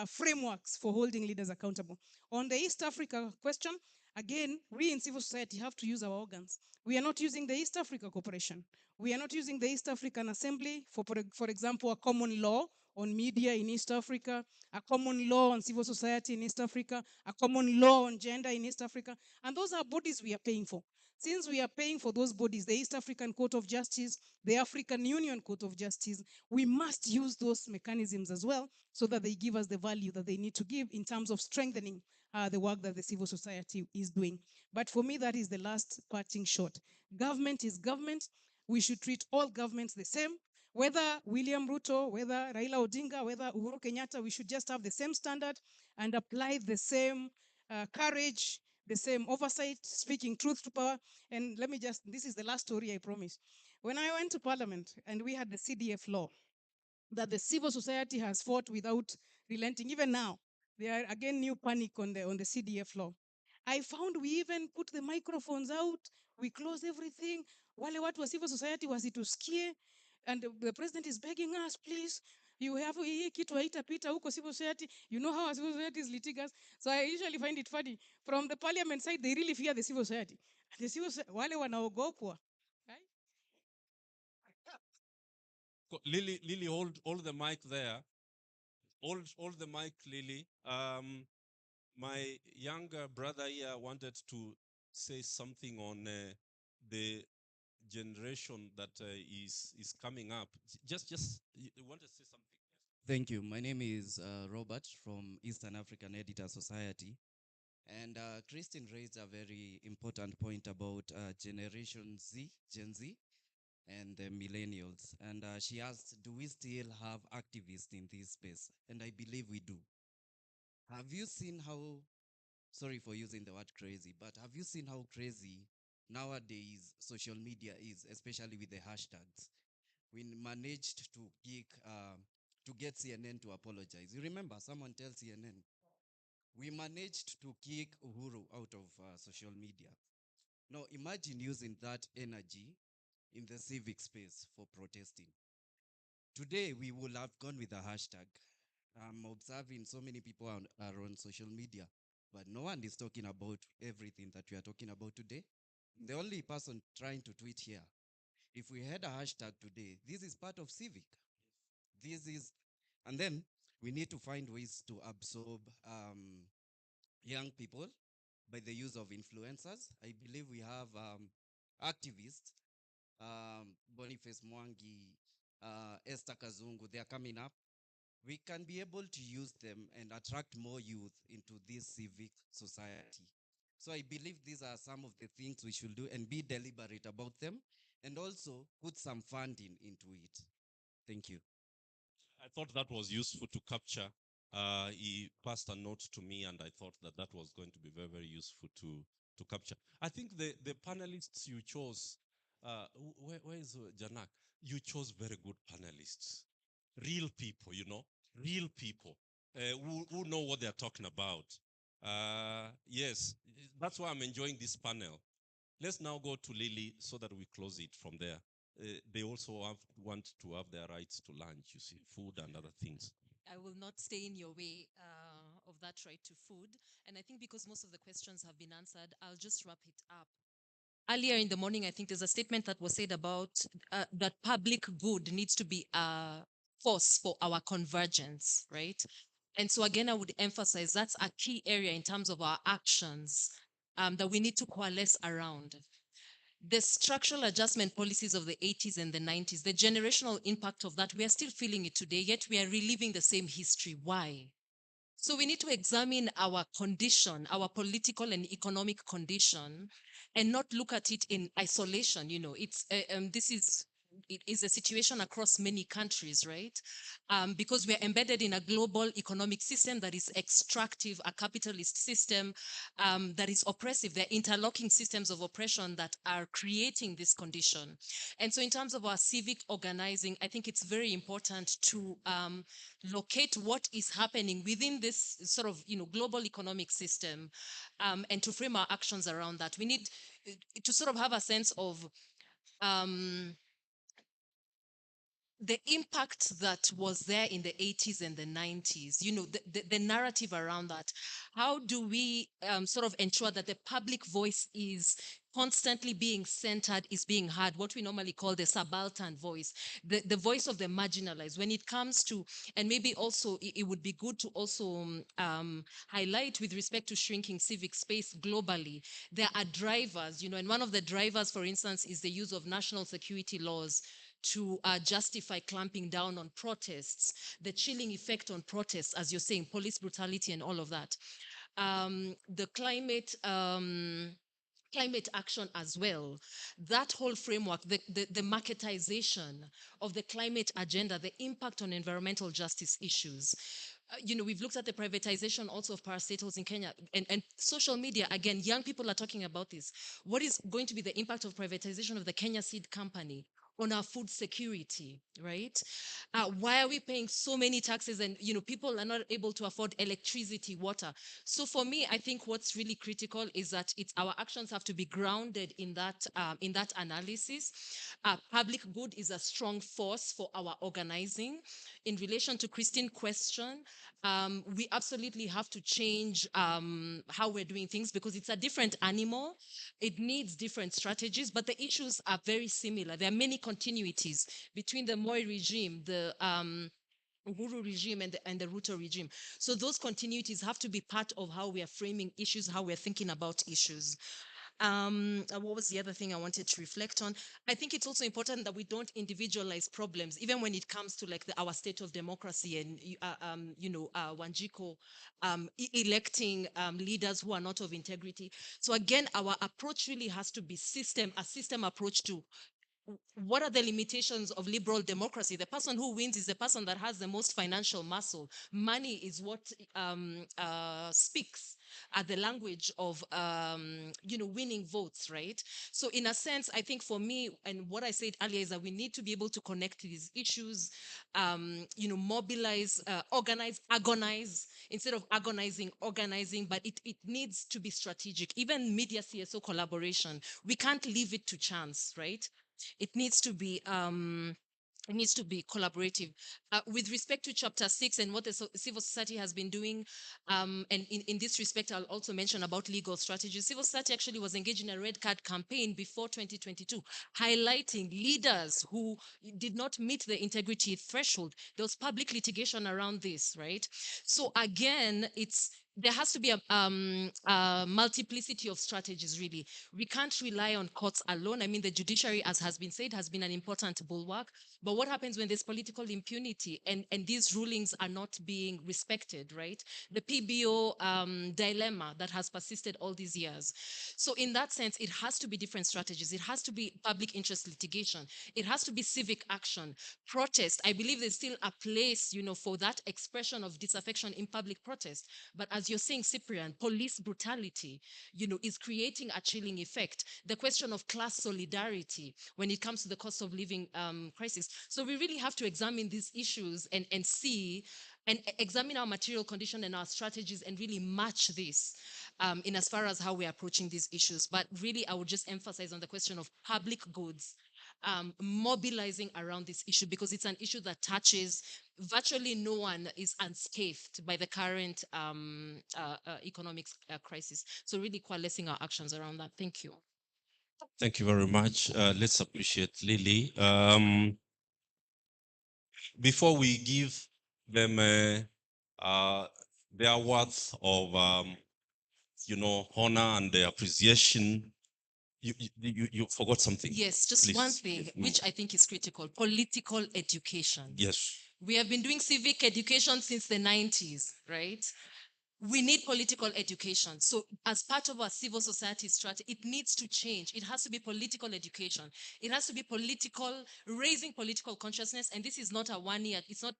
frameworks for holding leaders accountable. On the East Africa question, again, we in civil society have to use our organs. We are not using the East Africa Corporation. We are not using the East African Assembly for example, a common law on media in East Africa, a common law on civil society in East Africa, a common law on gender in East Africa. And those are bodies we are paying for. Since we are paying for those bodies, the East African Court of Justice, the African Union Court of Justice, we must use those mechanisms as well so that they give us the value that they need to give in terms of strengthening the work that the civil society is doing. But for me, that is the last parting shot. Government is government. We should treat all governments the same. Whether William Ruto, whether Raila Odinga, whether Uhuru Kenyatta, we should just have the same standard and apply the same courage, the same oversight, speaking truth to power. And this is the last story, I promise. When I went to Parliament and we had the CDF law that the civil society has fought without relenting, even now, there are again new panic on the CDF law. I found we even put the microphones out, we close everything. Wale watu wa civil society wasitusikie, and the president is begging us, please, you have hii kitu haitapita huko civil society. You know how our civil society is litigious. So I usually find it funny. From the parliament side, they really fear the civil society. The civil wale wanaogopwa. Lily, hold the mic there. Hold the mic, Lily. My younger brother here wanted to say something on the generation that is coming up. Just you want to say something? Thank you. My name is Robert from Eastern African Editor Society. And Christine raised a very important point about Generation Z, Gen Z, and the millennials. And she asked, do we still have activists in this space? And I believe we do. Have you seen how, sorry for using the word crazy, but have you seen how crazy nowadays social media is, especially with the hashtags? We managed to get CNN to apologize. You remember, someone tells CNN, we managed to kick Uhuru out of social media. Now imagine using that energy in the civic space for protesting. Today, we will have gone with a hashtag. I'm observing so many people are on social media, but no one is talking about everything that we are talking about today. The only person trying to tweet here, if we had a hashtag today, this is part of Civic. This is, and then we need to find ways to absorb young people by the use of influencers. I believe we have activists, Boniface Mwangi, Esther Kazungu, they are coming up. We can be able to use them and attract more youth into this civic society. So I believe these are some of the things we should do and be deliberate about them and also put some funding into it. Thank you. I thought that was useful to capture. He passed a note to me, and I thought that that was going to be very, very useful to capture. I think the panelists you chose, where is Janak? You chose very good panelists, real people, real people who know what they're talking about. Yes, that's why I'm enjoying this panel. Let's now go to Lily so that we close it from there. They also want to have their rights to lunch, you see, food and other things. I will not stay in your way of that right to food. And I think because most of the questions have been answered, I'll just wrap it up. Earlier in the morning, I think there's a statement that was said about that public good needs to be a force for our convergence, right? And so again, I would emphasize that's a key area in terms of our actions that we need to coalesce around. The structural adjustment policies of the 80s and the 90s, the generational impact of that, we are still feeling it today, yet we are reliving the same history. Why? So we need to examine our condition, our political and economic condition, and not look at it in isolation. You know, it is a situation across many countries, right? Because we are embedded in a global economic system that is extractive, a capitalist system that is oppressive. There are interlocking systems of oppression that are creating this condition. And so in terms of our civic organizing, I think it's very important to locate what is happening within this sort of, global economic system and to frame our actions around that. We need to sort of have a sense of the impact that was there in the 80s and the 90s, the narrative around that. How do we sort of ensure that the public voice is constantly being centered, is being heard, what we normally call the subaltern voice, the voice of the marginalized when it comes to, and maybe also it would be good to also highlight with respect to shrinking civic space globally, there are drivers, and one of the drivers, for instance, is the use of national security laws to justify clamping down on protests, the chilling effect on protests, as you're saying, police brutality and all of that. The climate action as well. That whole framework, the marketization of the climate agenda, the impact on environmental justice issues. We've looked at the privatization also of parastatals in Kenya and social media. Again, young people are talking about this. What is going to be the impact of privatization of the Kenya Seed Company on our food security, right? Why are we paying so many taxes and, people are not able to afford electricity, water? So for me, I think what's really critical is that our actions have to be grounded in that analysis. Public good is a strong force for our organizing. In relation to Christine's question, we absolutely have to change how we're doing things because it's a different animal. It needs different strategies, but the issues are very similar. There are many continuities between the Moi regime, the Uhuru regime and the Ruto regime. So those continuities have to be part of how we are framing issues, how we're thinking about issues. What was the other thing I wanted to reflect on? I think it's also important that we don't individualize problems, even when it comes to like our state of democracy and Wanjiko electing leaders who are not of integrity. So again, our approach really has to be a system approach to what are the limitations of liberal democracy? The person who wins is the person that has the most financial muscle. Money is what speaks the language of winning votes, right? So in a sense, I think for me, and what I said earlier is that we need to be able to connect these issues, mobilize, organize, agonize, instead of agonizing, organizing, but it needs to be strategic. Even media CSO collaboration, we can't leave it to chance, right? It needs to be it needs to be collaborative. With respect to chapter 6 and what the civil society has been doing, and in this respect, I'll also mention about legal strategies. Civil society actually was engaged in a red card campaign before 2022, highlighting leaders who did not meet the integrity threshold. There was public litigation around this, right? So again, there has to be a multiplicity of strategies, really. We can't rely on courts alone. I mean, the judiciary, as has been said, has been an important bulwark. But what happens when there's political impunity and these rulings are not being respected, right? The PBO dilemma that has persisted all these years. So in that sense, it has to be different strategies. It has to be public interest litigation. It has to be civic action, protest. I believe there's still a place, for that expression of disaffection in public protest. But as you're saying, Cyprian, police brutality, is creating a chilling effect. The question of class solidarity when it comes to the cost of living crisis. So we really have to examine these issues and see and examine our material condition and our strategies and really match this in as far as how we're approaching these issues. But really, I would just emphasize on the question of public goods, mobilizing around this issue, because it's an issue that touches virtually no one is unscathed by the current economic crisis. So really coalescing our actions around that. Thank you. Thank you very much. Let's appreciate Lily. Before we give them their worth of, honor and appreciation, you forgot something. Yes, just Please. one thing, which I think is critical: political education. Yes. We have been doing civic education since the 90s, right? We need political education. So as part of our civil society strategy, it needs to change. It has to be political education. It has to be raising political consciousness. And this is not a 1 year, it's not,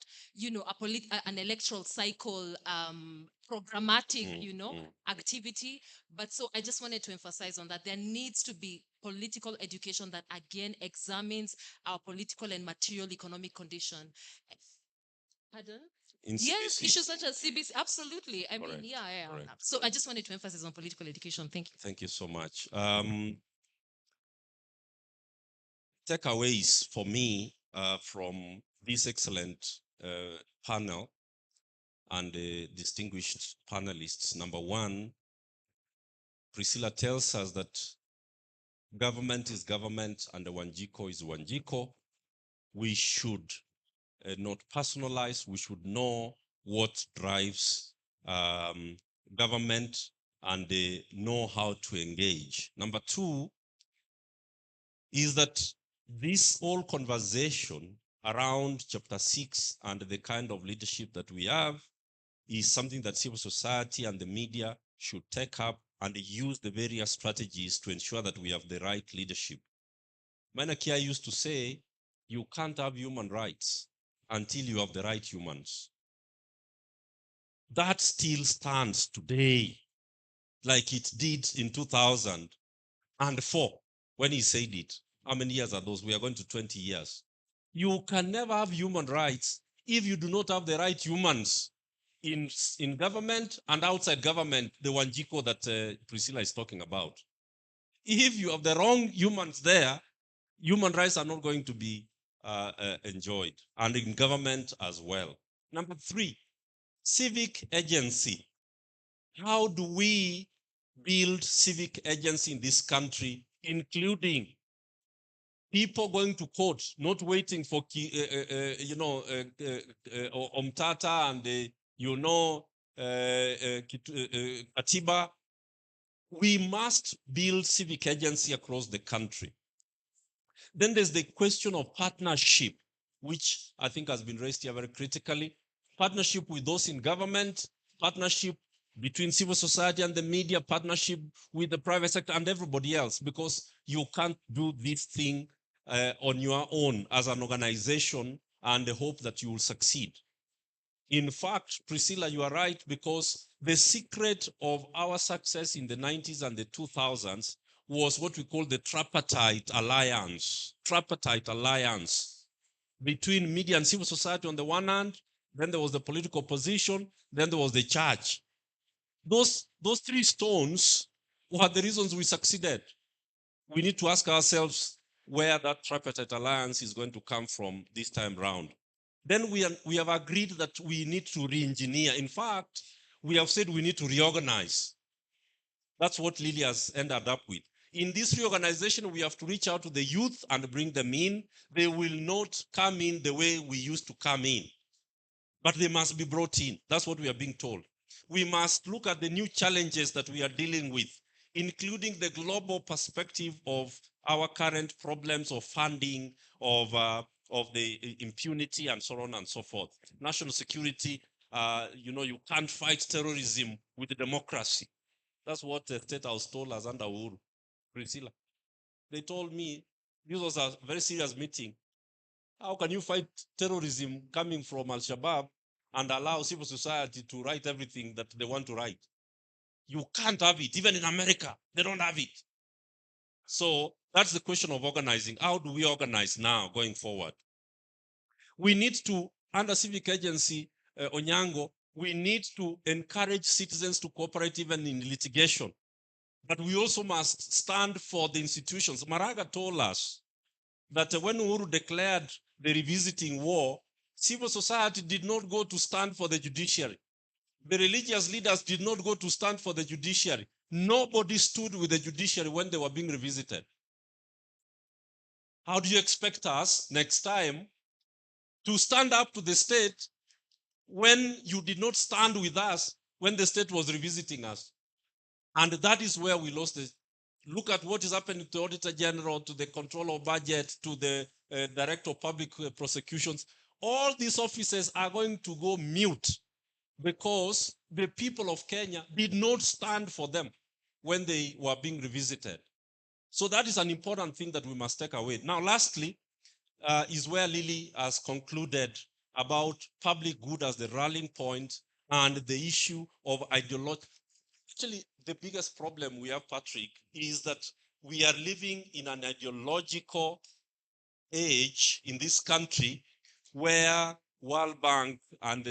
an electoral cycle, programmatic, activity. But so I just wanted to emphasize on that. There needs to be political education that again examines our political and material economic condition. Pardon? Yes, issues such as CBC, absolutely. I mean, yeah. So I just wanted to emphasize on political education. Thank you. Thank you so much. Takeaways for me from this excellent panel and the distinguished panelists. Number one, Priscilla tells us that government is government and the Wanjiko is Wanjiko. We should not personalize. We should know what drives government and know how to engage. Number two is that this whole conversation around chapter 6 and the kind of leadership that we have is something that civil society and the media should take up and use the various strategies to ensure that we have the right leadership. Manakia used to say, you can't have human rights until you have the right humans. That still stands today, like it did in 2004 when he said it. How many years are those? We are going to 20 years. You can never have human rights if you do not have the right humans in government and outside government, the Wanjiko that Priscilla is talking about. If you have the wrong humans there, human rights are not going to be enjoyed, and in government as well. Number three, civic agency. How do we build civic agency in this country, including people going to court, not waiting for, Omtata and, Katiba? We must build civic agency across the country. Then there's the question of partnership, which I think has been raised here very critically. Partnership with those in government, partnership between civil society and the media, partnership with the private sector and everybody else, because you can't do this thing on your own as an organization and hope that you will succeed. In fact, Priscilla, you are right, because the secret of our success in the 90s and the 2000s was what we call the tripartite alliance. Tripartite alliance between media and civil society on the one hand, then there was the political opposition, then there was the church. Those three stones were the reasons we succeeded. We need to ask ourselves, where that tripartite alliance is going to come from this time round. Then we have agreed that we need to re-engineer. In fact, we have said we need to reorganize. That's what Lily has ended up with. In this reorganization, we have to reach out to the youth and bring them in. They will not come in the way we used to come in, but they must be brought in. That's what we are being told. We must look at the new challenges that we are dealing with, including the global perspective of our current problems of funding, of the impunity, and so on and so forth. National security, you can't fight terrorism with democracy. That's what the State House told us under Uhuru. Priscilla. They told me this was a very serious meeting. How can you fight terrorism coming from Al-Shabaab and allow civil society to write everything that they want to write? You can't have it. Even in America, they don't have it. So that's the question of organizing. How do we organize now going forward? We need to, under civic agency, Onyango, we need to encourage citizens to cooperate even in litigation. But we also must stand for the institutions. Maraga told us that when Uhuru declared the revisiting war, civil society did not go to stand for the judiciary. The religious leaders did not go to stand for the judiciary. Nobody stood with the judiciary when they were being revisited. How do you expect us next time to stand up to the state when you did not stand with us when the state was revisiting us? And that is where we lost it. Look at what is happening to the Auditor General, to the Controller of Budget, to the Director of Public Prosecutions. All these offices are going to go mute because the people of Kenya did not stand for them when they were being revisited. So that is an important thing that we must take away. Now, lastly, is where Lily has concluded about public good as the rallying point and the issue of ideology. Actually, the biggest problem we have, Patrick, is that we are living in an ideological age in this country where World Bank and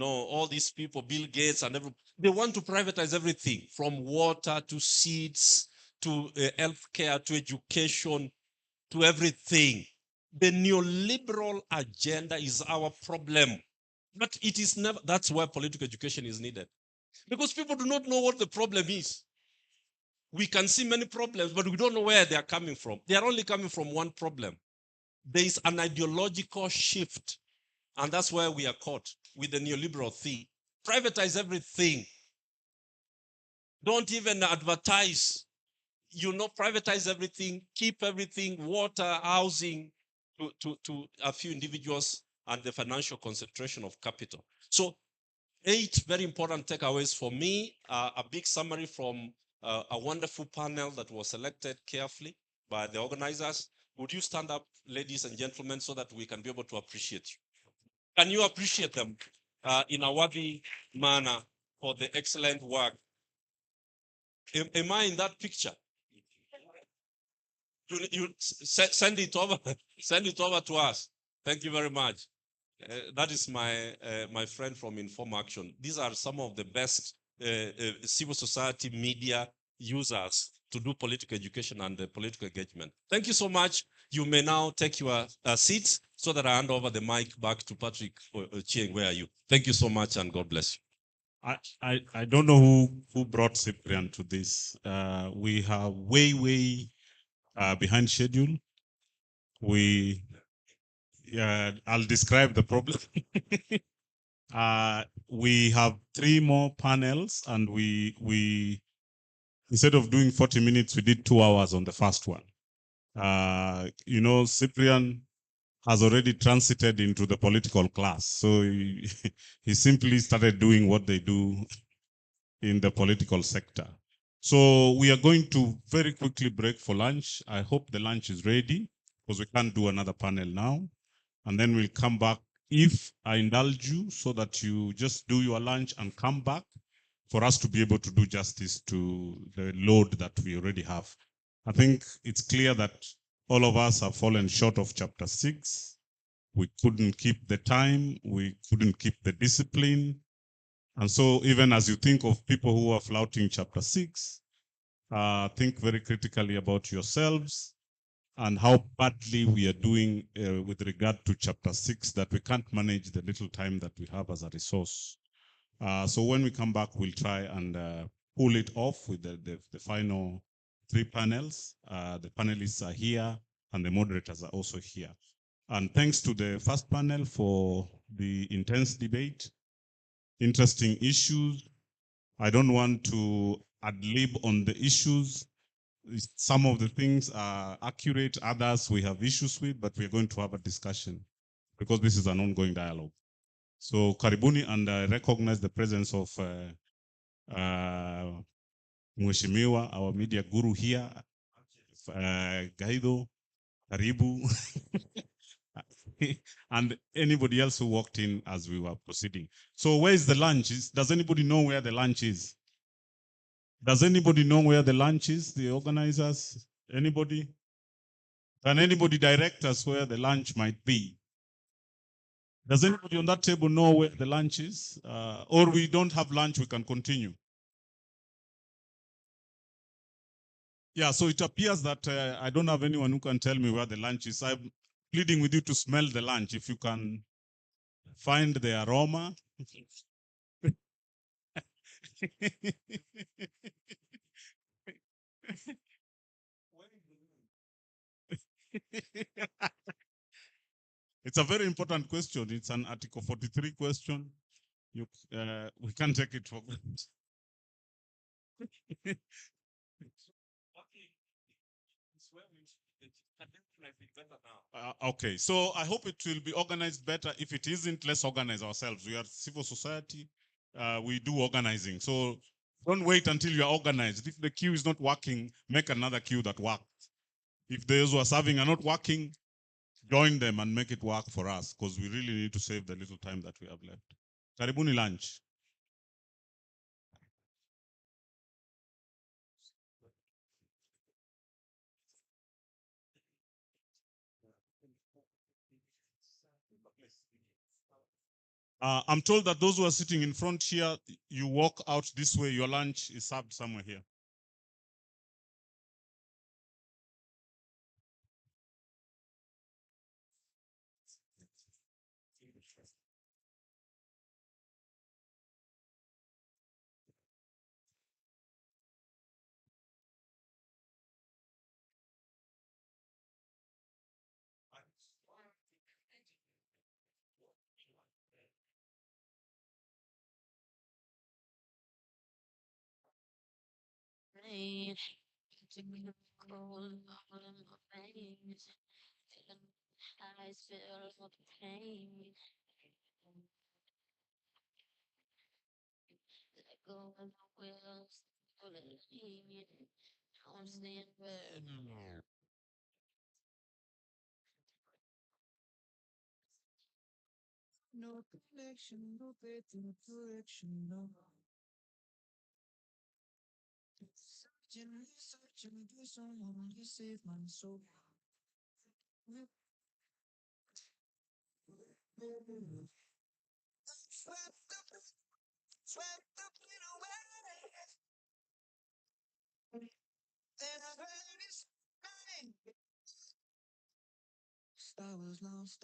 all these people, Bill Gates and they want to privatize everything from water to seeds to healthcare to education to everything. The neoliberal agenda is our problem, but it is never. That's why political education is needed, because people do not know what the problem is. We can see many problems, but we don't know where they are coming from. They are only coming from one problem. There is an ideological shift, and that's where we are caught with the neoliberal thing. Privatize everything. Don't even advertise. Privatize everything, keep everything, water, housing, to a few individuals and the financial concentration of capital. So 8 very important takeaways for me. A big summary from a wonderful panel that was selected carefully by the organizers. Would you stand up, ladies and gentlemen, so that we can be able to appreciate you? Can you appreciate them in a worthy manner for the excellent work? Am I in that picture? You send it over. Send it over to us. Thank you very much. That is my friend from Inform Action. These are some of the best civil society media users to do political education and political engagement. Thank you so much. You may now take your seats so that I hand over the mic back to Patrick Chieng. Where are you? Thank you so much and God bless you. I don't know who brought Cyprian to this. We are way behind schedule. I'll describe the problem. We have 3 more panels, and we instead of doing 40 minutes, we did 2 hours on the first one. Cyprian has already transited into the political class, so he simply started doing what they do in the political sector. So we are going to very quickly break for lunch. I hope the lunch is ready, because we can't do another panel now. And then we'll come back if I indulge you, so that you just do your lunch and come back for us to be able to do justice to the load that we already have. I think it's clear that all of us have fallen short of chapter 6. We couldn't keep the time. We couldn't keep the discipline. And so even as you think of people who are flouting chapter 6, think very critically about yourselves and how badly we are doing with regard to chapter 6, that we can't manage the little time that we have as a resource. So when we come back, we'll try and pull it off with the final 3 panels. The panelists are here and the moderators are also here. And thanks to the first panel for the intense debate, interesting issues. I don't want to ad-lib on the issues. Some of the things are accurate, others we have issues with, but we're going to have a discussion because this is an ongoing dialogue. So karibuni, and I recognize the presence of Mheshimiwa, our media guru here, Gaido, Karibu, and anybody else who walked in as we were proceeding. So where is the lunch? Does anybody know where the lunch is? Does anybody know where the lunch is? The organizers? Anybody? Can anybody direct us where the lunch might be? Does anybody on that table know where the lunch is? Or we don't have lunch, we can continue. Yeah, so it appears that I don't have anyone who can tell me where the lunch is. I'm pleading with you to smell the lunch. If you can find the aroma. It's a very important question. It's an Article 43 question. We can't take it for granted. Okay, so I hope it will be organized better. If it isn't, let's organize ourselves. We are civil society. We do organizing. So don't wait until you are organized. If the queue is not working, make another queue that works. If those who are serving are not working, join them and make it work for us, because we really need to save the little time that we have left. Karibuni lunch. I'm told that those who are sitting in front here, you walk out this way, your lunch is served somewhere here. Rain, took me to cold, all in my veins. Feeling eyes filled with pain. Let go of the wheels, pull it leave. I'm staying back. No connection, no faith in the direction, no. Searching for someone to save my soul. Swept up in a way. And I heard his name. I was lost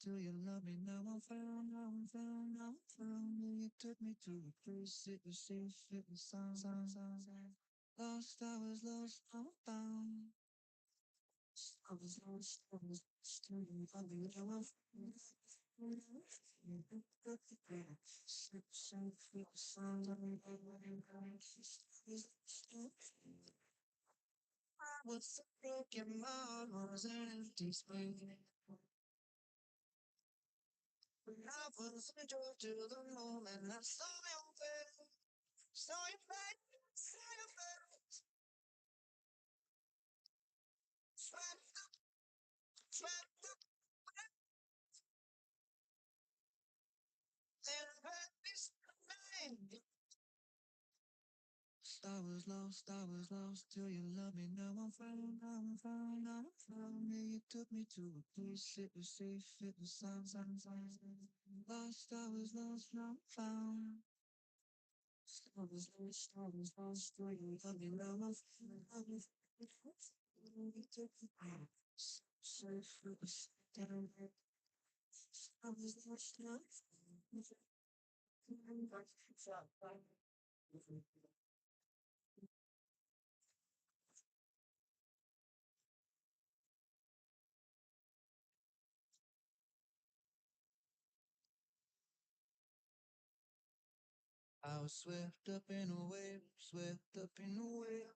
till you love me. Now I'm found, now I'm found, now I'm found. And you took me to a place, it was safe, it was sound. Lost, I was lost, now I'm found. I was lost till you love me. Now I'm found. Safe, it was sound. I was a broken man, was an empty space. I was a door to the moment I saw your face. Saw your face, saw your face. Swept up, swept up, and I heard this name. I was lost till you love me. Now I'm found, now I'm found, now I'm found. Yeah, you took me to a place, it was safe, it was sound. Lost, I was lost, now I'm found. I was lost till you love me. Now I'm found. I was swept up in a wave, swept up in a wave.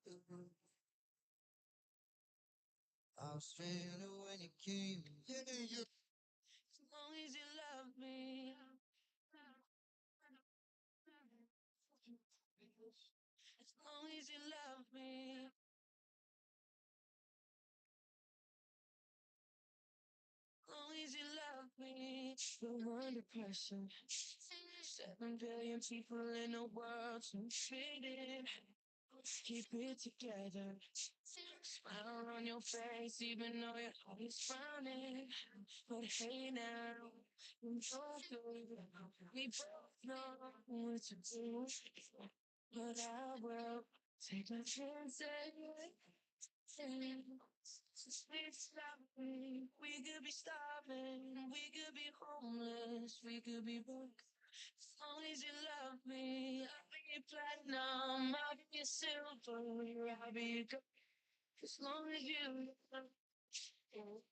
I was feeling when you came. As long as you love me. As long as you love me. As long as you love me. We're under pressure. 7 billion people in the world, so treated. Keep it together. Smile on your face, even though your heart is frowning. But hey now, you know good. We both know what to do. But I will take my chances. Please stop me. We could be starving. We could be homeless. We could be broke. As long as you love me, I'll be platinum, I'll be silver, I'll be gold. As long as you love me,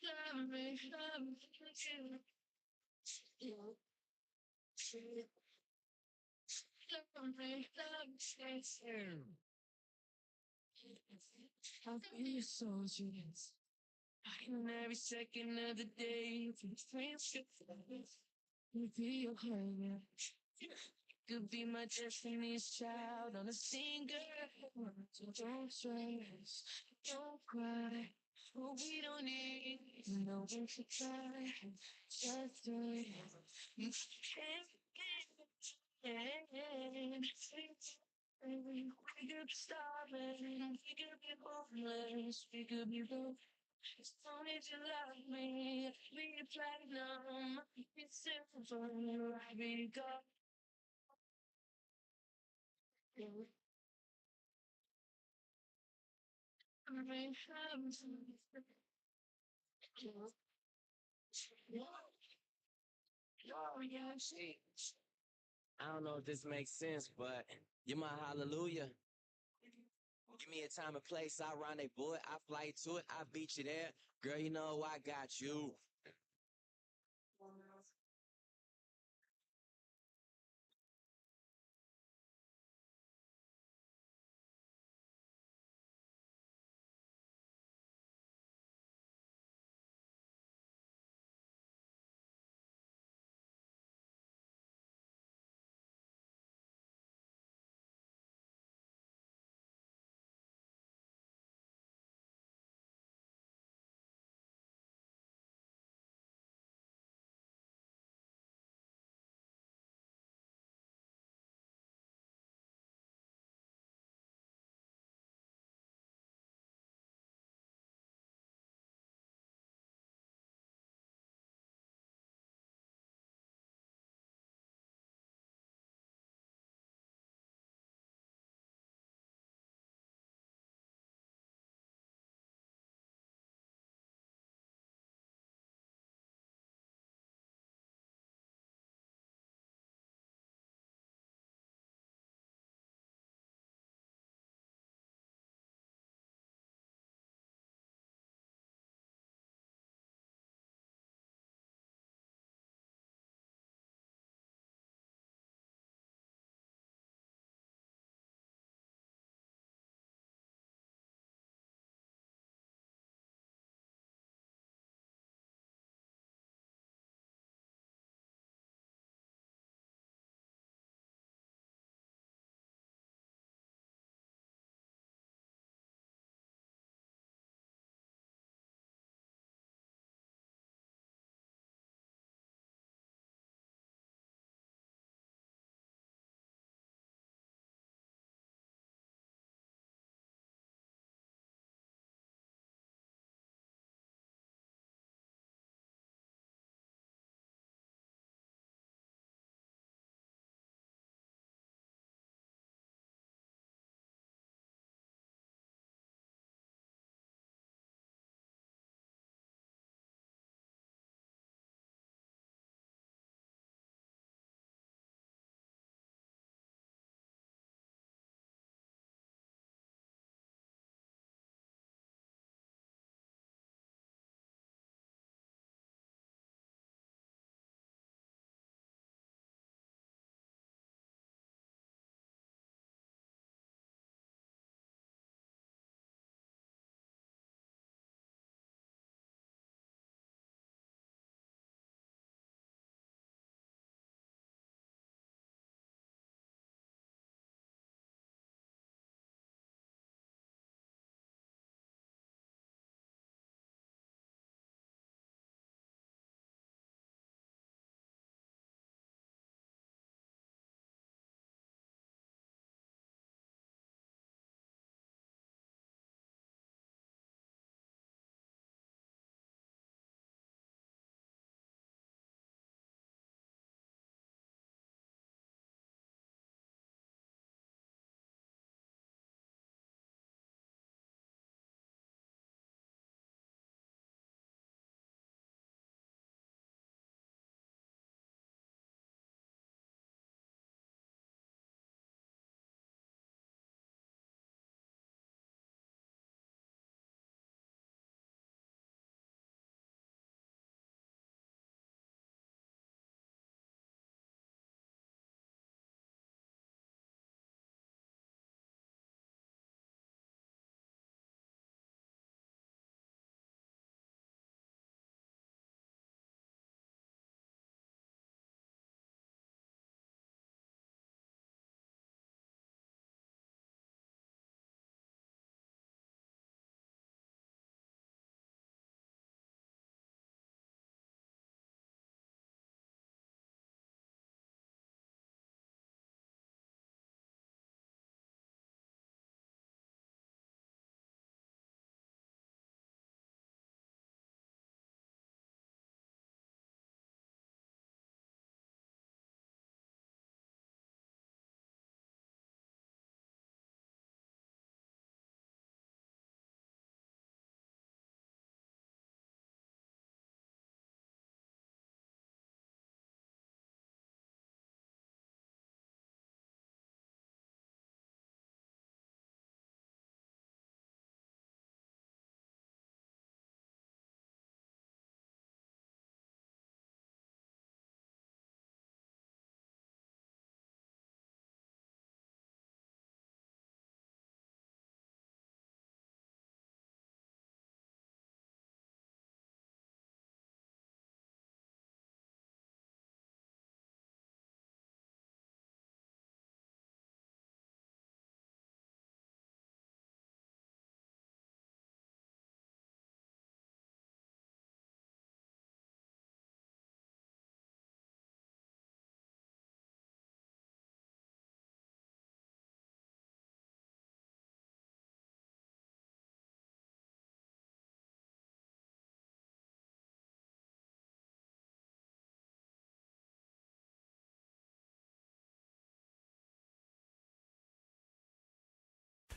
love me, love me, love me, love me. I'll be your soldier. In every second of the day, for friendship, you'll be your home. Could be my destiny's child on a singer. So don't stress, don't cry. Oh, we don't need no one to try. Just do it. You can't we could be starving, we could be homeless, we could be broke. As long as you love me, be platinum, be silver, I be gold. I don't know if this makes sense, but you're my hallelujah. Give me a time and place, I rendezvous it, I fly to it, I beat you there. Girl, you know I got you.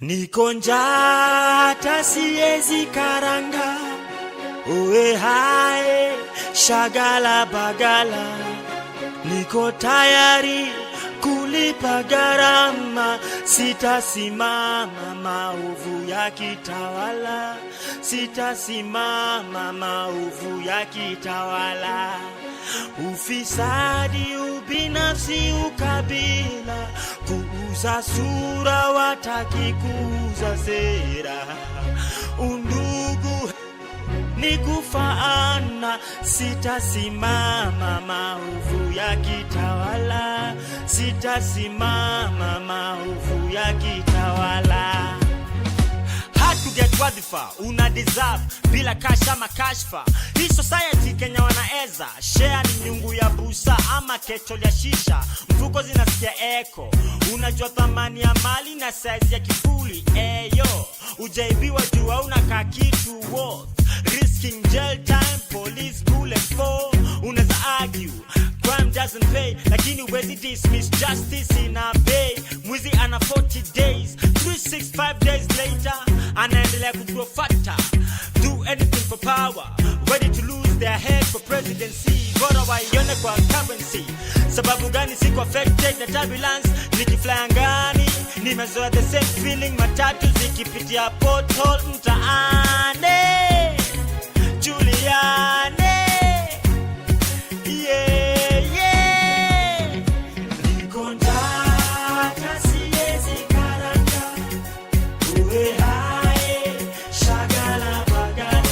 Niko njaa hata siezi karanga, uwe hae shagala bagala. Niko tayari kulipa gharama, sitasimama maovu ya kitawala, sitasimama maovu ya kitawala. Ufisadi, ubinafsi, ukabila, kuuza sura wataki kuuza sera. Undugu ni kufaana, sitasimama maovu ya kitawala, sitasimama maovu ya kitawala. To get wadhifa, una deserve bila kasha makashfa. Hii society Kenya wanaeza share ni nyungu ya busa ama ketol ya shisha. Mfuko zinasikia eko, unajua thamani ya mali na size ya kifuli. Eyo, ujaibiwa jua unakaa kitu worth, risking jail time, police bullet for. Unaweza argue crime doesn't pay, lakini huwezi dismiss justice in a bay. Mwizi ana 40 days, 365 days later anaendelea kugrow fatter. Do anything for power, ready to lose their head for presidency. Bora waione kwa currency. Sababu gani siko affected na turbulence? Nikifly angani nimezoea the same feeling, matatu zikipitia pothole mtaani. Juliane, yeah, yeah. Niko njaa hata siezi karanga, uwe hae shagala bagala.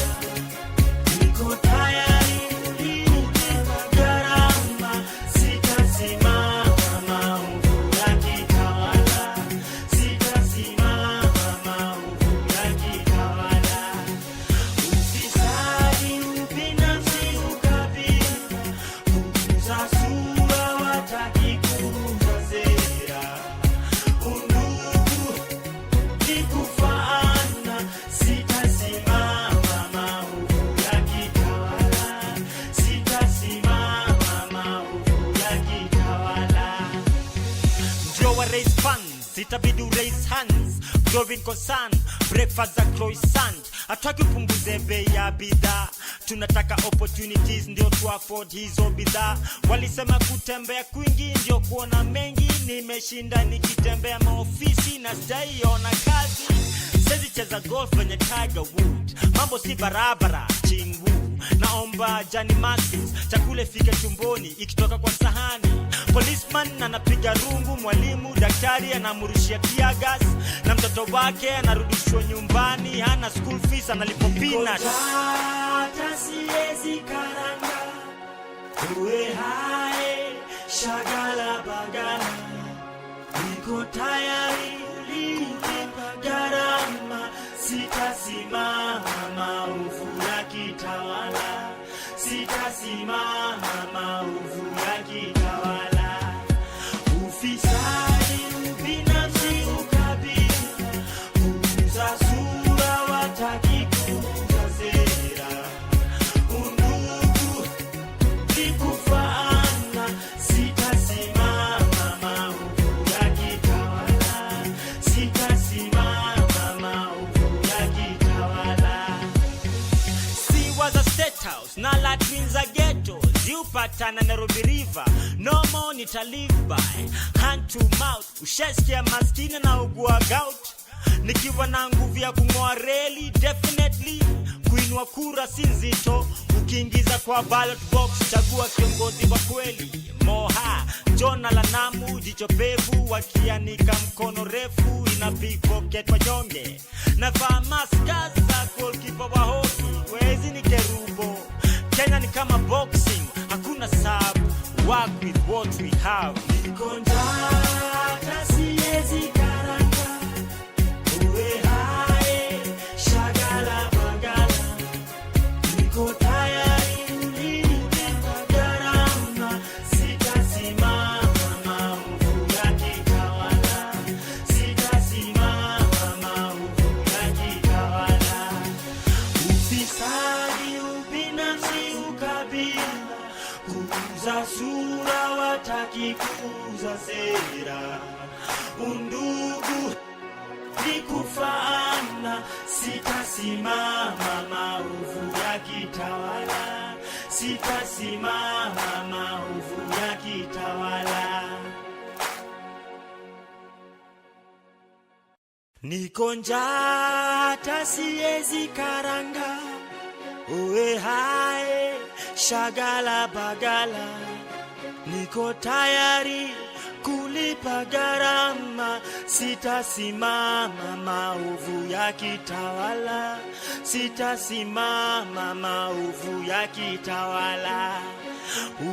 Niko tayari kulipa gharama, sitasimama maovu ya kitawala, sitasimama maovu ya kitawala. Ufisadi, ubinafsi, ukabila, kuuza sura wataki kuuza sera. Undugu ni kufaana, sitasimama maovu ya kitawala, sitasimama maovu ya kitawala. Ndio wa raise funds, itabidi raise hands. Growing concern, breakfast za croissant. Hataki upunguze bei ya bidhaa, tunataka opportunities ndio tu afford hizo bidhaa. Walisema kutembea kwingi ndio kuona mengi, nimeshinda nikitembea maofisi na sijaiona kazi. Sezi cheza golf venye Tiger Wood, mambo si barabara chingu. Naomba Johnny Masses, chakule fike tumboni ikitoka kwa sahani. Policeman anapiga rungu, mwalimu daktari anamurushia tear gas, na mtoto wake anarudishwa nyumbani, hana school fees analipo peanuts. Hata siezi karanga, uwe hae shagala bagala. Niko tayari kulipa gharama, sitasimama maovu ya kitawala, sitasimama maovu ya kitawala. Ufisadi, ubinafsi, ukabila, kuuza sura wataki kuuza sera. Undugu ni kufaana, sitasimama maovu ya kitawala, sitasimama maovu ya kitawala. Si was a state house, na Latrines a ghetto. Ziupatana Nairobi River, no more nita live by hand to mouth. Ushesikia maskini na ugua gout, nikiwa na nguvu ya kung'oa reli. Definitely kuinua kura si nzito, ukiingiza kwa ballot box chagua kiongozi wa kweli. Moha Jona la Namu, jicho pevu, wakianika mkono refu, ina pickpocket wanyonge. Navaa maska za goalkeeper wa hockey, wezi ni kerubo. Kenya ni kama boxing, hakuna sub, work with what we have. Niko njaa hata siezi karanga, uwe hae shagala bagala. Niko tayari kulipa gharama, sitasimama maovu ya kitawala, sitasimama maovu ya kitawala. Ufisadi, ubinafsi, ukabila, kuuza sura wataki kuuza sera. Undugu ni sitasimama maovu yakitawala, sitasimama maovu yakitawala. Niko njaa hata siwezi karanga, uwe hae shagala bagala, niko tayari kulipa gharama, sitasimama maovu yakitawala, sitasimama maovu yakitawala.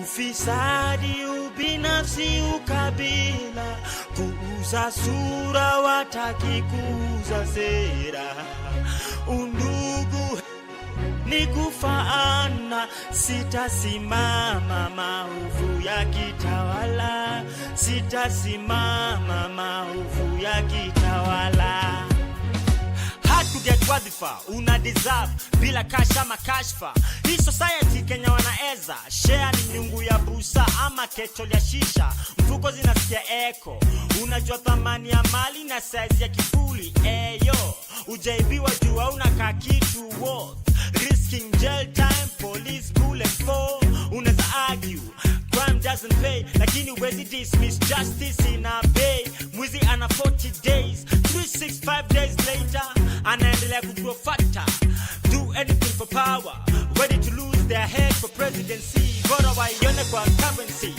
Ufisadi, ubinafsi, ukabila, kuuza sura, wataki kuuza sera, undugu ni kufaana, sitasimama maovu yakitawala, sitasimama maovu yakitawala. Hard to get wadhifa, una deserve bila kasha makashfa. Hii society Kenya wanaeza share ni nyungu ya busa ama ketol ya shisha, mfuko zinasikia eko, unajua thamani ya mali na size ya kifuli. Eyo ujaibiwa juu hauna kakitu worth, risking jail time, police bullet for. Unaweza argue crime doesn't pay, lakini huwezi dismiss justice in a bay. Mwizi ana 40 days, 365 days later anaendelea kugrow fatter. Do anything for power, ready to lose their head for presidency. Bora waione kwa currency.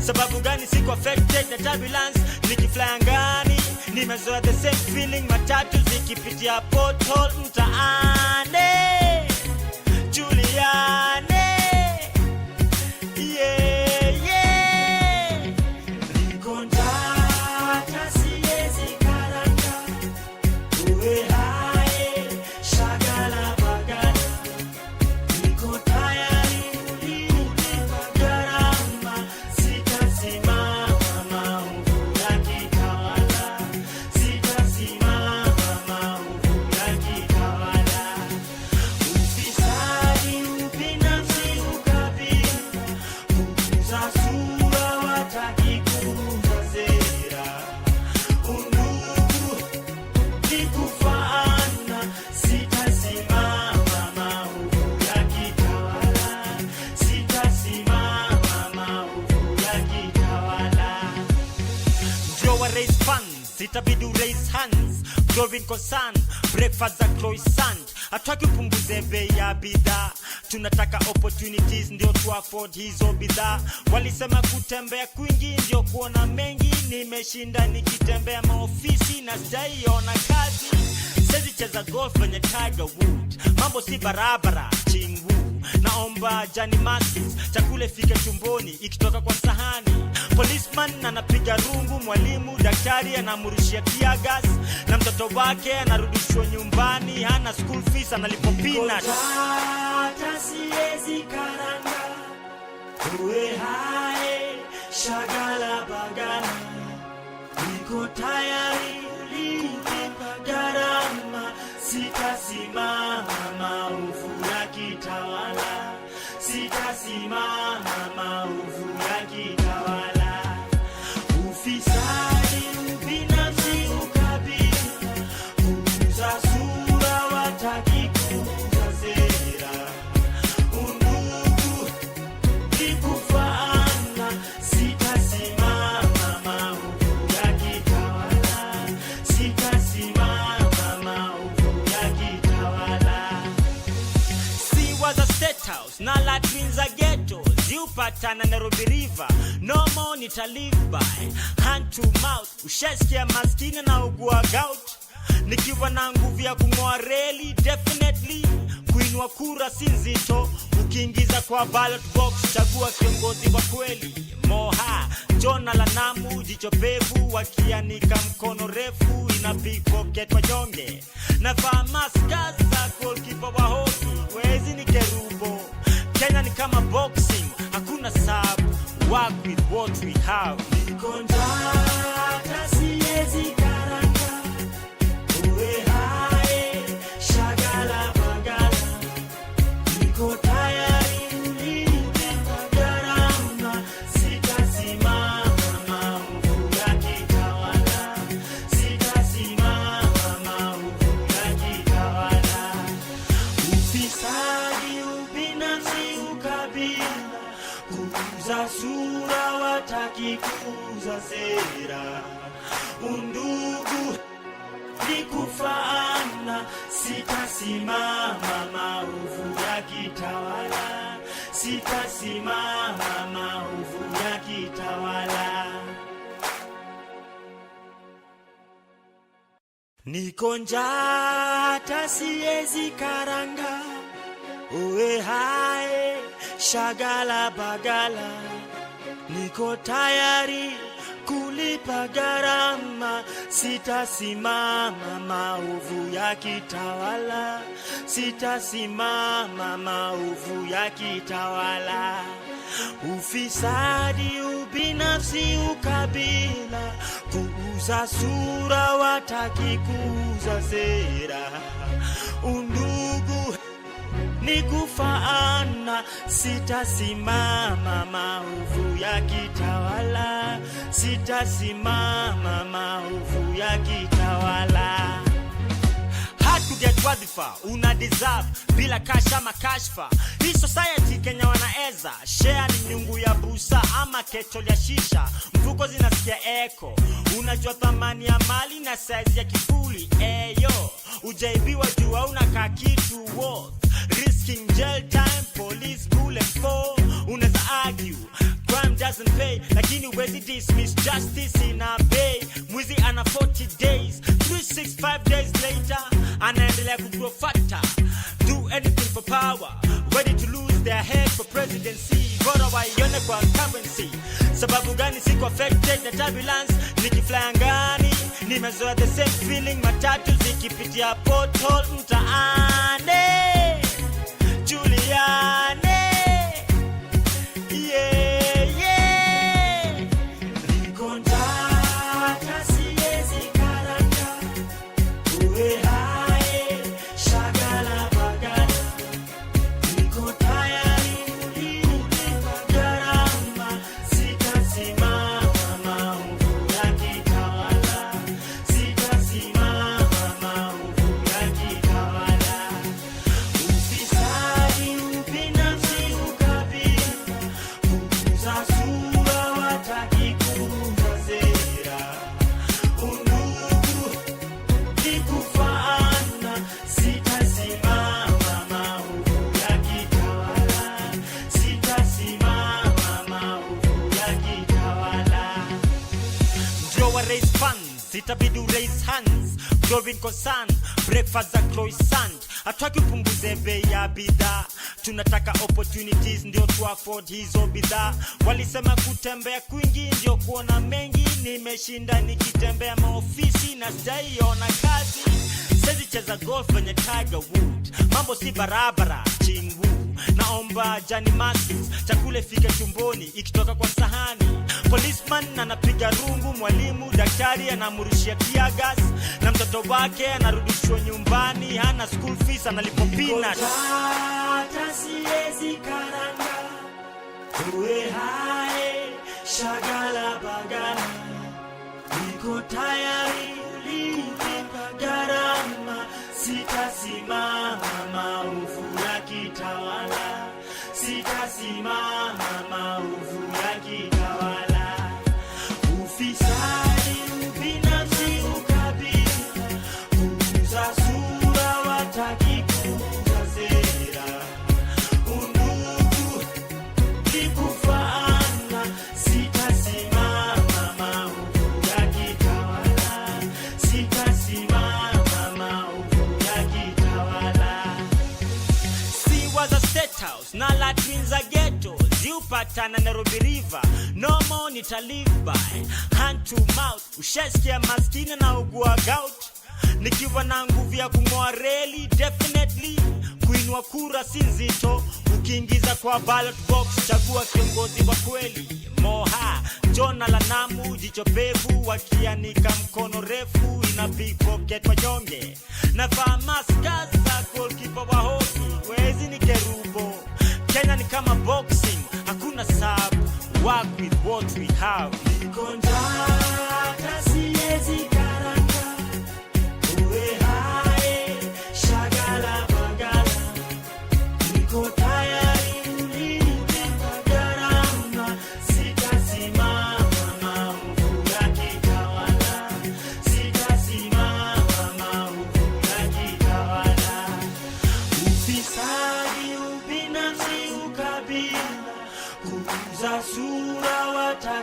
Sababu gani siko affected na turbulence? Nikifly angani nimezoea the same feeling, matatu zikipitia pothole mtaani. Juliane, yeah, yeah. Niko njaa hata siwezi karanga, uwe hae shagala bagala, niko tayari kulipa gharama, sitasimama maovu yakitawala, sitasimama maovu yakitawala. Ufisadi, ubinafsi, ukabila, kuuza sura, wataki kuuza sera, undugu ni kufaana, sitasimama maovu yakitawala, sitasimama maovu yakitawala. Ndio wa raise funds, itabidi raise hands, growing concern, breakfast za croissant. Hataki upunguze bei ya bidhaa, tunataka opportunities ndio tu afford hizo bidhaa. Walisema kutembea kwingi ndio kuona mengi, nimeshinda nikitembea maofisi na sijaiona kazi. Sezi cheza golf kwenye Tiger Wood, mambo si barabara chingu. Naomba Johnny Masses, chakule fike tumboni ikitoka kwa sahani. Policeman anapiga rungu, mwalimu daktari anamurushia tear gas, na mtoto wake anarudishwa nyumbani, hana school fees, analipo peanuts. Hata siwezi karanga, uwe hae shagala bagala, niko tayari kulipa gharama, sitasimama maovu yakitawala, sitasimama maovu yakitawala. Ufisadi, ubinafsi, ukabila, kuuza sura, wataki kuuza sera, undugu ni kufaana, sitasimama maovu yakitawala, sitasimama maovu yakitawala. See was a state house, na latrines a ghetto, ziupatana Nairobi River, no more nita live by hand to mouth. Ushasikia maskini na ugua gout, nikiwa na nguvu ya kung'oa reli, definitely kuinua kura si nzito. Ukiingiza kwa ballot box, chagua kiongozi wa kweli. Moha, Jona la Namu, jicho pevu, wakianika mkono refu, ina big pocket wanyonge. Navaa maska za goalkeeper wa hoki, wezi ni kerubo. Kenya ni kama boxing, hakuna sub, work with what we have. Niko njaa hata siwezi karanga, uwe hae shagala bagala, niko tayari kulipa gharama, sitasimama maovu yakitawala, sitasimama maovu yakitawala. takikuza sera. Undugu ni kufaana, sitasimama maovu ya kitawala, sitasimama maovu ya kitawala. Niko njaa hata siezi karanga, uwe hae shagala bagala. Niko tayari kulipa gharama, sitasimama maovu ya kitawala, sitasimama maovu ya kitawala. Ufisadi, ubinafsi, ukabila, kuuza sura, wataki kuuza sera. Undugu ni kufaana, sitasimama maovu ya kitawala, sitasimama maovu ya kitawala. Get wadhifa, una deserve bila kasha makashfa. Hii society Kenya wanaeza share ni nyungu ya busa ama kecho ya shisha. Mfuko zinasikia eko, unajua thamani ya mali na size ya kifuli. Eyo, ujaibiwa jua unakaa kitu worth, risking jail time, police bullet for. Unaweza argue crime doesn't pay, lakini wezi dismiss justice in a bay. Mwizi ana 40 days, 365 days later anaendelea kugrow fatter. Do anything for power, ready to lose their head for presidency. Bora waione kwa currency. Sababu gani siko affected na turbulence? Nikifly angani, nimezoea the same feeling. Matatu zikipitia pothole mtaani. Juliane, yeah, yeah. Niko njaa hata siezi karanga, uwe hae shagala bagala. Niko tayari kulipa gharama, sitasimama maovu ya kitawala, sitasimama maovu ya kitawala. Ufisadi, ubinafsi, ukabila, kuuza sura, wataki kuuza sera. Undugu ni kufaana, sitasimama maovu ya kitawala, sitasimama maovu ya kitawala. Ndio wa raise funds, itabidi raise hands. Growing concern, breakfast za croissant. Hataki upunguze bei ya bidhaa, tunataka opportunities ndio tu afford hizo bidhaa. Walisema kutembea kwingi ndio kuona mengi, nimeshinda nikitembea maofisi na sijaiona kazi. Sezi cheza golf venye Tiger Wood, mambo si barabara chingu. Naomba Johnny Masses, chakule fike tumboni ikitoka kwa sahani. Policeman anapiga rungu, mwalimu daktari anamurushia tear gas, na mtoto wake anarudishwa nyumbani hana school fees, analipo peanuts. Hata siezi karanga, uwe hae shagala bagala. Niko tayari kulipa gharama, sitasimama maovu ya kitawala, sitasimama maovu ya kitawala. Ufisadi, ubinafsi, ukabila, kuuza sura, wataki kuuza sera. Undugu ni kufaana, sitasimama maovu ya kitawala, sitasimama maovu ya kitawala. Si was a state house, na la twins a ghetto. Ziupatana Nairobi River, no more nita live by hand to mouth. Ushesikia maskini na ugua gout, nikiwa na nguvu ya kung'oa reli. Definitely kuinua kura si nzito, ukiingiza kwa ballot box chagua kiongozi wa kweli. Moha Jona la Namu, jicho pevu, wakianika mkono refu, ina big pocket wanyonge. Navaa maska za goalkeeper wa hoki, wezi ni kerubo. Kenya ni kama boxing, hakuna sub, work with what we have. Niko njaa hata siezi karanga, uwe hae shagala bagala. Niko tayari kulipa gharama, sitasimama maovu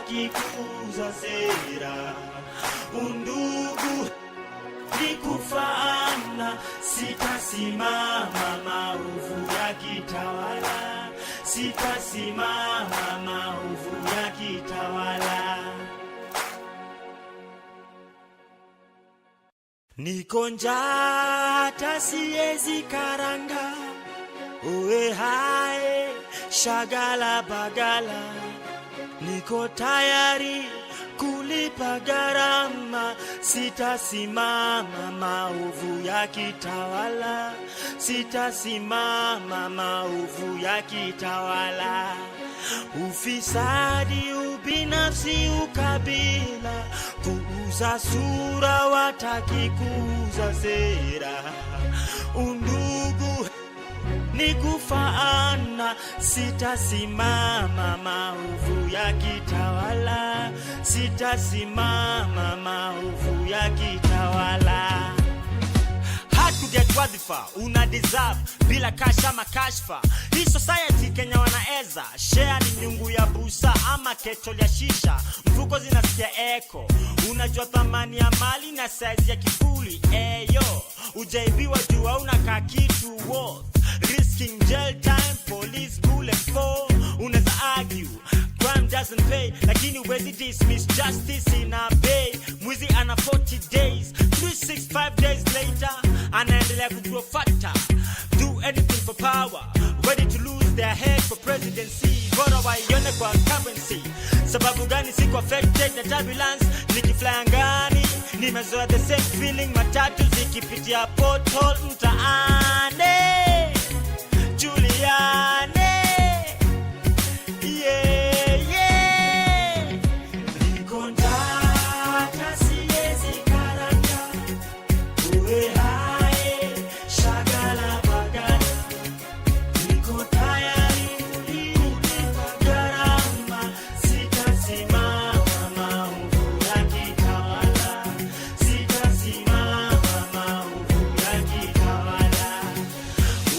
wataki kuuza sera. Undugu ni kufaana, sitasimama maovu ya kitawala, sitasimama maovu ya kitawala. Niko njaa hata siwezi karanga, uwe hae shagala bagala. Niko tayari kulipa gharama, sitasimama maovu ya kitawala, sitasimama maovu ya kitawala. Ufisadi, ubinafsi, ukabila, kuuza sura wataki kuuza sera. Undugu ni kufaana, sitasimama maovu ya kitawala, sitasimama maovu ya kitawala. Hard to get wadhifa, una deserve, bila kasha makashfa. Hii society Kenya wanaeza, share ni nyungu ya busa ama ketol ya shisha. Mfuko zinasikia eko, unajua thamani ya mali na size ya kifuli. Eyo, ujaibiwa jua unakaa kitu worth, risking jail time, police bullet for. Unaweza argue crime doesn't pay, lakini huwezi dismiss justice in a bay. Mwizi ana 40 days, 365 days later anaendelea kugrow fatter. Do anything for power, ready to lose their head for presidency. Bora waione kwa currency. Sababu gani siko affected na turbulence? Nikifly angani nimezoea the same feeling, matatu zikipitia pothole mtaani. Juliane, yeah, yeah. Niko njaa hata siwezi karanga, uwe hae shagala bagala. Niko tayari kulipa gharama, sitasimama maovu ya kitawala, sitasimama maovu ya kitawala.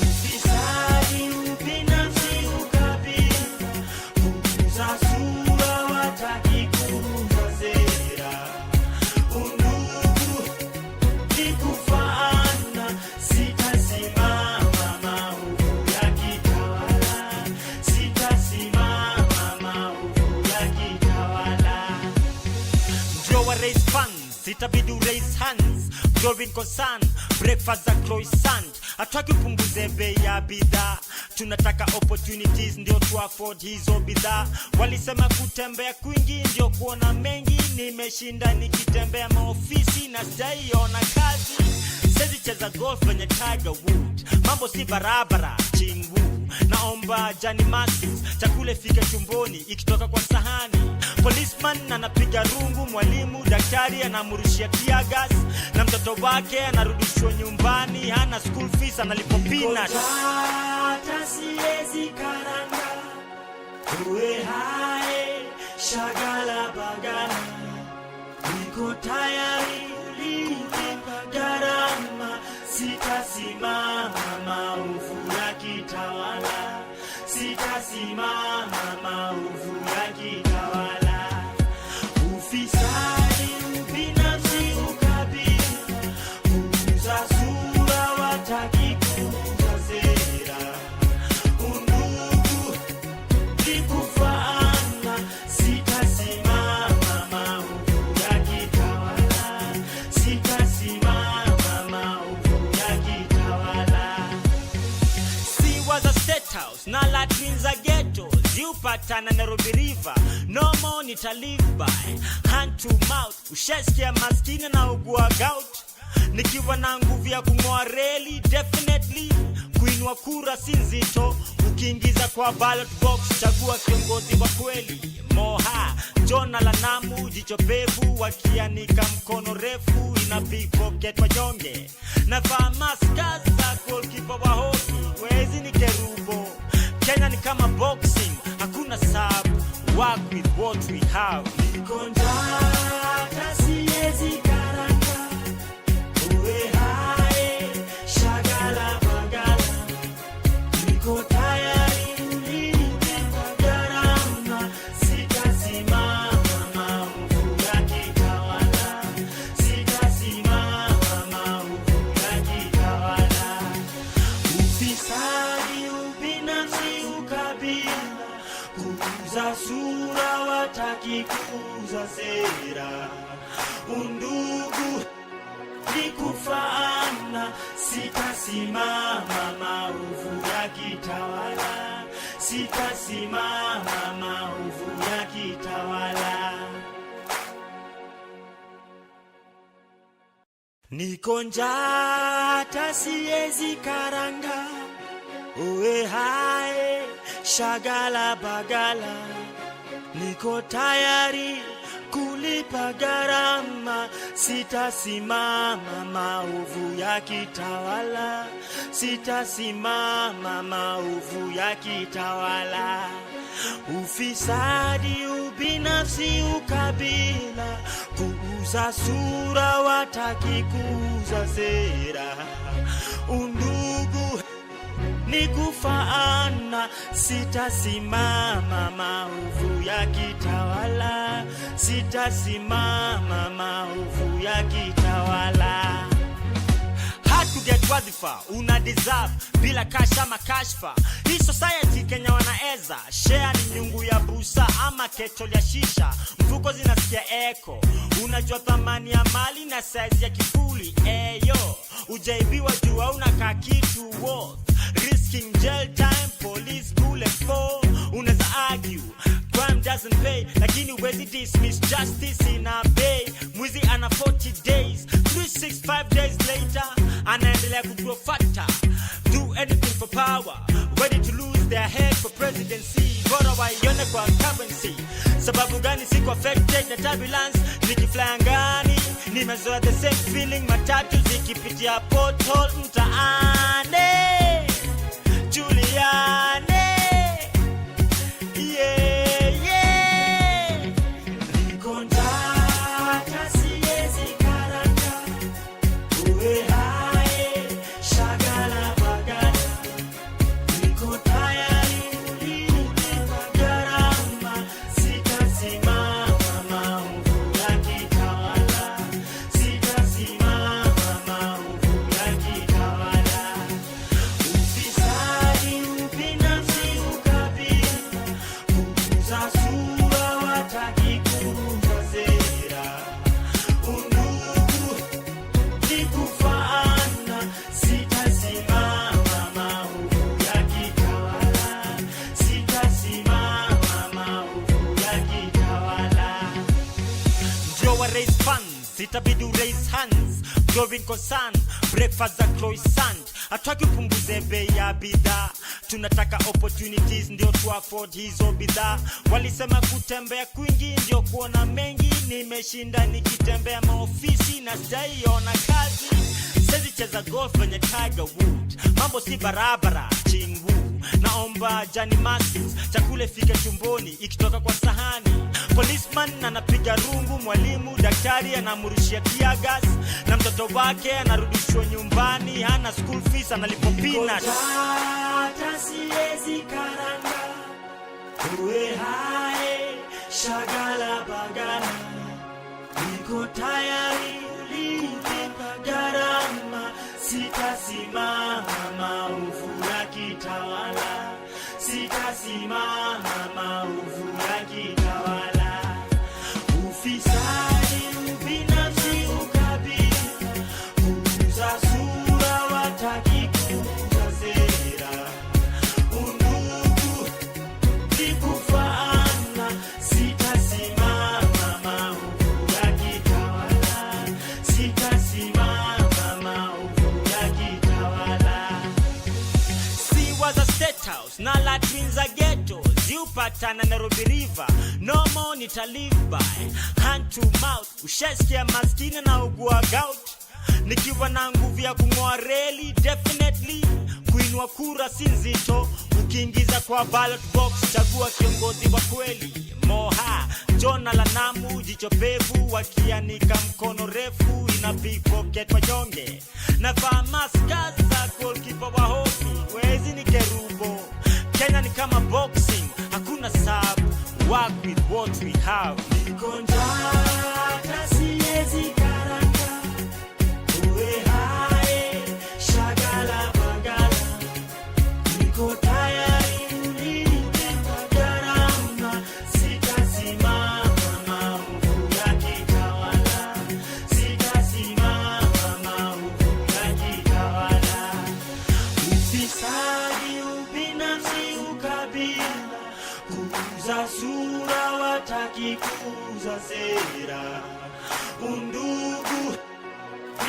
Ufisadi, ubinafsi, ukabila, kuuza sura wataki kuuza sera. Undugu ni kufaana, sitasimama maovu ya kitawala, sitasimama maovu ya kitawala. Ndio wa raise funds, itabidi raise hands. Growing concern, breakfast za croissant. Hataki upunguze bei ya bidhaa, tunataka opportunities ndio tu afford hizo bidhaa. Walisema kutembea kwingi ndio kuona mengi, nimeshinda nikitembea maofisi na sijaiona kazi. Sezi cheza golf venye Tiger Wood, mambo si barabara chingu. Naomba Johnny Masses, chakule fike chumboni ikitoka kwa sahani. Policeman anapiga rungu, mwalimu daktari anamurushia tear gas, na mtoto wake anarudishwa nyumbani hana school fees, analipo peanuts. Hata siwezi karanga, uwe hae shagala bagala. Niko tayari kulipa gharama, sitasimama maovu ya kitawala, sitasimama maovu ya kitawala. Ufisadi, ubinafsi, ukabila, kuuza sura wataki kuuza sera. Undugu ni kufaana, sitasimama maovu ya kitawala, sitasimama maovu ya kitawala. Si was a state house, na latrines za ghetto, ziupatana Nairobi River. No more nita live by hand to mouth. Ushesikia maskini na ugua gout, nikiwa na nguvu ya kung'oa reli. Definitely kuinua kura si nzito, ukiingiza kwa ballot box chagua kiongozi wa kweli. Moha Jona la Namu, jicho pevu wakianika mkono refu, ina pickpocket wanyonge. Navaa maska za goalkeeper wa hoki, wezi ni kerubo. Kenya ni kama boxing, hakuna sub, work with what we have. Niko njaa hata siwezi karanga, uwe hae shagala bagala. Niko tayari kulipa gharama, sitasimama nikufaana, sitasimama maovu yakitawala, sitasimama maovu yakitawala. Niko njaa hata siwezi karanga, uwe hae shagala bagala, niko tayari kulipa gharama, sitasimama maovu yakitawala, sitasimama maovu yakitawala. Ufisadi, ubinafsi, ukabila, kuuza sura, wataki kuuza sera, undugu ni kufaana, sitasimama maovu yakitawala, sitasimama maovu yakitawala. Hard to get wadhifa, una deserve bila kasha makashfa. Hii society Kenya wanaeza share ni nyungu ya busa ama ketol ya shisha, mfuko zinasikia eko. Unajua thamani ya mali na size ya kifuli, eyo ujaibiwa juu hauna kakitu worth, risking jail time, police bullet fall. Unaweza argue crime doesn't pay, lakini huwezi dismiss justice in a bay. Mwizi ana 40 days, 365 days later anaendelea kugrow fatter. Do anything for power, ready to lose their head for presidency. Bora waione kwa currency. Sababu gani siko affected na turbulence? Nikifly angani, nimezoea the same feeling. Matatu zikipitia pothole mtaani, Juliane, yeah, yeah. Niko njaa hata siwezi karanga, uwe hae shagala bagala, niko tayari kulipa gharama, sitasimama maovu yakitawala, sitasimama maovu yakitawala. Ufisadi, ubinafsi, ukabila, kuuza sura, wataki kuuza sera, undugu ni kufaana, sitasimama maovu yakitawala, sitasimama maovu yakitawala. Ndio wa raise funds, itabidi raise hands, growing concern, breakfast za croissant. Hataki upunguze bei ya bidhaa, tunataka opportunities ndio tu afford hizo bidhaa. Walisema kutembea kwingi ndio kuona mengi, nimeshinda nikitembea maofisi na sijaiona kazi. Sezi cheza golf kwenye Tiger Wood, mambo si barabara chingu. Naomba Johnny Masses, chakule fike tumboni ikitoka kwa sahani. Policeman anapiga rungu, mwalimu daktari anamurushia tear gas, na mtoto wake anarudishwa nyumbani, hana school fees, analipo peanuts. Hata siwezi karanga, uwe hae shagala bagala, niko tayari kulipa gharama, sitasimama maovu yakitawala, sitasimama maovu yakitawala. Ufisadi, ubinafsi, ukabila, kuuza sura, wataki kuuza sera, undugu ni kufaana, sitasimama maovu yakitawala, sitasimama maovu yakitawala. See was a state house, na latrines a ghetto. Ziupatana Nairobi River, no more nita live by hand to mouth. Ushasikia maskini na ugua gout, nikiwa na nguvu ya kung'oa reli, definitely kuinua kura si nzito. Ukiingiza kwa ballot box, chagua kiongozi wa kweli. Moha, Jona la Namu, jicho pevu, wakianika mkono refu, ina big pocket wanyonge. Navaa maska za goalkeeper wa hoki, wezi ni kerubo. Kenya ni kama boxing, hakuna sub, work with what we have. Niko njaa hata siwezi karanga, uwe hae shagala bagala, niko tayari kulipa gharama, sitasimama maovu yakitawala, sitasimama maovu takikunza sera. Undugu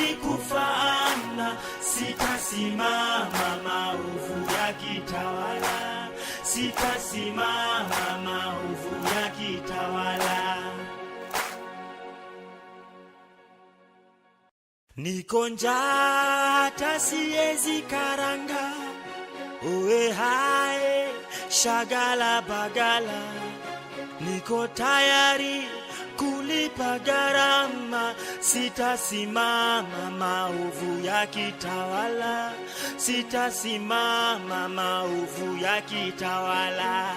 ni kufaana, sitasimama maovu ya kitawala, sitasimama maovu ya kitawala. Niko njaa hata siezi karanga, uwe hae shagala bagala. Niko tayari kulipa gharama, sitasimama maovu ya kitawala, sitasimama maovu ya kitawala.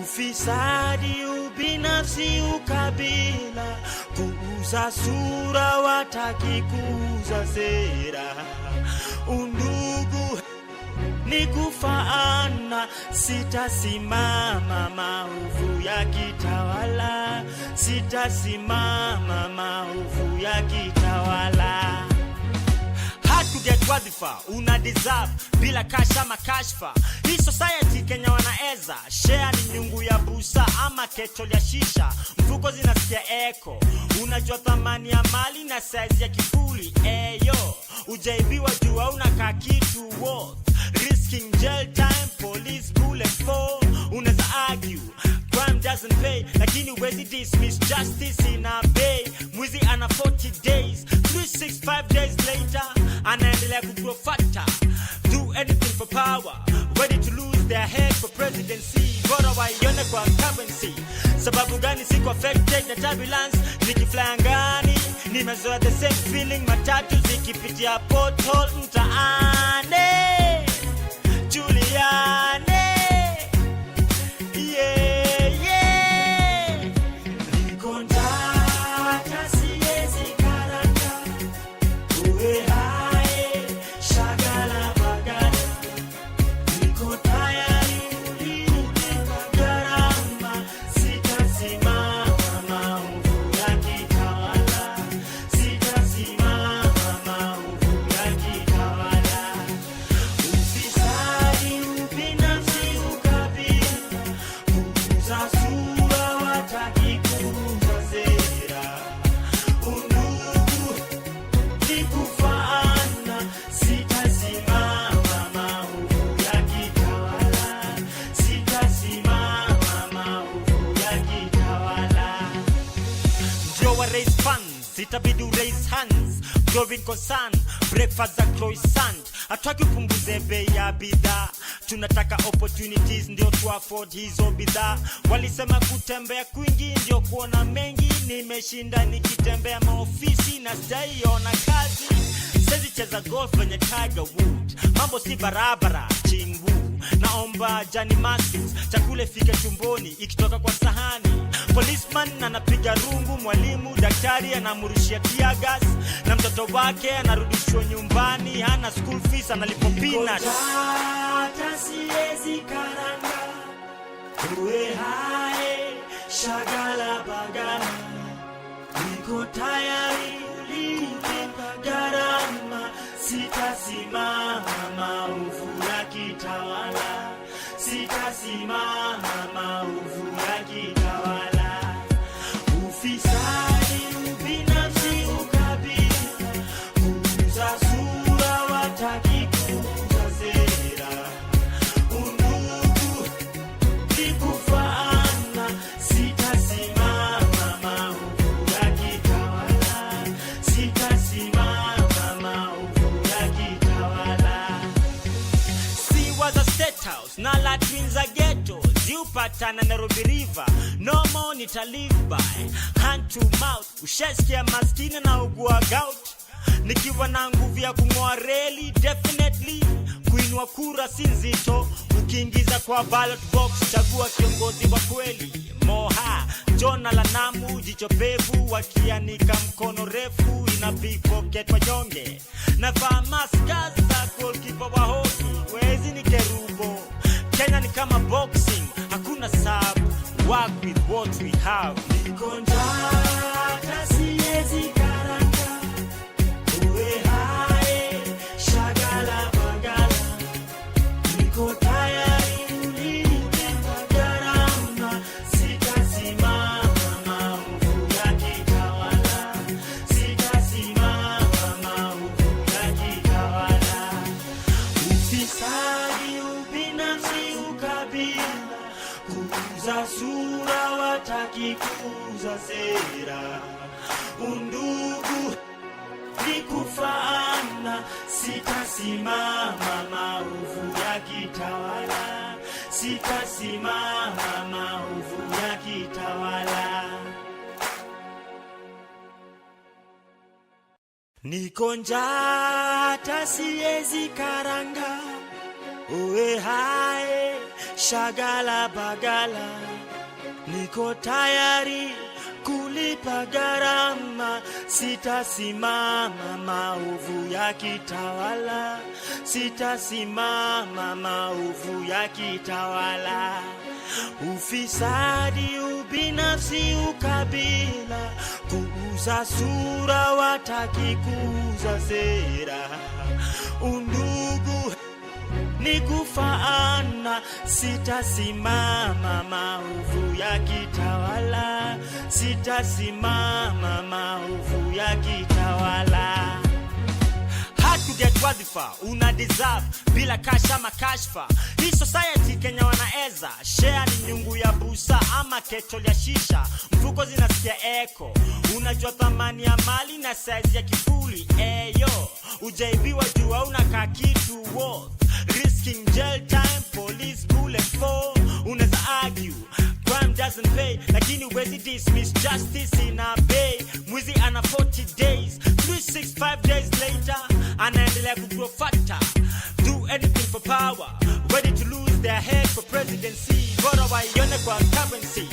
Ufisadi, ubinafsi, ukabila, kuuza sura, wataki kuuza sera. Undugu ni kufaana, sitasimama maovu ya kitawala, sitasimama maovu ya kitawala. Get wadhifa, una deserve bila kasha makashfa. Hii society Kenya wanaeza share ni nyungu ya busa ama kecho ya shisha. Mfuko zinasikia eko, unajua thamani ya mali na size ya kifuli. Eyo, ujaibiwa jua unakaa kitu worth, risking jail time, police bullet for. Unaweza argue crime doesn't pay, lakini wezi dismiss justice in a bay. Mwizi ana 40 days, 365 days later anaendelea kugrow fatter. Do anything for power, ready to lose their head for presidency. Bora waione kwa currency. Sababu gani siko affected na turbulence? Nikifly angani, nimezoea the same feeling. Matatu zikipitia pothole mtaani. Juliane, yeah. Itabidi raise hands, growing concern, breakfast za croissant. Hataki upunguze bei ya bidhaa, tunataka opportunities ndio tu afford hizo bidhaa. Walisema kutembea kwingi ndio kuona mengi, nimeshinda nikitembea maofisi na sijaiona kazi. Sezi cheza golf venye Tiger Wood, mambo si barabara chingu. Naomba Johnny Maskins, chakule fike tumboni ikitoka kwa sahani. Policeman anapiga rungu, mwalimu daktari anamurushia tear gas, na mtoto wake anarudishwa nyumbani hana school fees, analipo peanuts. Hata siezi karanga, uwe hae shagala bagala. Niko tayari kulipa gharama, sitasimama maovu ya kitawala, sitasimama maovu ya kitawala. Ufisadi, ubinafsi, ukabila, kuuza sura, wataki kuuza sera. Undugu ni kufaana, sitasimama maovu ya kitawala, sitasimama maovu ya kitawala. See was a state house, na la twins a ghetto. Ziupatana Nairobi River, no more nita live by hand to mouth. Ushesikia maskini na ugua gout, nikiwa na nguvu ya kung'oa reli. Definitely kuinua kura si nzito, ukiingiza kwa ballot box chagua kiongozi wa kweli. Moha Jona la Namu, jicho pevu, wakianika mkono refu, ina big pocket wanyonge. Navaa maska za goalkeeper wa hockey, wezi ni kerubo. Kenya ni kama boxing, hakuna sub, work with what we have. Niko njaa hata siezi karanga, uwe hae shagala bagala. Niko tayari kulipa gharama, sitasimama maovu wataki kuuza sera. Undugu ni kufaana, sitasimama maovu ya kitawala, sitasimama maovu ya kitawala. Niko njaa hata siwezi karanga, uwe hae shagala bagala. Niko tayari kulipa gharama, sitasimama maovu ya kitawala, sitasimama maovu ya kitawala. Ufisadi, ubinafsi, ukabila, kuuza sura wataki kuuza sera. Undugu ni kufaana, sitasimama maovu ya kitawala, sitasimama maovu ya kitawala. Hard to get wadhifa, una deserve bila kasha makashfa. Hii society Kenya wanaeza share ni nyungu ya busa ama ketol ya shisha. Mfuko zinasikia eko, unajua thamani ya mali na size ya kifuli. Eyo, ujaibiwa jua unakaa kitu worth, risking jail time, police bullet for. Unaweza argue crime doesn't pay, lakini huwezi dismiss justice in a bay. Mwizi ana 40 days, 365 days later anaendelea kugrow fatter. Do anything for power, ready to lose their head for presidency. Bora waione kwa currency.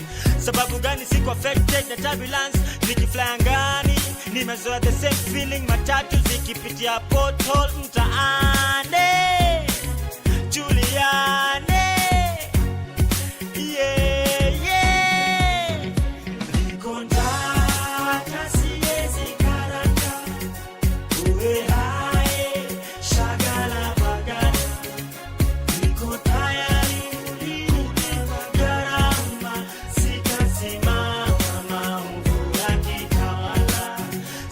Sababu gani siko affected na turbulence? Nikifly angani nimezoea the same feeling, matatu zikipitia pothole mtaani. Juliane, yeah, yeah. Niko njaa hata siwezi karanga, uwe hae shagala bagala. Niko tayari kulipa gharama, sitasimama maovu ya kitawala,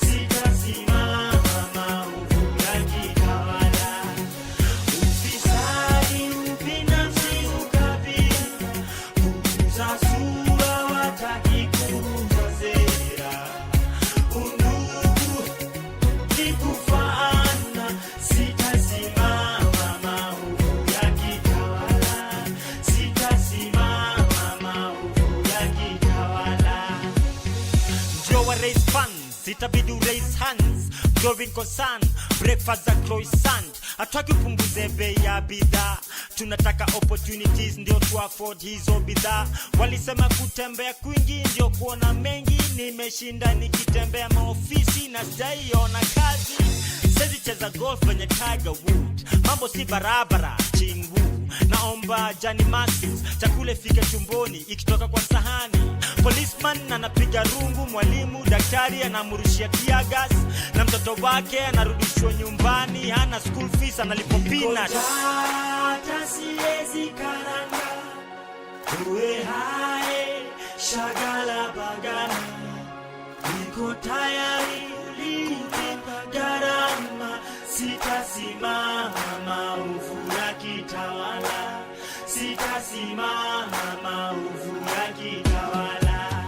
sitasimama maovu ya kitawala. Ufisadi, ubinafsi, ukabila, kuuza sura wataki kuuza sera. Undugu ni kufaana, sitasimama maovu ya kitawala, sitasimama maovu ya kitawala. Ndio wa raise funds, itabidi raise hands. Growing concern, breakfast za croissant. Hataki upunguze bei ya bidhaa, tunataka opportunities ndio tu afford hizo bidhaa. Walisema kutembea kwingi ndio kuona mengi, nimeshinda nikitembea maofisi na sijaiona kazi. Sezi cheza golf venye Tiger Woods, mambo si barabara chingu. Naomba Johnny Maskins, chakule fike chumboni ikitoka kwa sahani. Policeman anapiga rungu, mwalimu daktari anamurushia tear gas, na mtoto wake anarudishwa nyumbani hana school fees analipo peanuts. Hata siwezi karanga, uwe hae shagala bagala. Niko tayari kulipa gharama, sitasimama maovu ya kitawala, sitasimama maovu ya kitawala.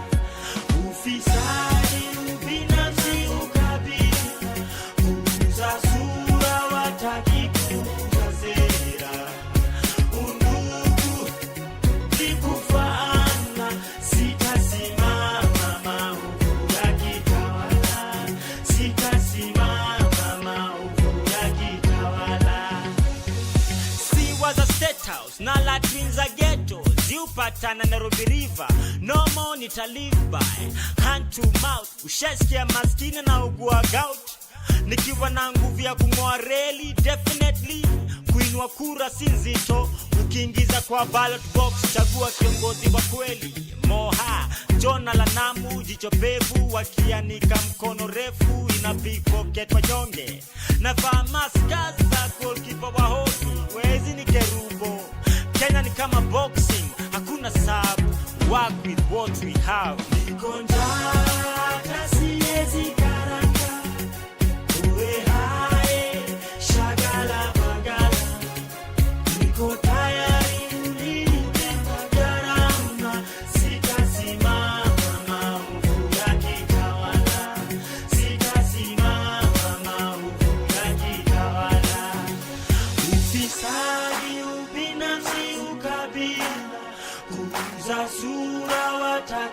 Ufisadi, ubinafsi, ukabila, kuuza sura wataki kuuza sera. Undugu ni kufaana, sitasimama maovu ya kitawala, sitasimama maovu ya kitawala. Si was a state house, na latrines za ghetto, ziupatana Nairobi River. No more nita live by hand to mouth. Ushasikia maskini na ugua gout, nikiwa na nguvu ya kung'oa reli. Definitely kuinua kura si nzito, ukiingiza kwa ballot box chagua kiongozi wa kweli. Moha Jona la Namu, jicho pevu, wakianika mkono refu, ina big pocket wanyonge. Navaa maska za goalkeeper wa hoki, wezi ni kerubo. Kenya ni kama boxing, hakuna sub, work with what we have. Niko njaa hata siwezi karanga, uwe hae shagala bagala. Niko tayari kulipa gharama, sitasimama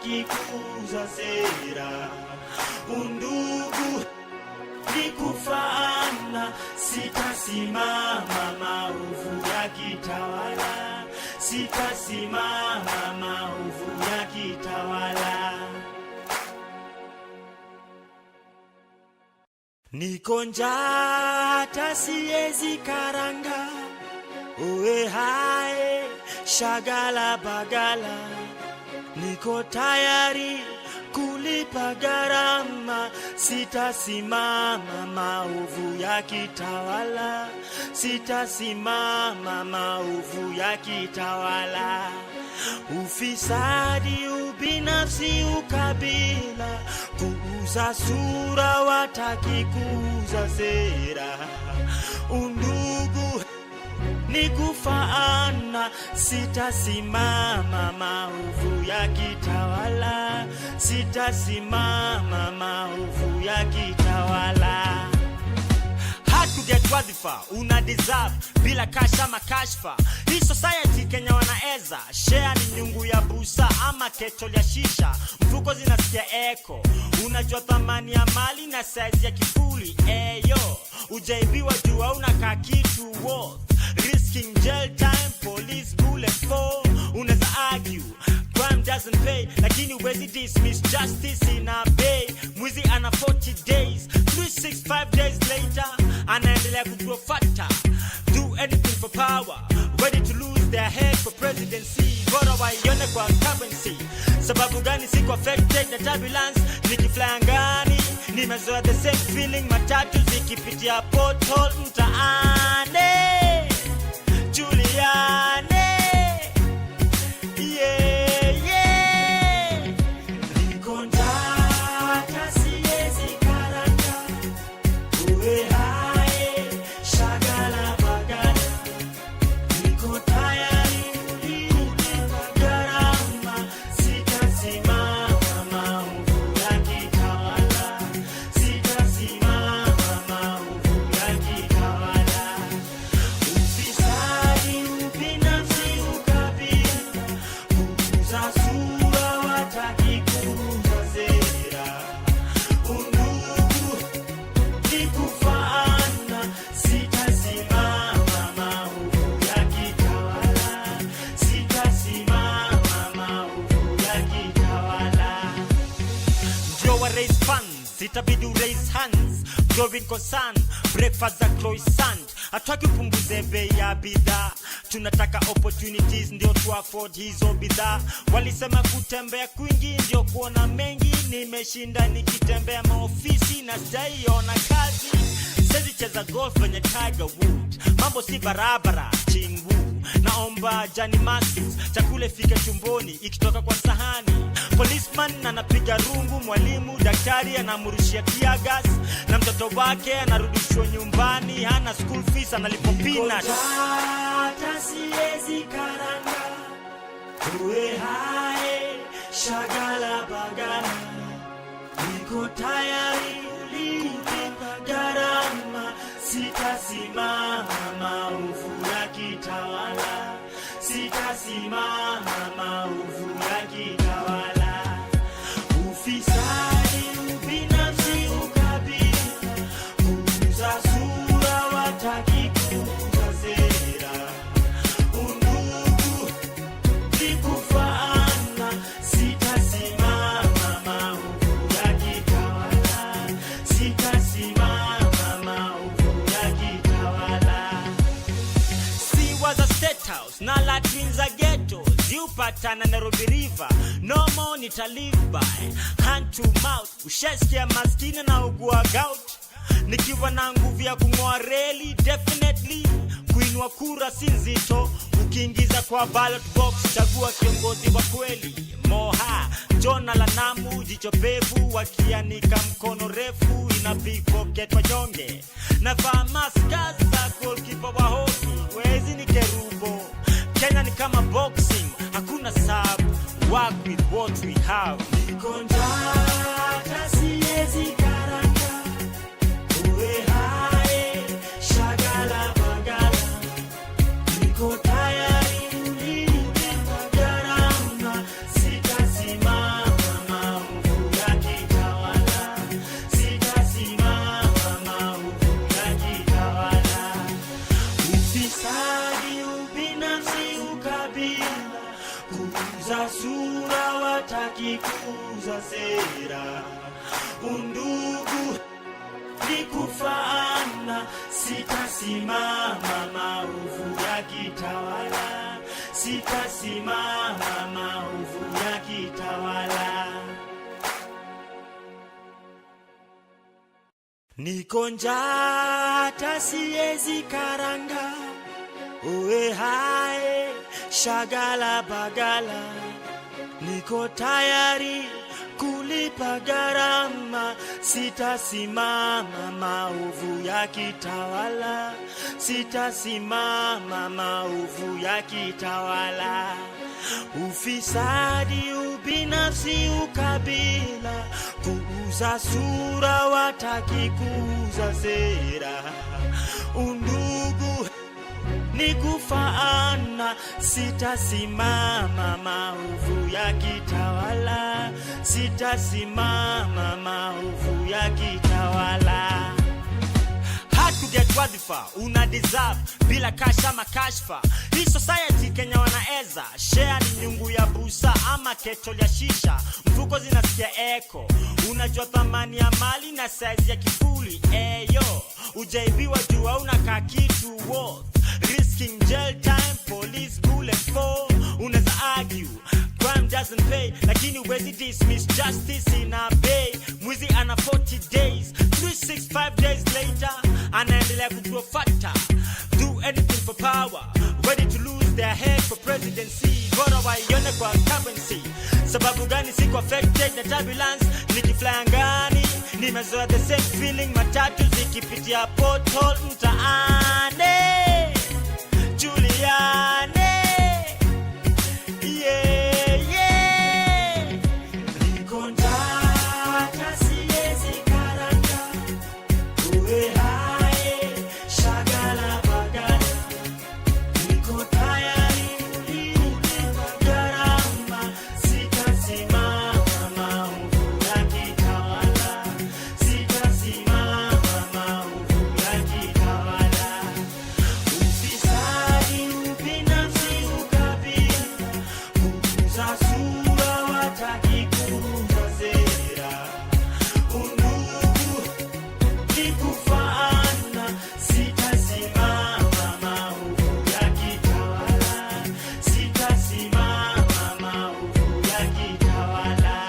wataki kuuza sera. Undugu ni kufaana, sitasimama maovu ya kitawala, sitasimama maovu ya kitawala. Niko njaa hata siezi karanga, uwe hae shagala bagala. Niko tayari kulipa gharama, sitasimama maovu ya kitawala, sitasimama maovu ya kitawala. Ufisadi, ubinafsi, ukabila, kuuza sura wataki kuuza sera. Undugu ni kufaana, sitasimama maovu ya kitawala, sitasimama maovu ya kitawala. To get wadhifa, una deserve bila kasha makashfa. Hii society Kenya wanaeza share ni nyungu ya busa ama ketol ya shisha. Mfuko zinasikia eko, unajua thamani ya mali na size ya kifuli. Eyo, ujaibiwa juu hauna kakitu worth, risking jail time, police bullet for. Unaweza argue crime doesn't pay, lakini huwezi dismiss justice in a bay. Mwizi ana 40 days, 365 days later anaendelea kugrow fatter. Do anything for power, ready to lose their head for presidency. Bora waione kwa currency. Sababu gani siko affected na turbulence? Nikifly angani, nimezoea the same feeling. Matatu zikipitia pothole mtaani. Juliane, yeah, yeah. Niko njaa hata siezi karanga, uwe hae shagala bagala. Niko tayari kulipa gharama, sitasimama maovu ya kitawala, sitasimama maovu ya kitawala. Ufisadi, ubinafsi, ukabila, kuuza sura wataki kuuza sera. Undugu ni kufaana, sitasimama maovu ya kitawala, sitasimama maovu ya kitawala. Ndio wa raise funds, itabidi raise hands. Growing concern, breakfast za croissant. Hataki upunguze bei ya bidhaa, tunataka opportunities ndio tu afford hizo bidhaa. Walisema kutembea kwingi ndio kuona mengi, nimeshinda nikitembea maofisi na sijaiona kazi. Sezi cheza golf venye Tiger Woods, mambo si barabara chingu. Naomba Johnny Maskins, chakule fike tumboni ikitoka kwa sahani. Policeman anapiga rungu, mwalimu daktari anamurushia tear gas, na mtoto wake anarudishwa nyumbani, hana school fees analipo peanuts. Hata siezi karanga, uwe hae shagala bagala. Niko tayari kulipa gharama, sitasimama maovu ya kitawala, sitasimama maovu ya kitawala. Ufisadi, ubinafsi, ukabila, kuuza sura wataki kuuza sera. Undugu ni kufaana, sitasimama maovu ya kitawala, sitasimama maovu ya kitawala. Si was a state house, na latrines a ghetto. Ziupatana Nairobi River, no more nita live by hand to mouth. Ushasikia maskini na ugua gout, nikiwa na nguvu ya kung'oa reli. Definitely kuinua kura si nzito, ukiingiza kwa ballot box chagua kiongozi wa kweli. Moha Jona la Namu, jicho pevu, wakianika mkono refu, ina big pocket wanyonge. Navaa maska za goalkeeper wa hoki, wezi ni kerubo. Kenya ni kama boxing, hakuna sub, work with what we have. Niko njaa hata siezi karanga, uwe hae shagala bagala. Niko tayari kulipa gharama, sitasimama wataki kuuza sera. Undugu ni kufaana, sitasimama maovu ya kitawala, sitasimama maovu ya kitawala. Niko njaa hata siwezi karanga, uwe hae shagala bagala. Niko tayari kulipa gharama, sitasimama maovu ya kitawala, sitasimama maovu ya kitawala. Ufisadi, ubinafsi, ukabila, kuuza sura wataki kuuza sera. Undugu ni kufaana, sitasimama maovu ya kitawala, sitasimama maovu ya kitawala. To get wadhifa, una deserve bila kasha makashfa. Hii society Kenya wanaeza share ni nyungu ya busa ama ketol ya shisha. Mfuko zinasikia eko, unajua thamani ya mali na size ya kifuli. Eyo, ujaibiwa jua unakaa kitu worth, risking jail time, police bullet for. Unaweza argue crime doesn't pay, lakini huwezi dismiss justice in a bay. Mwizi ana 40 days, 365 days later anaendelea kugrow fatter. Do anything for power, ready to lose their head for presidency. Bora waione kwa currency. Sababu gani siko affected na turbulence? Nikifly angani nimezoea the same feeling, matatu zikipitia pothole mtaani. Juliane, yeah, yeah. Niko njaa hata siwezi karanga, uwe hae shagala bagala. Niko tayari kulipa gharama, sitasimama maovu ya kitawala, sitasimama maovu ya kitawala. Ufisadi, ubinafsi, ukabila, kuuza sura wataki kuuza sera. Undugu ni kufaana, sitasimama maovu ya kitawala, sitasimama maovu ya kitawala.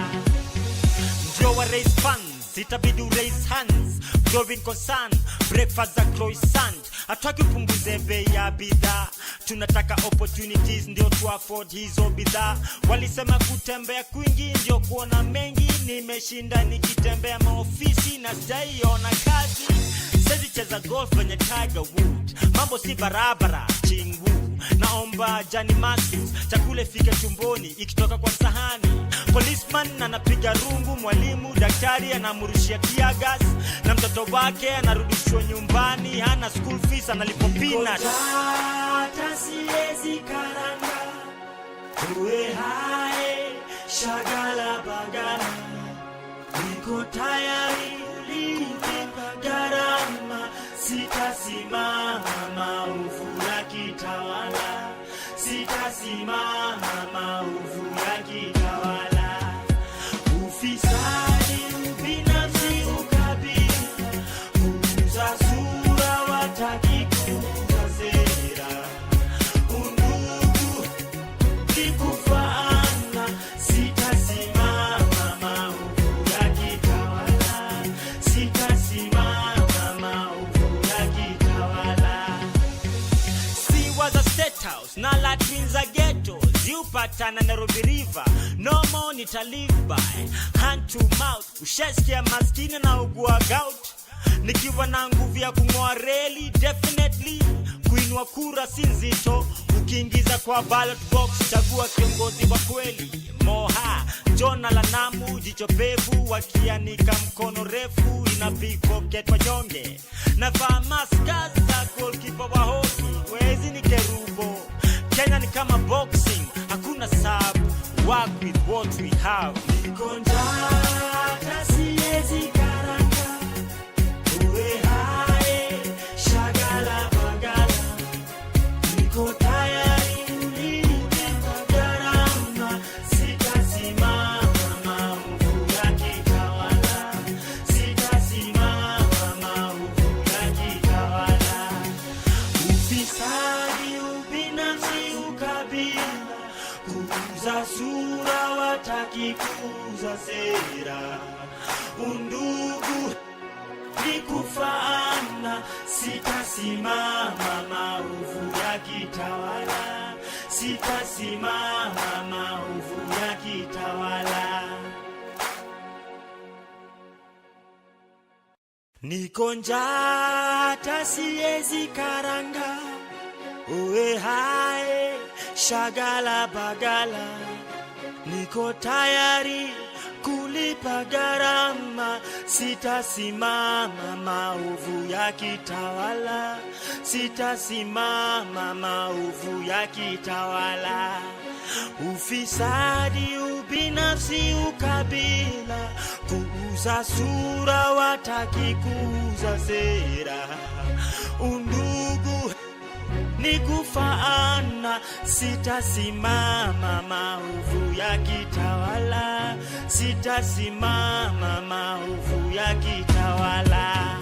Ndio wa raise funds, itabidi raise hands. Growing concern, breakfast za croissant. Hataki upunguze bei ya bidhaa, tunataka opportunities ndio tu afford hizo bidhaa. Walisema kutembea kwingi ndio kuona mengi, nimeshinda nikitembea maofisi na sijaiona kazi. Sezi cheza golf kwenye Tiger Wood, mambo si barabara chingu. Naomba Johnny Masters, chakule fike tumboni ikitoka kwa sahani. Policeman anapiga rungu, mwalimu daktari anamurushia tear gas, na mtoto wake anarudishwa nyumbani hana school fees analipo peanuts. Hata siwezi karanga, uwe hae shagala bagala. Niko tayari kulipa gharama, sitasimama maovu ya kitawala, sitasimama maovu ya kitawala. Ufisadi, ubinafsi, ukabila, kuuza sura wataki kuuza sera. Undugu ni kufaana, sitasimama maovu ya kitawala, sitasimama maovu ya kitawala. Si was a state house, na Latrins a ghetto. Ziupatana Nairobi River, no more nita live by hand to mouth. Ushasikia maskini na ugua gout, nikiwa na nguvu ya kung'oa reli. Definitely kuinua kura si nzito, ukiingiza kwa ballot box chagua kiongozi wa kweli. Moha Jona la Namu, jicho pevu wakianika mkono refu, ina pickpocket wanyonge. Navaa maska za goalkeeper wa hoki, wezi ni kerubo. Kenya ni kama boxing, hakuna sabu, work with what we have. Niko njaa hata siwezi karanga, uwe hae shagala bagala. Niko tayari kulipa gharama, sitasimama watakikuza sera. Undugu ni kufaana, sitasimama maovu ya kitawala, sitasimama maovu ya kitawala. Niko njaa hata siezi karanga, uwe hae shagala bagala, niko tayari kulipa gharama, sitasimama maovu ya kitawala, sitasimama maovu ya kitawala. Ufisadi, ubinafsi, ukabila, kuuza sura, watakikuza sera. Undugu ni kufaana, sitasimama maovu ya kitawala, sitasimama maovu ya kitawala.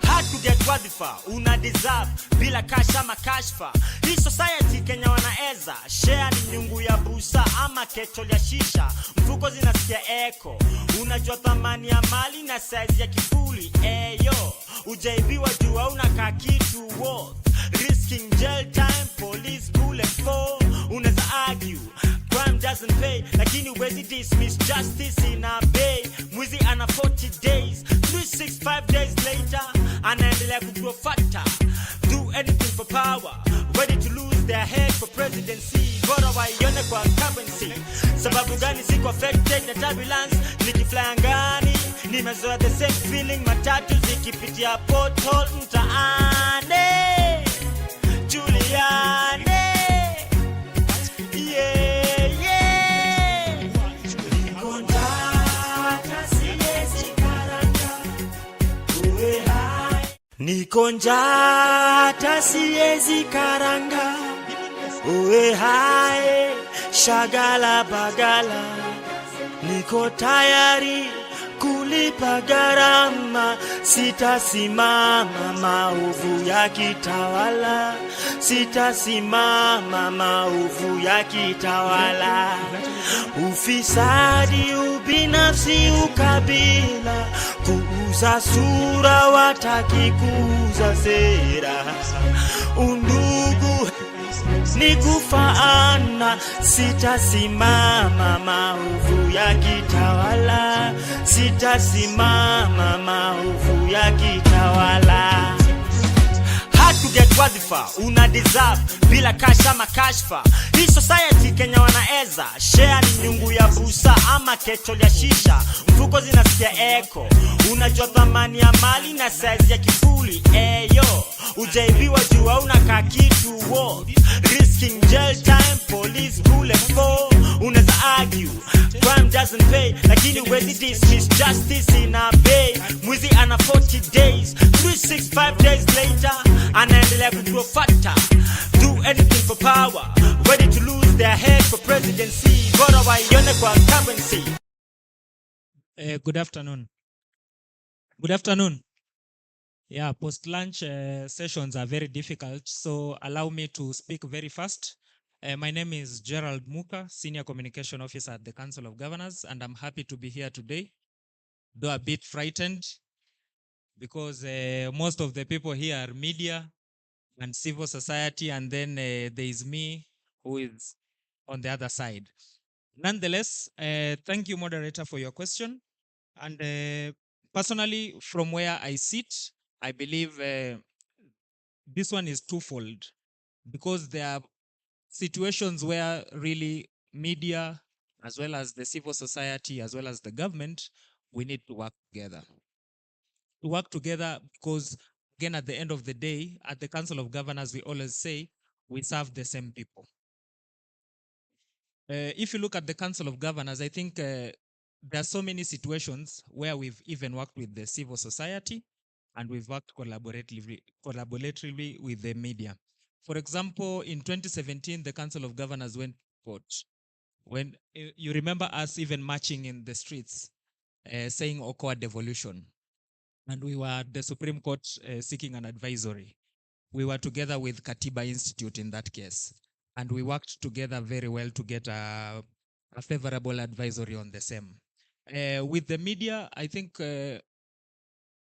Hatuget wadhifa, una deserve, bila kasha makashfa. Hii society Kenya wanaeza, share ni nyungu ya busa ama ketol ya shisha. Mfuko zinasikia eko, unajua thamani ya mali na size ya kifuli. Eyo, ujaibiwa juu hauna kakitu worth, risking jail time, police bullet for. Unaweza argue crime doesn't pay, lakini huwezi dismiss justice in a bay. Mwizi ana 40 days, 365 days later anaendelea kugrow fatter. Do anything for power, ready to lose their head for presidency. Bora waione kwa currency. Sababu gani siko affected na turbulence? Nikifly angani, nimezoea the same feeling. Matatu zikipitia pothole mtaani. Juliane, yeah, yeah. Niko njaa hata siezi karanga, uwe hai. Niko njaa hata siezi karanga, uwe hai shagala bagala, niko tayari kulipa gharama, sitasimama maovu ya kitawala, sitasimama maovu ya kitawala. Ufisadi, ubinafsi, ukabila, kuuza sura, watakikuza sera. Undugu ni kufaana, sitasimama maovu ya kitawala, sitasimama maovu ya kitawala. Hatuget wadhifa, una deserve, bila kasha makashfa. Hii society Kenya wanaeza, share ni nyungu ya busa ama ketol ya shisha. Mfuko zinasikia eko, unajua thamani ya mali na size ya kifuli. Eyo, ujaibiwa juu hauna kakitu worth, risking jail time, police bullet for. Unaweza argue crime doesn't pay, lakini huwezi dismiss justice in a bay. Mwizi ana 40 days, 365 days later anaendelea kugrow fatter. Do anything for power, ready to lose their head for presidency. Bora waione kwa currency. Good afternoon. Good afternoon. Yeah, post-lunch sessions are very difficult, so allow me to speak very fast. My name is Gerald Muka, Senior Communication Officer at the Council of Governors, and I'm happy to be here today, though a bit frightened, because most of the people here are media and civil society, and then there is me, who is on the other side. Nonetheless, thank you, moderator, for your question. And personally, from where I sit, I believe this one is twofold, because there are situations where really media, as well as the civil society, as well as the government, we need to work together. To work together because, again, at the end of the day, at the Council of Governors, we always say we serve the same people. If you look at the Council of Governors, I think there are so many situations where we've even worked with the civil society and we've worked collaboratively with the media. For example, in 2017, the Council of Governors went to court. When you remember us even marching in the streets, saying Okoa devolution. And we were at the Supreme Court seeking an advisory. We were together with Katiba Institute in that case. And we worked together very well to get a a favorable advisory on the same. With the media, I think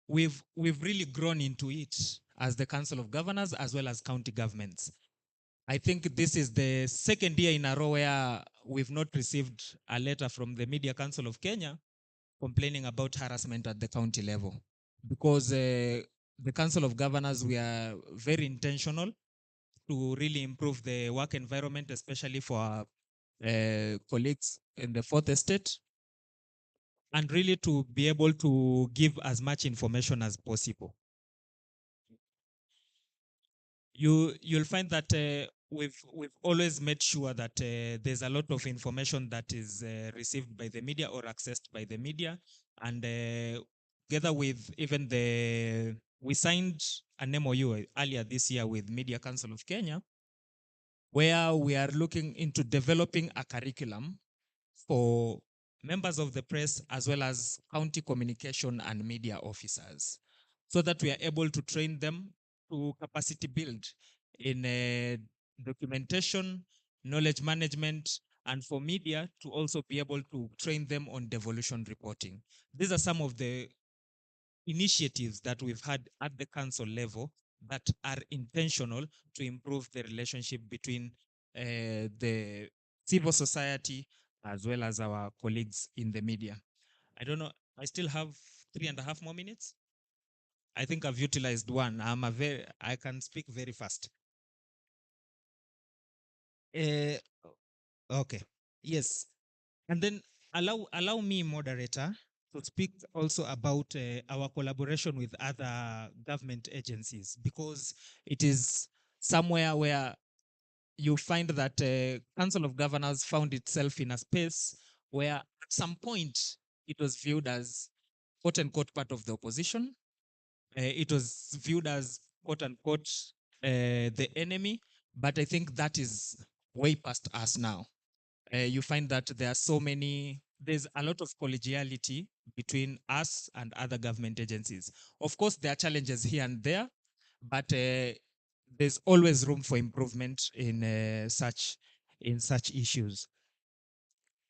we've really grown into it as the Council of Governors as well as county governments. I think this is the second year in a row where we've not received a letter from the Media Council of Kenya complaining about harassment at the county level. Because the Council of Governors, we are very intentional to really improve the work environment, especially for our colleagues in the fourth estate, and really to be able to give as much information as possible. You'll find that we've always made sure that there's a lot of information that is received by the media or accessed by the media, and together with even we signed an MOU earlier this year with Media Council of Kenya, where we are looking into developing a curriculum for members of the press as well as county communication and media officers, so that we are able to train them to capacity build in documentation, knowledge management, and for media to also be able to train them on devolution reporting. These are some of the initiatives that we've had at the council level that are intentional to improve the relationship between the civil society as well as our colleagues in the media. I don't know, I still have 3.5 more minutes. I think I've utilized one. I can speak very fast. Okay, yes. And then allow me, moderator, to speak also about our collaboration with other government agencies, because it is somewhere where you find that Council of Governors found itself in a space where at some point it was viewed as quote unquote part of the opposition. It was viewed as quote unquote the enemy, but I think that is way past us now. You find that there's a lot of collegiality between us and other government agencies. Of course, there are challenges here and there, but there's always room for improvement in such issues.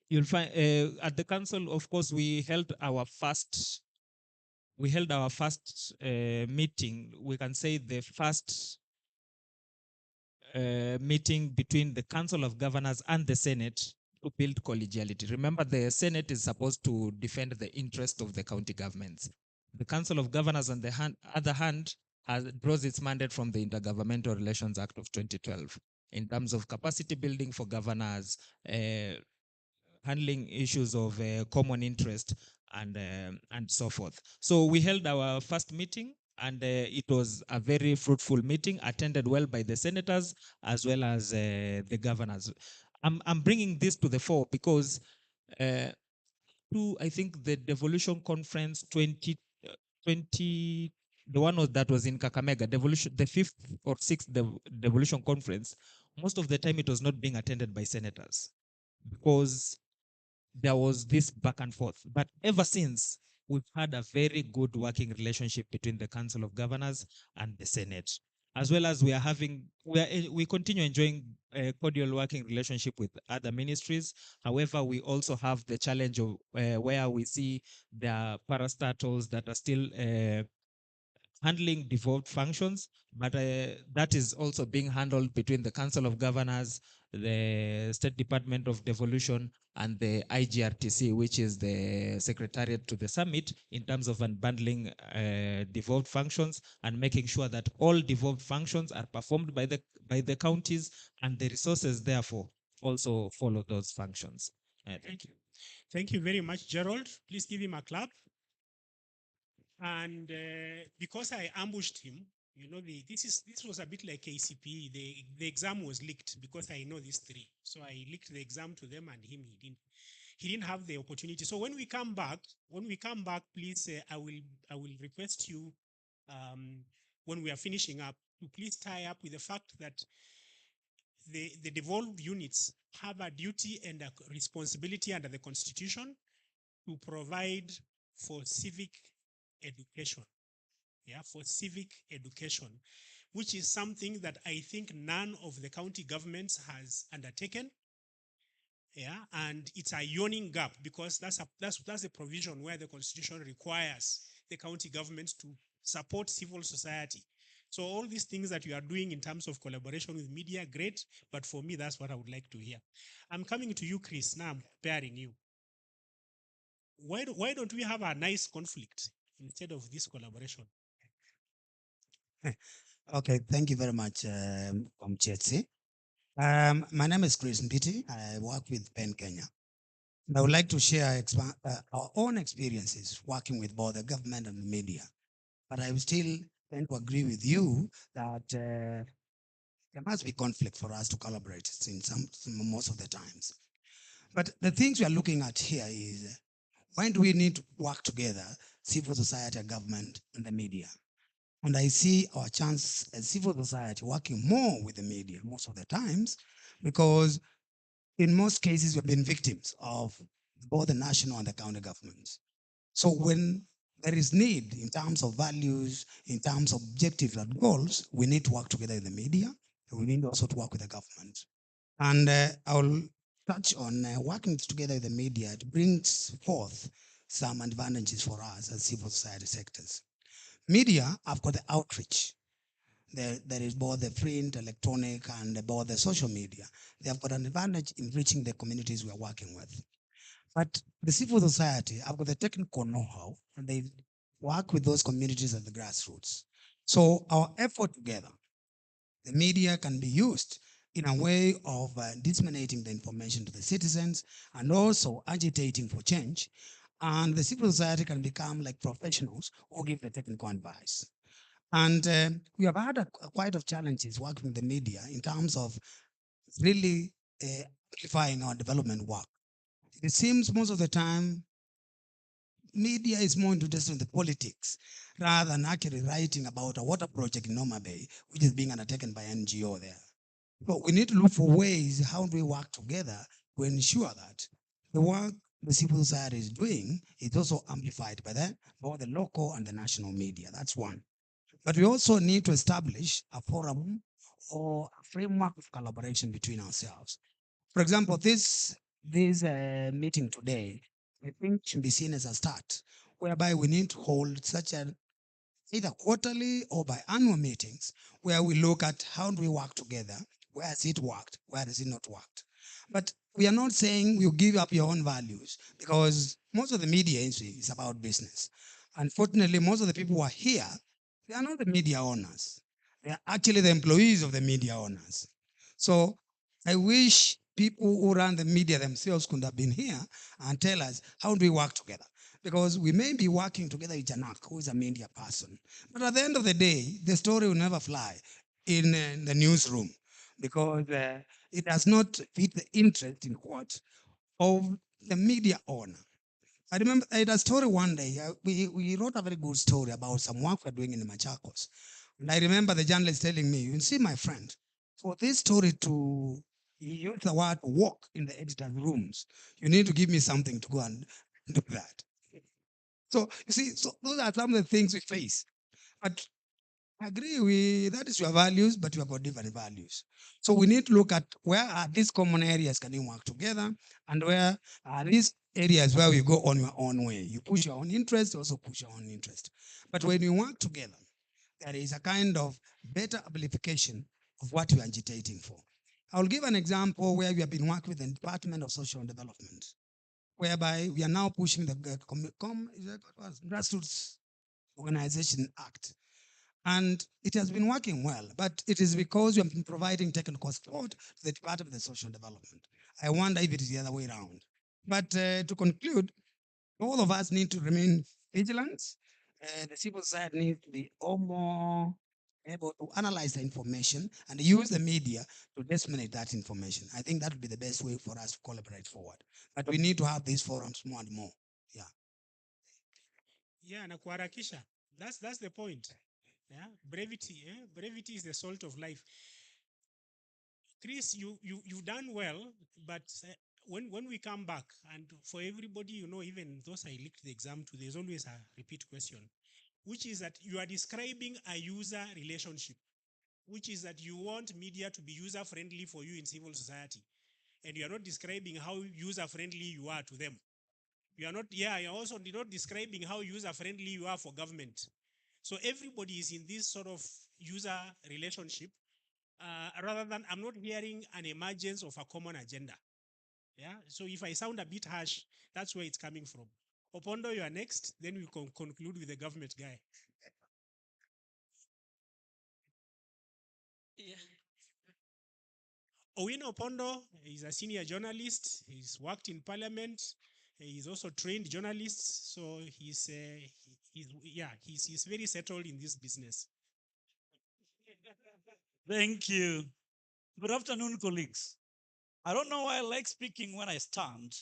You'll find at the council, of course, we held our first meeting. We can say the first meeting between the Council of Governors and the Senate to build collegiality. Remember, the Senate is supposed to defend the interest of the county governments. The Council of Governors, on the other hand, draws its mandate from the Intergovernmental Relations Act of 2012 in terms of capacity building for governors, handling issues of common interest, and so forth. So we held our first meeting, and it was a very fruitful meeting, attended well by the senators as well as the governors. I'm bringing this to the fore because I think the Devolution Conference 2020, the one that was in Kakamega, the fifth or sixth Devolution Conference, most of the time it was not being attended by senators because there was this back and forth. But ever since, we've had a very good working relationship between the Council of Governors and the Senate, as well as we continue enjoying a cordial working relationship with other ministries. However, we also have the challenge of where we see the parastatals that are still handling devolved functions, but that is also being handled between the Council of Governors, the State Department of Devolution, and the IGRTC, which is the Secretariat to the Summit, in terms of unbundling devolved functions and making sure that all devolved functions are performed by the counties, and the resources, therefore, also follow those functions. Thank you. Thank you very much, Gerald. Please give him a clap. And because I ambushed him, you know, this was a bit like KCPE. The exam was leaked because I know these three. So I leaked the exam to them, and he didn't have the opportunity. So when we come back, please, I will request you when we are finishing up to please tie up with the fact that the devolved units have a duty and a responsibility under the Constitution to provide for civic education. Yeah, for civic education, which is something that I think none of the county governments has undertaken. Yeah, and it's a yawning gap because that's a provision where the constitution requires the county government to support civil society. So all these things that you are doing in terms of collaboration with media, great. But for me, that's what I would like to hear. I'm coming to you, Chris. Now I'm preparing you. Why don't we have a nice conflict instead of this collaboration? Okay, thank you very much, Chetsi. My name is Chris Mbiti. I work with Penn Kenya. And I would like to share our own experiences working with both the government and the media. But I will still tend to agree with you that there must be conflict for us to collaborate in most of the times. But the things we are looking at here is when do we need to work together, civil society, government, and the media? And I see our chance as civil society working more with the media most of the times, because in most cases we've been victims of both the national and the county governments. So when there is need in terms of values, in terms of objectives and goals, we need to work together in the media. We need also to work with the government. And I'll touch on working together with the media. It brings forth some advantages for us as civil society sectors. Media have got the outreach. There is both the print, electronic, and both the social media. They have got an advantage in reaching the communities we are working with. But the civil society have got the technical know-how, and they work with those communities at the grassroots. So our effort together, the media can be used in a way of disseminating the information to the citizens and also agitating for change. And the civil society can become like professionals who give the technical advice. And we have had quite of challenges working with the media in terms of really amplifying our development work. It seems most of the time media is more interested in the politics rather than actually writing about a water project in Noma Bay, which is being undertaken by NGO there. So we need to look for ways how do we work together to ensure that the work the civil society is doing is also amplified by both the local and the national media. That's one. But we also need to establish a forum or a framework of collaboration between ourselves. For example, this meeting today, I think should be seen as a start, whereby we need to hold such an either quarterly or by annual meetings where we look at how do we work together, where has it worked, where has it not worked. But we are not saying you give up your own values, because most of the media industry is about business. Unfortunately, most of the people who are here, they are not the media owners. They are actually the employees of the media owners. So I wish people who run the media themselves could have been here and tell us how do we work together. Because we may be working together with Janak, who is a media person. But at the end of the day, the story will never fly in the newsroom, because it does not fit the interest in what of the media owner. I remember I had a story one day. We wrote a very good story about some work we're doing in the Machakos. And I remember the journalist telling me, you see, my friend, for this story to use the word walk in the editor's rooms, you need to give me something to go and do that. So you see, so those are some of the things we face. But I agree with that is your values, but you have got different values. So we need to look at where are these common areas can you work together, and where are these areas where we go on your own way. You push your own interest, you also push your own interest. But when we work together, there is a kind of better amplification of what we are agitating for. I'll give an example where we have been working with the Department of Social Development, whereby we are now pushing the Grassroots Organization Act. And it has been working well, but it is because we have been providing technical support to the Department of Social Development. I wonder if it is the other way around. But to conclude, all of us need to remain vigilant. The civil society needs to be all more able to analyze the information and use the media to disseminate that information. I think that would be the best way for us to collaborate forward. But we need to have these forums more and more. Yeah. Yeah, na kuharakisha. That's the point. Yeah, brevity. Brevity is the salt of life. Chris, you've done well, but when we come back, and for everybody, even those I leaked the exam to, there's always a repeat question, which is that you are describing a user relationship, which is that you want media to be user friendly for you in civil society. and you are not describing how user-friendly you are to them. You are not, yeah, you're also not describing how user-friendly you are for government. So everybody is in this sort of user relationship, rather than I'm not hearing an emergence of a common agenda. Yeah. So if I sound a bit harsh, that's where it's coming from. Opondo, you are next. Then we can conclude with the government guy. Yeah. Owino Opondo is a senior journalist. He's worked in parliament. He's also trained journalist. So he's very settled in this business. Thank you. Good afternoon, colleagues. I don't know why I like speaking when I stand.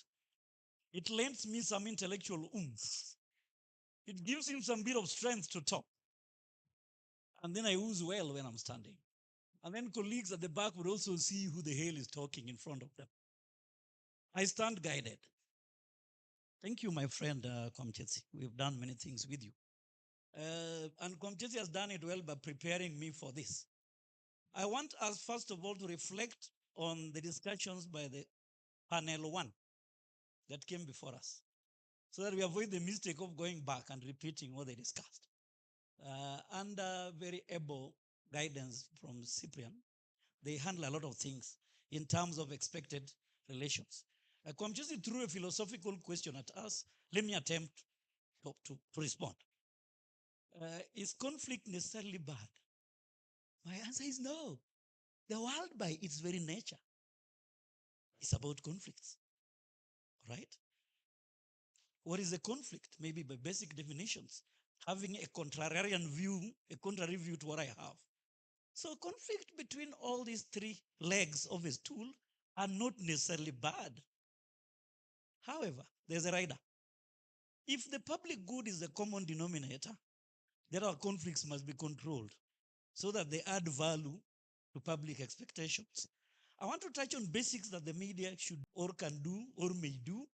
It lends me some intellectual oomph. It gives him some bit of strength to talk. And then I ooze well when I'm standing. And then colleagues at the back would also see who the hell is talking in front of them. I stand guided. Thank you, my friend Kwamchesi. We've done many things with you. And Kwamchesi has done it well by preparing me for this. I want us, first of all, to reflect on the discussions by the panel one that came before us, so that we avoid the mistake of going back and repeating what they discussed. Under very able guidance from Cyprian, they handle a lot of things in terms of expected relations. Kwamchesi threw a philosophical question at us. Let me attempt to respond. Is conflict necessarily bad? My answer is no. The world, by its very nature, is about conflicts, right? What is a conflict? Maybe by basic definitions, having a contrarian view, a contrary view to what I have. So conflict between all these three legs of a stool are not necessarily bad. However, there's a rider. If the public good is the common denominator, then our conflicts must be controlled so that they add value to public expectations. I want to touch on basics that the media should or can do or may do,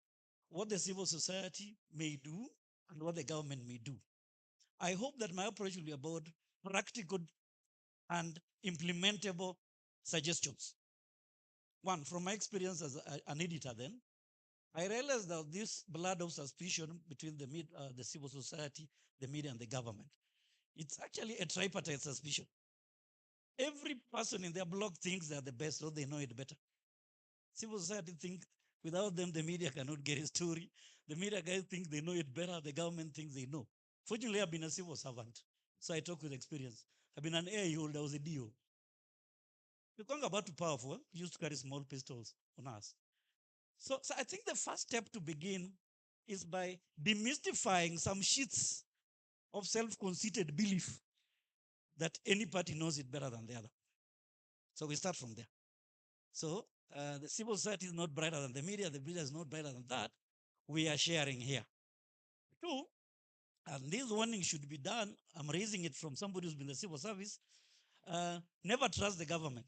what the civil society may do, and what the government may do. I hope that my approach will be about practical and implementable suggestions. One, from my experience as an editor then, I realized that this blood of suspicion between the civil society, the media, and the government, it's actually a tripartite suspicion. Every person in their block thinks they're the best or they know it better. Civil society think without them, the media cannot get a story. The media guys think they know it better. The government thinks they know. Fortunately, I've been a civil servant, so I talk with experience. I've been an air holder, I was a DO. The Congo about too powerful, used to carry small pistols on us. So I think the first step to begin is by demystifying some sheets of self-conceited belief that any party knows it better than the other. So we start from there. So the civil society is not brighter than the media is not brighter than that. We are sharing here. Two, and this warning should be done. I'm raising it from somebody who's been in the civil service. Never trust the government.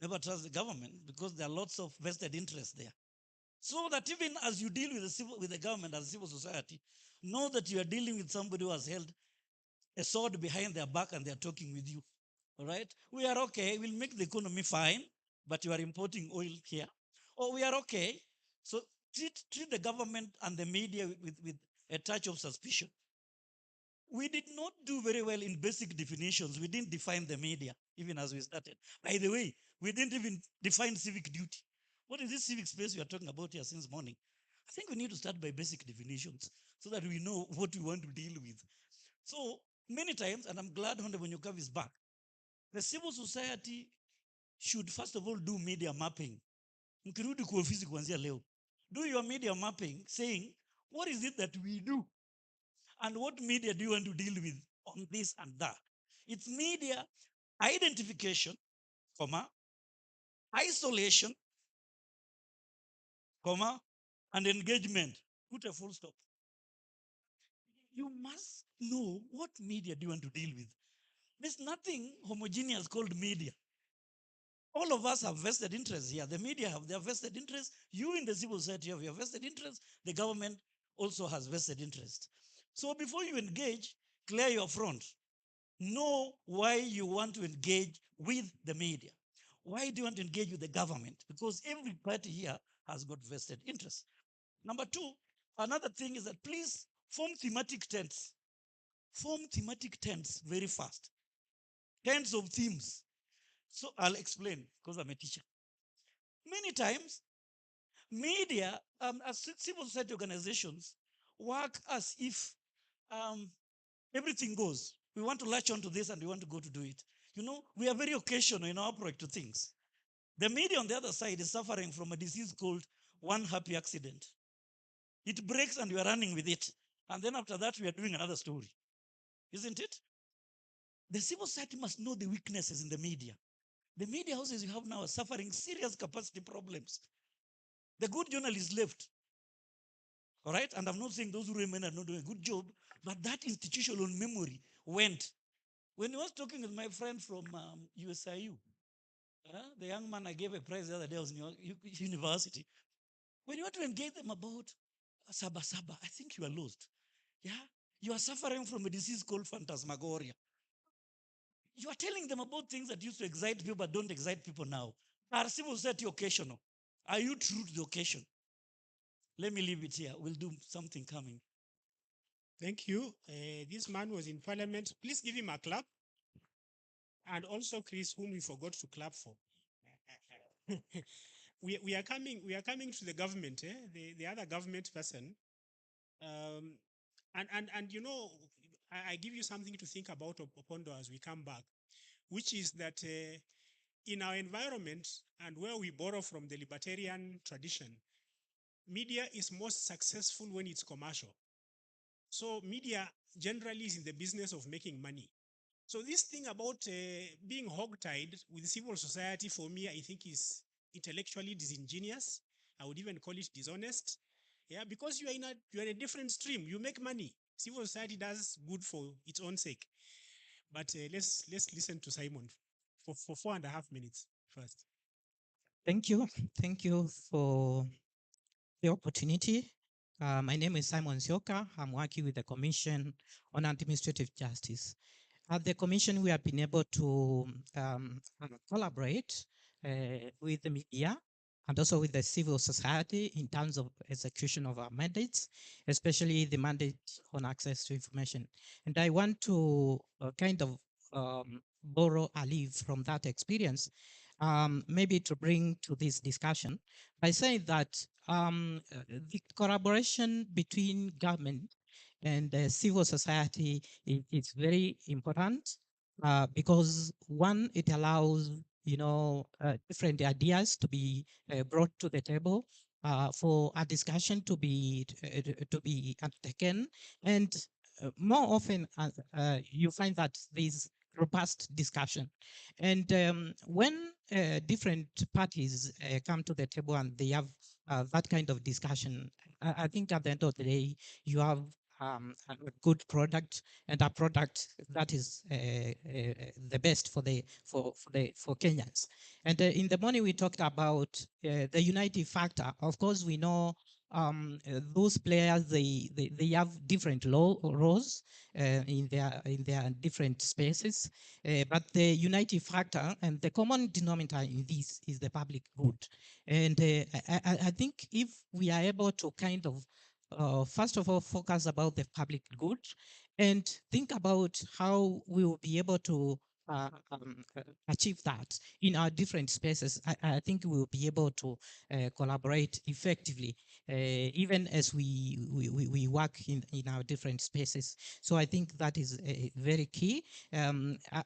Never trust the government because there are lots of vested interests there. So that even as you deal with the government as a civil society, know that you are dealing with somebody who has held a sword behind their back and they're talking with you. All right? We are okay. We'll make the economy fine, but you are importing oil here. Or we are okay. So treat the government and the media with a touch of suspicion. We did not do very well in basic definitions. We didn't define the media, even as we started. By the way, we didn't even define civic duty. What is this civic space we are talking about here since morning? I think we need to start by basic definitions so that we know what we want to deal with. So many times, and I'm glad Honorable Nyukav is back, the civil society should first of all do media mapping. Mkirudi kwa ofisi kuanzia leo. Do your media mapping saying, what is it that we do? And what media do you want to deal with on this and that? It's media identification, comma, isolation, comma, and engagement. Put a full stop. You must know what media do you want to deal with. There's nothing homogeneous called media. All of us have vested interests here. The media have their vested interests. You in the civil society have your vested interests. The government also has vested interests. So before you engage, clear your front. Know why you want to engage with the media. Why do you want to engage with the government? Because every party here has got vested interest. Number two, another thing is that please form thematic tents. Form thematic tents very fast. Tents of themes. So I'll explain because I'm a teacher. Many times, media, as civil society organizations, work as if everything goes. We want to latch onto this and we want to go to do it. You know, we are very occasional in our approach to things. The media on the other side is suffering from a disease called one happy accident. It breaks and we are running with it. And then after that, we are doing another story. Isn't it? The civil society must know the weaknesses in the media. The media houses you have now are suffering serious capacity problems. The good journalists left. All right? And I'm not saying those who remain are not doing a good job, but that institutional memory went. When I was talking with my friend from USIU, the young man I gave a prize the other day was in university. When you want to engage them about Saba Saba, I think you are lost. Yeah? You are suffering from a disease called phantasmagoria. You are telling them about things that used to excite people but don't excite people now. Are civil society occasional? Are you true to the occasion? Let me leave it here. We'll do something coming. Thank you. This man was in parliament. Please give him a clap. And also Chris, whom we forgot to clap for. we are coming to the government, the other government person. And you know, I give you something to think about Opondo as we come back, which is that in our environment and where we borrow from the libertarian tradition, media is most successful when it's commercial. So media generally is in the business of making money. So this thing about being hogtied with civil society, for me, I think is intellectually disingenuous. I would even call it dishonest. Yeah, because you're in a different stream. You make money. Civil society does good for its own sake. But let's listen to Simon for 4.5 minutes first. Thank you. Thank you for the opportunity. My name is Simon Sioka. I'm working with the Commission on Administrative Justice. At the Commission, we have been able to collaborate with the media and also with the civil society in terms of execution of our mandates, especially the mandate on access to information. And I want to kind of borrow a leaf from that experience, maybe to bring to this discussion by saying that the collaboration between government and civil society is very important because one, it allows different ideas to be brought to the table for a discussion to be undertaken, and more often you find that there's robust discussion. And when different parties come to the table and they have that kind of discussion, I think at the end of the day, you have a good product and a product that is the best for Kenyans. And in the morning we talked about the uniting factor. Of course, we know those players they have different roles in their different spaces, but the uniting factor and the common denominator in this is the public good. And I think if we are able to kind of first of all focus about the public good and think about how we will be able to achieve that in our different spaces, I think we will be able to collaborate effectively, even as we work in our different spaces. So I think that is very key.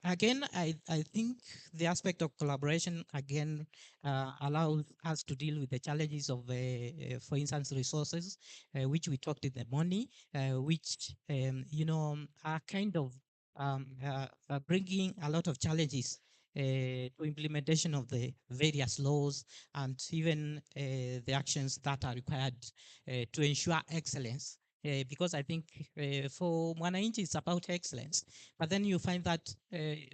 Again, I think the aspect of collaboration, again, allows us to deal with the challenges of, for instance, resources, which we talked in the morning, which, are kind of bringing a lot of challenges to implementation of the various laws and even the actions that are required to ensure excellence because I think for Mwananchi it's about excellence. But then you find that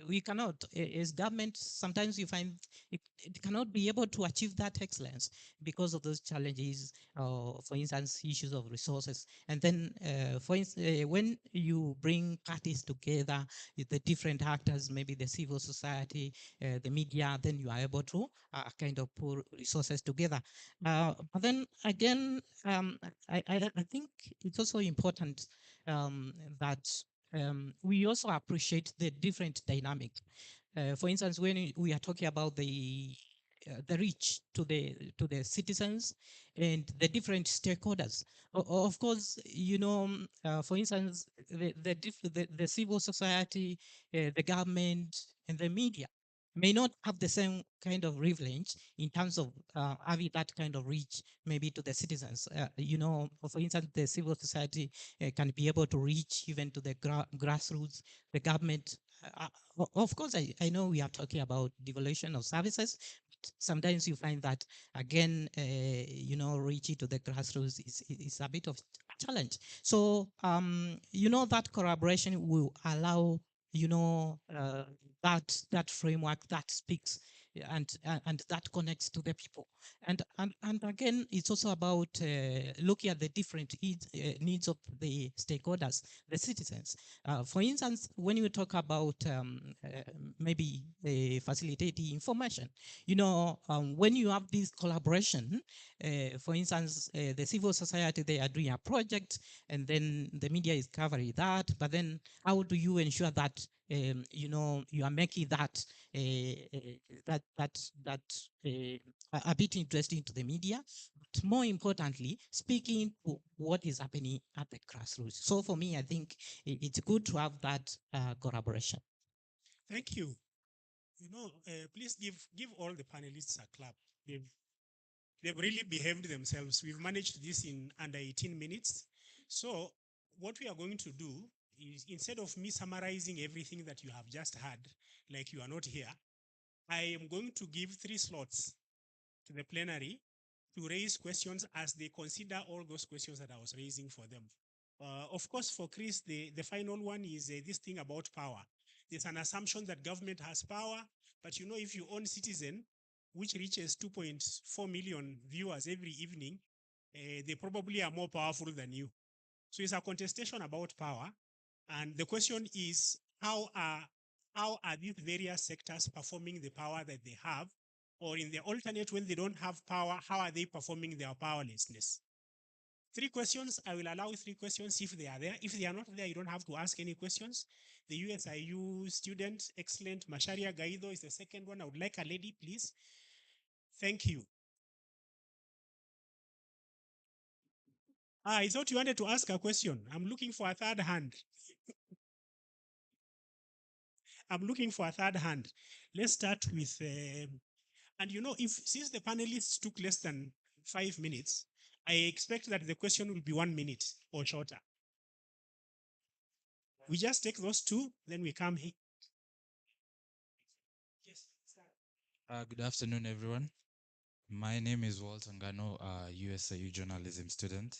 we cannot, as government, sometimes you find it cannot be able to achieve that excellence because of those challenges, for instance, issues of resources. And then, for instance, when you bring parties together, the different actors, maybe the civil society, the media, then you are able to kind of pull resources together. But then again, I think it's also important that we also appreciate the different dynamics. For instance, when we are talking about the reach to the citizens and the different stakeholders. Of course, you know, for instance, the civil society, the government, and the media may not have the same kind of privilege in terms of having that kind of reach maybe to the citizens. You know, for instance, the civil society can be able to reach even to the grassroots, the government. Of course, I know we are talking about devolution of services. Sometimes you find that again, you know, reaching to the grassroots is a bit of a challenge. So, you know, that collaboration will allow, you know, that framework that speaks and that connects to the people. And again, it's also about looking at the different needs of the stakeholders, the citizens. For instance, when you talk about maybe facilitating information, you know, when you have this collaboration, for instance, the civil society, they are doing a project and then the media is covering that, but then how do you ensure that you know, you are making that a bit interesting to the media, but more importantly, speaking to what is happening at the grassroots. So for me, I think it's good to have that collaboration. Thank you. You know, please give all the panelists a clap. They've really behaved themselves. We've managed this in under 18 minutes. So what we are going to do is, instead of me summarizing everything that you have just heard, like you are not here, I am going to give 3 slots to the plenary to raise questions as they consider all those questions that I was raising for them. Of course, for Chris, the final one is this thing about power. There's an assumption that government has power, but you know, if you own Citizen, which reaches 2.4 million viewers every evening, they probably are more powerful than you. So it's a contestation about power. And the question is, how are these various sectors performing the power that they have? Or in the alternate, when they don't have power, how are they performing their powerlessness? 3 questions. I will allow 3 questions if they are there. If they are not there, you don't have to ask any questions. The USIU student, excellent. Masharia Gaido is the second one. I would like a lady, please. Thank you. I thought you wanted to ask a question. I'm looking for a third hand. I'm looking for a third hand. Let's start with, and you know, if since the panelists took less than 5 minutes, I expect that the question will be 1 minute or shorter. We just take those 2, then we come here. Yes, start. Good afternoon, everyone. My name is Walter Ngano, a USIU journalism student,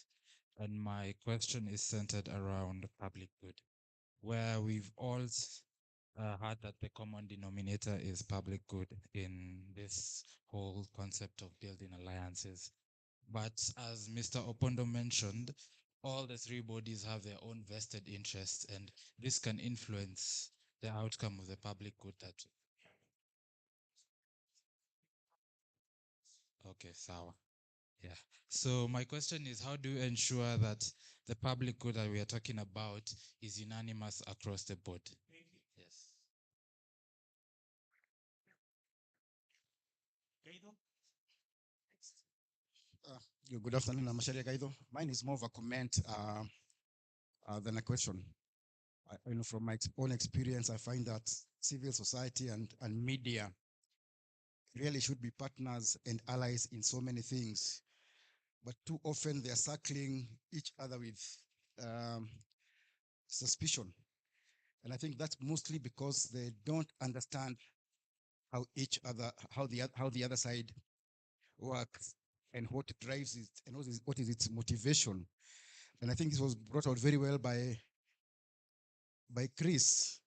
and my question is centered around public good, where we've all heard that the common denominator is public good in this whole concept of building alliances. But as Mr. Opondo mentioned, all the 3 bodies have their own vested interests, and this can influence the outcome of the public good that. Okay, sawa. Yeah. So my question is, how do you ensure that the public good that we are talking about is unanimous across the board? Yes. Good afternoon, I'm Masharia Gaido. Mine is more of a comment than a question. You know, from my own experience, I find that civil society and media really should be partners and allies in so many things, but too often they are circling each other with suspicion. And I think that's mostly because they don't understand how the other side works and what drives it and what is its motivation. And I think this was brought out very well by Chris.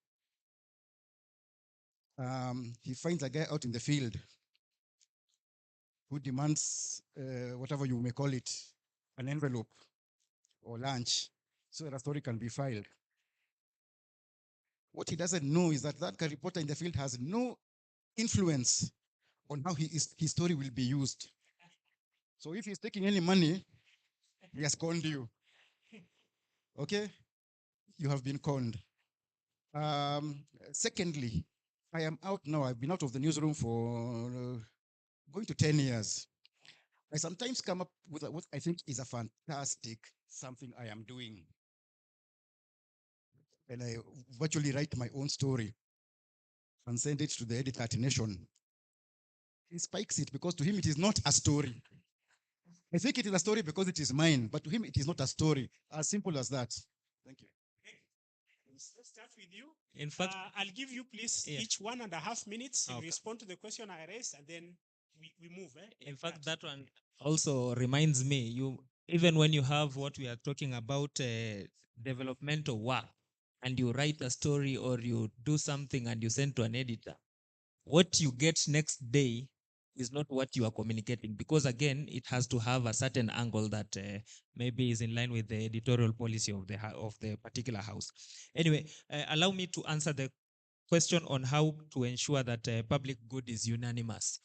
He finds a guy out in the field who demands whatever you may call it, an envelope or lunch, so that a story can be filed. What he doesn't know is that that reporter in the field has no influence on how his story will be used. So if he's taking any money, he has conned you. Okay? You have been conned. Secondly, I am out now. I've been out of the newsroom for going to 10 years. I sometimes come up with what I think is a fantastic something I am doing. And I virtually write my own story and send it to the editor at Nation. He spikes it because to him it is not a story. I think it is a story because it is mine, but to him it is not a story. As simple as that. Thank you. Let's start with you. In fact, I'll give you please each 1.5 minutes to Okay. respond to the question I raised, and then we move. In fact, that one also reminds me, even when you have what we are talking about, developmental work, and you write a story or you do something and you send to an editor, what you get next day is not what you are communicating, because again, it has to have a certain angle that maybe is in line with the editorial policy of the particular house. Anyway, allow me to answer the question on how to ensure that public good is unanimous.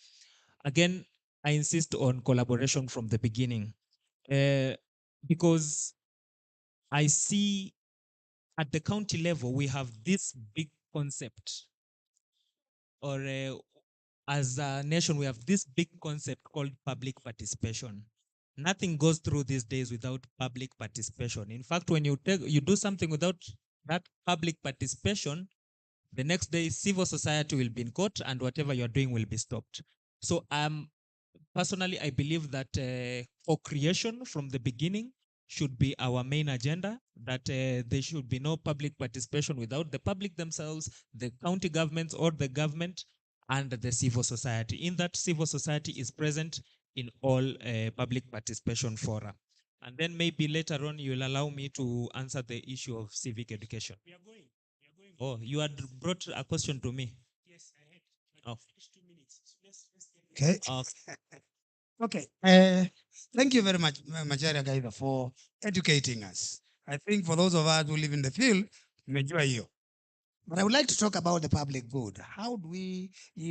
Again, I insist on collaboration from the beginning, because I see at the county level we have this big concept, or as a nation we have this big concept called public participation. Nothing goes through these days without public participation. In fact, when you do something without that public participation, the next day civil society will be in court and whatever you're doing will be stopped. So personally, I believe that co-creation from the beginning should be our main agenda, that there should be no public participation without the public themselves, the county governments or the government, and the civil society. In that, civil society is present in all public participation fora. And then maybe later on, you'll allow me to answer the issue of civic education. We are going. Oh, you had brought a question to me. Yes, I had. Oh. Finish 2 minutes. So let's get Okay. Thank you very much, Macharia Gaiva, for educating us. I think for those of us who live in the field, tumejua hiyo. But I would like to talk about the public good. How do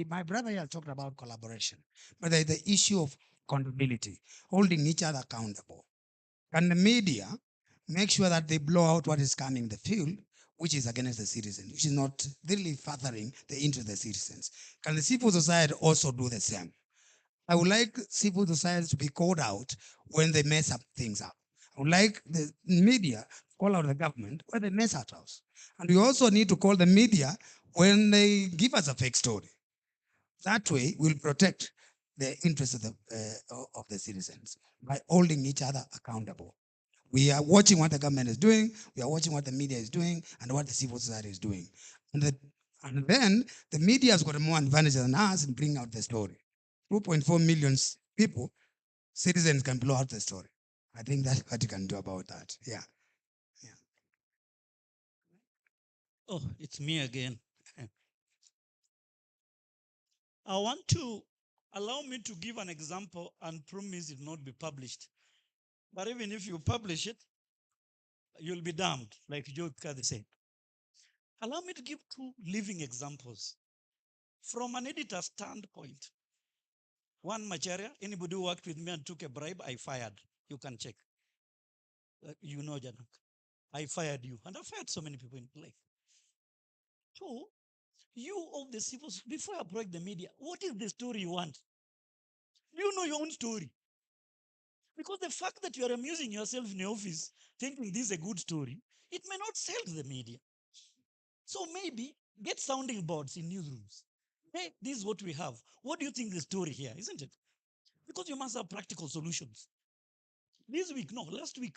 my brother here talked about collaboration, but there's the issue of accountability, holding each other accountable. Can the media make sure that they blow out what is coming in the field, which is against the citizens, which is not really furthering the interest of the citizens? Can the civil society also do the same? I would like civil society to be called out when they mess up things up. I would like the media to call out the government when they mess up us. And we also need to call the media when they give us a fake story. That way, we'll protect the interests of the citizens by holding each other accountable. We are watching what the government is doing, we are watching what the media is doing, and what the civil society is doing. And then the media has got more advantage than us in bringing out the story. 2.4 million people, citizens can blow out the story. I think that's what you can do about that. Yeah. Oh, it's me again. I want to allow me to give an example and promise it not be published. But even if you publish it, you'll be damned, like Joe Kadi said. Allow me to give 2 living examples. From an editor standpoint, one Macharia, anybody who worked with me and took a bribe, I fired. You can check. You know, Janak. I fired you. And I fired so many people in life. 2, you of the civil, before I approach the media, what is the story you want? Do you know your own story? Because the fact that you are amusing yourself in your office, thinking this is a good story, it may not sell to the media. So maybe get sounding boards in newsrooms. Hey, this is what we have. What do you think the story here, isn't it? Because you must have practical solutions. This week, no, last week,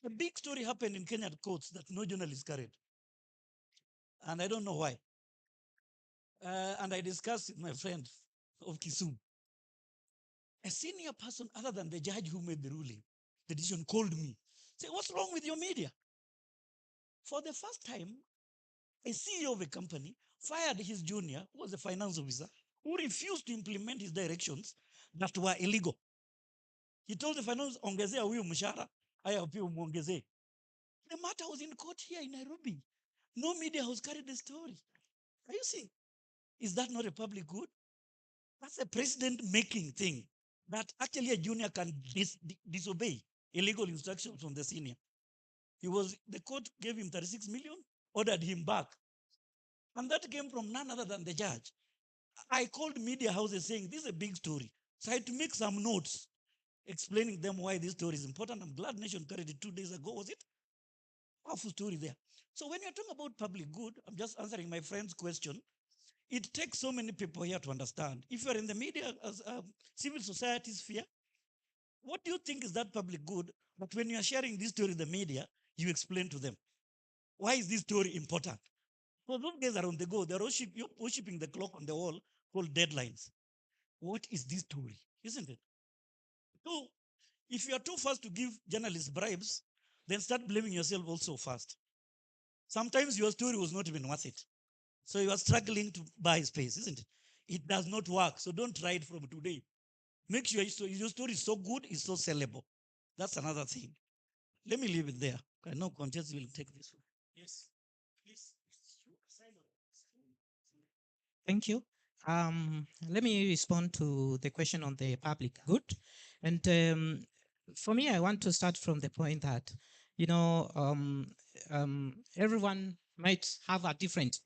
a big story happened in Kenyan courts that no journalist carried. And I don't know why. And I discussed with my friend of Kisumu. A senior person other than the judge who made the ruling, the decision, called me. Say, what's wrong with your media? For the first time, a CEO of a company fired his junior, who was a finance officer, who refused to implement his directions that were illegal. He told the finance, ongezea huyu mshahara, haya pia umuongezee. The matter was in court here in Nairobi. No media has carried the story. Are you seeing? Is that not a public good? That's a president making thing that actually a junior can disobey illegal instructions from the senior. The court gave him 36 million, ordered him back. And that came from none other than the judge. I called media houses saying, this is a big story. So I had to make some notes explaining them why this story is important. I'm glad Nation carried it 2 days ago, was it? Powerful story there. So when you're talking about public good, I'm just answering my friend's question. It takes so many people here to understand. If you're in the media as a civil society sphere, what do you think is that public good? But when you are sharing this story in the media, you explain to them. Why is this story important? So those guys are on the go. They're worshiping the clock on the wall called deadlines. What is this story? Isn't it? So if you are too fast to give journalists bribes, then start blaming yourself also fast. Sometimes your story was not even worth it. So you are struggling to buy space, isn't it? It does not work. So don't try it from today. Make sure your story is so good, it's so sellable. That's another thing. Let me leave it there. I know Contest will take this one. Yes, please. Thank you. Let me respond to the question on the public good. And for me, I want to start from the point that, everyone might have a different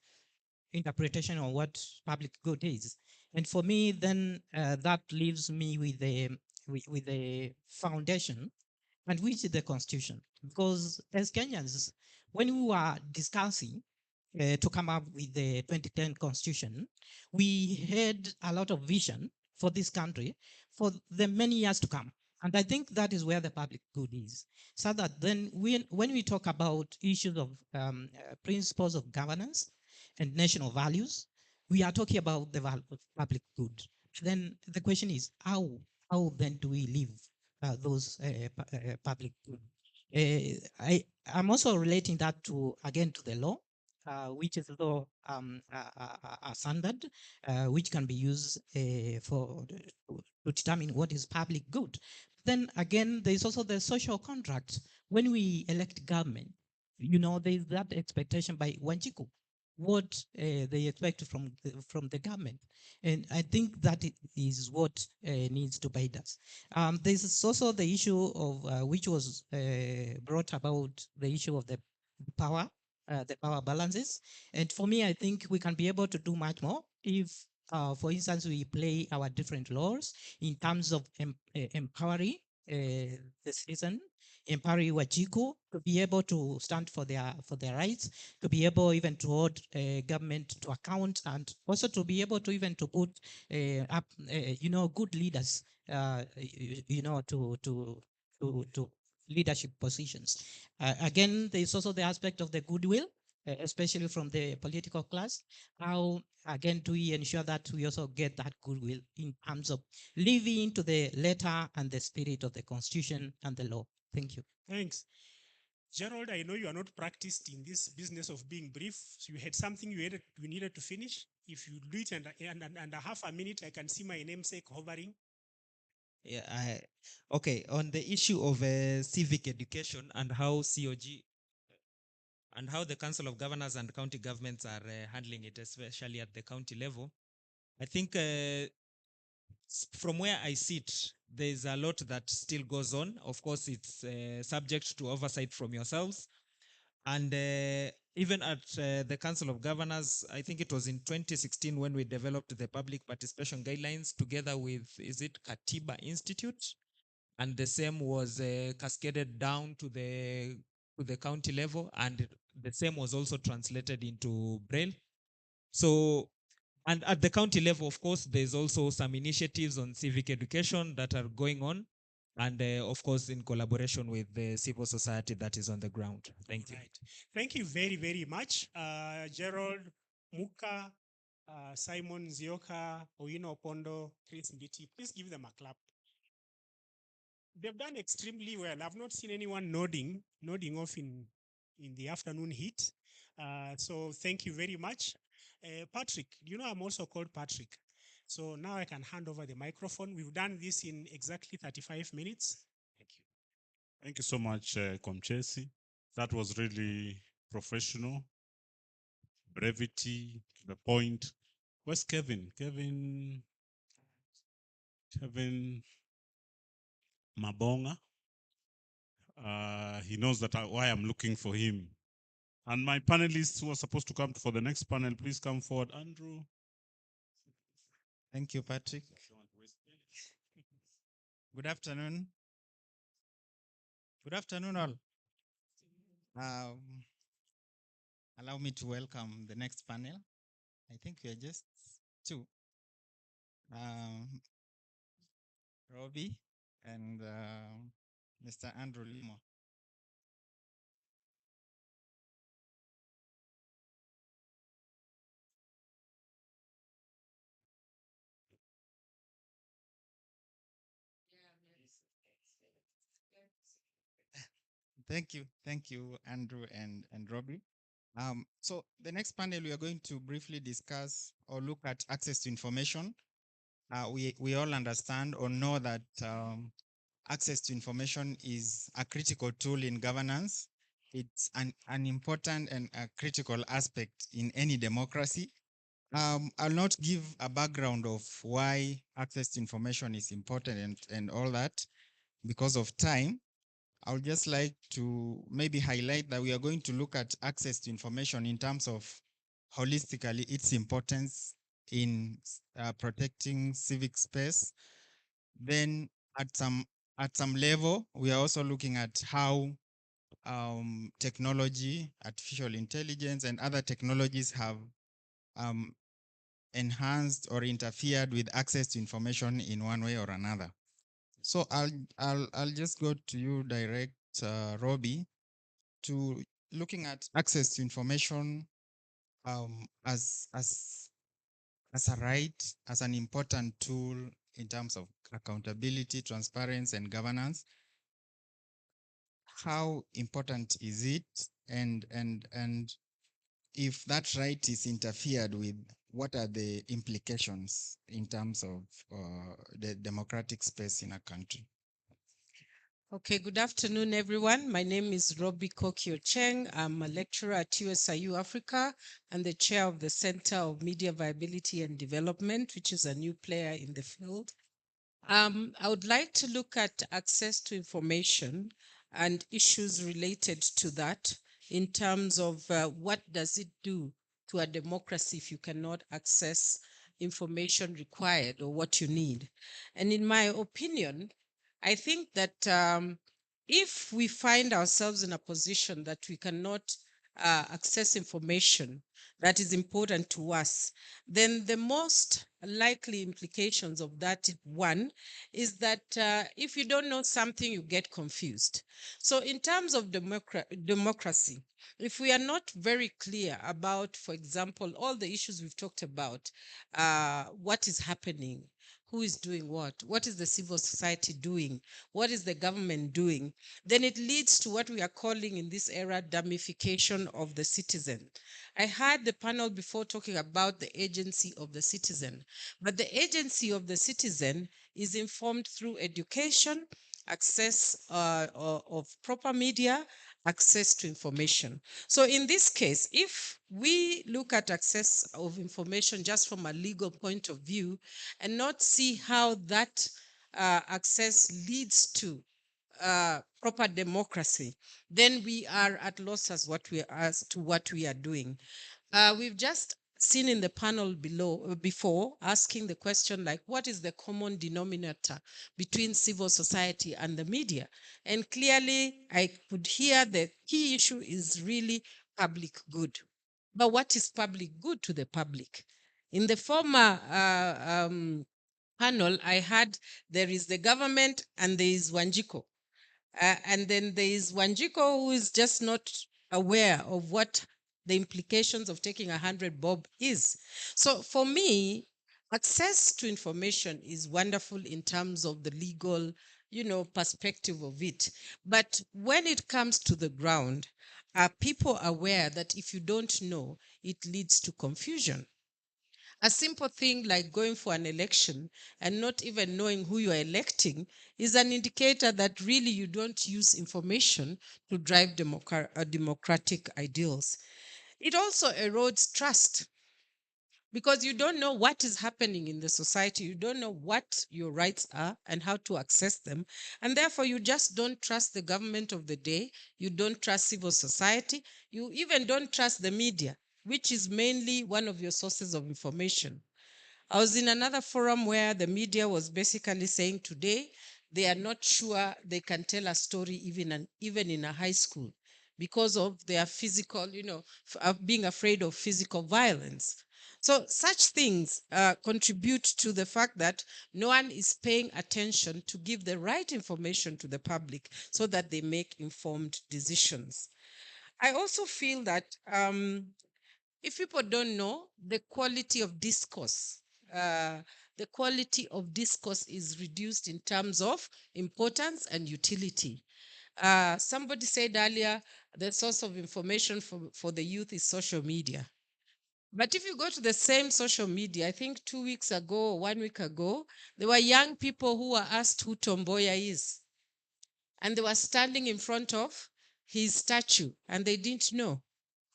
interpretation on what public good is. And for me, then that leaves me with the foundation, and which is the constitution. Because as Kenyans, when we were discussing to come up with the 2010 constitution, we had a lot of vision for this country for the many years to come. And I think that is where the public good is. So that then when we talk about issues of principles of governance and national values, we are talking about the public good. Then the question is, how then do we live those public good? I'm also relating that to, again, to the law, which is law a standard which can be used to determine what is public good. Then again, there is also the social contract. When we elect government, there is that expectation by Wanjiku, what they expect from the government. And I think that is what needs to guide us. There's also the issue of, which was brought about, the issue of the power balances. And for me, I think we can be able to do much more if, for instance, we play our different roles in terms of empowering the citizen, empowering Wajiko to be able to stand for their rights, to be able even to hold government to account, and also to be able to even to put up, good leaders, to leadership positions. Again, there is also the aspect of the goodwill, especially from the political class. How, again, do we ensure that we also get that goodwill in terms of living to the letter and the spirit of the Constitution and the law? Thank you. Thanks. Gerald, I know you are not practiced in this business of being brief. So you had something you needed to finish. If you do it under half a minute, I can see my namesake hovering. Yeah, okay. On the issue of civic education and how COG and how the Council of Governors and county governments are handling it, especially at the county level, I think from where I sit, there's a lot that still goes on. Of course, it's subject to oversight from yourselves. And even at the Council of Governors, I think it was in 2016 when we developed the public participation guidelines together with, is it Katiba Institute? And the same was cascaded down to the county level, and the same was also translated into Braille. So, and at the county level, of course, there's also some initiatives on civic education that are going on, and of course, in collaboration with the civil society that is on the ground. Thank you. Thank you very, very much. Gerald, Muka, Simon Zioka, Oyino Opondo, Chris Mbiti. Please give them a clap. they've done extremely well. I've not seen anyone nodding off in the afternoon heat. So thank you very much. Patrick, you know I'm also called Patrick. So now I can hand over the microphone. We've done this in exactly 35 minutes. Thank you. Thank you so much, Komchesi. That was really professional, brevity, to the point. Where's Kevin? Kevin Mabonga. He knows that why I'm looking for him. And my panelists who are supposed to come for the next panel, please come forward. Andrew. Thank you, Patrick. Good afternoon. Good afternoon, all. Allow me to welcome the next panel. I think we are just two. Robbie and Mr. Andrew Limo. Thank you, Andrew and Robbie. So the next panel, we are going to briefly discuss or look at access to information. We all understand or know that access to information is a critical tool in governance. It's an important and a critical aspect in any democracy. I'll not give a background of why access to information is important and all that because of time. I would just like to maybe highlight that we are going to look at access to information in terms of holistically its importance in protecting civic space. Then at some level, we are also looking at how technology, artificial intelligence, and other technologies have enhanced or interfered with access to information in one way or another. So I'll just go to you direct, Robbie, to looking at access to information as a right, as an important tool in terms of accountability, transparency, and governance. How important is it? And if that right is interfered with, what are the implications in terms of the democratic space in a country? Okay, good afternoon, everyone. My name is Robbie Kokio Cheng. I'm a lecturer at USIU Africa and the chair of the Center of Media Viability and Development, which is a new player in the field. I would like to look at access to information and issues related to that in terms of what does it do to a democracy if you cannot access information required or what you need. And in my opinion, I think that if we find ourselves in a position that we cannot access information that is important to us, then the most likely implications of that one is that if you don't know something, you get confused. So in terms of democracy, if we are not very clear about, for example, all the issues we've talked about, what is happening, who is doing what is the civil society doing, what is the government doing, then it leads to what we are calling in this era dummification of the citizen. I heard the panel before talking about the agency of the citizen, but the agency of the citizen is informed through education, access of proper media, access to information. So in this case, if we look at access of information just from a legal point of view and not see how that access leads to proper democracy, then we are at loss as to what we are doing. We've just seen in the panel before asking the question like, what is the common denominator between civil society and the media? And clearly I could hear the key issue is really public good. But what is public good to the public? In the former panel, I had there is the government and there is Wanjiko. And then there is Wanjiko who is just not aware of what the implications of taking 100 bob is. So for me, access to information is wonderful in terms of the legal perspective of it. But when it comes to the ground, are people aware that if you don't know, it leads to confusion? A simple thing like going for an election and not even knowing who you are electing is an indicator that really you don't use information to drive democratic ideals. It also erodes trust because you don't know what is happening in the society. You don't know what your rights are and how to access them. And therefore, you just don't trust the government of the day. You don't trust civil society. You even don't trust the media, which is mainly one of your sources of information. I was in another forum where the media was basically saying today they are not sure they can tell a story even in a high school because of their physical, being afraid of physical violence. So such things contribute to the fact that no one is paying attention to give the right information to the public so that they make informed decisions. I also feel that if people don't know the quality of discourse, the quality of discourse is reduced in terms of importance and utility. Somebody said earlier, the source of information for the youth is social media. But if you go to the same social media, I think 2 weeks ago or 1 week ago, there were young people who were asked who Tomboya is. And they were standing in front of his statue and they didn't know.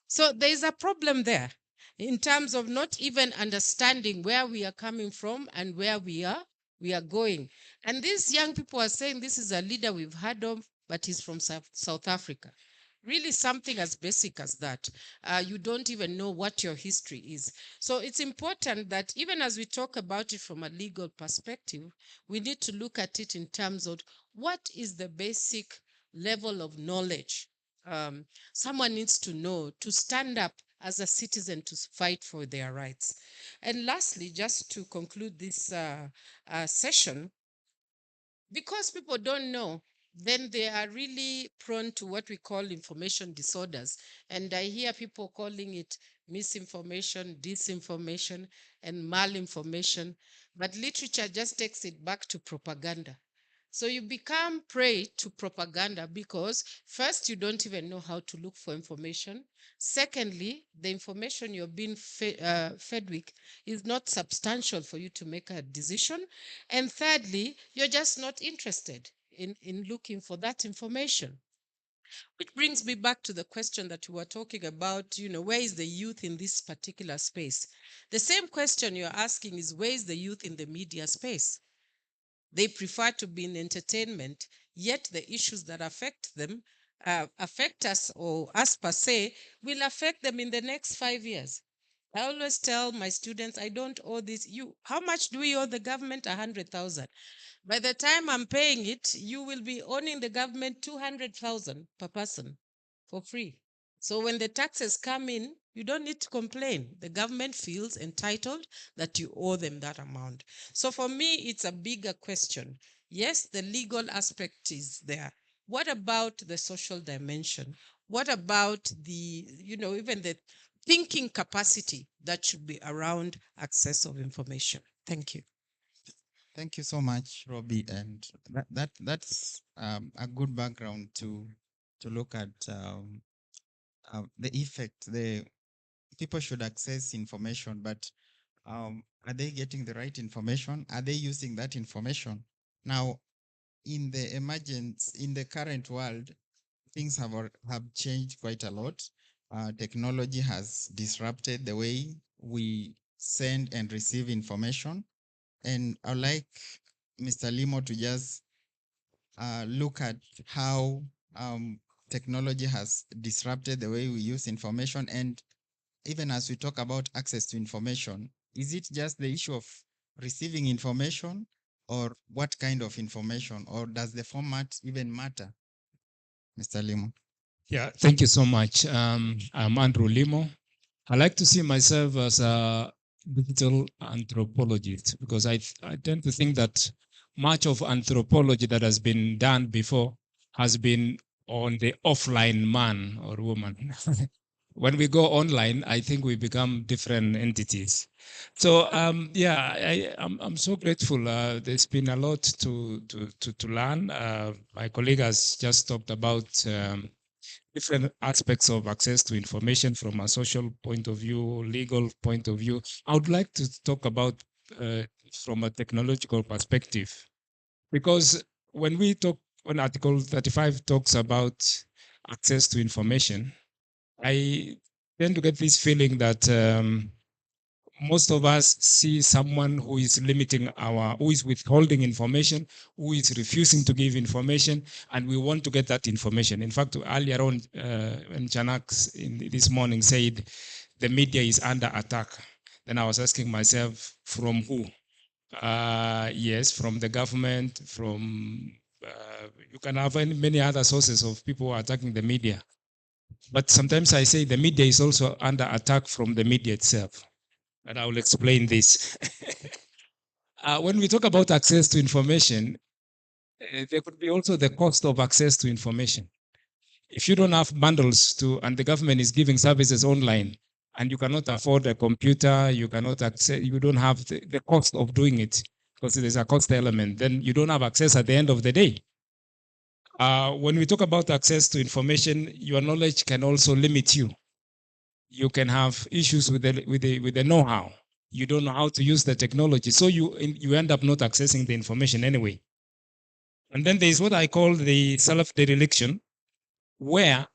So there is a problem there in terms of not even understanding where we are coming from and where we are going. And these young people are saying this is a leader we've heard of, but he's from South Africa. Really something as basic as that. You don't even know what your history is. So it's important that even as we talk about it from a legal perspective, we need to look at it in terms of what is the basic level of knowledge someone needs to know to stand up as a citizen to fight for their rights. And lastly, just to conclude this session, because people don't know, then they are really prone to what we call information disorders. And I hear people calling it misinformation, disinformation, and malinformation. But literature just takes it back to propaganda. So you become prey to propaganda because first, you don't even know how to look for information. Secondly, the information you're being fed with is not substantial for you to make a decision. And thirdly, you're just not interested in looking for that information. Which brings me back to the question that we were talking about, where is the youth in this particular space? The same question you're asking is, where is the youth in the media space? They prefer to be in entertainment, yet the issues that affect them, affect us or us per se, will affect them in the next 5 years. I always tell my students, I don't owe this. How much do we owe the government? 100,000. By the time I'm paying it, you will be owning the government 200,000 per person for free. So when the taxes come in, you don't need to complain. The government feels entitled that you owe them that amount. So for me, it's a bigger question. Yes, the legal aspect is there. What about the social dimension? What about even the thinking capacity that should be around access of information? Thank you. Thank you so much, Robbie, and that's a good background to look at the effect. The people should access information, but are they getting the right information? Are they using that information? Now, in the current world, things have changed quite a lot. Technology has disrupted the way we send and receive information. And I'd like Mr. Limo to just look at how technology has disrupted the way we use information. And even as we talk about access to information, is it just the issue of receiving information, or what kind of information, or does the format even matter? Mr. Limo. Yeah, thank you so much. I'm Andrew Limo. I like to see myself as a digital anthropologist because I tend to think that much of anthropology that has been done before has been on the offline man or woman. when we go online, I think we become different entities. So yeah, I'm so grateful. There's been a lot to learn. My colleague has just talked about different aspects of access to information from a social point of view, legal point of view. I would like to talk about from a technological perspective, because when Article 35 talks about access to information, I tend to get this feeling that most of us see someone who is who is withholding information, who is refusing to give information, and we want to get that information. In fact, earlier on, when Janak this morning said the media is under attack, then I was asking myself, from who? Yes, from the government, from you can have many other sources of people who are attacking the media. But sometimes I say the media is also under attack from the media itself. And I will explain this. When we talk about access to information, there could be also the cost of access to information. If you don't have bundles and the government is giving services online, and you cannot afford a computer, you cannot access, you don't have the cost of doing it, because there's a cost element, then you don't have access at the end of the day. When we talk about access to information, your knowledge can also limit you. You can have issues with the know-how. You don't know how to use the technology, so you end up not accessing the information anyway. And then there's what I call the self-dereliction, where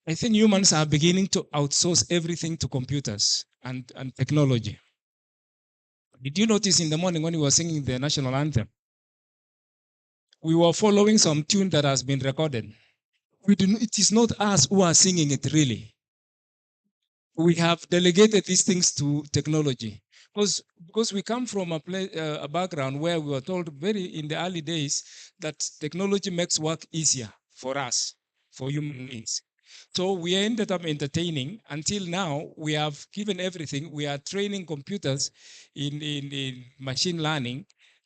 I think humans are beginning to outsource everything to computers and technology. Did you notice in the morning when we were singing the national anthem, we were following some tune that has been recorded? It is not us who are singing it really. We have delegated these things to technology, because we come from a background where we were told very in the early days that technology makes work easier for us, for human beings. So we ended up entertaining until now. We have given everything. We are training computers in machine learning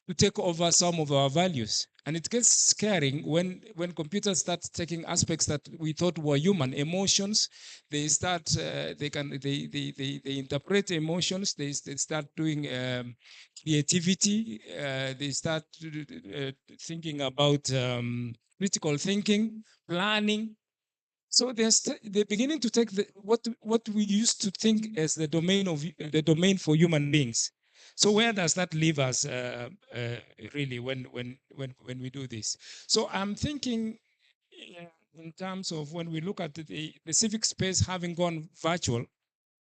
to take over some of our values. And it gets scaring when computers start taking aspects that we thought were human, emotions. They start, they interpret emotions. They start doing creativity. They start thinking about critical thinking, planning. So they're beginning to take what we used to think as the domain for human beings. So where does that leave us really when we do this? So I'm thinking in terms of when we look at the civic space having gone virtual,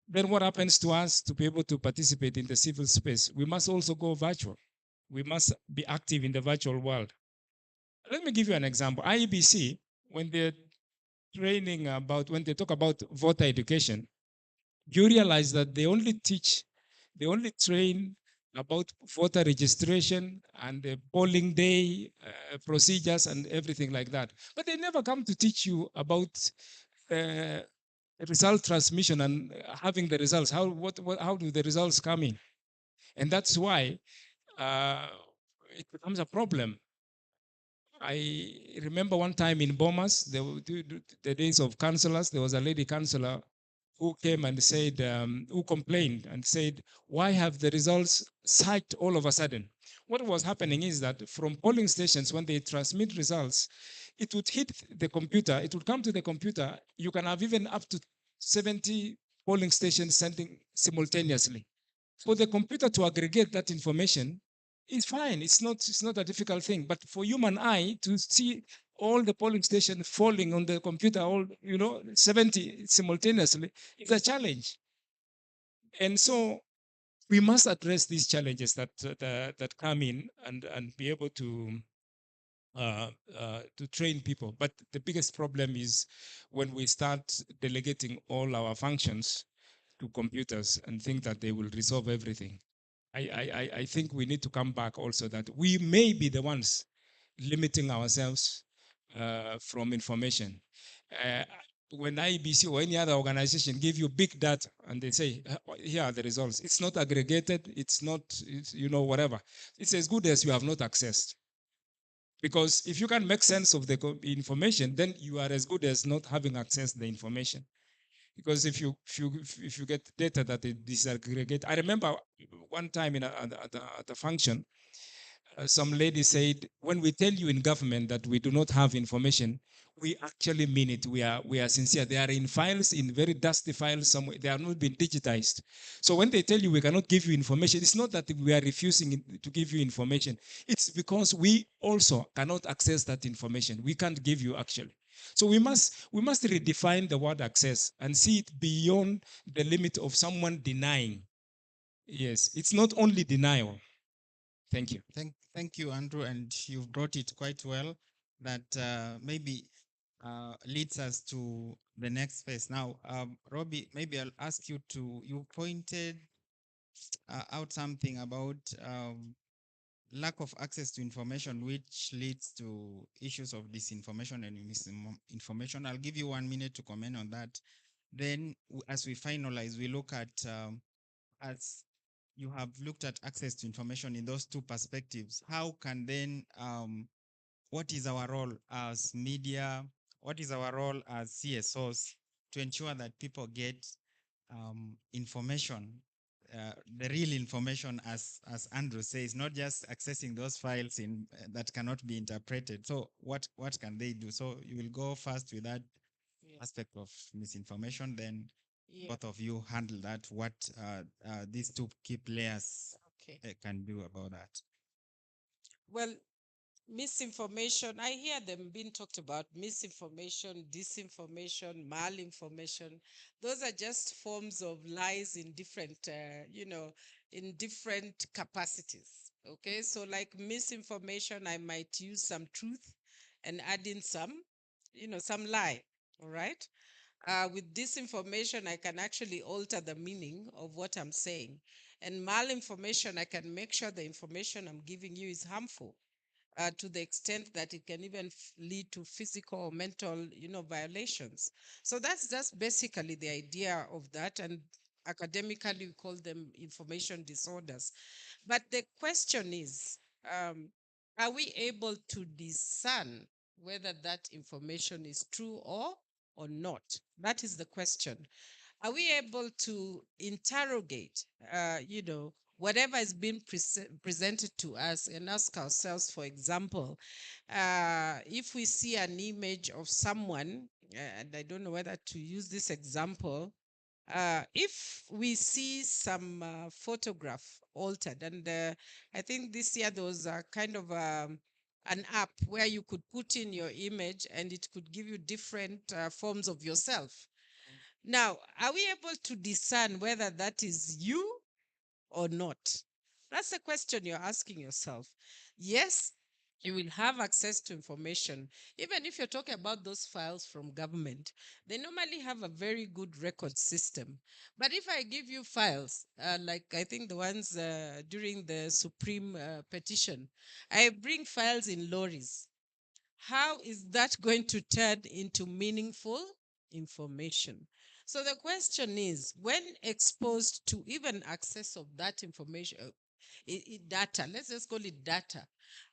then what happens to us to be able to participate in the civil space? We must also go virtual. We must be active in the virtual world. Let me give you an example. IEBC, when they talk about voter education, you realize that they only train about voter registration and the polling day procedures and everything like that. But they never come to teach you about result transmission and having the results. How do the results come in? And that's why it becomes a problem. I remember one time in Bomas, the days of councillors, there was a lady councillor who came and said, who complained and said, why have the results psyched all of a sudden? What was happening is that from polling stations, when they transmit results, it would hit the computer, it would come to the computer. You can have even up to 70 polling stations sending simultaneously. For the computer to aggregate that information is fine. It's not a difficult thing. But for human eye to see all the polling stations falling on the computer, 70 simultaneously, is a challenge. And so we must address these challenges that come in and be able to train people. But the biggest problem is when we start delegating all our functions to computers and think that they will resolve everything. I think we need to come back also that we may be the ones limiting ourselves from information. When IBC or any other organization give you big data and they say, here are the results, it's not aggregated, it's not, whatever. It's as good as you have not accessed. Because if you can make sense of the information, then you are as good as not having accessed the information. Because if you get data that it disaggregate, I remember one time at a function, some lady said, when we tell you in government that we do not have information, we actually mean it. We are sincere. They are in files, in very dusty files somewhere. They are not been digitized. So when they tell you we cannot give you information, it's not that we are refusing to give you information. It's because we also cannot access that information. We can't give you actually. So we must redefine the word access and see it beyond the limit of someone denying. Yes, it's not only denial. Thank you. Thank you, Andrew, and you've brought it quite well. That maybe leads us to the next phase. Now, Robbie, maybe I'll ask you to. You pointed out something about lack of access to information, which leads to issues of disinformation and misinformation. I'll give you 1 minute to comment on that. Then, as we finalize, we look at as you have looked at access to information in those two perspectives. How can then what is our role as media? What is our role as CSOs to ensure that people get information, the real information, as Andrew says, not just accessing those files in that cannot be interpreted. So what can they do? So you will go first with that aspect of misinformation, then both of you handle that. What these two key players can do about that? Well, misinformation, I hear them being talked about: misinformation, disinformation, malinformation. Those are just forms of lies in different, in different capacities. Okay, so like misinformation, I might use some truth and add in some, some lie. All right. With disinformation, I can actually alter the meaning of what I'm saying. And malinformation, I can make sure the information I'm giving you is harmful, to the extent that it can even lead to physical or mental, violations. So that's just basically the idea of that. And academically, we call them information disorders. But the question is, are we able to discern whether that information is true or not? That is the question. Are we able to interrogate, whatever is being presented to us, and ask ourselves, for example, if we see an image of someone, and I don't know whether to use this example, if we see some photograph altered, and I think this year there was a kind of an app where you could put in your image and it could give you different forms of yourself. Now, are we able to discern whether that is you or not? That's the question you're asking yourself. Yes, you will have access to information. Even if you're talking about those files from government, they normally have a very good record system. But if I give you files, like I think the ones during the Supreme petition, I bring files in lorries. How is that going to turn into meaningful information? So the question is, when exposed to even access of that information, data, let's just call it data,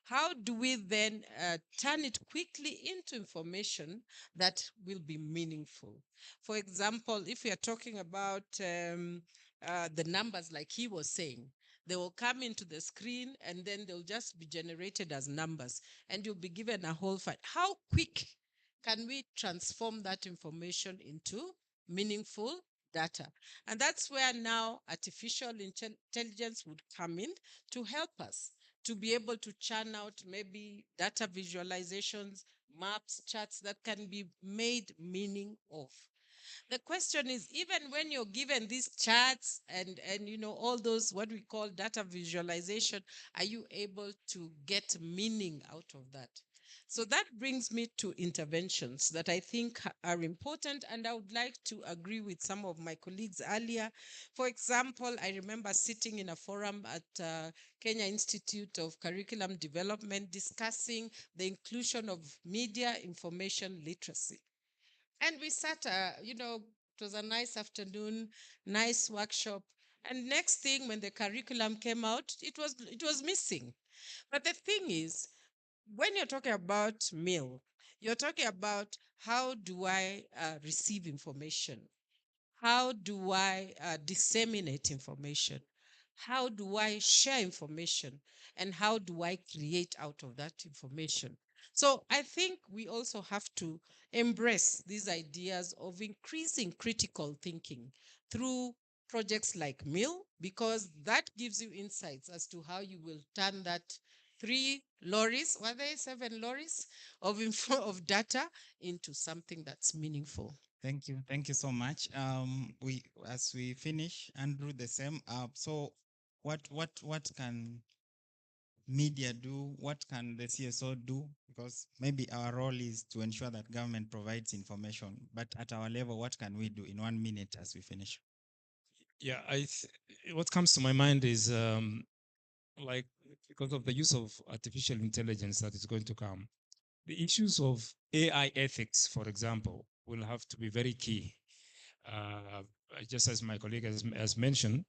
how do we then turn it quickly into information that will be meaningful? For example, if we are talking about the numbers, like he was saying, they will come into the screen and then they'll just be generated as numbers, and you'll be given a whole file. How quick can we transform that information into meaningful data? And that's where now artificial intelligence would come in to help us to be able to churn out maybe data visualizations, maps, charts that can be made meaning of. The question is, even when you're given these charts and all those what we call data visualization, are you able to get meaning out of that? So that brings me to interventions that I think are important, and I would like to agree with some of my colleagues earlier. For example, I remember sitting in a forum at Kenya Institute of Curriculum Development discussing the inclusion of media information literacy. And we sat, it was a nice afternoon, nice workshop. And next thing, when the curriculum came out, it was missing. But the thing is, when you're talking about meal, you're talking about how do I receive information? How do I disseminate information? How do I share information? And how do I create out of that information? So I think we also have to embrace these ideas of increasing critical thinking through projects like MIL, because that gives you insights as to how you will turn that 3 lorries, were they 7 lorries of info of data into something that's meaningful. Thank you so much. We as we finish, Andrew, the same. So, what can media do? What can the CSO do? Because maybe our role is to ensure that government provides information, but at our level, what can we do in 1 minute as we finish? Yeah, what comes to my mind is like because of the use of artificial intelligence that is going to come, the issues of AI ethics, for example, will have to be very key. Just as my colleague has mentioned,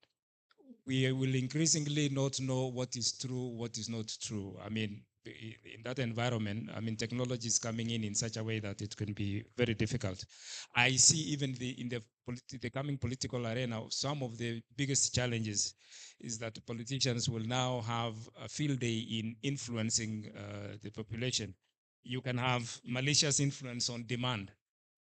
we will increasingly not know what is true, what is not true. I mean, in that environment, I mean, technology is coming in such a way that it can be very difficult. I see even in the coming political arena, some of the biggest challenges is that politicians will now have a field day in influencing the population. You can have malicious influence on demand.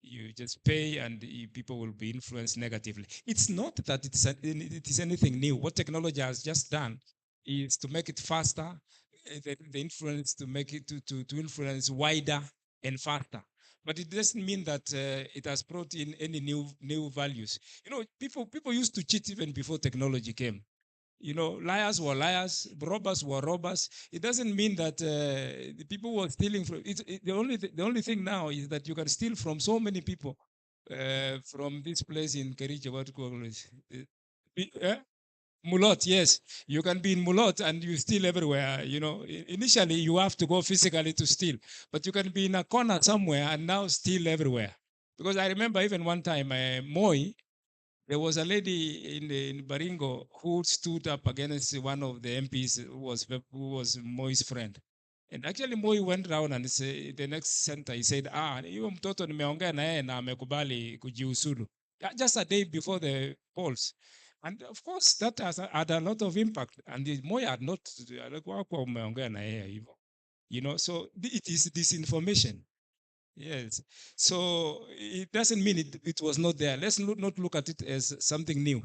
You just pay and people will be influenced negatively. It's not that it is anything new. What technology has just done is to make it faster, the influence to make it to influence wider and faster. But it doesn't mean that it has brought in any new values. You know, people used to cheat even before technology came. You know, liars were liars, robbers were robbers. It doesn't mean that the people were stealing from the only thing now is that you can steal from so many people from this place in Kericho, what do you call it? Mulot, yes. You can be in Mulot and you steal everywhere. You know, initially you have to go physically to steal, but you can be in a corner somewhere and now steal everywhere. Because I remember even one time, Moi, there was a lady in Baringo who stood up against one of the MPs who was Moi's friend. And actually Moi went around and say, the next center, he said, hiyo mtoto nimeongea na yeye na amekubali kujiuzulu. Just a day before the polls. And of course, that has had a lot of impact. And Moi had not, hakuwa umeongea na yeye hivyo. You know, so it is disinformation. Yes. So it doesn't mean it was not there. Let's not look at it as something new.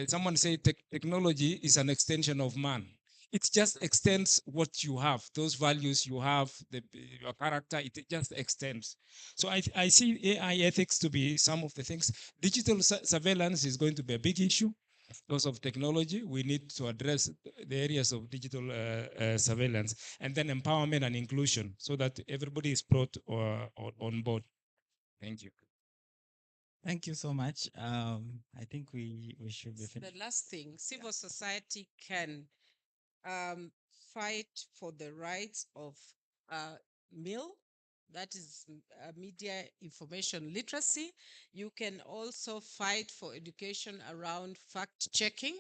Someone say technology is an extension of man. It just extends what you have, those values you have, your character, it just extends. So I see AI ethics to be some of the things. Digital surveillance is going to be a big issue because of technology. We need to address the areas of digital surveillance and then empowerment and inclusion so that everybody is brought on board. Thank you. Thank you so much. I think we should be finished. The last thing, civil society can um, fight for the rights of MIL, that is media information literacy. You can also fight for education around fact checking,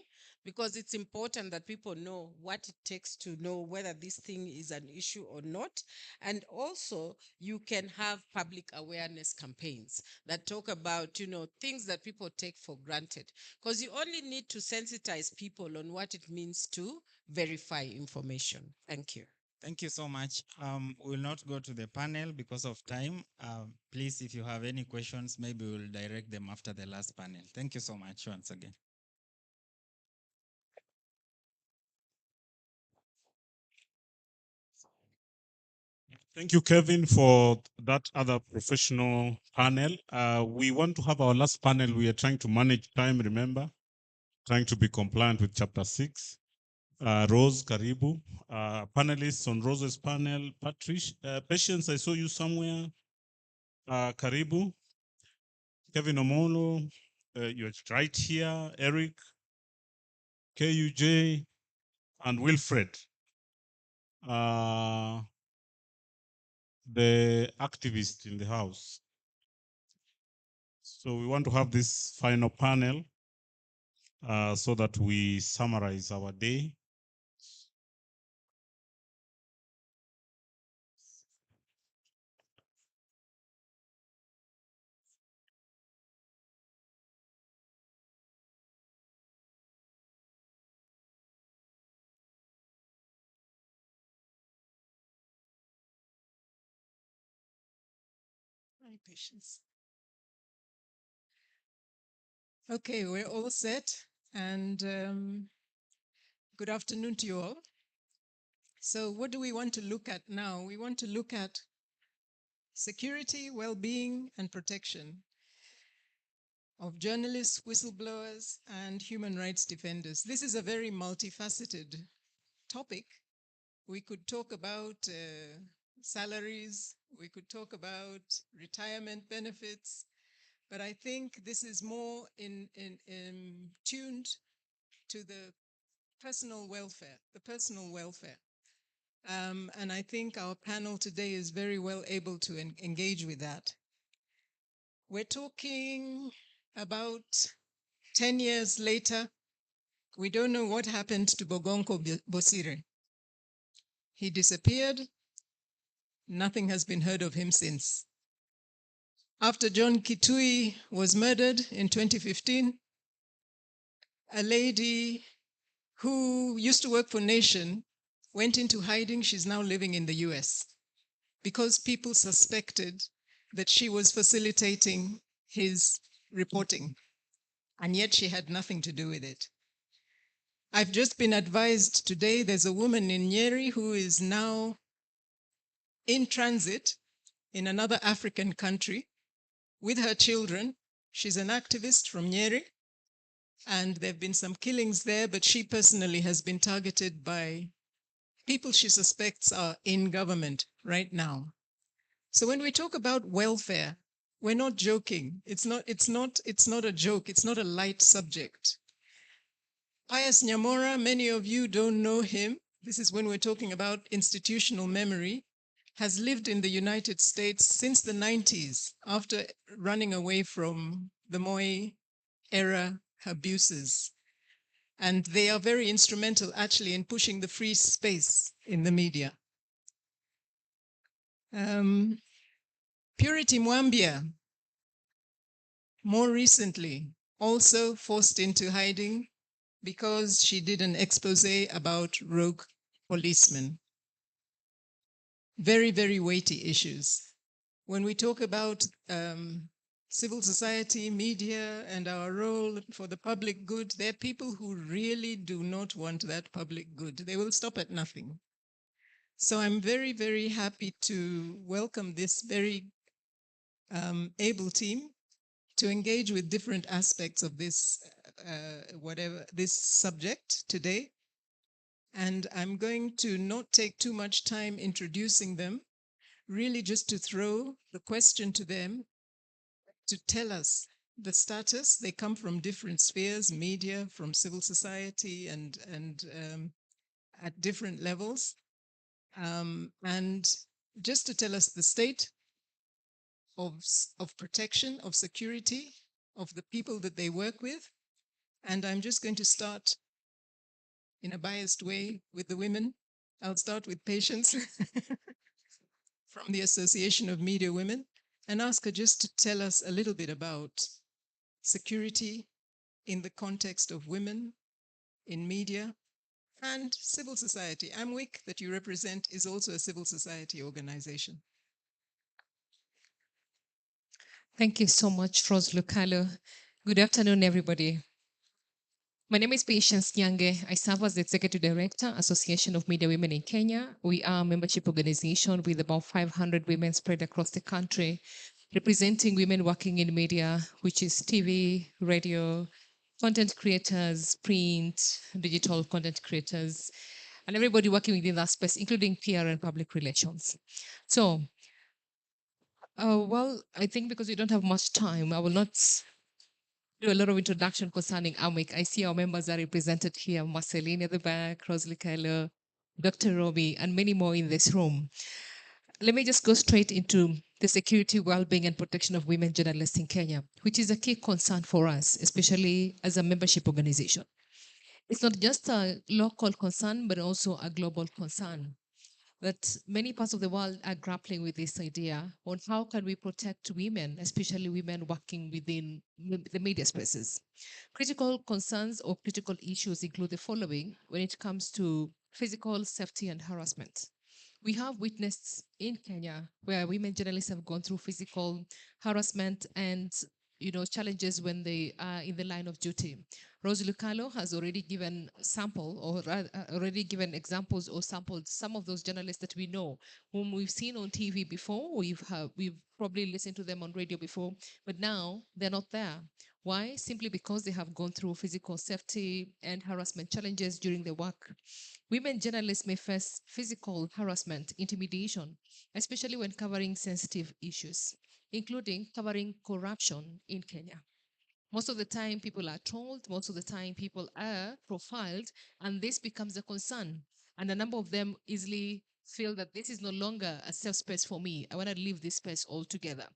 because it's important that people know what it takes to know whether this thing is an issue or not. And also you can have public awareness campaigns that talk about, things that people take for granted, because you only need to sensitize people on what it means to verify information. Thank you. Thank you so much. We'll not go to the panel because of time. Please, if you have any questions, maybe we'll direct them after the last panel. Thank you so much once again. Thank you, Kevin, for that other professional panel. We want to have our last panel. We are trying to manage time, remember, trying to be compliant with chapter 6. Rose Karibu, panelists on Rose's panel, Patience, I saw you somewhere. Karibu, Kevin Omolo, you're right here, Eric, KUJ, and Wilfred, the activist in the house. So we want to have this final panel so that we summarize our day. My patience. Okay, we're all set. And good afternoon to you all. So, what do we want to look at now? We want to look at security, well being, and protection of journalists, whistleblowers, and human rights defenders. This is a very multifaceted topic. We could talk about salaries, we could talk about retirement benefits, but I think this is more tuned to the personal welfare, and I think our panel today is very well able to engage with that. We're talking about 10 years later. We don't know what happened to Bogonko Bosire. He disappeared. Nothing has been heard of him since. After John Kitui was murdered in 2015, a lady who used to work for Nation went into hiding. She's now living in the US because people suspected that she was facilitating his reporting, and yet she had nothing to do with it. I've just been advised today there's a woman in Nyeri who is now in transit in another African country with her children. She's an activist from Nyeri, and there have been some killings there, but she personally has been targeted by people she suspects are in government right now. So when we talk about welfare, we're not joking. It's not a joke. It's not a light subject. Pius Nyamora, many of you don't know him. This is when we're talking about institutional memory, has lived in the United States since the 90s after running away from the Moi era abuses. And they are very instrumental actually in pushing the free space in the media. Purity Mwambia, more recently, also forced into hiding because she did an expose about rogue policemen. Very, very weighty issues. When we talk about civil society, media, and our role for the public good, there are people who really do not want that public good. They will stop at nothing. So I'm very, very happy to welcome this very able team to engage with different aspects of this, this subject today. And I'm going to not take too much time introducing them, really just to throw the question to them to tell us the status. They come from different spheres, media, from civil society, and at different levels. And just to tell us the state of protection, of security, of the people that they work with. And I'm just going to start in a biased way with the women. I'll start with Patience from the Association of Media Women and ask her just to tell us a little bit about security in the context of women in media and civil society. AMWIC, that you represent, is also a civil society organization. Thank you so much, Rose Lucalo. Good afternoon, everybody. My name is Patience Nyange. I serve as the Executive Director, Association of Media Women in Kenya. We are a membership organization with about 500 women spread across the country, representing women working in media, which is TV, radio, content creators, print, digital content creators, and everybody working within that space, including PR and public relations. So, well, I think because we don't have much time, I will not do a lot of introduction concerning AMWIC. I see our members are represented here, Marceline at the back, Rosalie Kyler, Dr. Roby, and many more in this room. Let me just go straight into the security, well-being, and protection of women journalists in Kenya, which is a key concern for us, especially as a membership organization. It's not just a local concern, but also a global concern, that many parts of the world are grappling with this idea on how can we protect women, especially women working within the media spaces. Critical concerns or critical issues include the following when it comes to physical safety and harassment. We have witnessed in Kenya where women journalists have gone through physical harassment and challenges when they are in the line of duty. Rose Lucalo has already given sample or already given examples or sampled some of those journalists that we know, whom we've seen on TV before, we've probably listened to them on radio before, but now they're not there. Why? Simply because they have gone through physical safety and harassment challenges during their work. Women journalists may face physical harassment, intimidation, especially when covering sensitive issues, including covering corruption in Kenya. Most of the time, people are told, most of the time, people are profiled, and this becomes a concern. And a number of them easily feel that this is no longer a safe space for me. I want to leave this space altogether.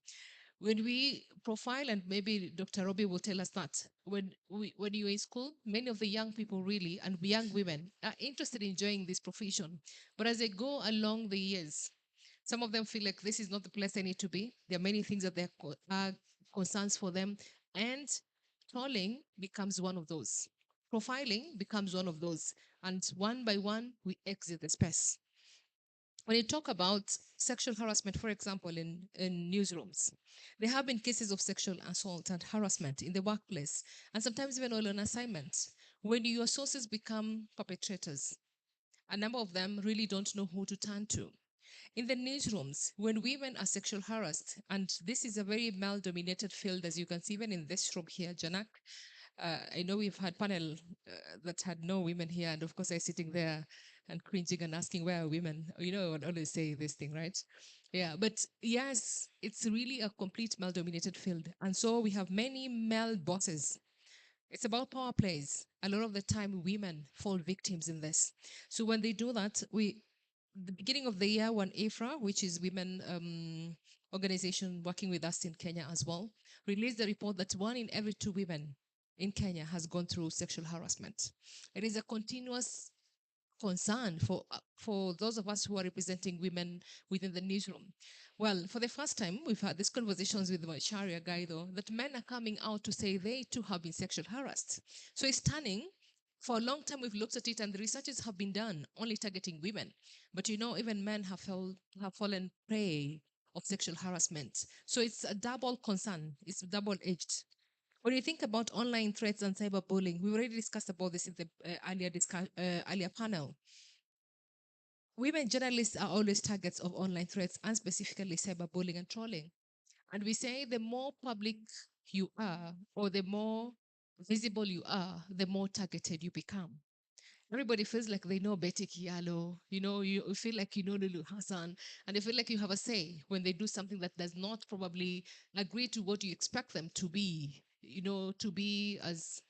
When we profile, and maybe Dr. Robbie will tell us that, when you're in school, many of the young people really, and young women, are interested in joining this profession. But as they go along the years, some of them feel like this is not the place they need to be. There are many things that are concerns for them. And trolling becomes one of those. Profiling becomes one of those. And one by one, we exit the space. When you talk about sexual harassment, for example, in newsrooms, there have been cases of sexual assault and harassment in the workplace, and sometimes even while on assignment. When your sources become perpetrators, a number of them really don't know who to turn to. In the newsrooms, when women are sexual harassed, and this is a very male-dominated field, as you can see even in this room here, Janak. I know we've had panel that had no women here, and of course I'm sitting there and cringing and asking where are women. You know, I would always say this thing, right? Yeah, but yes, it's really a complete male-dominated field, and so we have many male bosses. It's about power plays. A lot of the time, women fall victims in this. So when they do that, the beginning of the year, when AFRA, which is women organization working with us in Kenya as well, released the report that 1 in every 2 women in Kenya has gone through sexual harassment. It is a continuous concern for those of us who are representing women within the newsroom. Well, for the first time, we've had these conversations with my Sharia guy, though, that men are coming out to say they too have been sexual harassed. So it's stunning. For a long time, we've looked at it, and the researches have been done only targeting women. But even men have fallen prey of sexual harassment. So it's a double concern. It's double-edged. When you think about online threats and cyberbullying, we already discussed about this in the earlier panel. Women journalists are always targets of online threats, and specifically cyberbullying and trolling. And we say the more public you are, or the more visible you are, the more targeted you become. Everybody feels like they know Betty Kialo, you feel like you know Lulu Hassan, and they feel like you have a say when they do something that does not probably agree to what you expect them to be, to be as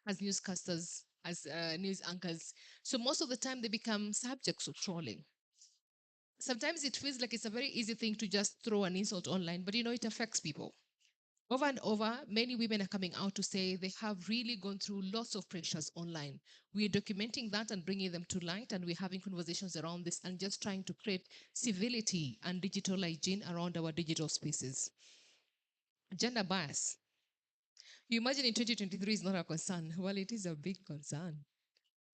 newscasters, as news anchors. So most of the time they become subjects of trolling. Sometimes it feels like it's a very easy thing to just throw an insult online, but it affects people. Over and over, many women are coming out to say they have really gone through lots of pressures online. We are documenting that and bringing them to light, and we're having conversations around this and just trying to create civility and digital hygiene around our digital spaces. Gender bias. You imagine in 2023 is not a concern. Well, it is a big concern.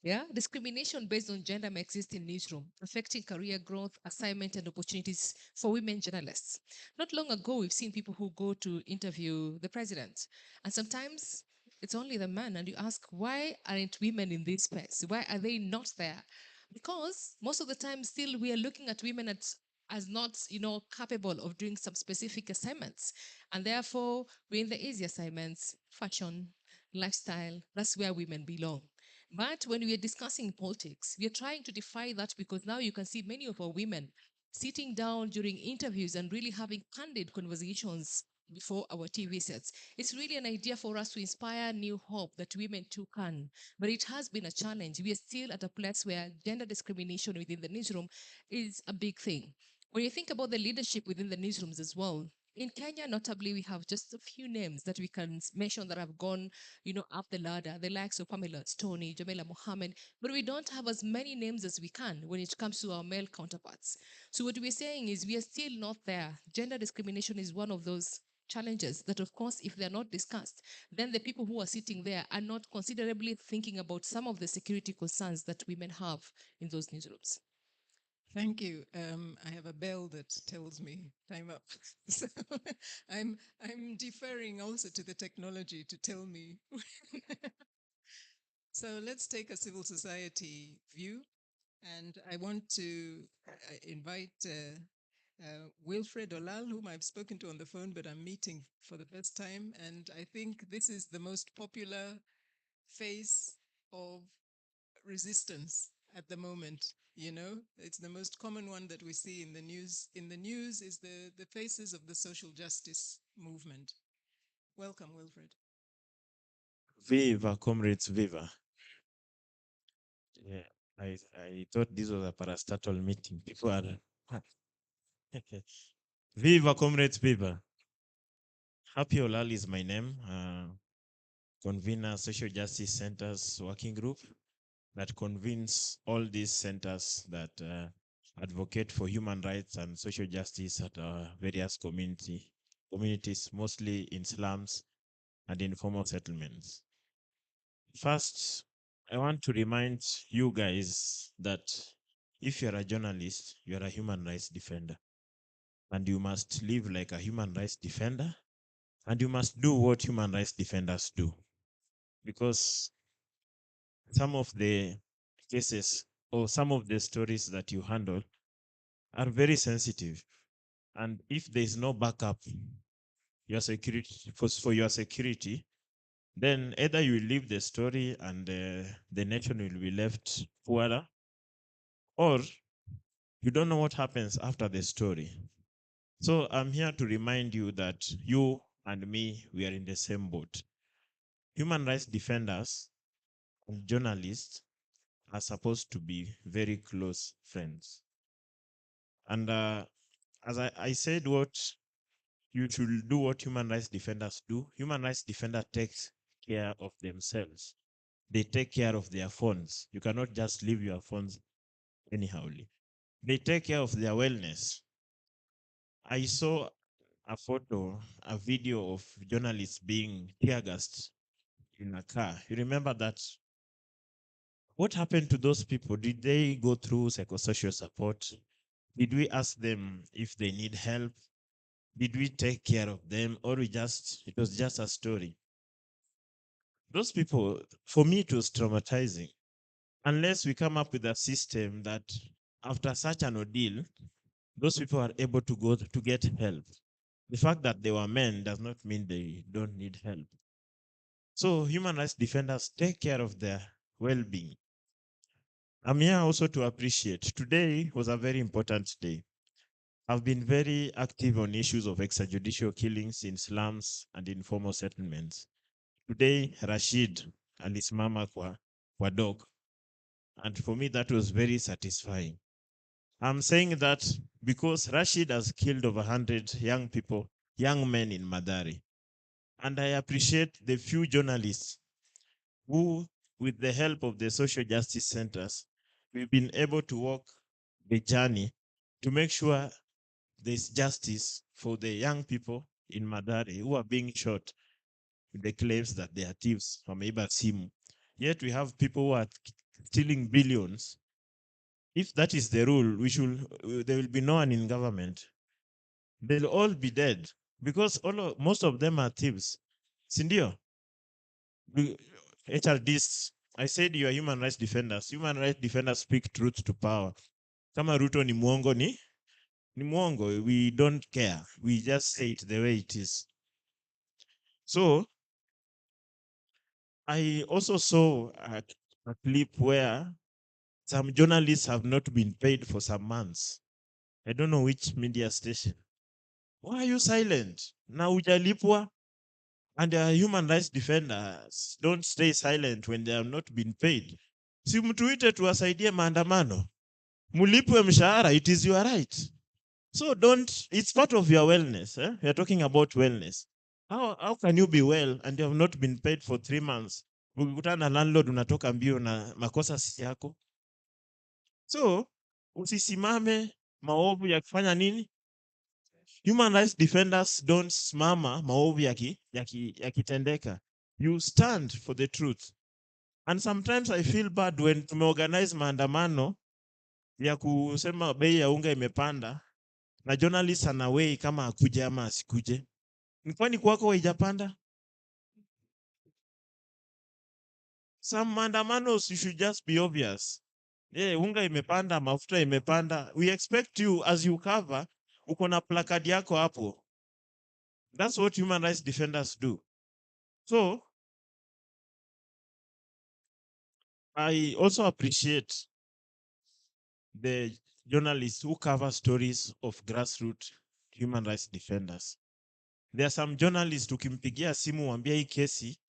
Yeah, discrimination based on gender may exist in newsroom, affecting career growth, assignment, and opportunities for women journalists. Not long ago, we've seen people who go to interview the president, and sometimes it's only the man, and you ask, why aren't women in this space? Why are they not there? Because most of the time, still, we are looking at women as not, capable of doing some specific assignments, and therefore we're in the easy assignments, fashion, lifestyle. That's where women belong. But when we are discussing politics, we are trying to defy that, because now you can see many of our women sitting down during interviews and really having candid conversations before our TV sets. It's really an idea for us to inspire new hope that women too can. But it has been a challenge. We are still at a place where gender discrimination within the newsroom is a big thing. When you think about the leadership within the newsrooms as well, in Kenya, notably, we have just a few names that we can mention that have gone, up the ladder, the likes of Pamela Stoney, Jamila Mohammed, but we don't have as many names as we can when it comes to our male counterparts. So what we're saying is we are still not there. Gender discrimination is one of those challenges that, of course, if they're not discussed, then the people who are sitting there are not considerably thinking about some of the security concerns that women have in those newsrooms. Thank you. I have a bell that tells me time up. So I'm deferring also to the technology to tell me. So let's take a civil society view, and I want to invite Wilfred Olal, whom I've spoken to on the phone, but I'm meeting for the first time, and I think this is the most popular face of resistance at the moment. You know, it's the most common one that we see in the news. In the news is the faces of the social justice movement. Welcome, Wilfred. Viva, comrades, viva. Yeah, I thought this was a parastatal meeting. People are. Viva, comrades, viva. Happy Olal is my name. Convener Social Justice Centers Working Group that convenes all these centers that advocate for human rights and social justice at various communities, mostly in slums and informal settlements. First, I want to remind you guys that if you're a journalist, you're a human rights defender. And you must live like a human rights defender. And you must do what human rights defenders do. Because some of the cases or some of the stories that you handle are very sensitive. And if there's no backup your security for your security, then either you will leave the story and the nation will be left poorer, or you don't know what happens after the story. So I'm here to remind you that you and me, we are in the same boat. Human rights defenders and journalists are supposed to be very close friends. And as I said, what you should do, what human rights defenders do. Human rights defender takes care of themselves. They take care of their phones. You cannot just leave your phones anyhowly. They take care of their wellness. I saw a photo, a video of journalists being tear gassed in a car. You remember that? What happened to those people? Did they go through psychosocial support? Did we ask them if they need help? Did we take care of them, or it was just a story? Those people, for me, it was traumatizing. Unless we come up with a system that after such an ordeal, those people are able to go to get help. The fact that they were men does not mean they don't need help. So human rights defenders take care of their well-being. I'm here also to appreciate. Today was a very important day. I've been very active on issues of extrajudicial killings in slums and informal settlements. Today, Rashid alisimama kwa dog. And for me, that was very satisfying. I'm saying that because Rashid has killed over 100 young people, young men in Madari. And I appreciate the few journalists who, with the help of the social justice centers, we've been able to walk the journey to make sure there's justice for the young people in Madari who are being shot with the claims that they are thieves from Simu. Yet we have people who are stealing billions. If that is the rule, there will be no one in government. They'll all be dead because most of them are thieves. Sindio, HRDs, I said you are human rights defenders. Human rights defenders speak truth to power. Kama Ruto ni mwongo ni mwongo. We don't care. We just say it the way it is. So I also saw a clip where some journalists have not been paid for some months. I don't know which media station. Why are you silent? Na hujalipwa? And human rights defenders don't stay silent when they have not been paid. Si mtuite tuwasaidie maandamano. Mulipwe mshahara, it is your right. So it's part of your wellness. We are talking about wellness. How can you be well and you have not been paid for 3 months? Ukikutana na landlord unatoka mbio na makosa si yako. So, usisimame maovu yakifanya nini? Human rights defenders don't simama maovu yakitendeka. You stand for the truth. And sometimes I feel bad when tumeorganize maandamano ya kusema bei ya unga imepanda na journalist anawei kama akuje ama asikuje. Ni kwani kwako haijapanda? Some maandamanos you should just be obvious. Unga imepanda, mafuta imepanda. We expect you as you cover, uko na placard yako hapo. That's what human rights defenders do. So, I also appreciate the journalists who cover stories of grassroots human rights defenders. There are some journalists ukimpigia simu waambia hii kesi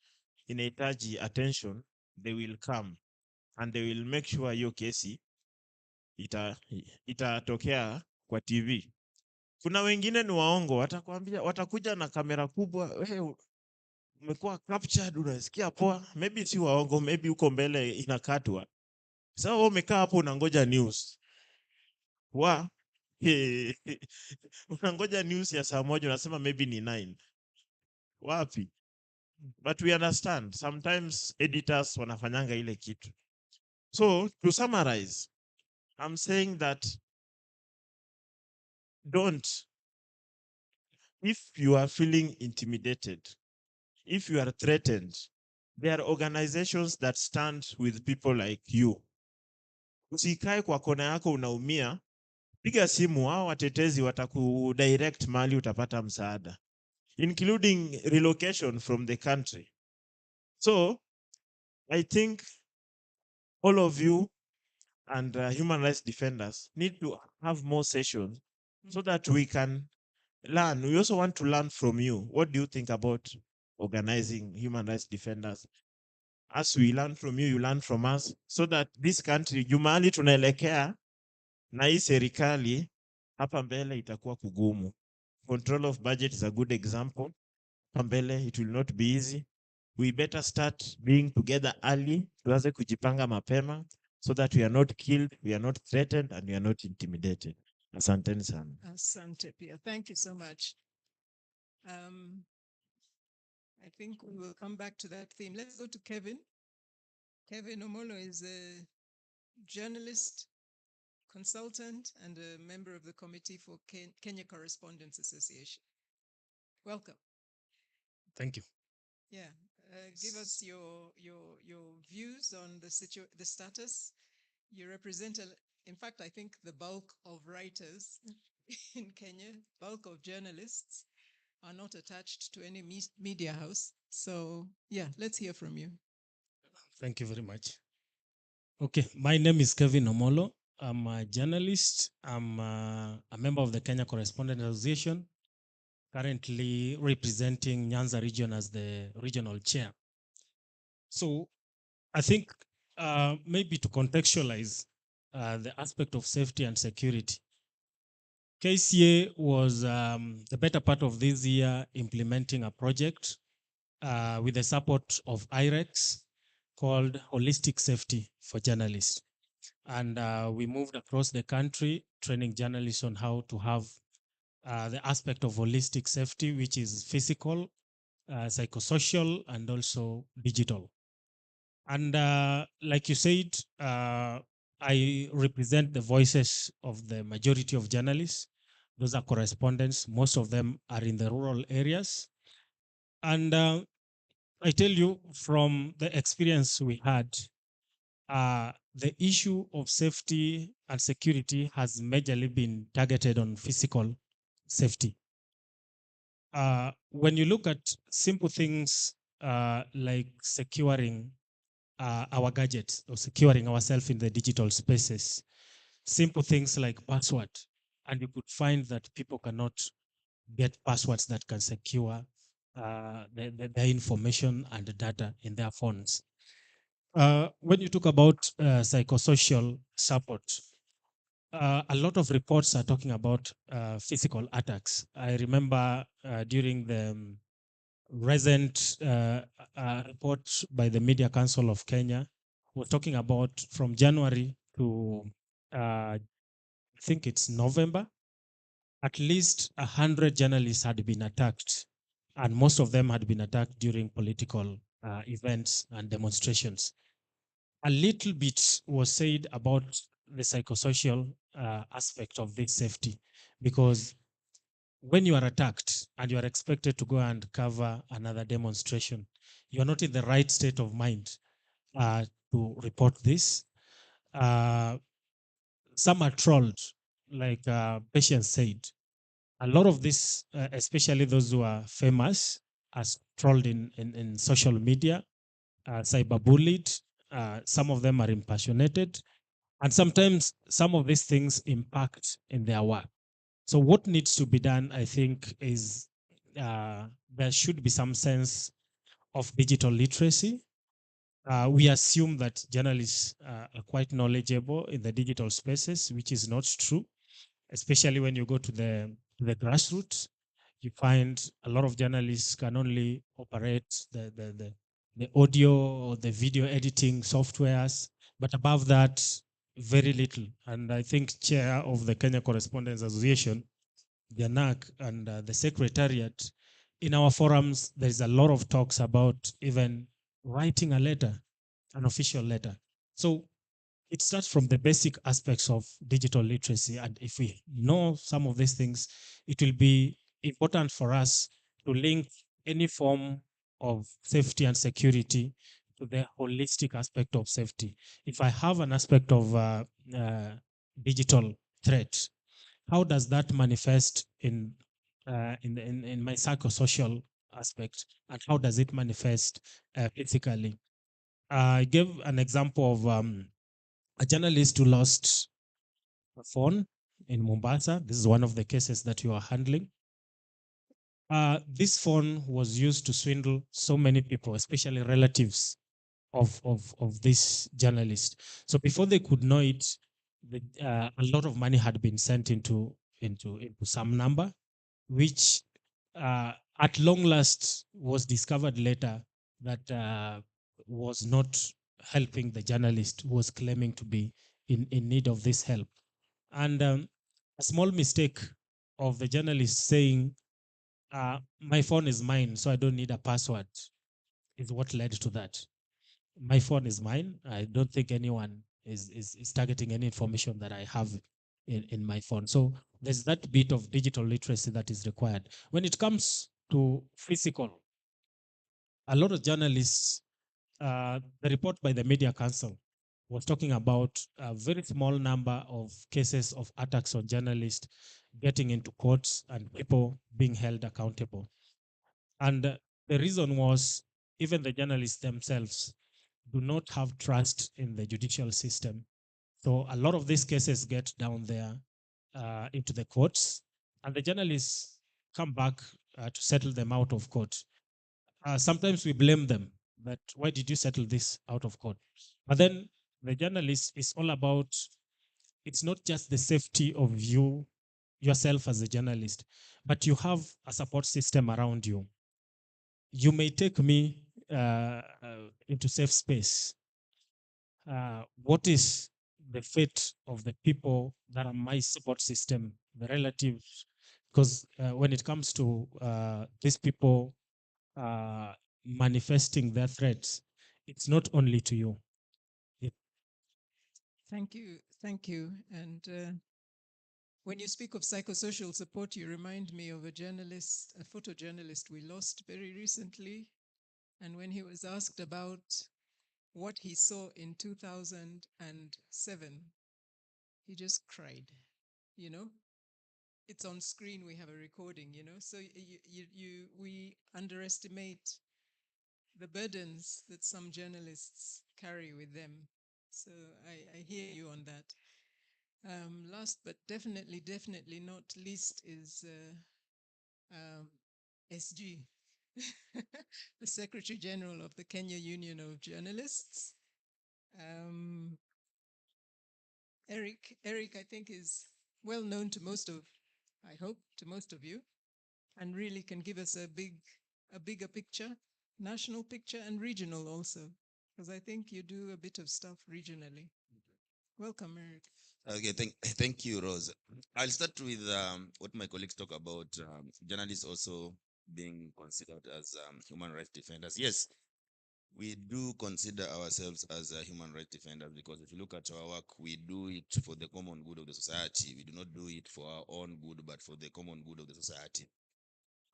inahitaji attention, they will come and they will make sure hiyo kesi itatokea kwa TV. Kuna wengine ni waongo, watakwambia, watakuja na kamera kubwa, wewe umekuwa captured, unasikia poa. Maybe si waongo, maybe uko mbele inakatwa. Sasa wewe umekaa hapo unangoja news. Unangoja news ya saa moja unasema maybe ni 9. Wapi? But we understand sometimes editors wanafanyanga ile kitu. So to summarize, I'm saying that if you are feeling intimidated, if you are threatened, there are organizations that stand with people like you. Usikae kwa kona yako unaumia, piga simu, hao watetezi watakudirect mahali utapata msaada, including relocation from the country. So I think all of you and human rights defenders need to have more sessions so that we can learn. We also want to learn from you. What do you think about organizing human rights defenders? As we learn from you, you learn from us, so that this country, jumali tunaelekea na hii serikali, hapa mbele itakuwa kugumu. Control of budget is a good example. Hapa mbele it will not be easy. We better start being together early, tuanze kujipanga mapema, so that we are not killed, we are not threatened, and we are not intimidated. Asanteni sana. Asante pia. Thank you so much. I think we will come back to that theme. Let's go to Kevin. Kevin Omolo is a journalist, consultant, and a member of the committee for Kenya Correspondents Association. Welcome. Thank you. Yeah, give us your views on the status. You represent, in fact, I think the bulk of writers in Kenya, bulk of journalists are not attached to any media house. So yeah, let's hear from you. Thank you very much. Okay, my name is Kevin Omolo. I'm a journalist. I'm a member of the Kenya Correspondents Association, currently representing Nyanza region as the regional chair. So I think maybe to contextualize the aspect of safety and security, KCA was the better part of this year implementing a project with the support of IREX called Holistic Safety for Journalists. And we moved across the country training journalists on how to have the aspect of holistic safety, which is physical, psychosocial, and also digital. And like you said, I represent the voices of the majority of journalists. Those are correspondents. Most of them are in the rural areas. And I tell you, from the experience we had, the issue of safety and security has majorly been targeted on physical safety. When you look at simple things like securing our gadgets or securing ourselves in the digital spaces, simple things like password, and you could find that people cannot get passwords that can secure their information and the data in their phones. When you talk about psychosocial support, a lot of reports are talking about physical attacks. I remember during the recent report by the Media Council of Kenya, was talking about from January to I think it's November, at least 100 journalists had been attacked, and most of them had been attacked during political events and demonstrations. A little bit was said about the psychosocial aspect of this safety, because when you are attacked and you are expected to go and cover another demonstration, you are not in the right state of mind to report this. Some are trolled, like Patience said. A lot of this, especially those who are famous, are trolled in social media, cyberbullied. Some of them are impassionated. And sometimes some of these things impact in their work. So what needs to be done, I think, is there should be some sense of digital literacy. We assume that journalists are quite knowledgeable in the digital spaces, which is not true, especially when you go to the grassroots. You find a lot of journalists can only operate the audio or the video editing softwares, but above that, very little. And I think chair of the Kenya Correspondents Association, Janak, and the secretariat, in our forums, there is a lot of talks about even writing a letter, an official letter. So it starts from the basic aspects of digital literacy. And if we know some of these things, it will be important for us to link any form of safety and security to the holistic aspect of safety. If I have an aspect of digital threat, how does that manifest in my psychosocial aspect, and how does it manifest physically? I gave an example of a journalist who lost a phone in Mombasa. This is one of the cases that you are handling. This phone was used to swindle so many people, especially relatives of this journalist. So before they could know it, a lot of money had been sent into some number, which at long last was discovered later that was not helping the journalist who was claiming to be in need of this help. And a small mistake of the journalist saying, my phone is mine, so I don't need a password, is what led to that. My phone is mine. I don't think anyone is targeting any information that I have in my phone. So there's that bit of digital literacy that is required. When it comes to physical, a lot of journalists, the report by the Media Council was talking about a very small number of cases of attacks on journalists getting into courts and people being held accountable. And the reason was even the journalists themselves do not have trust in the judicial system. So a lot of these cases get down there into the courts, and the journalists come back to settle them out of court. Sometimes we blame them that why did you settle this out of court? But then the journalist is all about, it's not just the safety of you yourself as a journalist, but you have a support system around you. You may take me into safe space. What is the fate of the people that are my support system, the relatives? Because when it comes to these people manifesting their threats, it's not only to you. Thank you. Thank you. And when you speak of psychosocial support, you remind me of a journalist, a photojournalist we lost very recently. And when he was asked about what he saw in 2007, he just cried. You know, it's on screen, we have a recording, you know, so we underestimate the burdens that some journalists carry with them. So I hear you on that. Last but definitely not least is SG, the Secretary General of the Kenya Union of Journalists. Eric, I think, is well known to most of, I hope, to most of you, and really can give us a bigger picture, national picture and regional also, because I think you do a bit of stuff regionally. Welcome, Eric. Okay, thank you, Rose. I'll start with what my colleagues talk about, journalists also being considered as human rights defenders. Yes, We do consider ourselves as a human rights defenders because if you look at our work, we do it for the common good of the society. We do not do it for our own good, but for the common good of the society.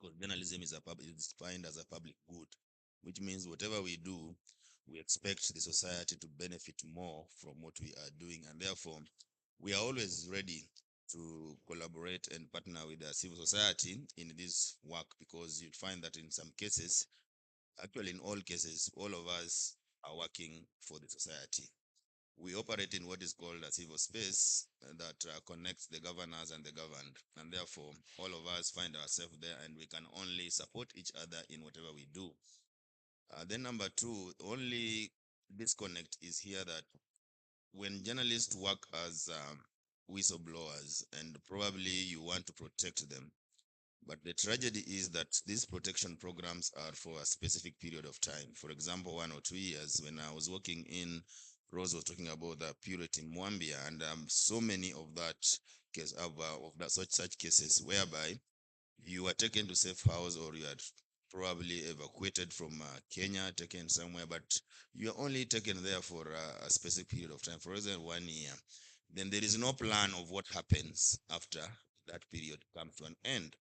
Because journalism is is defined as a public good, which means whatever we do, we expect the society to benefit more from what we are doing, and therefore we are always ready to collaborate and partner with the civil society in this work, because you'd find that in some cases, actually in all cases, all of us are working for the society. We operate in what is called a civil space that connects the governors and the governed, and therefore all of us find ourselves there, and we can only support each other in whatever we do. Then number two, only disconnect is here that when journalists work as whistleblowers, and probably you want to protect them, but the tragedy is that these protection programs are for a specific period of time. For example, 1 or 2 years. When I was working in, Rose was talking about the Purity Mwambia, and so many of that case of that such cases whereby you are taken to safe house, or you are probably evacuated from Kenya, taken somewhere, but you are only taken there for a specific period of time, for example, 1 year. Then there is no plan of what happens after that period comes to an end.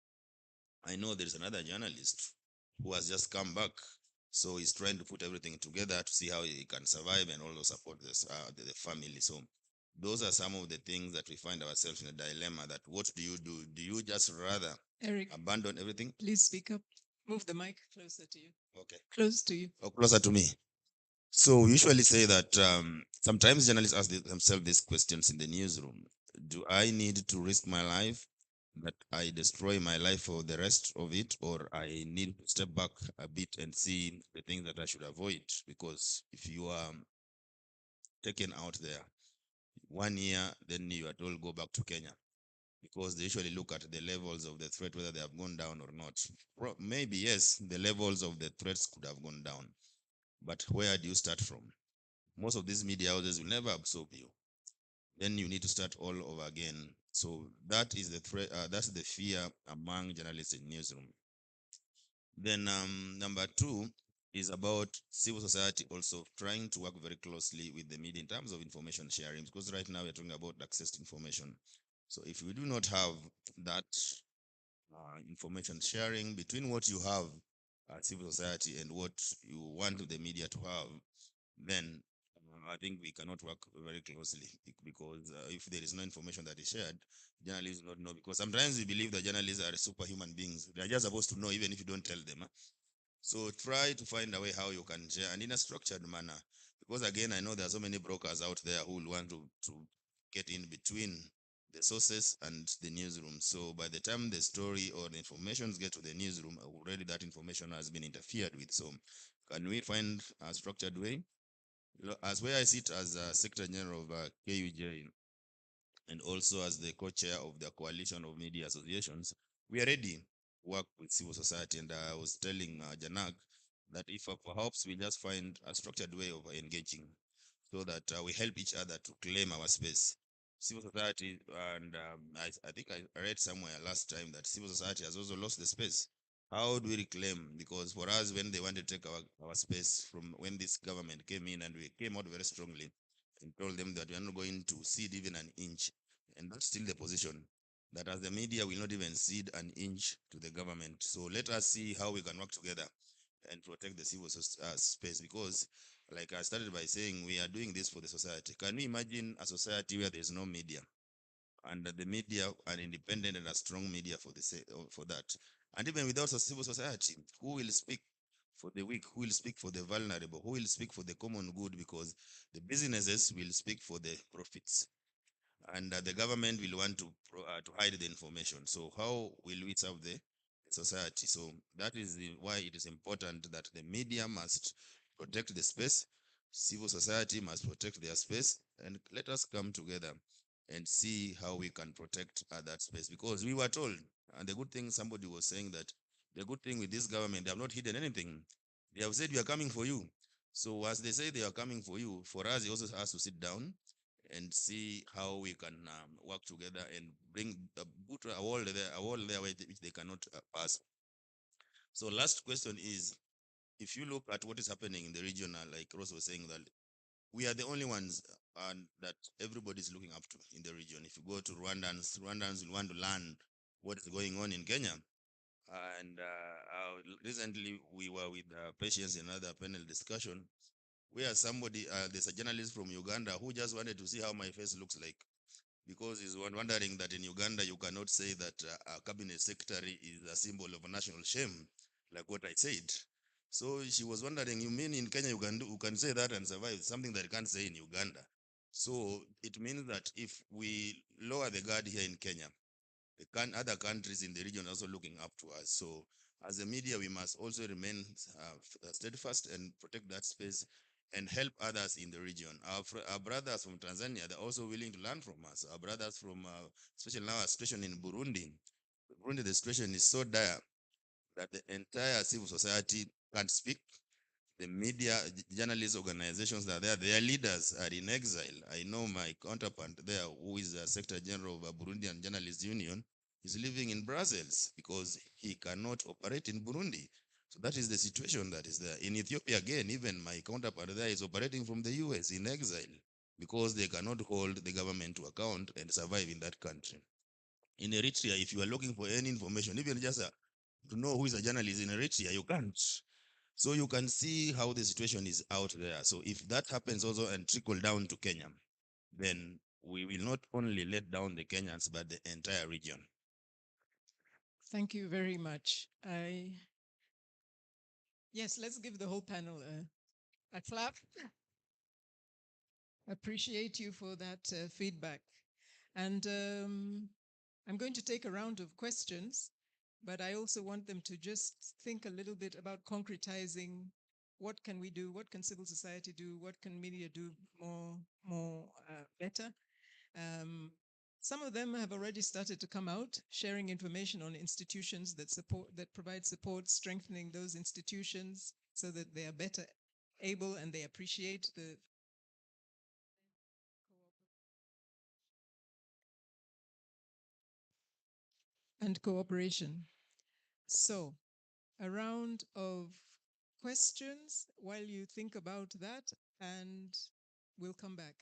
I know there is another journalist who has just come back, so he's trying to put everything together to see how he can survive and also support this, the family. So those are some of the things that we find ourselves in a dilemma. That what do you do? Do you just rather Eric, abandon everything? please speak up. Move the mic closer to you. Okay. Close to you. Or closer to me. So we usually say that sometimes journalists ask themselves these questions in the newsroom. Do I need to risk my life, that I destroy my life for the rest of it, or I need to step back a bit and see the things that I should avoid? Because if you are taken out there 1 year, then you are told go back to Kenya, because they usually look at the levels of the threat, whether they have gone down or not. Maybe yes, the levels of the threats could have gone down, but where do you start from? Most of these media houses will never absorb you. Then you need to start all over again. So that is the threat. That's the fear among journalists in newsroom. Then number two is about civil society also trying to work very closely with the media in terms of information sharing, because right now we're talking about access to information. So if we do not have that information sharing between what you have at civil society and what you want the media to have, then I think we cannot work very closely, because if there is no information that is shared, journalists do not know. Because sometimes we believe that journalists are superhuman beings. They are just supposed to know even if you don't tell them. So try to find a way how you can share, and in a structured manner. Because again, I know there are so many brokers out there who will want to get in between the sources and the newsroom. So by the time the story or the information get to the newsroom, already that information has been interfered with. So can we find a structured way? As where I sit as a Secretary General of KUJ, and also as the co-chair of the Coalition of Media Associations, we are ready to work with civil society. And I was telling Janak that if perhaps we just find a structured way of engaging, so that we help each other to claim our space. Civil society, and I think I read somewhere last time that civil society has also lost the space. How do we reclaim? Because for us, when they want to take our space from when this government came in, and we came out very strongly and told them that we are not going to cede even an inch. And that's still the position, that as the media will not even cede an inch to the government. So let us see how we can work together and protect the civil space, because like I started by saying, we are doing this for the society. Can we imagine a society where there's no media, and the media are independent and a strong media for that? And even without a civil society, who will speak for the weak? Who will speak for the vulnerable? Who will speak for the common good? Because the businesses will speak for the profits, and the government will want to hide the information. So how will we serve the society? So that is why it is important that the media must protect the space, civil society must protect their space, and let us come together and see how we can protect that space. Because we were told, and the good thing, somebody was saying that the good thing with this government, they have not hidden anything. They have said we are coming for you. So as they say they are coming for you, for us, it also has to sit down and see how we can work together and bring put a wall there which they cannot pass. So last question is, if you look at what is happening in the region, like Rose was saying, that we are the only ones and that everybody's looking up to in the region. If you go to Rwandans will want to learn what is going on in Kenya. And recently we were with Patience in another panel discussion where there's a journalist from Uganda who just wanted to see how my face looks like, because he's wondering that in Uganda you cannot say that a cabinet secretary is a symbol of national shame, like what I said. So she was wondering, you mean in Kenya you can say that and survive, something that you can't say in Uganda? So it means that if we lower the guard here in Kenya, other countries in the region are also looking up to us. So as a media, we must also remain steadfast and protect that space and help others in the region. Our brothers from Tanzania, they're also willing to learn from us. Our brothers from, especially now, our situation in Burundi. Burundi, the situation is so dire that the entire civil society can't speak. The media, journalist organizations that are there, their leaders are in exile. I know my counterpart there, who is the Secretary General of Burundian Journalists Union, is living in Brussels because he cannot operate in Burundi. So that is the situation that is there. In Ethiopia, again, even my counterpart there is operating from the US in exile because they cannot hold the government to account and survive in that country. In Eritrea, if you are looking for any information, even just to know who is a journalist in Eritrea, you can't. So you can see how the situation is out there. So if that happens also and trickle down to Kenya, then we will not only let down the Kenyans, but the entire region. Thank you very much. Yes, let's give the whole panel a clap. Appreciate you for that feedback. And I'm going to take a round of questions, but I also want them to just think a little bit about concretizing what can we do, what can civil society do, what can media do more better. Some of them have already started to come out, sharing information on institutions that provide support, strengthening those institutions so that they are better able and they appreciate the and cooperation. So, a round of questions while you think about that, and we'll come back.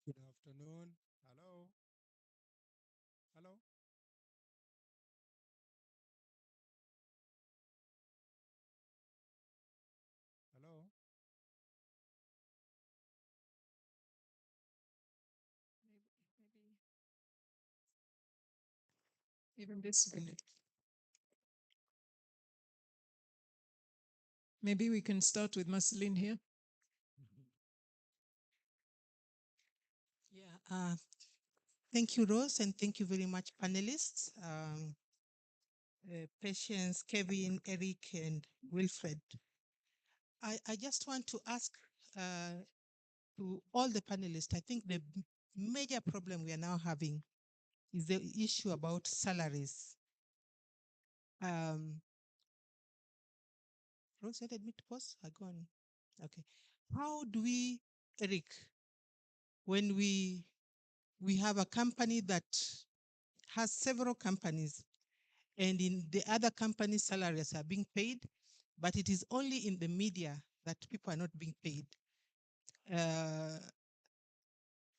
Good afternoon. Hello. Hello. Hello. Even this minute. Maybe we can start with Marceline here. Yeah, thank you, Rose, and thank you very much, panelists. Patience, Kevin, Eric, and Wilfred. I just want to ask to all the panelists, I think the major problem we are now having is the issue about salaries. Rose wanted me to pause? I go on. Okay. How do we, Eric, when we have a company that has several companies, and in the other companies, salaries are being paid, but it is only in the media that people are not being paid.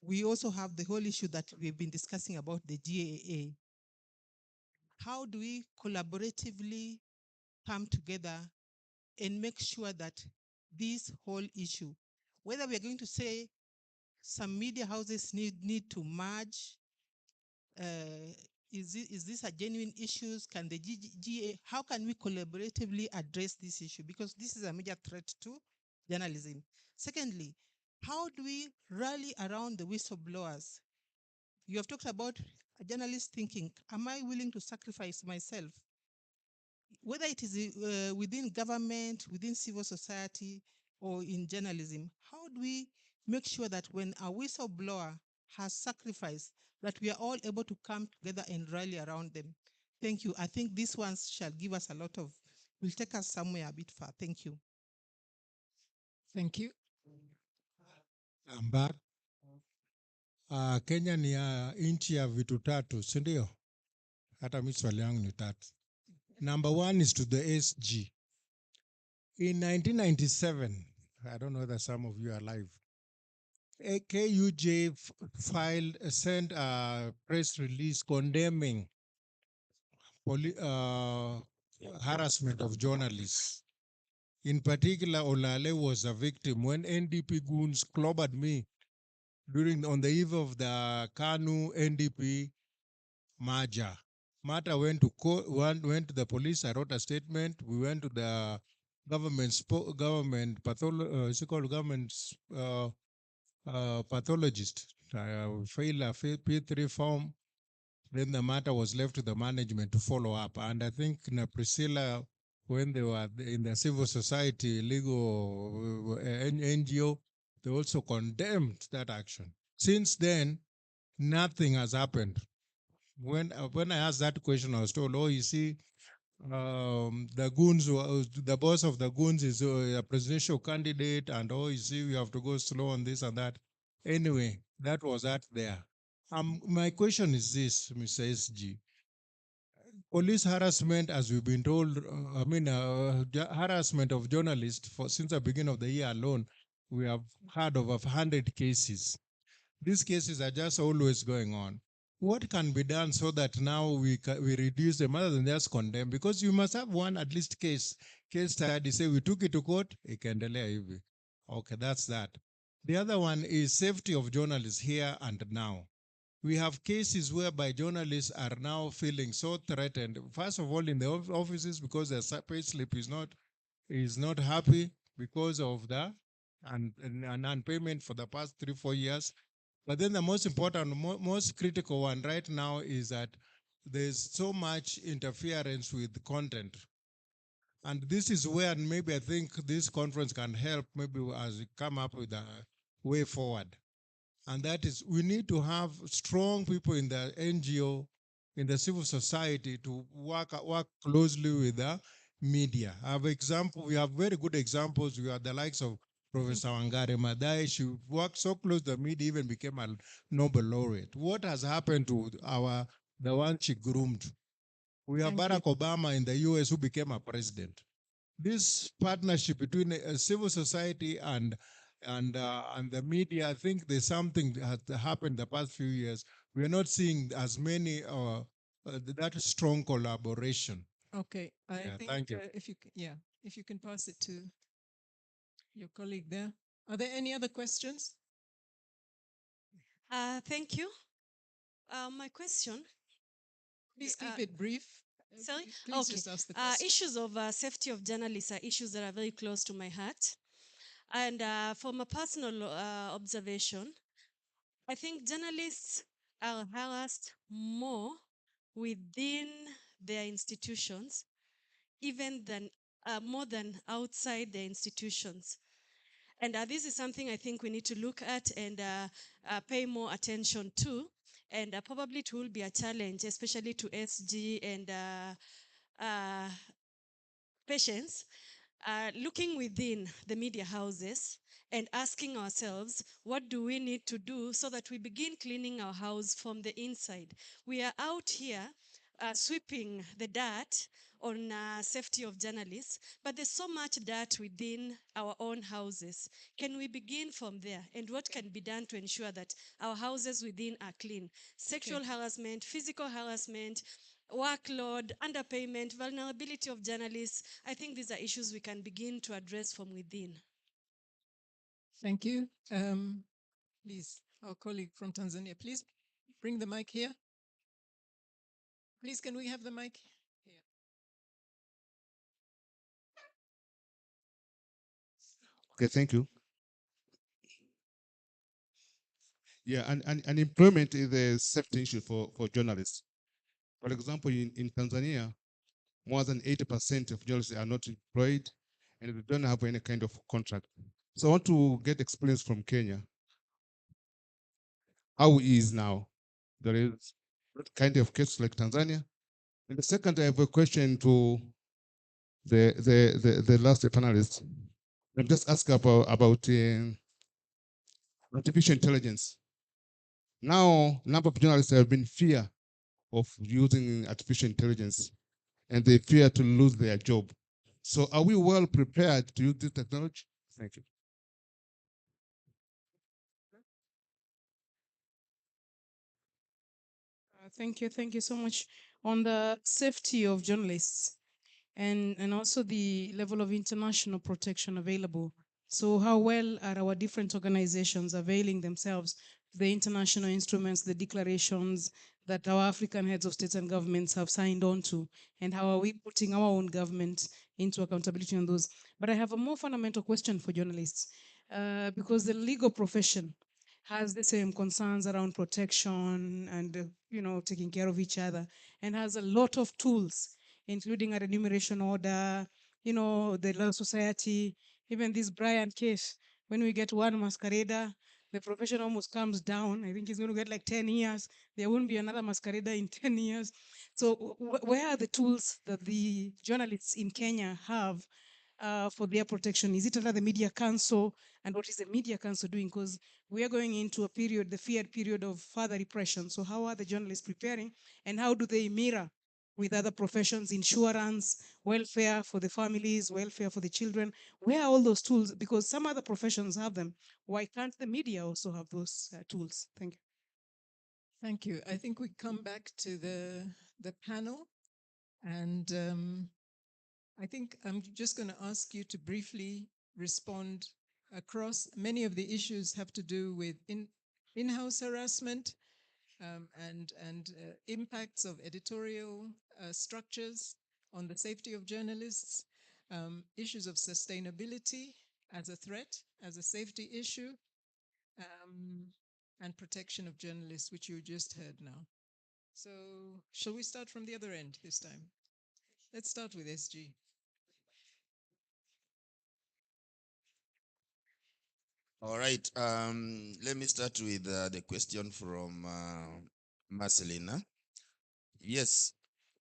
We also have the whole issue that we've been discussing about the GAA. How do we collaboratively come together and make sure that this whole issue, whether we are going to say some media houses need to merge, is this a genuine issue? Can the GA, how can we collaboratively address this issue? Because this is a major threat to journalism. Secondly, how do we rally around the whistleblowers? You have talked about a journalist thinking, am I willing to sacrifice myself? Whether it is within government, within civil society, or in journalism, how do we make sure that when a whistleblower has sacrificed that we are all able to come together and rally around them. Thank you. I think this one shall give us a lot of, will take us somewhere a bit far. Thank you. Thank you. I'm back. Kenya ni nchi ya vitu tatu, si ndio? Hata mimi swali yangu ni tatu. Number one is to the SG. In 1997, I don't know whether some of you are alive, KUJ sent a press release condemning harassment of journalists. In particular, Olale was a victim when NDP goons clobbered me on the eve of the KANU NDP merger. Mata went to the police. I wrote a statement. We went to the government pathologist. Failed a P3 form. Then the matter was left to the management to follow up. And I think Priscilla, when they were in the civil society legal NGO, they also condemned that action. Since then, nothing has happened. When I asked that question, I was told, oh, you see, the goons, the boss of the goons is a presidential candidate, and oh, you see, we have to go slow on this and that. Anyway, that was that there. My question is this, Mr. SG. Police harassment, as we've been told, harassment of journalists since the beginning of the year alone, we have heard of 100 cases. These cases are just always going on. What can be done so that now we reduce them other than just condemn? Because you must have one at least case study, say we took it to court, ikaendelea hivi. Okay, that's that. The other one is safety of journalists here and now. We have cases whereby journalists are now feeling so threatened. First of all, in the offices, because their pay slip is not happy because of the non-payment for the past 3-4 years. But then the most important, most critical one right now is that there's so much interference with content. And this is where maybe I think this conference can help maybe as we come up with a way forward. And that is, we need to have strong people in the NGO, in the civil society to work closely with the media. We have very good examples. We have the likes of Professor Wangari Maathai. She worked so close to the media, even became a Nobel laureate. What has happened to the one she groomed? We have Barack Obama in the US who became a president. This partnership between civil society and the media, I think there's something that has happened the past few years. We are not seeing as many that strong collaboration. Okay, I think thank you. if you can pass it to your colleague there. Are there any other questions? Thank you. My question. Please keep it brief. Sorry? Please Okay. just ask the question. Issues of safety of journalists are issues that are very close to my heart. And from a personal observation, I think journalists are harassed more within their institutions, even more than outside their institutions. And this is something I think we need to look at and pay more attention to. And probably it will be a challenge, especially to SG and patients, looking within the media houses and asking ourselves, what do we need to do so that we begin cleaning our house from the inside? We are out here sweeping the dirt on safety of journalists, but there's so much dirt within our own houses. Can we begin from there? And what can be done to ensure that our houses within are clean? Sexual harassment, physical harassment, workload, underpayment, vulnerability of journalists. I think these are issues we can begin to address from within. Thank you. Please, our colleague from Tanzania, please bring the mic here. Please, can we have the mic here? Okay, thank you. Yeah, and employment is a safety issue for journalists. For example, in Tanzania, more than 80% of journalists are not employed and they don't have any kind of contract. So I want to get experience from Kenya. how it is now. There is that kind of case like Tanzania. And the second, I have a question to the last panelist. I'm just asking about artificial intelligence. Now, number of journalists have been fear of using artificial intelligence, and they fear to lose their job. So, are we well prepared to use this technology? Thank you. Thank you so much. On the safety of journalists and also the level of international protection available. So how well are our different organizations availing themselves the international instruments, the declarations that our African heads of states and governments have signed on to, and how are we putting our own government into accountability on those? But I have a more fundamental question for journalists, because the legal profession has the same concerns around protection and taking care of each other, and has a lot of tools, including a remuneration order, the law society, even this Brian case. When we get one masquerader, the profession almost comes down. I think he's going to get like 10 years. There won't be another masquerader in 10 years. So where are the tools that the journalists in Kenya have for their protection? Is it under the Media Council? And what is the Media Council doing? Because we are going into a period, the feared period of further repression. So how are the journalists preparing, and how do they mirror with other professions, insurance, welfare for the families, welfare for the children? Where are all those tools? Because some other professions have them. Why can't the media also have those tools? Thank you. Thank you. I think we come back to the panel, and I think I'm just going to ask you to briefly respond across. Many of the issues have to do with in-house harassment, and impacts of editorial structures on the safety of journalists, issues of sustainability as a threat, as a safety issue, and protection of journalists, which you just heard now. So shall we start from the other end this time? Let's start with SG. All right. Let me start with the question from Marcelina. Yes,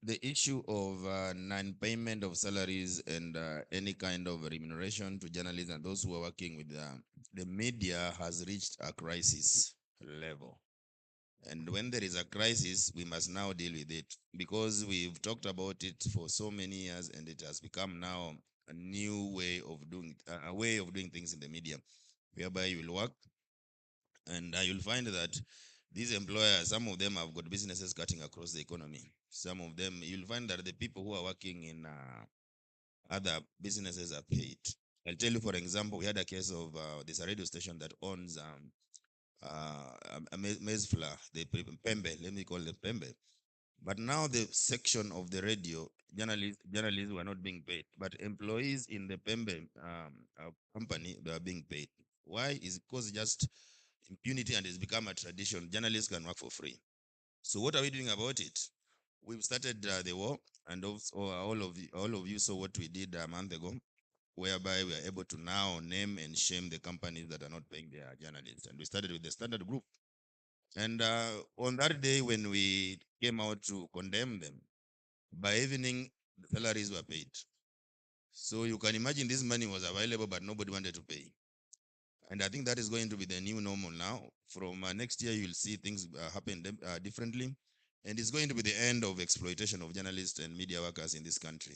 the issue of non-payment of salaries and any kind of remuneration to journalists and those who are working with the media has reached a crisis level. And when there is a crisis, we must now deal with it, because we've talked about it for so many years, and it has become now a new way of doing a way of doing things in the media, whereby you will work and you'll find that these employers, some of them have got businesses cutting across the economy. Some of them, you'll find that the people who are working in other businesses are paid. I'll tell you, for example, we had a case of this radio station that owns a maize flour, the Pembe, let me call it Pembe. But now the section of the radio, journalists were not being paid, but employees in the Pembe company, they are being paid. Why? Is because just impunity, and it's become a tradition. Journalists can work for free. So what are we doing about it? We've started the war, and also all of you saw what we did a month ago, whereby we are able to now name and shame the companies that are not paying their journalists. And we started with the Standard Group. And on that day, when we came out to condemn them, by evening, the salaries were paid. So you can imagine this money was available, but nobody wanted to pay. And I think that is going to be the new normal now. From next year, you'll see things happen differently. And it's going to be the end of exploitation of journalists and media workers in this country.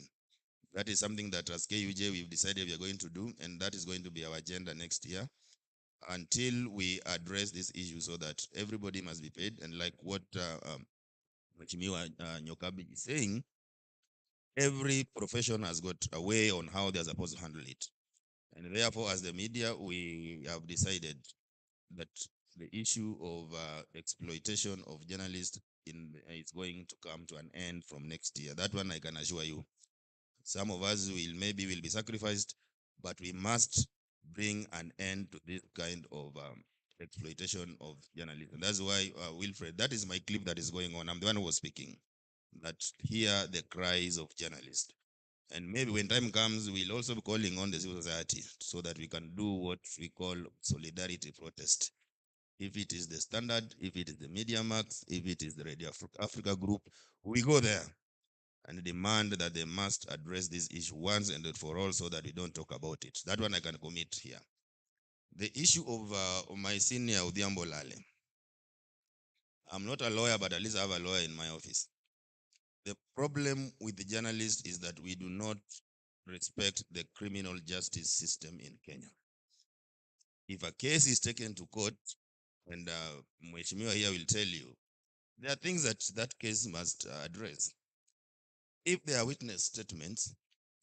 That is something that as KUJ, we've decided we are going to do. And that is going to be our agenda next year, until we address this issue, so that everybody must be paid. And like what Mheshimiwa Nyokabi is saying, every profession has got a way on how they're supposed to handle it. And therefore, as the media, we have decided that the issue of exploitation of journalists is going to come to an end from next year. That one I can assure you. Some of us will be sacrificed, but we must bring an end to this kind of exploitation of journalists. And that's why, Wilfred, that is my clip that is going on. I'm the one who was speaking. That hear the cries of journalists. And maybe when time comes, we'll also be calling on the civil society, so that we can do what we call solidarity protest. if it is the Standard, if it is the Media Max, if it is the Radio Africa Group, we go there and demand that they must address this issue once and for all so that we don't talk about it. That one I can commit here. The issue of my senior Odhiambo Lale. I'm not a lawyer, but at least I have a lawyer in my office. The problem with the journalists is that we do not respect the criminal justice system in Kenya. If a case is taken to court, and Mheshimiwa here will tell you, there are things that that case must address. If there are witness statements,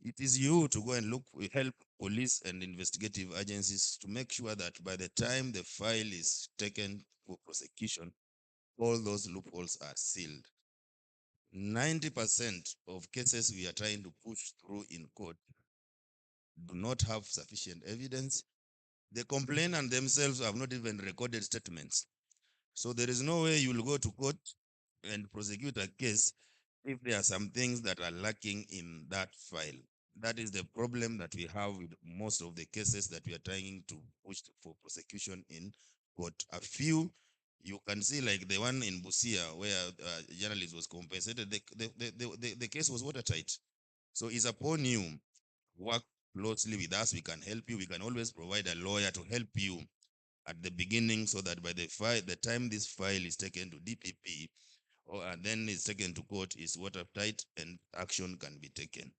it is you to go and help police and investigative agencies to make sure that by the time the file is taken for prosecution, all those loopholes are sealed. 90% of cases we are trying to push through in court do not have sufficient evidence. The complainant themselves have not even recorded statements. So there is no way you will go to court and prosecute a case if there are some things that are lacking in that file. That is the problem that we have with most of the cases that we are trying to push for prosecution in court. A few you can see, like the one in Busia where a journalist was compensated, the case was watertight. So it's upon you, work closely with us. We can help you. We can always provide a lawyer to help you at the beginning so that by the time this file is taken to DPP and then is taken to court, is watertight and action can be taken.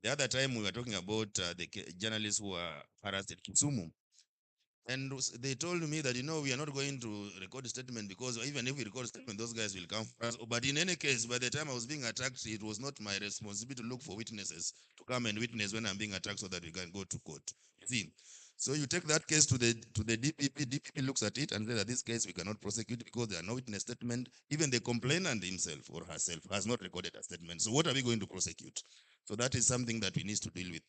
The other time we were talking about the journalists who were harassed at Kisumu. And they told me that, we are not going to record a statement because even if we record a statement, those guys will come for us. But in any case, by the time I was being attacked, it was not my responsibility to look for witnesses to come and witness when I'm being attacked so that we can go to court. You see? So you take that case to the DPP. DPP looks at it and says that this case we cannot prosecute because there are no witness statement. Even the complainant himself or herself has not recorded a statement. So what are we going to prosecute? So that is something that we need to deal with.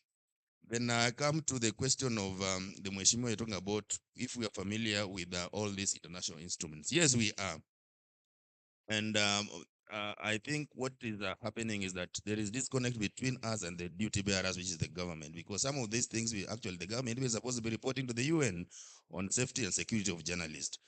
Then I come to the question of the Mheshimiwa you're talking about, if we are familiar with all these international instruments. Yes, we are. And I think what is happening is that there is disconnect between us and the duty bearers, which is the government, because some of these things, the government is supposed to be reporting to the UN on safety and security of journalists.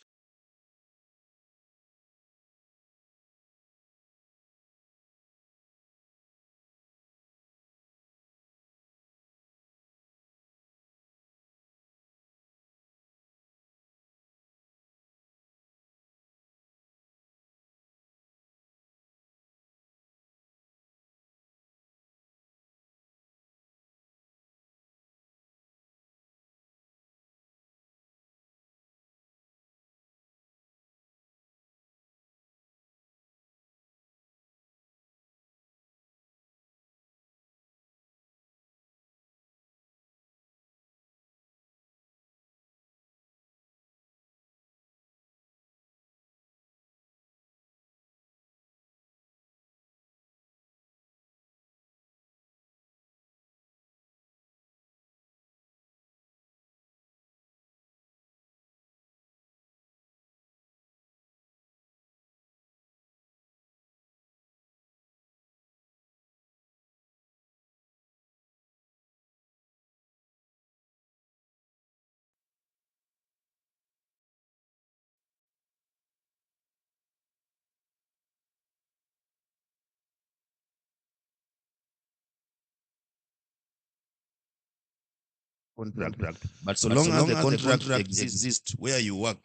Contract. But so long as the contract exists where you work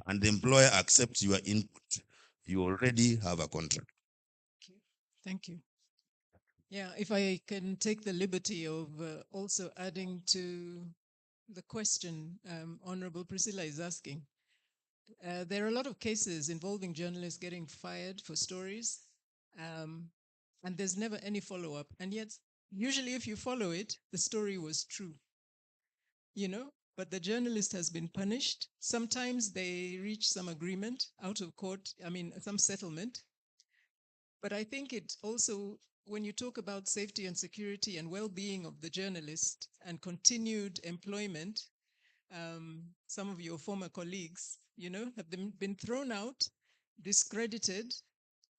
and the employer accepts your input, you already have a contract. Thank you. Yeah, if I can take the liberty of also adding to the question Honorable Priscilla is asking. There are a lot of cases involving journalists getting fired for stories, and there's never any follow-up. And yet, usually if you follow it, the story was true, but the journalist has been punished. Sometimes they reach some agreement out of court, some settlement. But I think it also, when you talk about safety and security and well-being of the journalist and continued employment, some of your former colleagues, have been thrown out, discredited,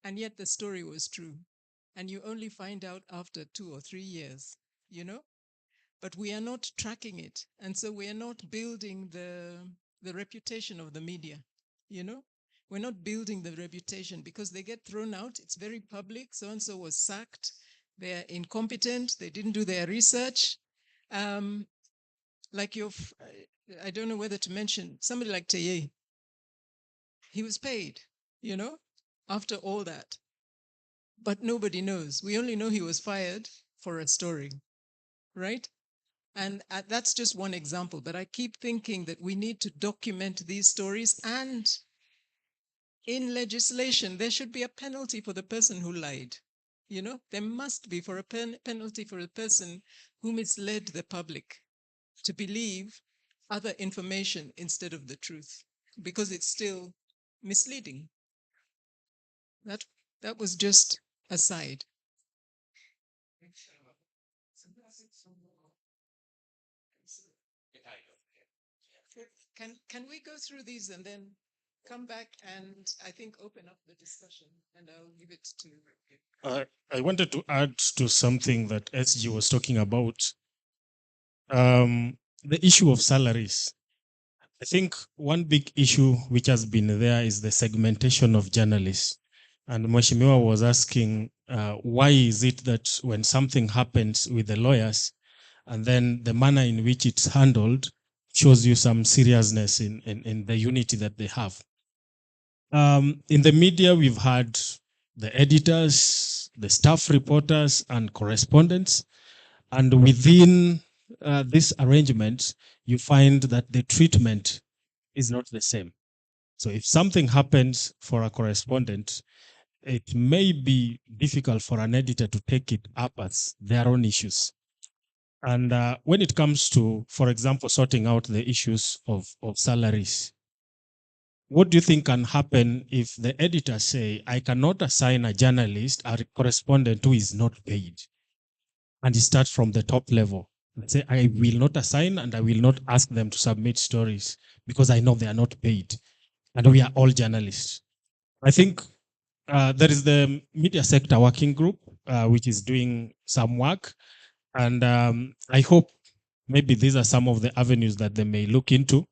and yet the story was true. And you only find out after 2 or 3 years, But we are not tracking it. And so we are not building the the reputation of the media, you know? We're not building the reputation because they get thrown out. It's very public. So-and-so was sacked. They're incompetent. They didn't do their research. Like I don't know whether to mention somebody like Teye. He was paid, you know, after all that. But nobody knows. We only know he was fired for a story, right? And that's just one example. But I keep thinking that we need to document these stories, and in legislation, there should be a penalty for the person who lied. You know, there must be for a penalty for the person who misled the public to believe other information instead of the truth, because it's still misleading. That was just aside. Can we go through these and then come back and I think open up the discussion, and I'll give it to. I wanted to add to something that SG was talking about. The issue of salaries. I think one big issue which has been there is the segmentation of journalists. And Mheshimiwa was asking, why is it that when something happens with the lawyers, and then the manner in which it's handled shows you some seriousness in the unity that they have. In the media, we've had the editors, the staff reporters, and correspondents. And within this arrangement, you find that the treatment is not the same. So if something happens for a correspondent, it may be difficult for an editor to take it up as their own issues. And when it comes to, for example, sorting out the issues of salaries, what do you think can happen if the editors say, I cannot assign a journalist or a correspondent who is not paid? And it starts from the top level. Let's say, I will not assign and I will not ask them to submit stories because I know they are not paid. And we are all journalists. I think there is the media sector working group, which is doing some work. And I hope maybe these are some of the avenues that they may look into.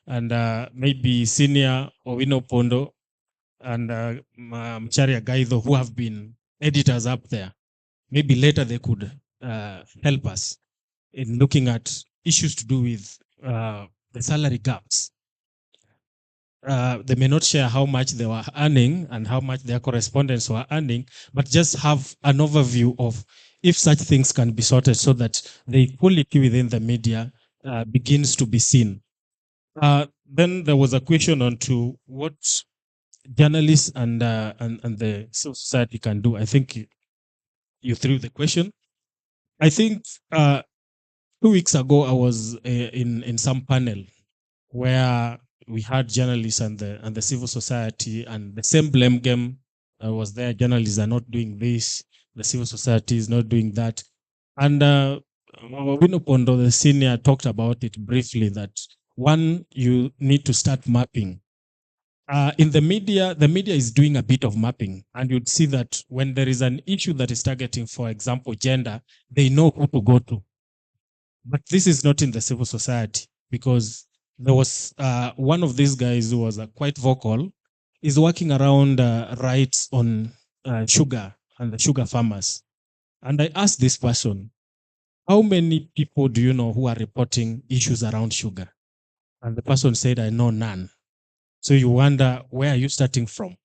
And maybe Senior Owino Pondo and Mcharia Gaido, who have been editors up there, maybe later they could help us in looking at issues to do with the salary gaps. They may not share how much they were earning and how much their correspondents were earning, but just have an overview of if such things can be sorted so that the equality within the media begins to be seen. Then there was a question on to what journalists and the civil society can do. I think you threw the question. I think 2 weeks ago I was in some panel where we had journalists and the civil society, and the same blame game was there. Journalists are not doing this, the civil society is not doing that. And Wino Pondo, the senior, talked about it briefly that one, you need to start mapping. In the media is doing a bit of mapping, and you'd see that when there is an issue that is targeting, for example, gender, they know who to go to. But this is not in the civil society, because there was one of these guys who was quite vocal, is working around rights on sugar and the sugar farmers. And I asked this person, how many people do you know who are reporting issues around sugar? And the person said, I know none. So you wonder, where are you starting from?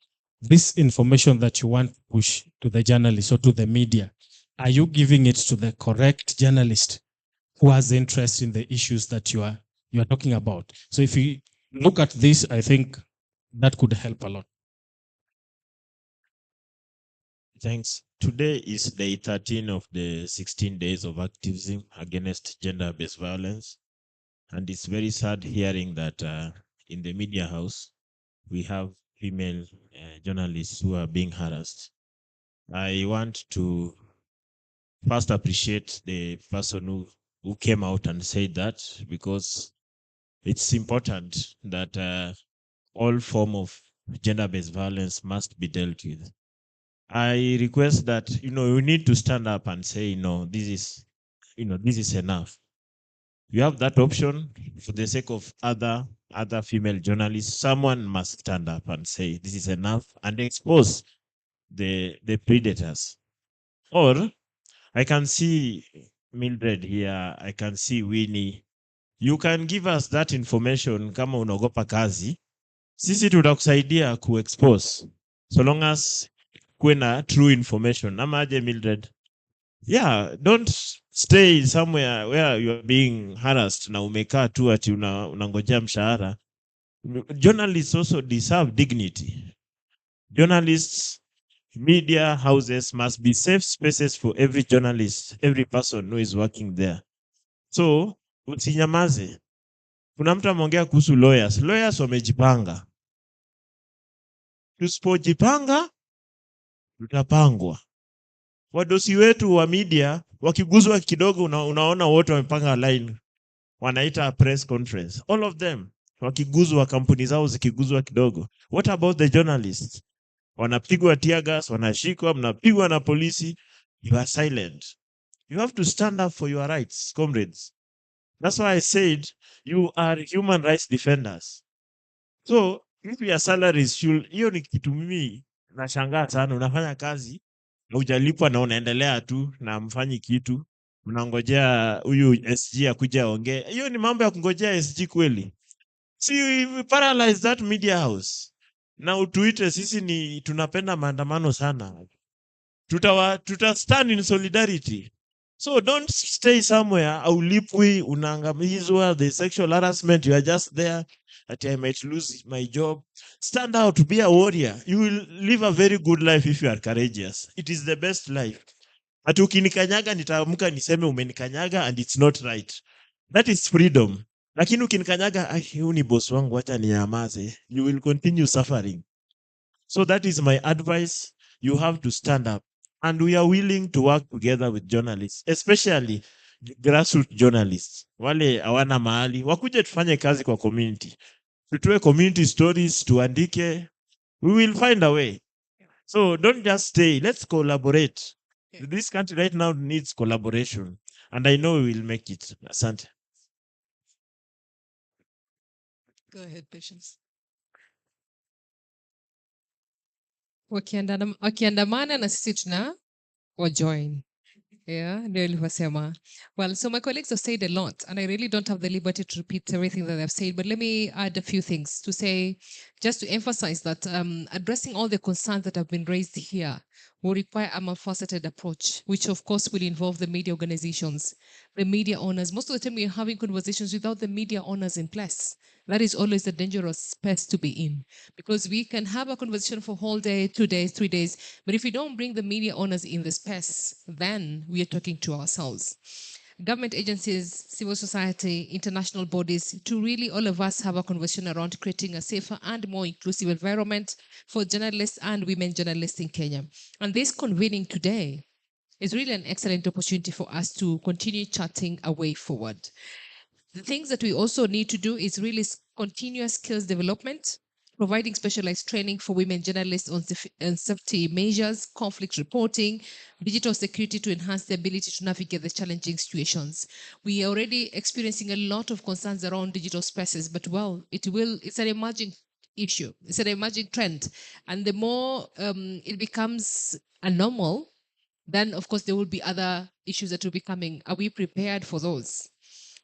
This information that you want to push to the journalist or to the media, are you giving it to the correct journalist who has interest in the issues that you are talking about? So if you look at this, I think that could help a lot. Thanks. Today is day 13 of the 16 days of activism against gender-based violence. And it's very sad hearing that in the media house, we have female journalists who are being harassed. I want to first appreciate the person who came out and said that, because it's important that all form of gender-based violence must be dealt with. I request that, we need to stand up and say, this is enough. You have that option for the sake of other other female journalists, someone must stand up and say this is enough and expose the predators. Or I can see Mildred here, I can see Winnie. You can give us that information kama unaogopa kazi. Sisi tutakusaidia ku-expose so long as kuwe na true information. Ama aje Mildred? Yeah, don't stay somewhere where you are being harassed na umekaa tu ati unangojea mshahara. Journalists also deserve dignity. Journalists, media houses must be safe spaces for every journalist, every person who is working there. So, usinyamaze. Kuna mtu ameongea kuhusu lawyers. Lawyers wamejipanga. Tusipojipanga, tutapangwa. Wadosi wetu wa media wakiguzwa kidogo unaona wote wamepanga line. Wanaita press conference. All of them wakiguzwa, kampuni zao zikiguzwa kidogo. What about the journalists? Wanapigwa tear gas, wanashikwa, mnapigwa na polisi. You are silent. You have to stand up for your rights, comrades. That's why I said you are human rights defenders. So if your salaries should, hiyo ni kitu mimi nashangaa sana. Unafanya kazi na hujalipwa na unaendelea tu na mfanyi kitu, unangojea huyu SG akuje aongee. Hiyo ni mambo ya kungojea SG kweli? See, we paralyze that media house. Na utuite sisi ni tunapenda maandamano sana. Tuta stand in solidarity. So don't stay somewhere aulipwi, unaangamizwa, the sexual harassment, you are just there that I might lose my job. Stand out, be a warrior. You will live a very good life if you are courageous. It is the best life. Ati ukinikanyaga nitaamka niseme umenikanyaga and it's not right. That is freedom. Lakini ukinikanyaga, huyu ni boss wangu, acha ninyamaze. You will continue suffering. So that is my advice. You have to stand up. And we are willing to work together with journalists, especially grassroots journalists. Wale hawana mahali, wakuje tufanye kazi kwa community. Tutoe community stories, tuandike. We will find a way. So don't just stay. Let's collaborate. This country right now needs collaboration. And I know we will make it. Asante. Go ahead, Patience. Wakiandamana na sisi tuna wajoin. Yeah, ndio nilivyosema. Well, so my colleagues have said a lot, and I really don't have the liberty to repeat everything that they've said, but let me add a few things to say, just to emphasize that addressing all the concerns that have been raised here will require a multifaceted approach, which of course will involve the media organizations, the media owners. Most of the time, we're having conversations without the media owners in place. That is always a dangerous space to be in, because we can have a conversation for a whole day, 2 days, 3 days, but if we don't bring the media owners in the space, then we are talking to ourselves. Government agencies, civil society, international bodies, to really all of us have a conversation around creating a safer and more inclusive environment for journalists and women journalists in Kenya. And this convening today is really an excellent opportunity for us to continue charting a way forward. The things that we also need to do is really continuous skills development, providing specialized training for women journalists on safety measures, conflict reporting, digital security to enhance the ability to navigate the challenging situations. We are already experiencing a lot of concerns around digital spaces, but well, it's an emerging issue. It's an emerging trend. And the more it becomes a normal, then of course there will be other issues that will be coming. Are we prepared for those?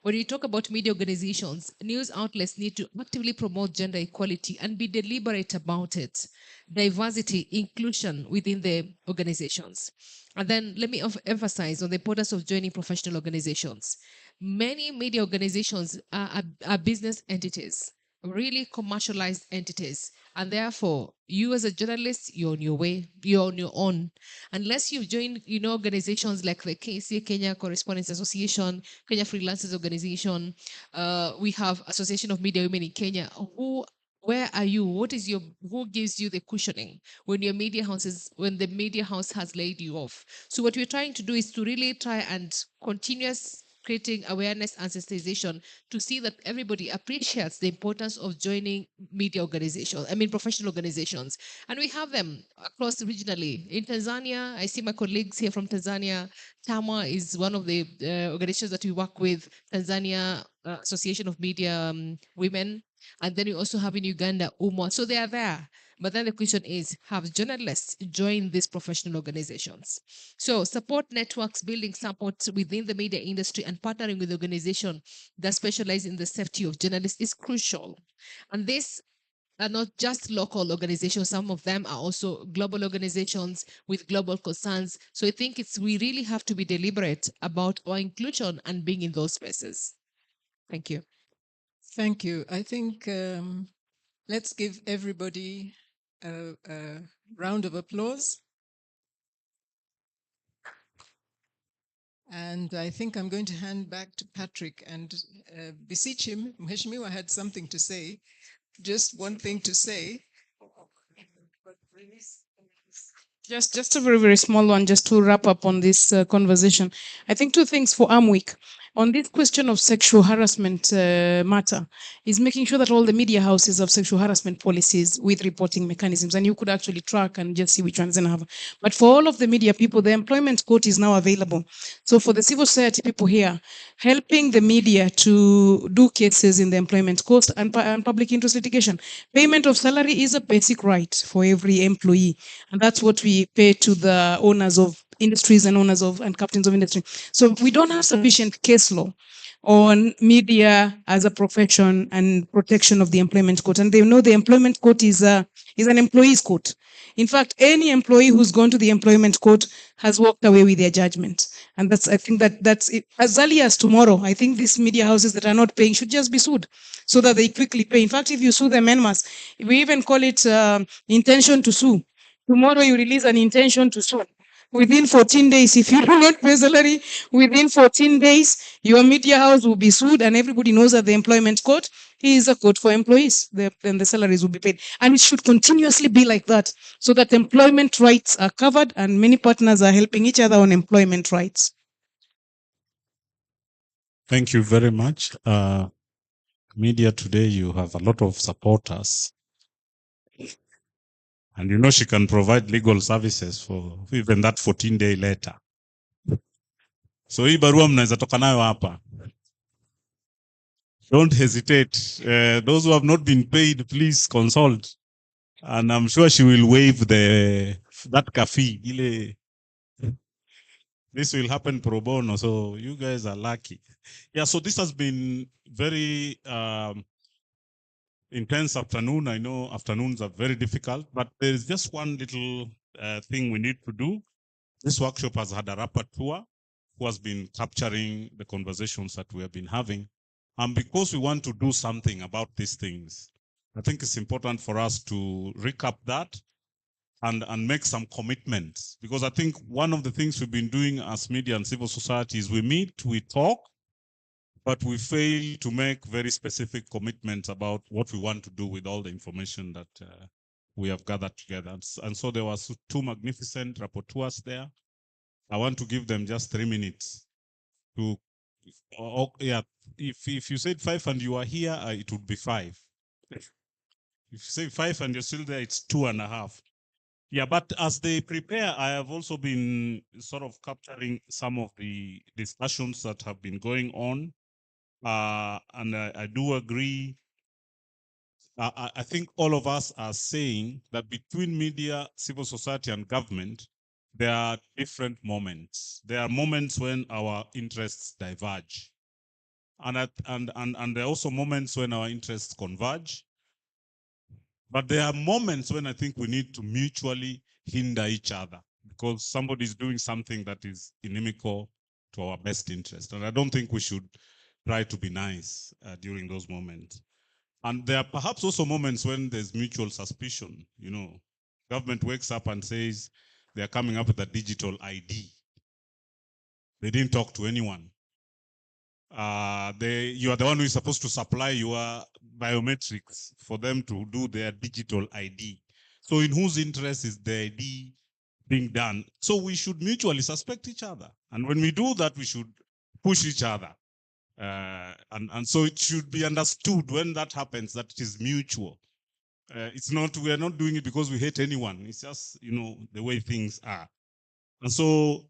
When we talk about media organizations, news outlets need to actively promote gender equality and be deliberate about it. Diversity, inclusion within the organizations. And then let me emphasize on the importance of joining professional organizations. Many media organizations are business entities, really commercialized entities. And therefore, you as a journalist, you're on your way, you're on your own. Unless you've joined, organizations like the KCA, Kenya Correspondents Association, Kenya Freelancers Organization, we have Association of Media Women in Kenya. Where are you? Who gives you the cushioning when the media house has laid you off? So what we're trying to do is to really try and continuous creating awareness and sensitization to see that everybody appreciates the importance of joining professional organizations. And we have them across regionally. In Tanzania, I see my colleagues here from Tanzania. TAMA is one of the organizations that we work with, Tanzania Association of Media Women. And then we also have in Uganda, UMO. So they are there. But then the question is, have journalists joined these professional organizations? So support networks, building support within the media industry and partnering with organizations that specialize in the safety of journalists is crucial. And this are not just local organizations. Some of them are also global organizations with global concerns. So I think we really have to be deliberate about our inclusion and being in those spaces. Thank you. Thank you. I think let's give everybody a round of applause. And I think I'm going to hand back to Patrick and beseech him. Mheshimiwa had something to say, just one thing to say. Just a very, very small one, just to wrap up on this conversation. I think two things for Arm Week. On this question of sexual harassment matter, is making sure that all the media houses have sexual harassment policies with reporting mechanisms, and you could actually track and just see which ones they have. But for all of the media people, the employment court is now available. So for the civil society people here, helping the media to do cases in the employment court and public interest litigation. Payment of salary is a basic right for every employee, and that's what we pay to the owners of industries and owners of and captains of industry. So we don't have sufficient case law on media as a profession and protection of the employment court. And they know the employment court is an employee's court. In fact, any employee who's gone to the employment court has walked away with their judgment. And I think that's it. As early as tomorrow, I think these media houses that are not paying should just be sued so that they quickly pay. In fact, if you sue them en masse, we even call it intention to sue. Tomorrow you release an intention to sue. Within 14 days, if you do not pay salary, within 14 days, your media house will be sued, and everybody knows that the employment court is a court for employees. Then the salaries will be paid. And it should continuously be like that, so that employment rights are covered and many partners are helping each other on employment rights. Thank you very much. Media today, you have a lot of supporters. And you know she can provide legal services for even that 14-day letter. So hii barua mnaweza toka nayo hapa. Don't hesitate. Those who have not been paid, please consult. And I'm sure she will waive that fee. This will happen pro bono, so you guys are lucky. Yeah, so this has been very intense afternoon. I know afternoons are very difficult, but there is just one little thing we need to do. This workshop has had a rapporteur who has been capturing the conversations that we have been having. And because we want to do something about these things, I think it's important for us to recap that and make some commitments. Because I think one of the things we've been doing as media and civil society is we meet, we talk, but we fail to make very specific commitments about what we want to do with all the information that we have gathered together. And so there was two magnificent rapporteurs there. I want to give them just 3 minutes to, if you said 5 and you are here, it would be 5. If you say 5 and you're still there, it's 2.5. Yeah, but as they prepare, I have also been sort of capturing some of the discussions that have been going on. And I do agree. I think all of us are saying that between media, civil society, and government, there are different moments. There are moments when our interests diverge. And there are also moments when our interests converge. But there are moments when I think we need to mutually hinder each other because somebody is doing something that is inimical to our best interest. And I don't think we should try to be nice during those moments. And there are perhaps also moments when there's mutual suspicion. You know, government wakes up and says they're coming up with a digital ID. They didn't talk to anyone. You are the one who is supposed to supply your biometrics for them to do their digital ID. So in whose interest is the ID being done? So we should mutually suspect each other. And when we do that, we should push each other. And so it should be understood when that happens that it is mutual. We are not doing it because we hate anyone. It's just, the way things are. And so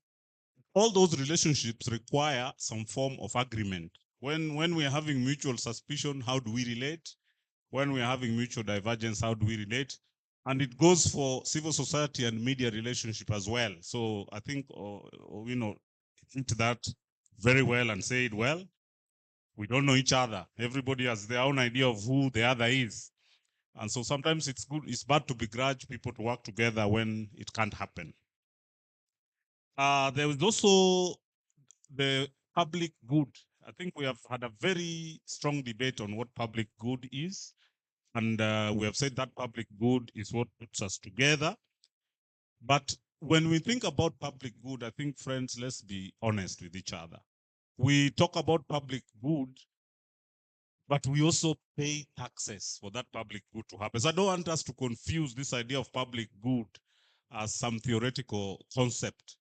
all those relationships require some form of agreement. When we are having mutual suspicion, how do we relate? When we're having mutual divergence, how do we relate? And it goes for civil society and media relationship as well. So I think, hit that very well and say it well. We don't know each other. Everybody has their own idea of who the other is. And so sometimes it's bad to begrudge people to work together when it can't happen. There is also the public good. I think we have had a very strong debate on what public good is. And we have said that public good is what puts us together. But when we think about public good, I think, friends, let's be honest with each other. We talk about public good, but we also pay taxes for that public good to happen. So I don't want us to confuse this idea of public good as some theoretical concept.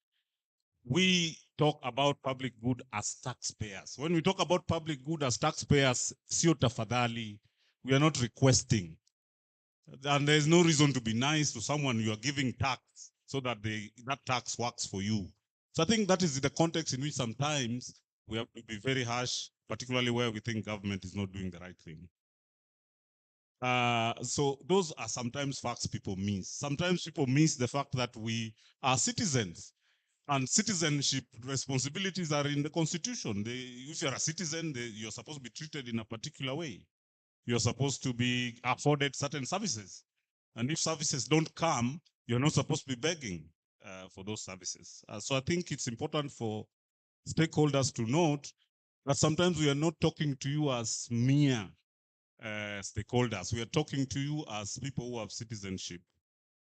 We talk about public good as taxpayers. When we talk about public good as taxpayers, sio tafadhali, we are not requesting. And there's no reason to be nice to someone you are giving tax so that that tax works for you. So I think that is the context in which sometimes we have to be very harsh, particularly where we think government is not doing the right thing. So those are sometimes facts people miss. Sometimes people miss the fact that we are citizens, and citizenship responsibilities are in the constitution. If you're a citizen, you're supposed to be treated in a particular way. You're supposed to be afforded certain services. And if services don't come, you're not supposed to be begging for those services. So I think it's important for stakeholders to note that sometimes we are not talking to you as mere stakeholders. We are talking to you as people who have citizenship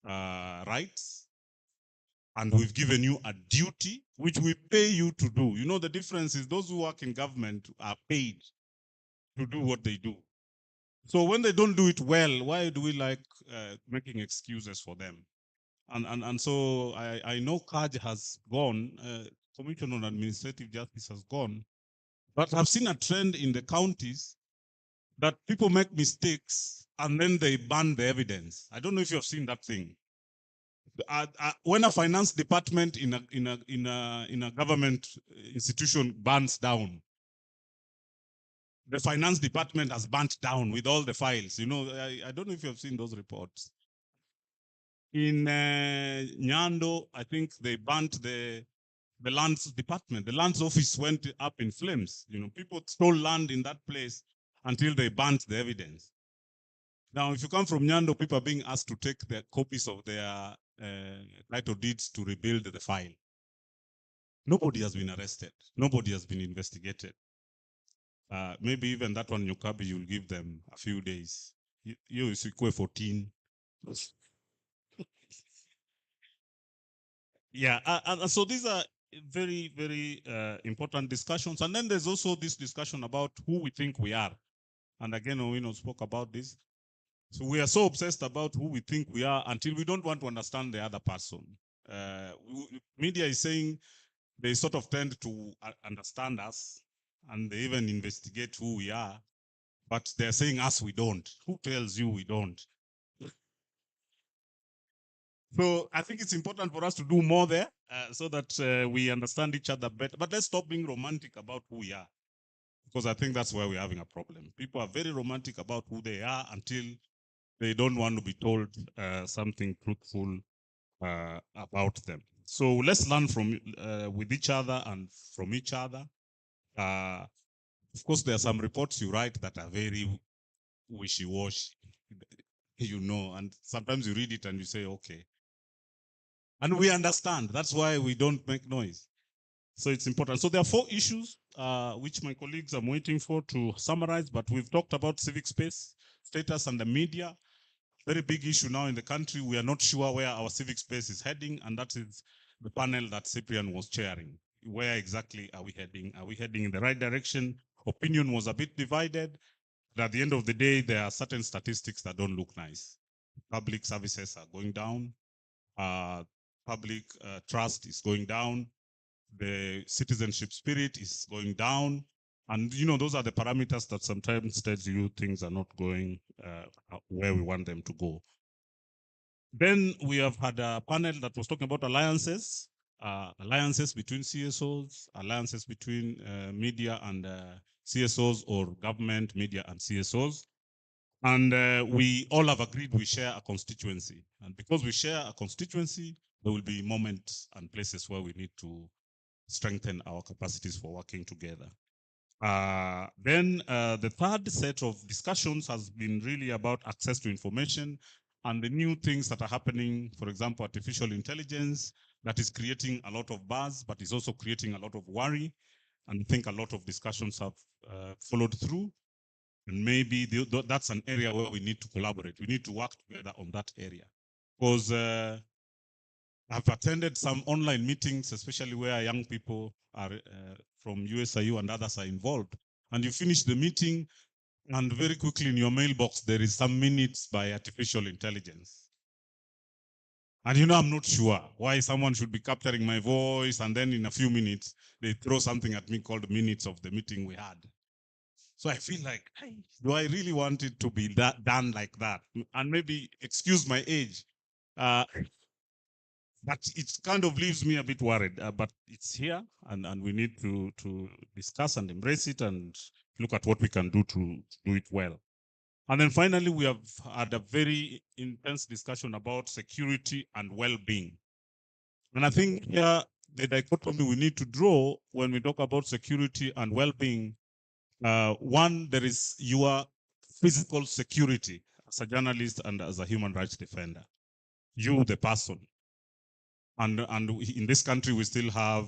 rights. And we've given you a duty, which we pay you to do. You know, the difference is those who work in government are paid to do what they do. So when they don't do it well, why do we like making excuses for them? And so I know CAJ has gone, Commission on Administrative Justice has gone, but I've seen a trend in the counties that people make mistakes and then they ban the evidence. I don't know if you have seen that thing. When a finance department in a government institution burns down, the finance department has burnt down with all the files. You know, I don't know if you have seen those reports. In Nyando, I think they burnt the lands department. The lands office went up in flames. You know, people stole land in that place until they burnt the evidence. Now, if you come from Nyando, people are being asked to take their copies of their title deeds to rebuild the file. Nobody has been arrested. Nobody has been investigated. Maybe even that one, Nyukabi, you'll give them a few days. You is 14. Yeah, and so these are very, very important discussions. And then there's also this discussion about who we think we are. And again, Owino spoke about this. So we are so obsessed about who we think we are until we don't want to understand the other person. Media is saying they sort of tend to understand us and they even investigate who we are, but they're saying us we don't. Who tells you we don't? So I think it's important for us to do more there so that we understand each other better. But let's stop being romantic about who we are, because I think that's where we're having a problem. People are very romantic about who they are until they don't want to be told something truthful about them. So let's learn from with each other and from each other. Of course, there are some reports you write that are very wishy-washy, you know, and sometimes you read it and you say, okay. And we understand. That's why we don't make noise. So it's important. So there are 4 issues which my colleagues are waiting for to summarize, but we've talked about civic space, status, and the media. Very big issue now in the country. We are not sure where our civic space is heading, and that is the panel that Cyprian was chairing. Where exactly are we heading? Are we heading in the right direction? Opinion was a bit divided, but at the end of the day, there are certain statistics that don't look nice. Public services are going down. Public trust is going down. The citizenship spirit is going down. And, you know, those are the parameters that sometimes tell you things are not going where we want them to go. Then we have had a panel that was talking about alliances, alliances between CSOs, alliances between media and CSOs, or government, media, and CSOs. And we all have agreed we share a constituency. And because we share a constituency, there will be moments and places where we need to strengthen our capacities for working together. Then the third set of discussions has been really about access to information and the new things that are happening, for example, artificial intelligence, that is creating a lot of buzz, but is also creating a lot of worry. And I think a lot of discussions have followed through. And maybe that's an area where we need to collaborate. We need to work together on that area. Because I've attended some online meetings, especially where young people are from USIU and others are involved. And you finish the meeting, and very quickly in your mailbox, there is some minutes by artificial intelligence. And I'm not sure why someone should be capturing my voice, and then in a few minutes, they throw something at me called minutes of the meeting we had. So I feel like, hey, do I really want it to be done like that? And maybe, excuse my age, but it kind of leaves me a bit worried. But it's here, and we need to discuss and embrace it and look at what we can do to do it well. And then finally, we have had a very intense discussion about security and well-being. And I think here, the dichotomy we need to draw when we talk about security and well-being, one, there is your physical security as a journalist and as a human rights defender. You, the person. And in this country, we still have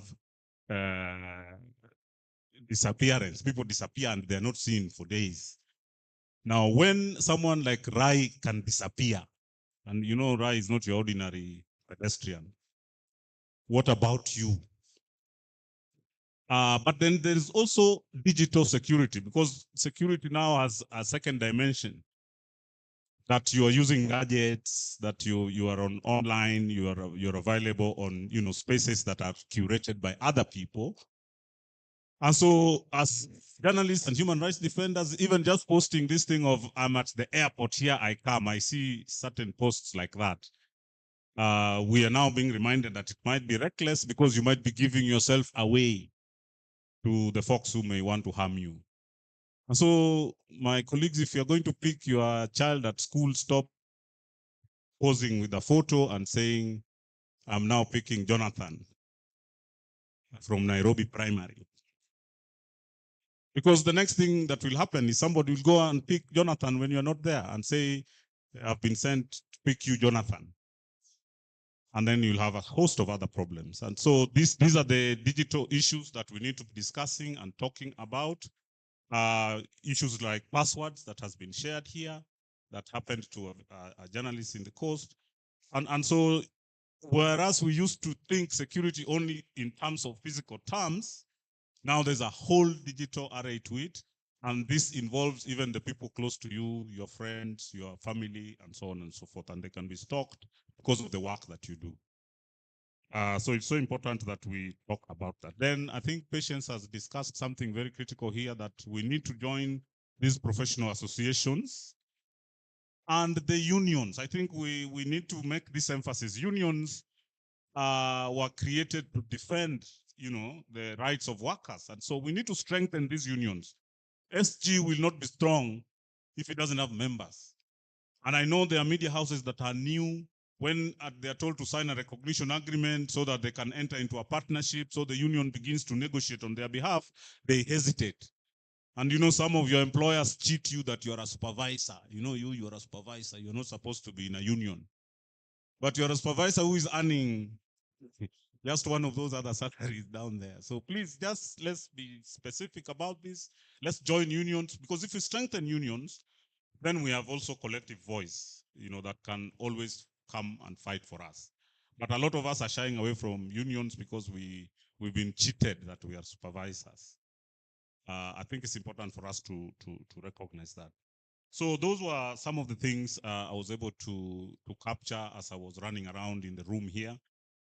disappearance. People disappear and they're not seen for days. Now, when someone like Rai can disappear, and Rai is not your ordinary pedestrian, what about you? But then there is also digital security, because security now has a second dimension, that you are using gadgets, that you are on online, you're available on spaces that are curated by other people. And so as journalists and human rights defenders, even just posting this thing of I'm at the airport, here I come, I see certain posts like that. We are now being reminded that it might be reckless because you might be giving yourself away to the folks who may want to harm you. And so, my colleagues, if you're going to pick your child at school, stop posing with a photo and saying, I'm now picking Jonathan from Nairobi Primary. Because the next thing that will happen is somebody will go and pick Jonathan when you're not there and say, I've been sent to pick you, Jonathan. And then you'll have a host of other problems. And so these are the digital issues that we need to be discussing and talking about. Issues like passwords that has been shared here, that happened to a journalist in the coast. And so whereas we used to think security only in terms of physical terms, now there's a whole digital array to it. And this involves even the people close to you, your friends, your family, and so on and so forth. And they can be stalked because of the work that you do. So it's so important that we talk about that. Then I think Patience has discussed something very critical here, that we need to join these professional associations and the unions. I think we need to make this emphasis. Unions were created to defend, the rights of workers. And so we need to strengthen these unions. SG will not be strong if it doesn't have members. And I know there are media houses that are new when they are told to sign a recognition agreement so that they can enter into a partnership, so the union begins to negotiate on their behalf, they hesitate. And some of your employers cheat you that you're a supervisor. You're a supervisor. You're not supposed to be in a union. But you're a supervisor who is earning just one of those other salaries down there. So please, let's be specific about this. Let's join unions, because if we strengthen unions, then we have also collective voice, that can always come and fight for us. But a lot of us are shying away from unions because we've been cheated that we are supervisors. I think it's important for us to recognize that. So those were some of the things I was able to capture as I was running around in the room here.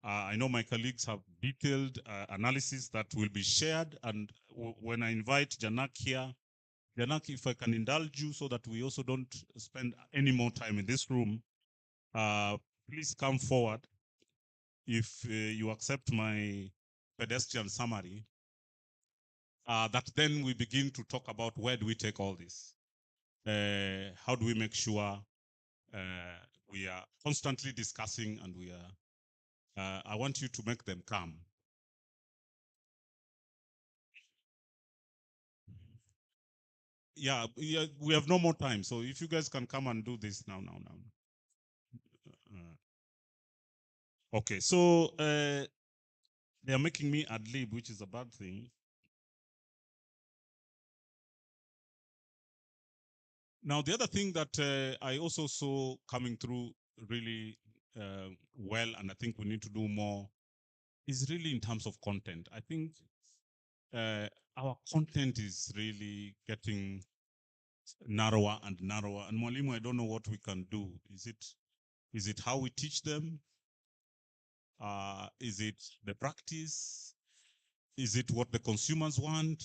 I know my colleagues have detailed analysis that will be shared. And when I invite Janak here, Janak, if I can indulge you so that we also don't spend any more time in this room, please come forward. If you accept my pedestrian summary, that then we begin to talk about where do we take all this. how do we make sure we are constantly discussing and we are, I want you to make them come. Yeah, we have no more time. So if you guys can come and do this now. Okay, so they are making me ad lib, which is a bad thing. Now, the other thing that I also saw coming through really well, and I think we need to do more, is really in terms of content. I think our content is really getting narrower and narrower. And Mwalimu, I don't know what we can do. Is it how we teach them? Is it the practice? Is it what the consumers want?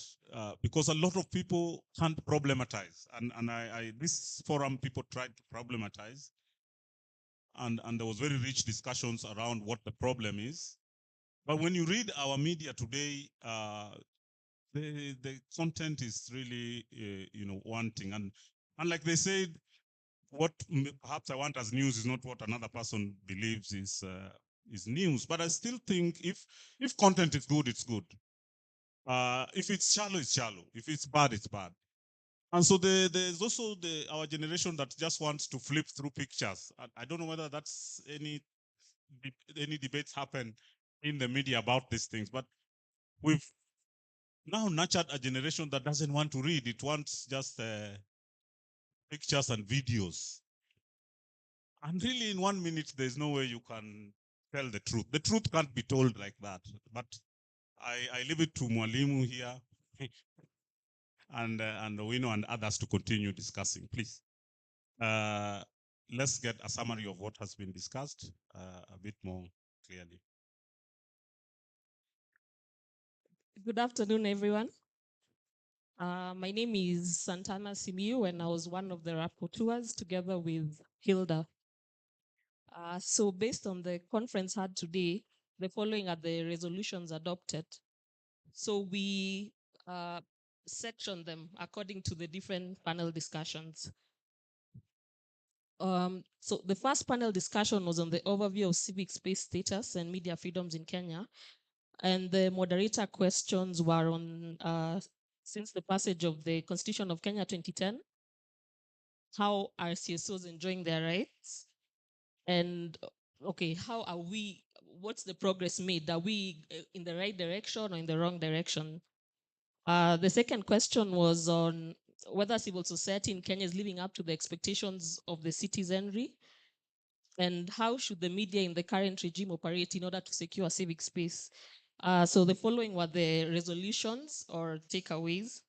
Because a lot of people can't problematize. And this forum, people tried to problematize. And there was very rich discussions around what the problem is. But when you read our media today, the content is really, wanting. And like they said, what perhaps I want as news is not what another person believes is news. But I still think if content is good, it's good. If it's shallow, it's shallow. If it's bad, it's bad. And so there's also our generation that just wants to flip through pictures. I don't know whether that's any debates happen in the media about these things, but we've now nurtured a generation that doesn't want to read. It wants just pictures and videos. And really, in 1 minute, there's no way you can tell the truth. The truth can't be told like that. But I leave it to Mwalimu here and Owino and others to continue discussing, please. Let's get a summary of what has been discussed a bit more clearly. Good afternoon, everyone. My name is Santana Simiu, and I was one of the rapporteurs together with Hilda. So based on the conference had today, the following are the resolutions adopted. So we sectioned them according to the different panel discussions. So the first panel discussion was on the overview of civic space status and media freedoms in Kenya. And the moderator questions were on, since the passage of the Constitution of Kenya 2010, how are CSOs enjoying their rights? And okay, how are we, what's the progress made? Are we in the right direction or in the wrong direction? The second question was on whether civil society in Kenya is living up to the expectations of the citizenry, and how should the media in the current regime operate in order to secure civic space? So the following were the resolutions or takeaways.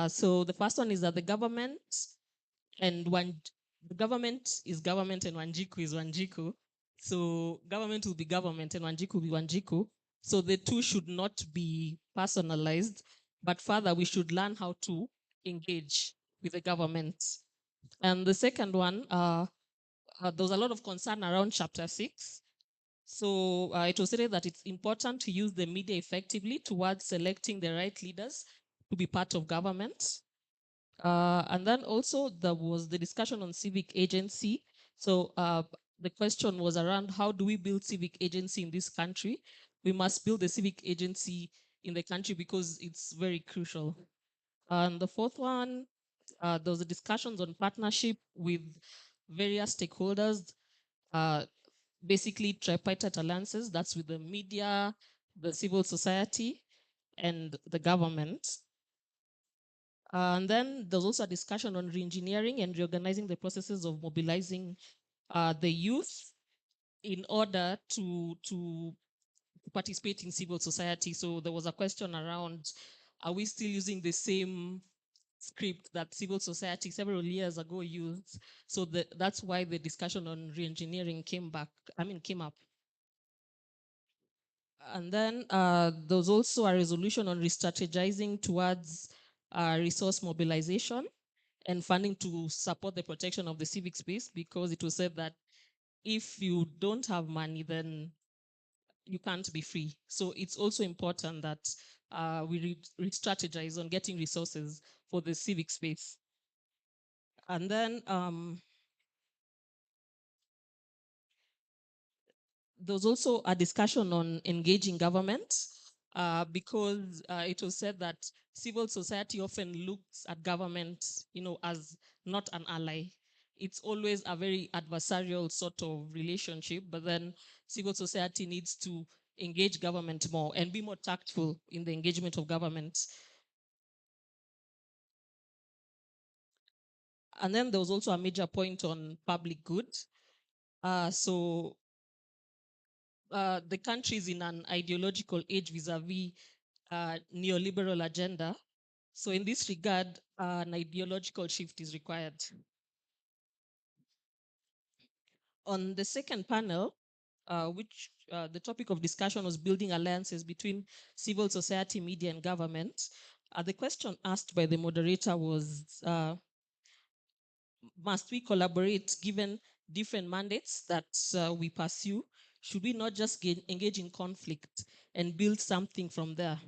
So the first one is that the government the government is government and Wanjiku is Wanjiku. So government will be government and Wanjiku will be Wanjiku. So the two should not be personalized, but further we should learn how to engage with the government. And the second one, there was a lot of concern around chapter 6. So it was stated that it's important to use the media effectively towards selecting the right leaders to be part of government. And then also there was the discussion on civic agency. So the question was around how do we build civic agency in this country? We must build the civic agency in the country because it's very crucial. And the fourth one, there was a discussions on partnership with various stakeholders, basically tripartite alliances, that's with the media, the civil society, and the government. And then there's also a discussion on reengineering and reorganizing the processes of mobilizing the youth in order to participate in civil society. So there was a question around, are we still using the same script that civil society several years ago used? So that's why the discussion on reengineering came up. And then there was also a resolution on re-strategizing towards resource mobilization and funding to support the protection of the civic space, because it was said that if you don't have money, then you can't be free. So it's also important that we re-strategize on getting resources for the civic space. And then there was also a discussion on engaging government because it was said that civil society often looks at government, as not an ally. It's always a very adversarial sort of relationship, but then civil society needs to engage government more and be more tactful in the engagement of government. And then there was also a major point on public good. So the country is in an ideological age vis-a-vis neoliberal agenda. So in this regard, an ideological shift is required. On the second panel, which the topic of discussion was building alliances between civil society, media, and government, the question asked by the moderator was, must we collaborate given different mandates that we pursue? Should we not just engage in conflict and build something from there?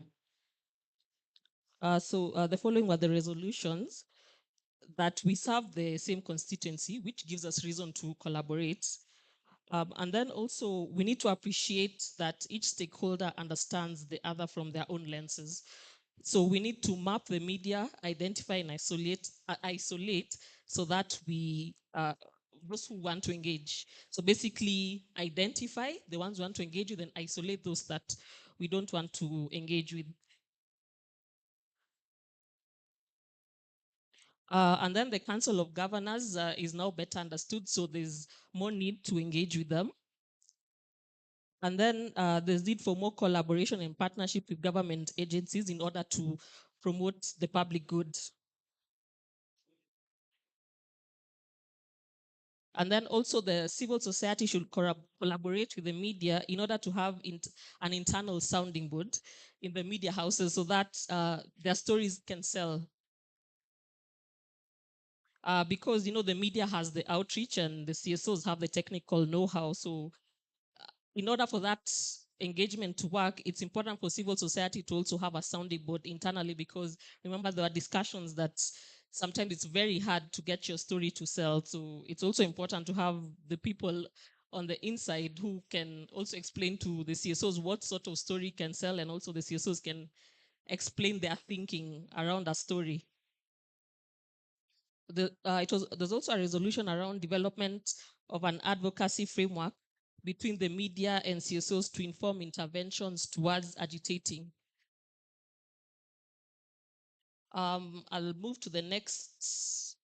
So the following were the resolutions: that we serve the same constituency, which gives us reason to collaborate. And then also we need to appreciate that each stakeholder understands the other from their own lenses. So we need to map the media, identify and isolate so that we, those who want to engage. So basically identify the ones who want to engage with and isolate those that we don't want to engage with. And then the Council of Governors is now better understood, so there's more need to engage with them. And then there's need for more collaboration and partnership with government agencies in order to promote the public good. And then also the civil society should collaborate with the media in order to have an internal sounding board in the media houses so that their stories can sell. Because the media has the outreach and the CSOs have the technical know-how. So in order for that engagement to work, it's important for civil society to also have a sounding board internally, because remember, there are discussions that sometimes it's very hard to get your story to sell. So it's also important to have the people on the inside who can also explain to the CSOs what sort of story can sell, and also the CSOs can explain their thinking around a story. There's also a resolution around development of an advocacy framework between the media and CSOs to inform interventions towards agitating. I'll move to the next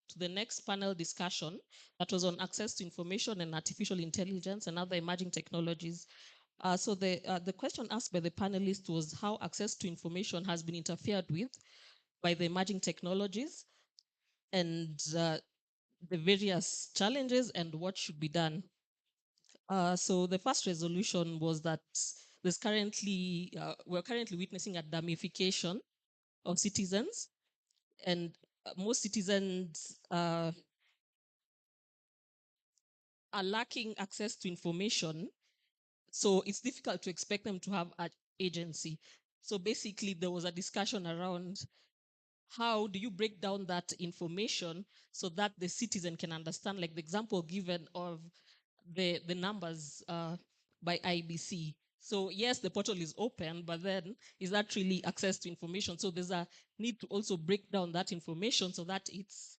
panel discussion that was on access to information and artificial intelligence and other emerging technologies. So the question asked by the panelists was how access to information has been interfered with by the emerging technologies, and the various challenges and what should be done. So the first resolution was that we're currently witnessing a damification of citizens, and most citizens are lacking access to information. So it's difficult to expect them to have an agency. So basically, there was a discussion around how do you break down that information so that the citizen can understand, like the example given of the numbers by IBC. So yes, the portal is open, but then is that really access to information? So there's a need to also break down that information so that it's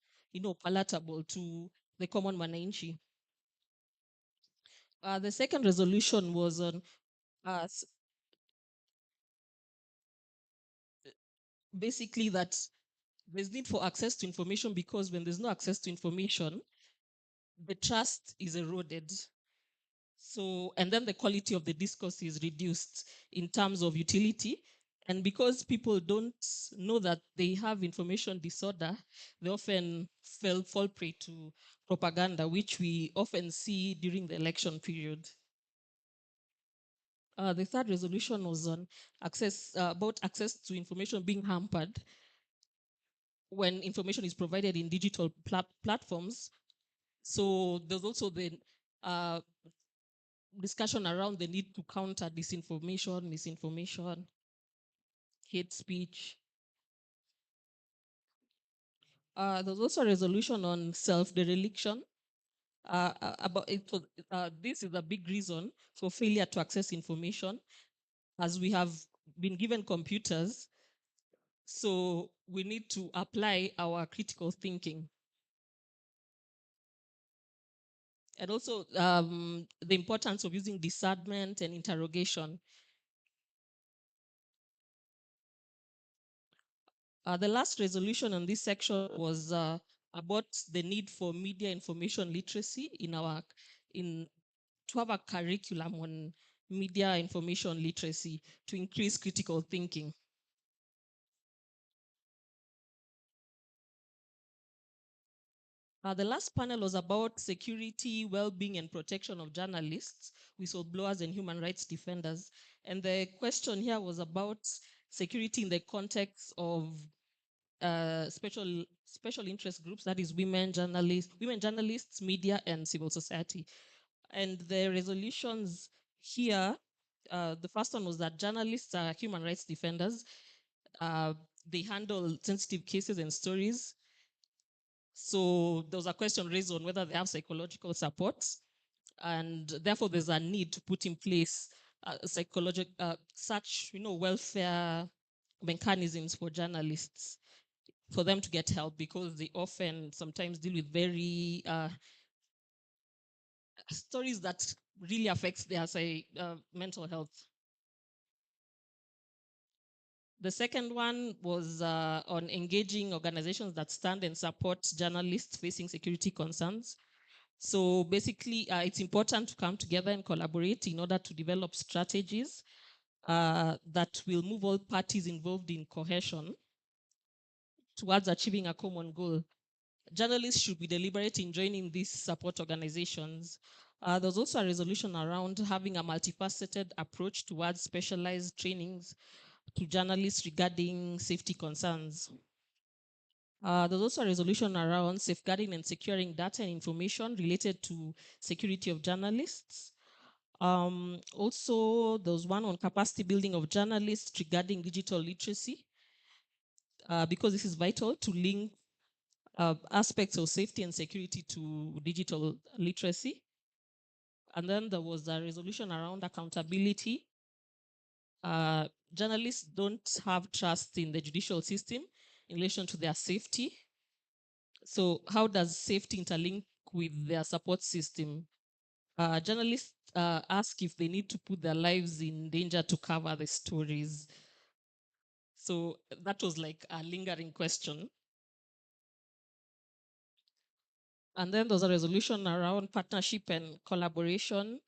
palatable to the common wananchi. The second resolution was on basically that there's need for access to information, because when there's no access to information, the trust is eroded. So, and then the quality of the discourse is reduced in terms of utility. And because people don't know that they have information disorder, they often fall prey to propaganda, which we often see during the election period. The third resolution was on about access to information being hampered when information is provided in digital platforms. So there's also the discussion around the need to counter disinformation, misinformation, hate speech. There's also a resolution on self-dereliction. About it, this is a big reason for failure to access information, as we have been given computers, so we need to apply our critical thinking. And also the importance of using discernment and interrogation. The last resolution on this section was about the need for media information literacy to have a curriculum on media information literacy to increase critical thinking. The last panel was about security, well-being, and protection of journalists, whistleblowers, and human rights defenders. And the question here was about security in the context of special interest groups, that is women journalists, media, and civil society. And the resolutions here, the first one was that journalists are human rights defenders. They handle sensitive cases and stories. So there was a question raised on whether they have psychological support, and therefore there's a need to put in place such welfare mechanisms for journalists, for them to get help, because they often sometimes deal with very stories that really affects their mental health. The second one was on engaging organizations that stand and support journalists facing security concerns. So basically, it's important to come together and collaborate in order to develop strategies that will move all parties involved in cohesion towards achieving a common goal. Journalists should be deliberate in joining these support organizations. There's also a resolution around having a multifaceted approach towards specialized trainings to journalists regarding safety concerns. There's also a resolution around safeguarding and securing data and information related to security of journalists. Also, there was one on capacity building of journalists regarding digital literacy, because this is vital to link aspects of safety and security to digital literacy. And then there was a resolution around accountability. Journalists don't have trust in the judicial system in relation to their safety. So how does safety interlink with their support system? Journalists ask if they need to put their lives in danger to cover the stories. So that was like a lingering question. And then there's a resolution around partnership and collaboration,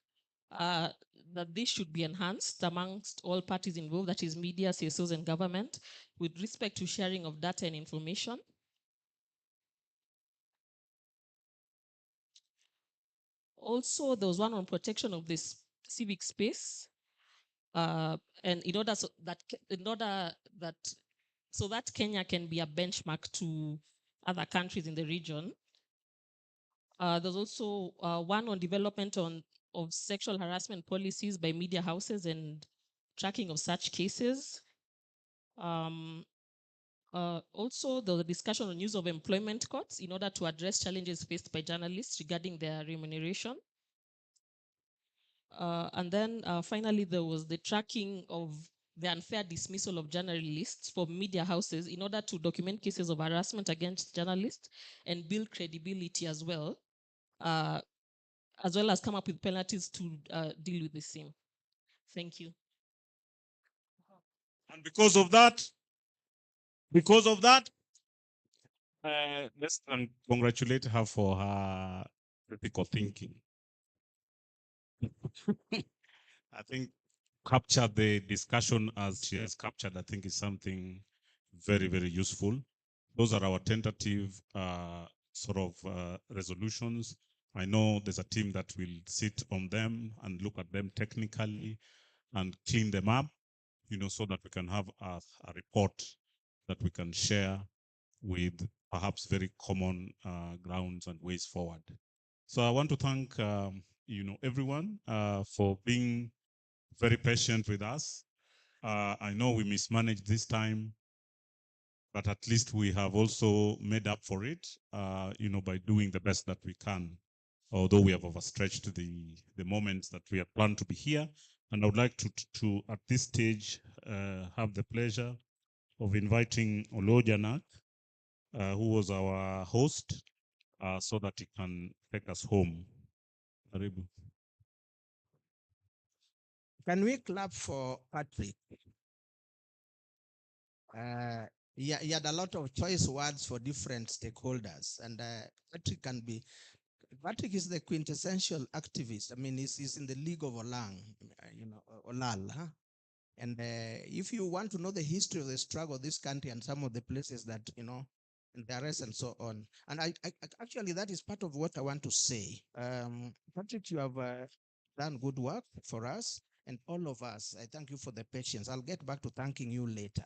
that this should be enhanced amongst all parties involved, that is media, CSOs, and government, with respect to sharing of data and information. Also, there was one on protection of this civic space, and in order that Kenya can be a benchmark to other countries in the region. There's also one on development of sexual harassment policies by media houses and tracking of such cases. Also, the discussion on use of employment courts in order to address challenges faced by journalists regarding their remuneration. And then finally, there was the tracking of the unfair dismissal of journalists from media houses in order to document cases of harassment against journalists and build credibility as well as come up with penalties to deal with the same. Thank you. And because of that, let's congratulate her for her critical thinking. I think capture the discussion as she has captured, I think is something very, very useful. Those are our tentative resolutions. I know there's a team that will sit on them and look at them technically and clean them up, so that we can have a report that we can share with perhaps very common grounds and ways forward. So I want to thank everyone for being very patient with us. I know we mismanaged this time. but at least we have also made up for it, by doing the best that we can, although we have overstretched the moments that we had planned to be here. And I would like to at this stage, have the pleasure of inviting Olojanak, who was our host, so that he can take us home. Karibu. Can we clap for Patrick? He had a lot of choice words for different stakeholders, and Patrick is the quintessential activist. I mean, he's in the league of Olang, Olal. Huh? And if you want to know the history of the struggle of this country and some of the places that, and the rest and so on. And I actually, that is part of what I want to say. Patrick, you have done good work for us and all of us. I thank you for the patience. I'll get back to thanking you later.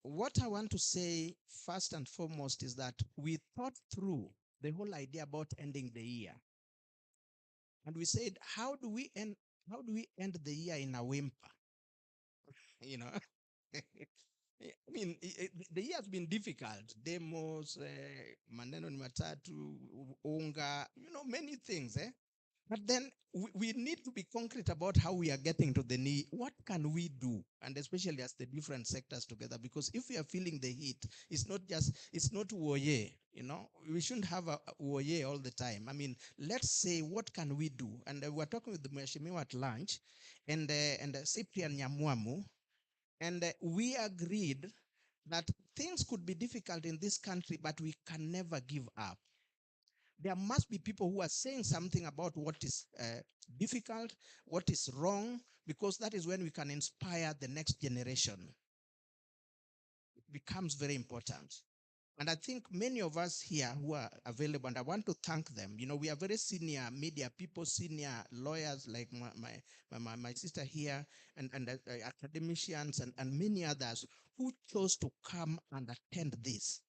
What I want to say first and foremost is that we thought through the whole idea about ending the year. And we said, how do we end the year in a whimper? You know, I mean, the year has been difficult. Demos, maneno ni matatu, unga, many things. But then we need to be concrete about how we are getting to the knee. What can we do? And especially as the different sectors together, because if we are feeling the heat, it's not woye, we shouldn't have a woye all the time. I mean, let's say, what can we do? And we're talking with the Mheshimiwa at lunch and Cyprian Nyamwamu, and we agreed that things could be difficult in this country, but we can never give up. There must be people who are saying something about what is difficult, what is wrong, because that is when we can inspire the next generation. It becomes very important. And I think many of us here who are available, and I want to thank them. We are very senior media people, senior lawyers like my sister here, and academicians and many others who chose to come and attend this.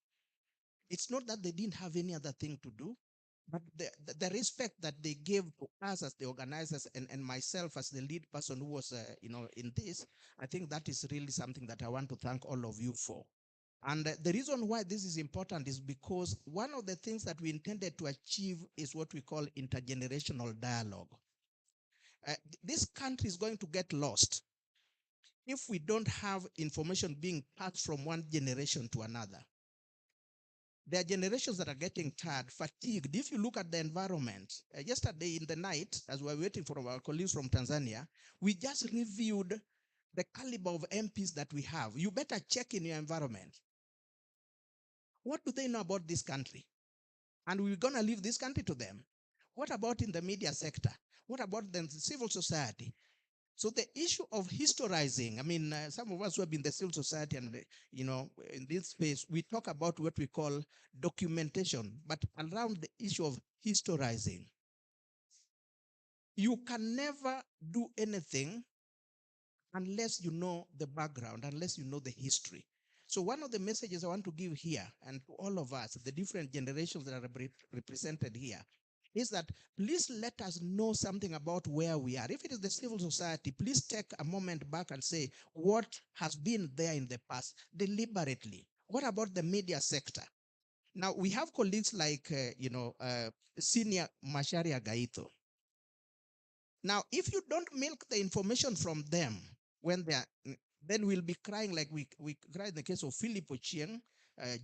It's not that they didn't have any other thing to do, but the respect that they gave to us as the organizers and myself as the lead person who was, in this, I think that is really something that I want to thank all of you for. And the reason why this is important is because one of the things that we intended to achieve is what we call intergenerational dialogue. This country is going to get lost if we don't have information being passed from one generation to another. There are generations that are getting tired, fatigued. If you look at the environment, yesterday in the night, as we were waiting for our colleagues from Tanzania, we just reviewed the caliber of MPs that we have. You better check in your environment. What do they know about this country? And we're going to leave this country to them. What about in the media sector? What about the civil society? So the issue of historizing, I mean, some of us who have been in the civil society and, in this space, we talk about what we call documentation, but around the issue of historizing. You can never do anything unless you know the background, unless you know the history. So one of the messages I want to give here, and to all of us, the different generations that are represented here, is that please let us know something about where we are. If it is the civil society, please take a moment back and say what has been there in the past deliberately. What about the media sector? Now, we have colleagues like, Senior Masharia Gaito. Now, if you don't milk the information from them when they are, then we'll be crying like we cried in the case of Philip Ochieng,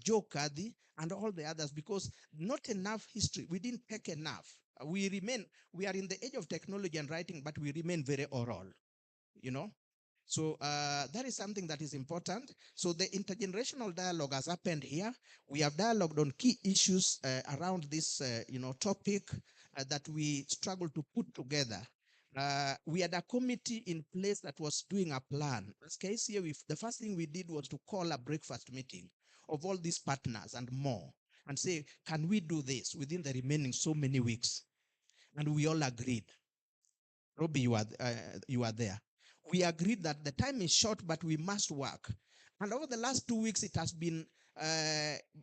Joe Kadhi, and all the others, because not enough history. We didn't take enough. We are in the age of technology and writing, but we remain very oral, So that is something that is important. So the intergenerational dialogue has happened here. We have dialogued on key issues around this, topic that we struggle to put together. We had a committee in place that was doing a plan. As KCA, the first thing we did was to call a breakfast meeting of all these partners and more and say, can we do this within the remaining so many weeks? And we all agreed. Robbie, you are there. We agreed that the time is short, but we must work. And over the last 2 weeks, it has been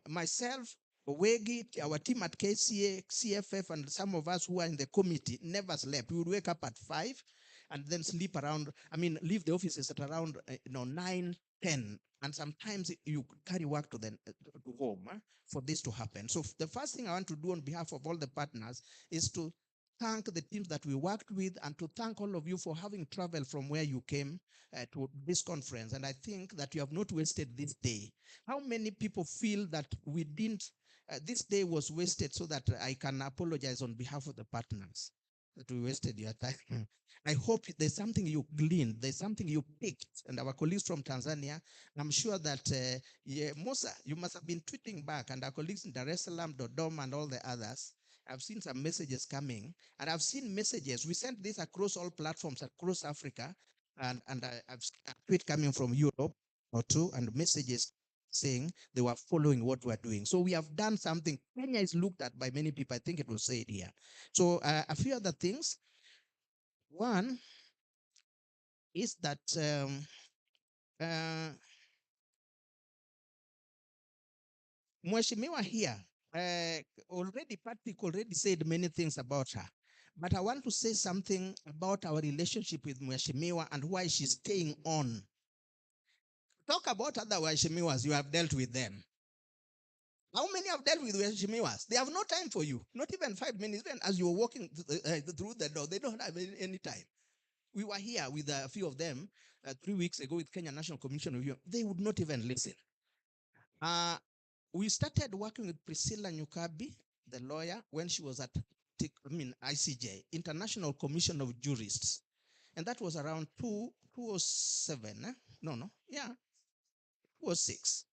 myself, Wegi, our team at KCA, CFF, and some of us who are in the committee never slept. We would wake up at 5 and then sleep around, leave the offices at around 9, 10, and sometimes you carry work to to home for this to happen. So the first thing I want to do on behalf of all the partners is to thank the teams that we worked with and to thank all of you for having traveled from where you came to this conference. And I think that you have not wasted this day. How many people feel that we didn't, this day was wasted, so that I can apologize on behalf of the partners that we wasted your time? I hope there's something you gleaned, there's something you picked, and our colleagues from Tanzania, I'm sure that Musa, you must have been tweeting back, and our colleagues in Dar es Salaam, Dodoma, and all the others. I've seen some messages coming, and I've seen messages. We sent this across all platforms across Africa, and I've a tweet coming from Europe or two, and messages saying they were following what we're doing. So we have done something. Kenya is looked at by many people. I think it was said here. So a few other things. One is that Mheshimiwa here, already Patrick already said many things about her. But I want to say something about our relationship with Mheshimiwa and why she's staying on. Talk about other Mheshimiwas, you have dealt with them. How many have dealt with Mheshimiwas? They have no time for you, not even 5 minutes. Even as you're walking through the door, they don't have any time. We were here with a few of them 3 weeks ago with Kenya National Commission of Youth. They would not even listen. We started working with Priscilla Nyukabi, the lawyer, when she was at ICJ, International Commission of Jurists. And that was around 2007. Yeah, 2006.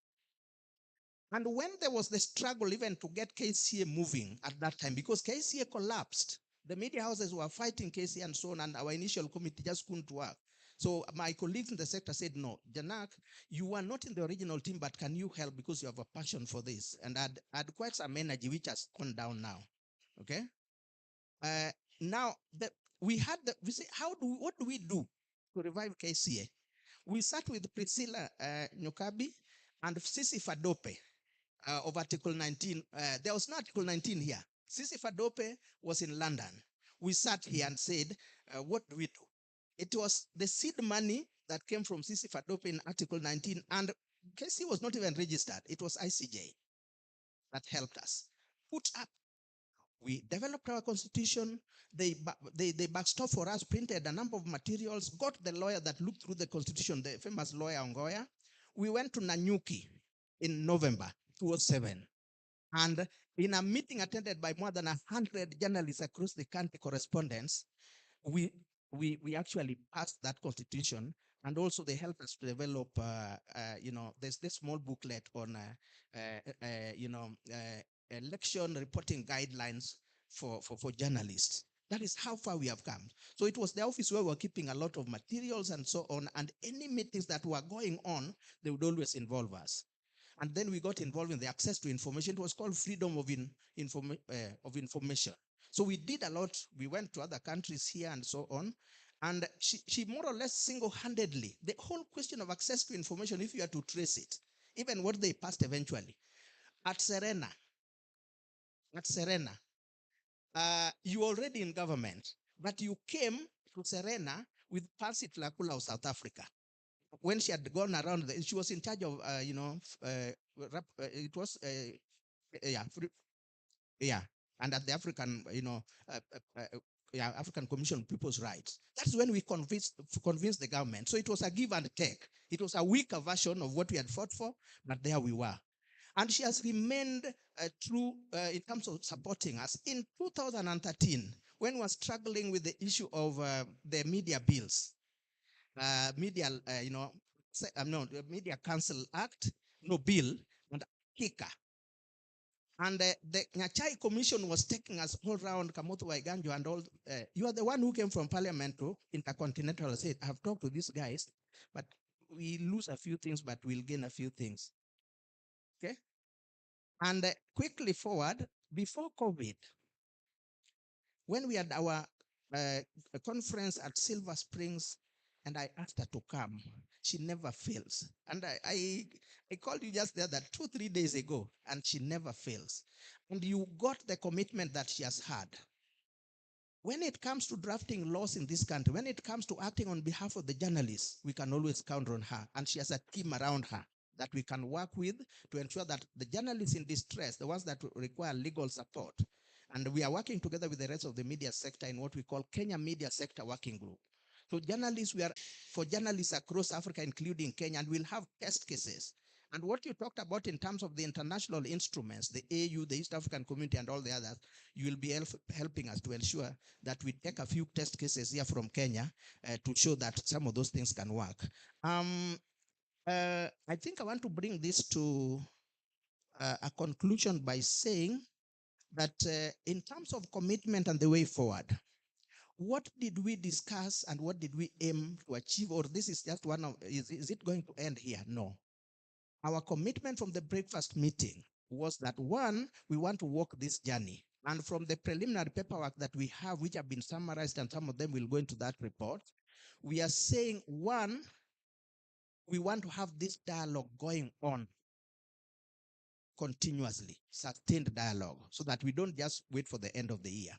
And when there was the struggle even to get KCA moving at that time, because KCA collapsed, the media houses were fighting KCA and so on, and our initial committee just couldn't work. So my colleagues in the sector said, no, Janak, you are not in the original team, but can you help because you have a passion for this? And I'd quite some energy, which has gone down now. Okay. Now we say, what do we do to revive KCA? We sat with Priscilla Nyukabi and Sisi Fadope of Article 19. There was no Article 19 here. Sisi Fadope was in London. We sat here and said, what do we do? It was the seed money that came from Sisi Fadope in Article 19, and KC was not even registered. It was ICJ that helped us put up. We developed our constitution. They backstop for us, printed a number of materials, got the lawyer that looked through the constitution, the famous lawyer Ongoya. We went to Nanyuki in November 2007. And in a meeting attended by more than 100 journalists across the country, correspondents, we actually passed that constitution, and also they helped us to develop, there's this small booklet on, election reporting guidelines for journalists. That is how far we have come. So it was the office where we were keeping a lot of materials and so on, and any meetings that were going on, they would always involve us. And then we got involved in the access to information. It was called freedom of information. So we did a lot. We went to other countries here and so on. And she more or less single-handedly, the whole question of access to information, if you are to trace it, even what they passed eventually, at Serena, you already in government, but you came to Serena with Pansy Tlakula of South Africa. When she had gone around, she was in charge of, it was, and at the African, African Commission on People's Rights. That's when we convinced the government. So it was a give and take. It was a weaker version of what we had fought for, but there we were. And she has remained true in terms of supporting us. In 2013, when we were struggling with the issue of the media bills, the Media Council Act, bill, and KICA. And the Nyachai Commission was taking us all around Kamoto Waiganjo and all. You are the one who came from Parliament to Intercontinental and said, I have talked to these guys, but we lose a few things, but we'll gain a few things. Okay? And quickly forward, before COVID, when we had our conference at Silver Springs, and I asked her to come, she never fails. And I called you just there that 2-3 days ago, and she never fails. And you got the commitment that she has had. when it comes to drafting laws in this country, when it comes to acting on behalf of the journalists, we can always count on her. And she has a team around her that we can work with to ensure that the journalists in distress, the ones that require legal support, and we are working together with the rest of the media sector in what we call Kenya Media Sector Working Group. So journalists, we are for journalists across Africa, including Kenya, and we'll have test cases. And what you talked about in terms of the international instruments, the AU, the East African Community, and all the others, you will be helping us to ensure that we take a few test cases here from Kenya to show that some of those things can work. I think I want to bring this to a conclusion by saying that in terms of commitment and the way forward, what did we discuss and what did we aim to achieve? Or this is just one of, is it going to end here? No. Our commitment from the breakfast meeting was that one, we want to walk this journey. And from the preliminary paperwork that we have, which have been summarized, and some of them will go into that report, we are saying, one, we want to have this dialogue going on continuously, sustained dialogue, so that we don't just wait for the end of the year.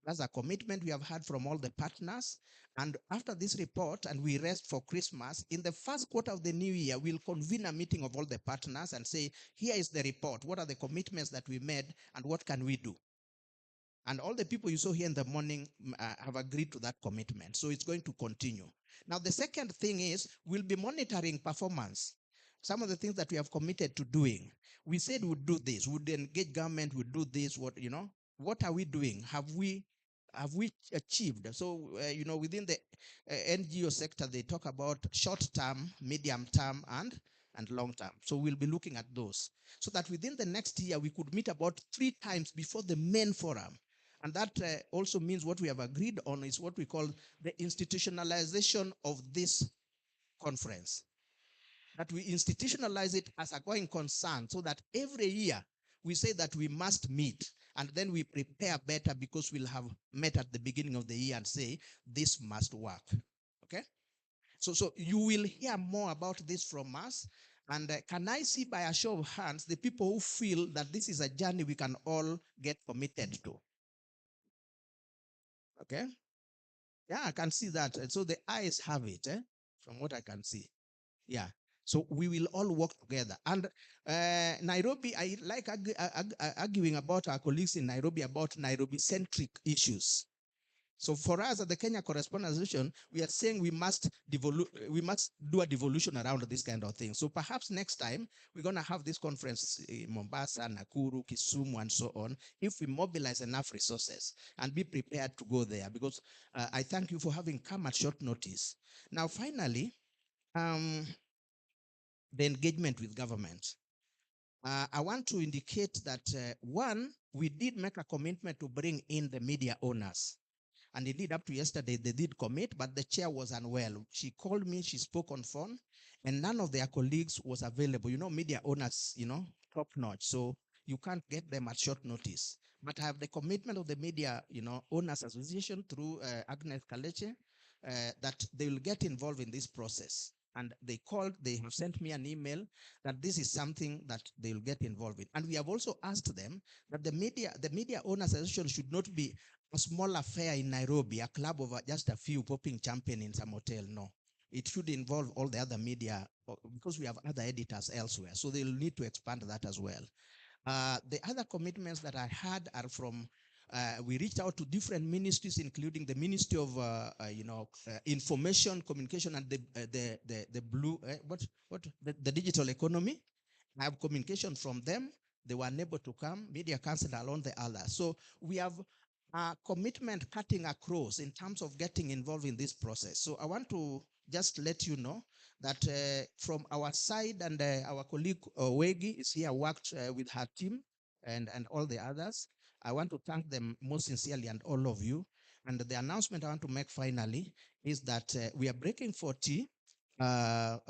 That's a commitment we have had from all the partners. And after this report, and we rest for Christmas, in the first quarter of the new year, we'll convene a meeting of all the partners and say, here is the report. What are the commitments that we made and what can we do? And all the people you saw here in the morning have agreed to that commitment. So it's going to continue. Now, the second thing is we'll be monitoring performance. Some of the things that we have committed to doing. We said we'd do this, we'd engage government, we'd do this, what are we doing? Have we achieved? So, within the NGO sector, they talk about short term, medium term, and long term. So we'll be looking at those so that within the next year, we could meet about 3 times before the main forum. And that also means what we have agreed on is what we call the institutionalization of this conference. That we institutionalize it as a going concern so that every year we say that we must meet and then we prepare better because we'll have met at the beginning of the year and say this must work. Okay? So you will hear more about this from us. And can I see by a show of hands the people who feel that this is a journey we can all get committed to? Okay? Yeah, I can see that. So the eyes have it, from what I can see. Yeah. So we will all work together. And Nairobi, I like arguing about our colleagues in Nairobi about Nairobi-centric issues. So for us at the Kenya Correspondents Association, we are saying we must do a devolution around this kind of thing. So perhaps next time we're going to have this conference in Mombasa, Nakuru, Kisumu, and so on, if we mobilize enough resources and be prepared to go there, because I thank you for having come at short notice. Now, finally, the engagement with government. I want to indicate that one, we did make a commitment to bring in the media owners. And indeed, up to yesterday, they did commit, but the chair was unwell. She called me, she spoke on phone, and none of their colleagues was available. Media owners, top notch. So you can't get them at short notice. But I have the commitment of the media, owners association through Agnes Kaleche, that they will get involved in this process. And they have sent me an email that this is something that they will get involved in. And we have also asked them that the media owners association should not be a small affair in Nairobi, a club of just a few popping champion in some hotel. No, it should involve all the other media because we have other editors elsewhere. So they'll need to expand that as well. The other commitments that I had are from, we reached out to different ministries, including the Ministry of, Information, Communication, and the digital economy. I have communication from them. They were unable to come. Media Council along the others. So we have a commitment cutting across in terms of getting involved in this process. So I want to just let you know that from our side, and our colleague Wegi is here, worked with her team and all the others. I want to thank them most sincerely and all of you. And the announcement I want to make finally is that we are breaking for tea. The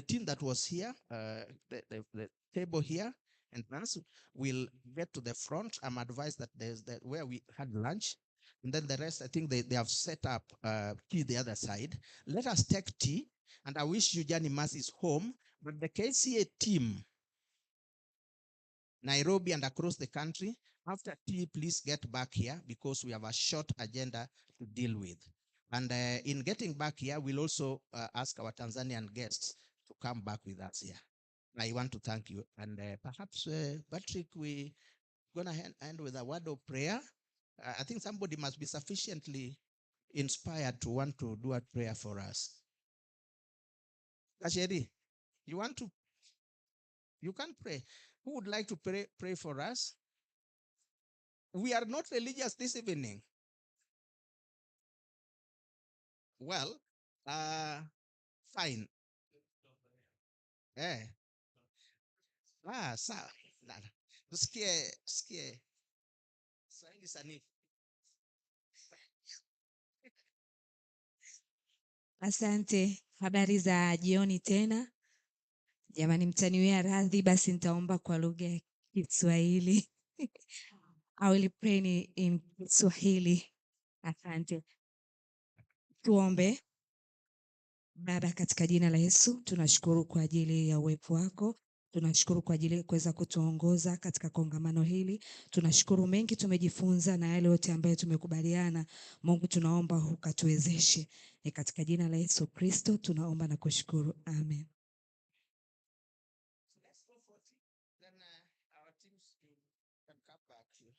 team that was here, the table here, and us will get to the front. I'm advised that there's where we had lunch. And then the rest, I think they have set up tea the other side. Let us take tea. And I wish you Johnny Mas is home. But the KCA team, Nairobi and across the country, After tea, please get back here because we have a short agenda to deal with. And in getting back here, we'll also ask our Tanzanian guests to come back with us here. I want to thank you. And perhaps, Patrick, we're going to end with a word of prayer. I think somebody must be sufficiently inspired to want to do a prayer for us. Kashedi, you can pray. Who would like to pray for us? We are not religious this evening. Well, fine. Eh. Sawa. Tusikie. Swahili sanifu. Asante, habari za jioni tena. Jamani, mtaniwia radhi, basi nitaomba kwa lugha ya Kiswahili. I will pray in Kiswahili. Asante. Tuombe. Baba, katika jina la Yesu, tunashukuru kwa ajili ya uwepo wako. Tunashukuru kwa ajili ya kuweza kutuongoza katika kongamano hili. Tunashukuru mengi tumejifunza na yale yote ambayo tumekubaliana. Mungu, tunaomba ukatuwezeshe. Ni katika jina la Yesu Kristo tunaomba na kushukuru. Amen. Let's go for tea. Then our teams can come back here.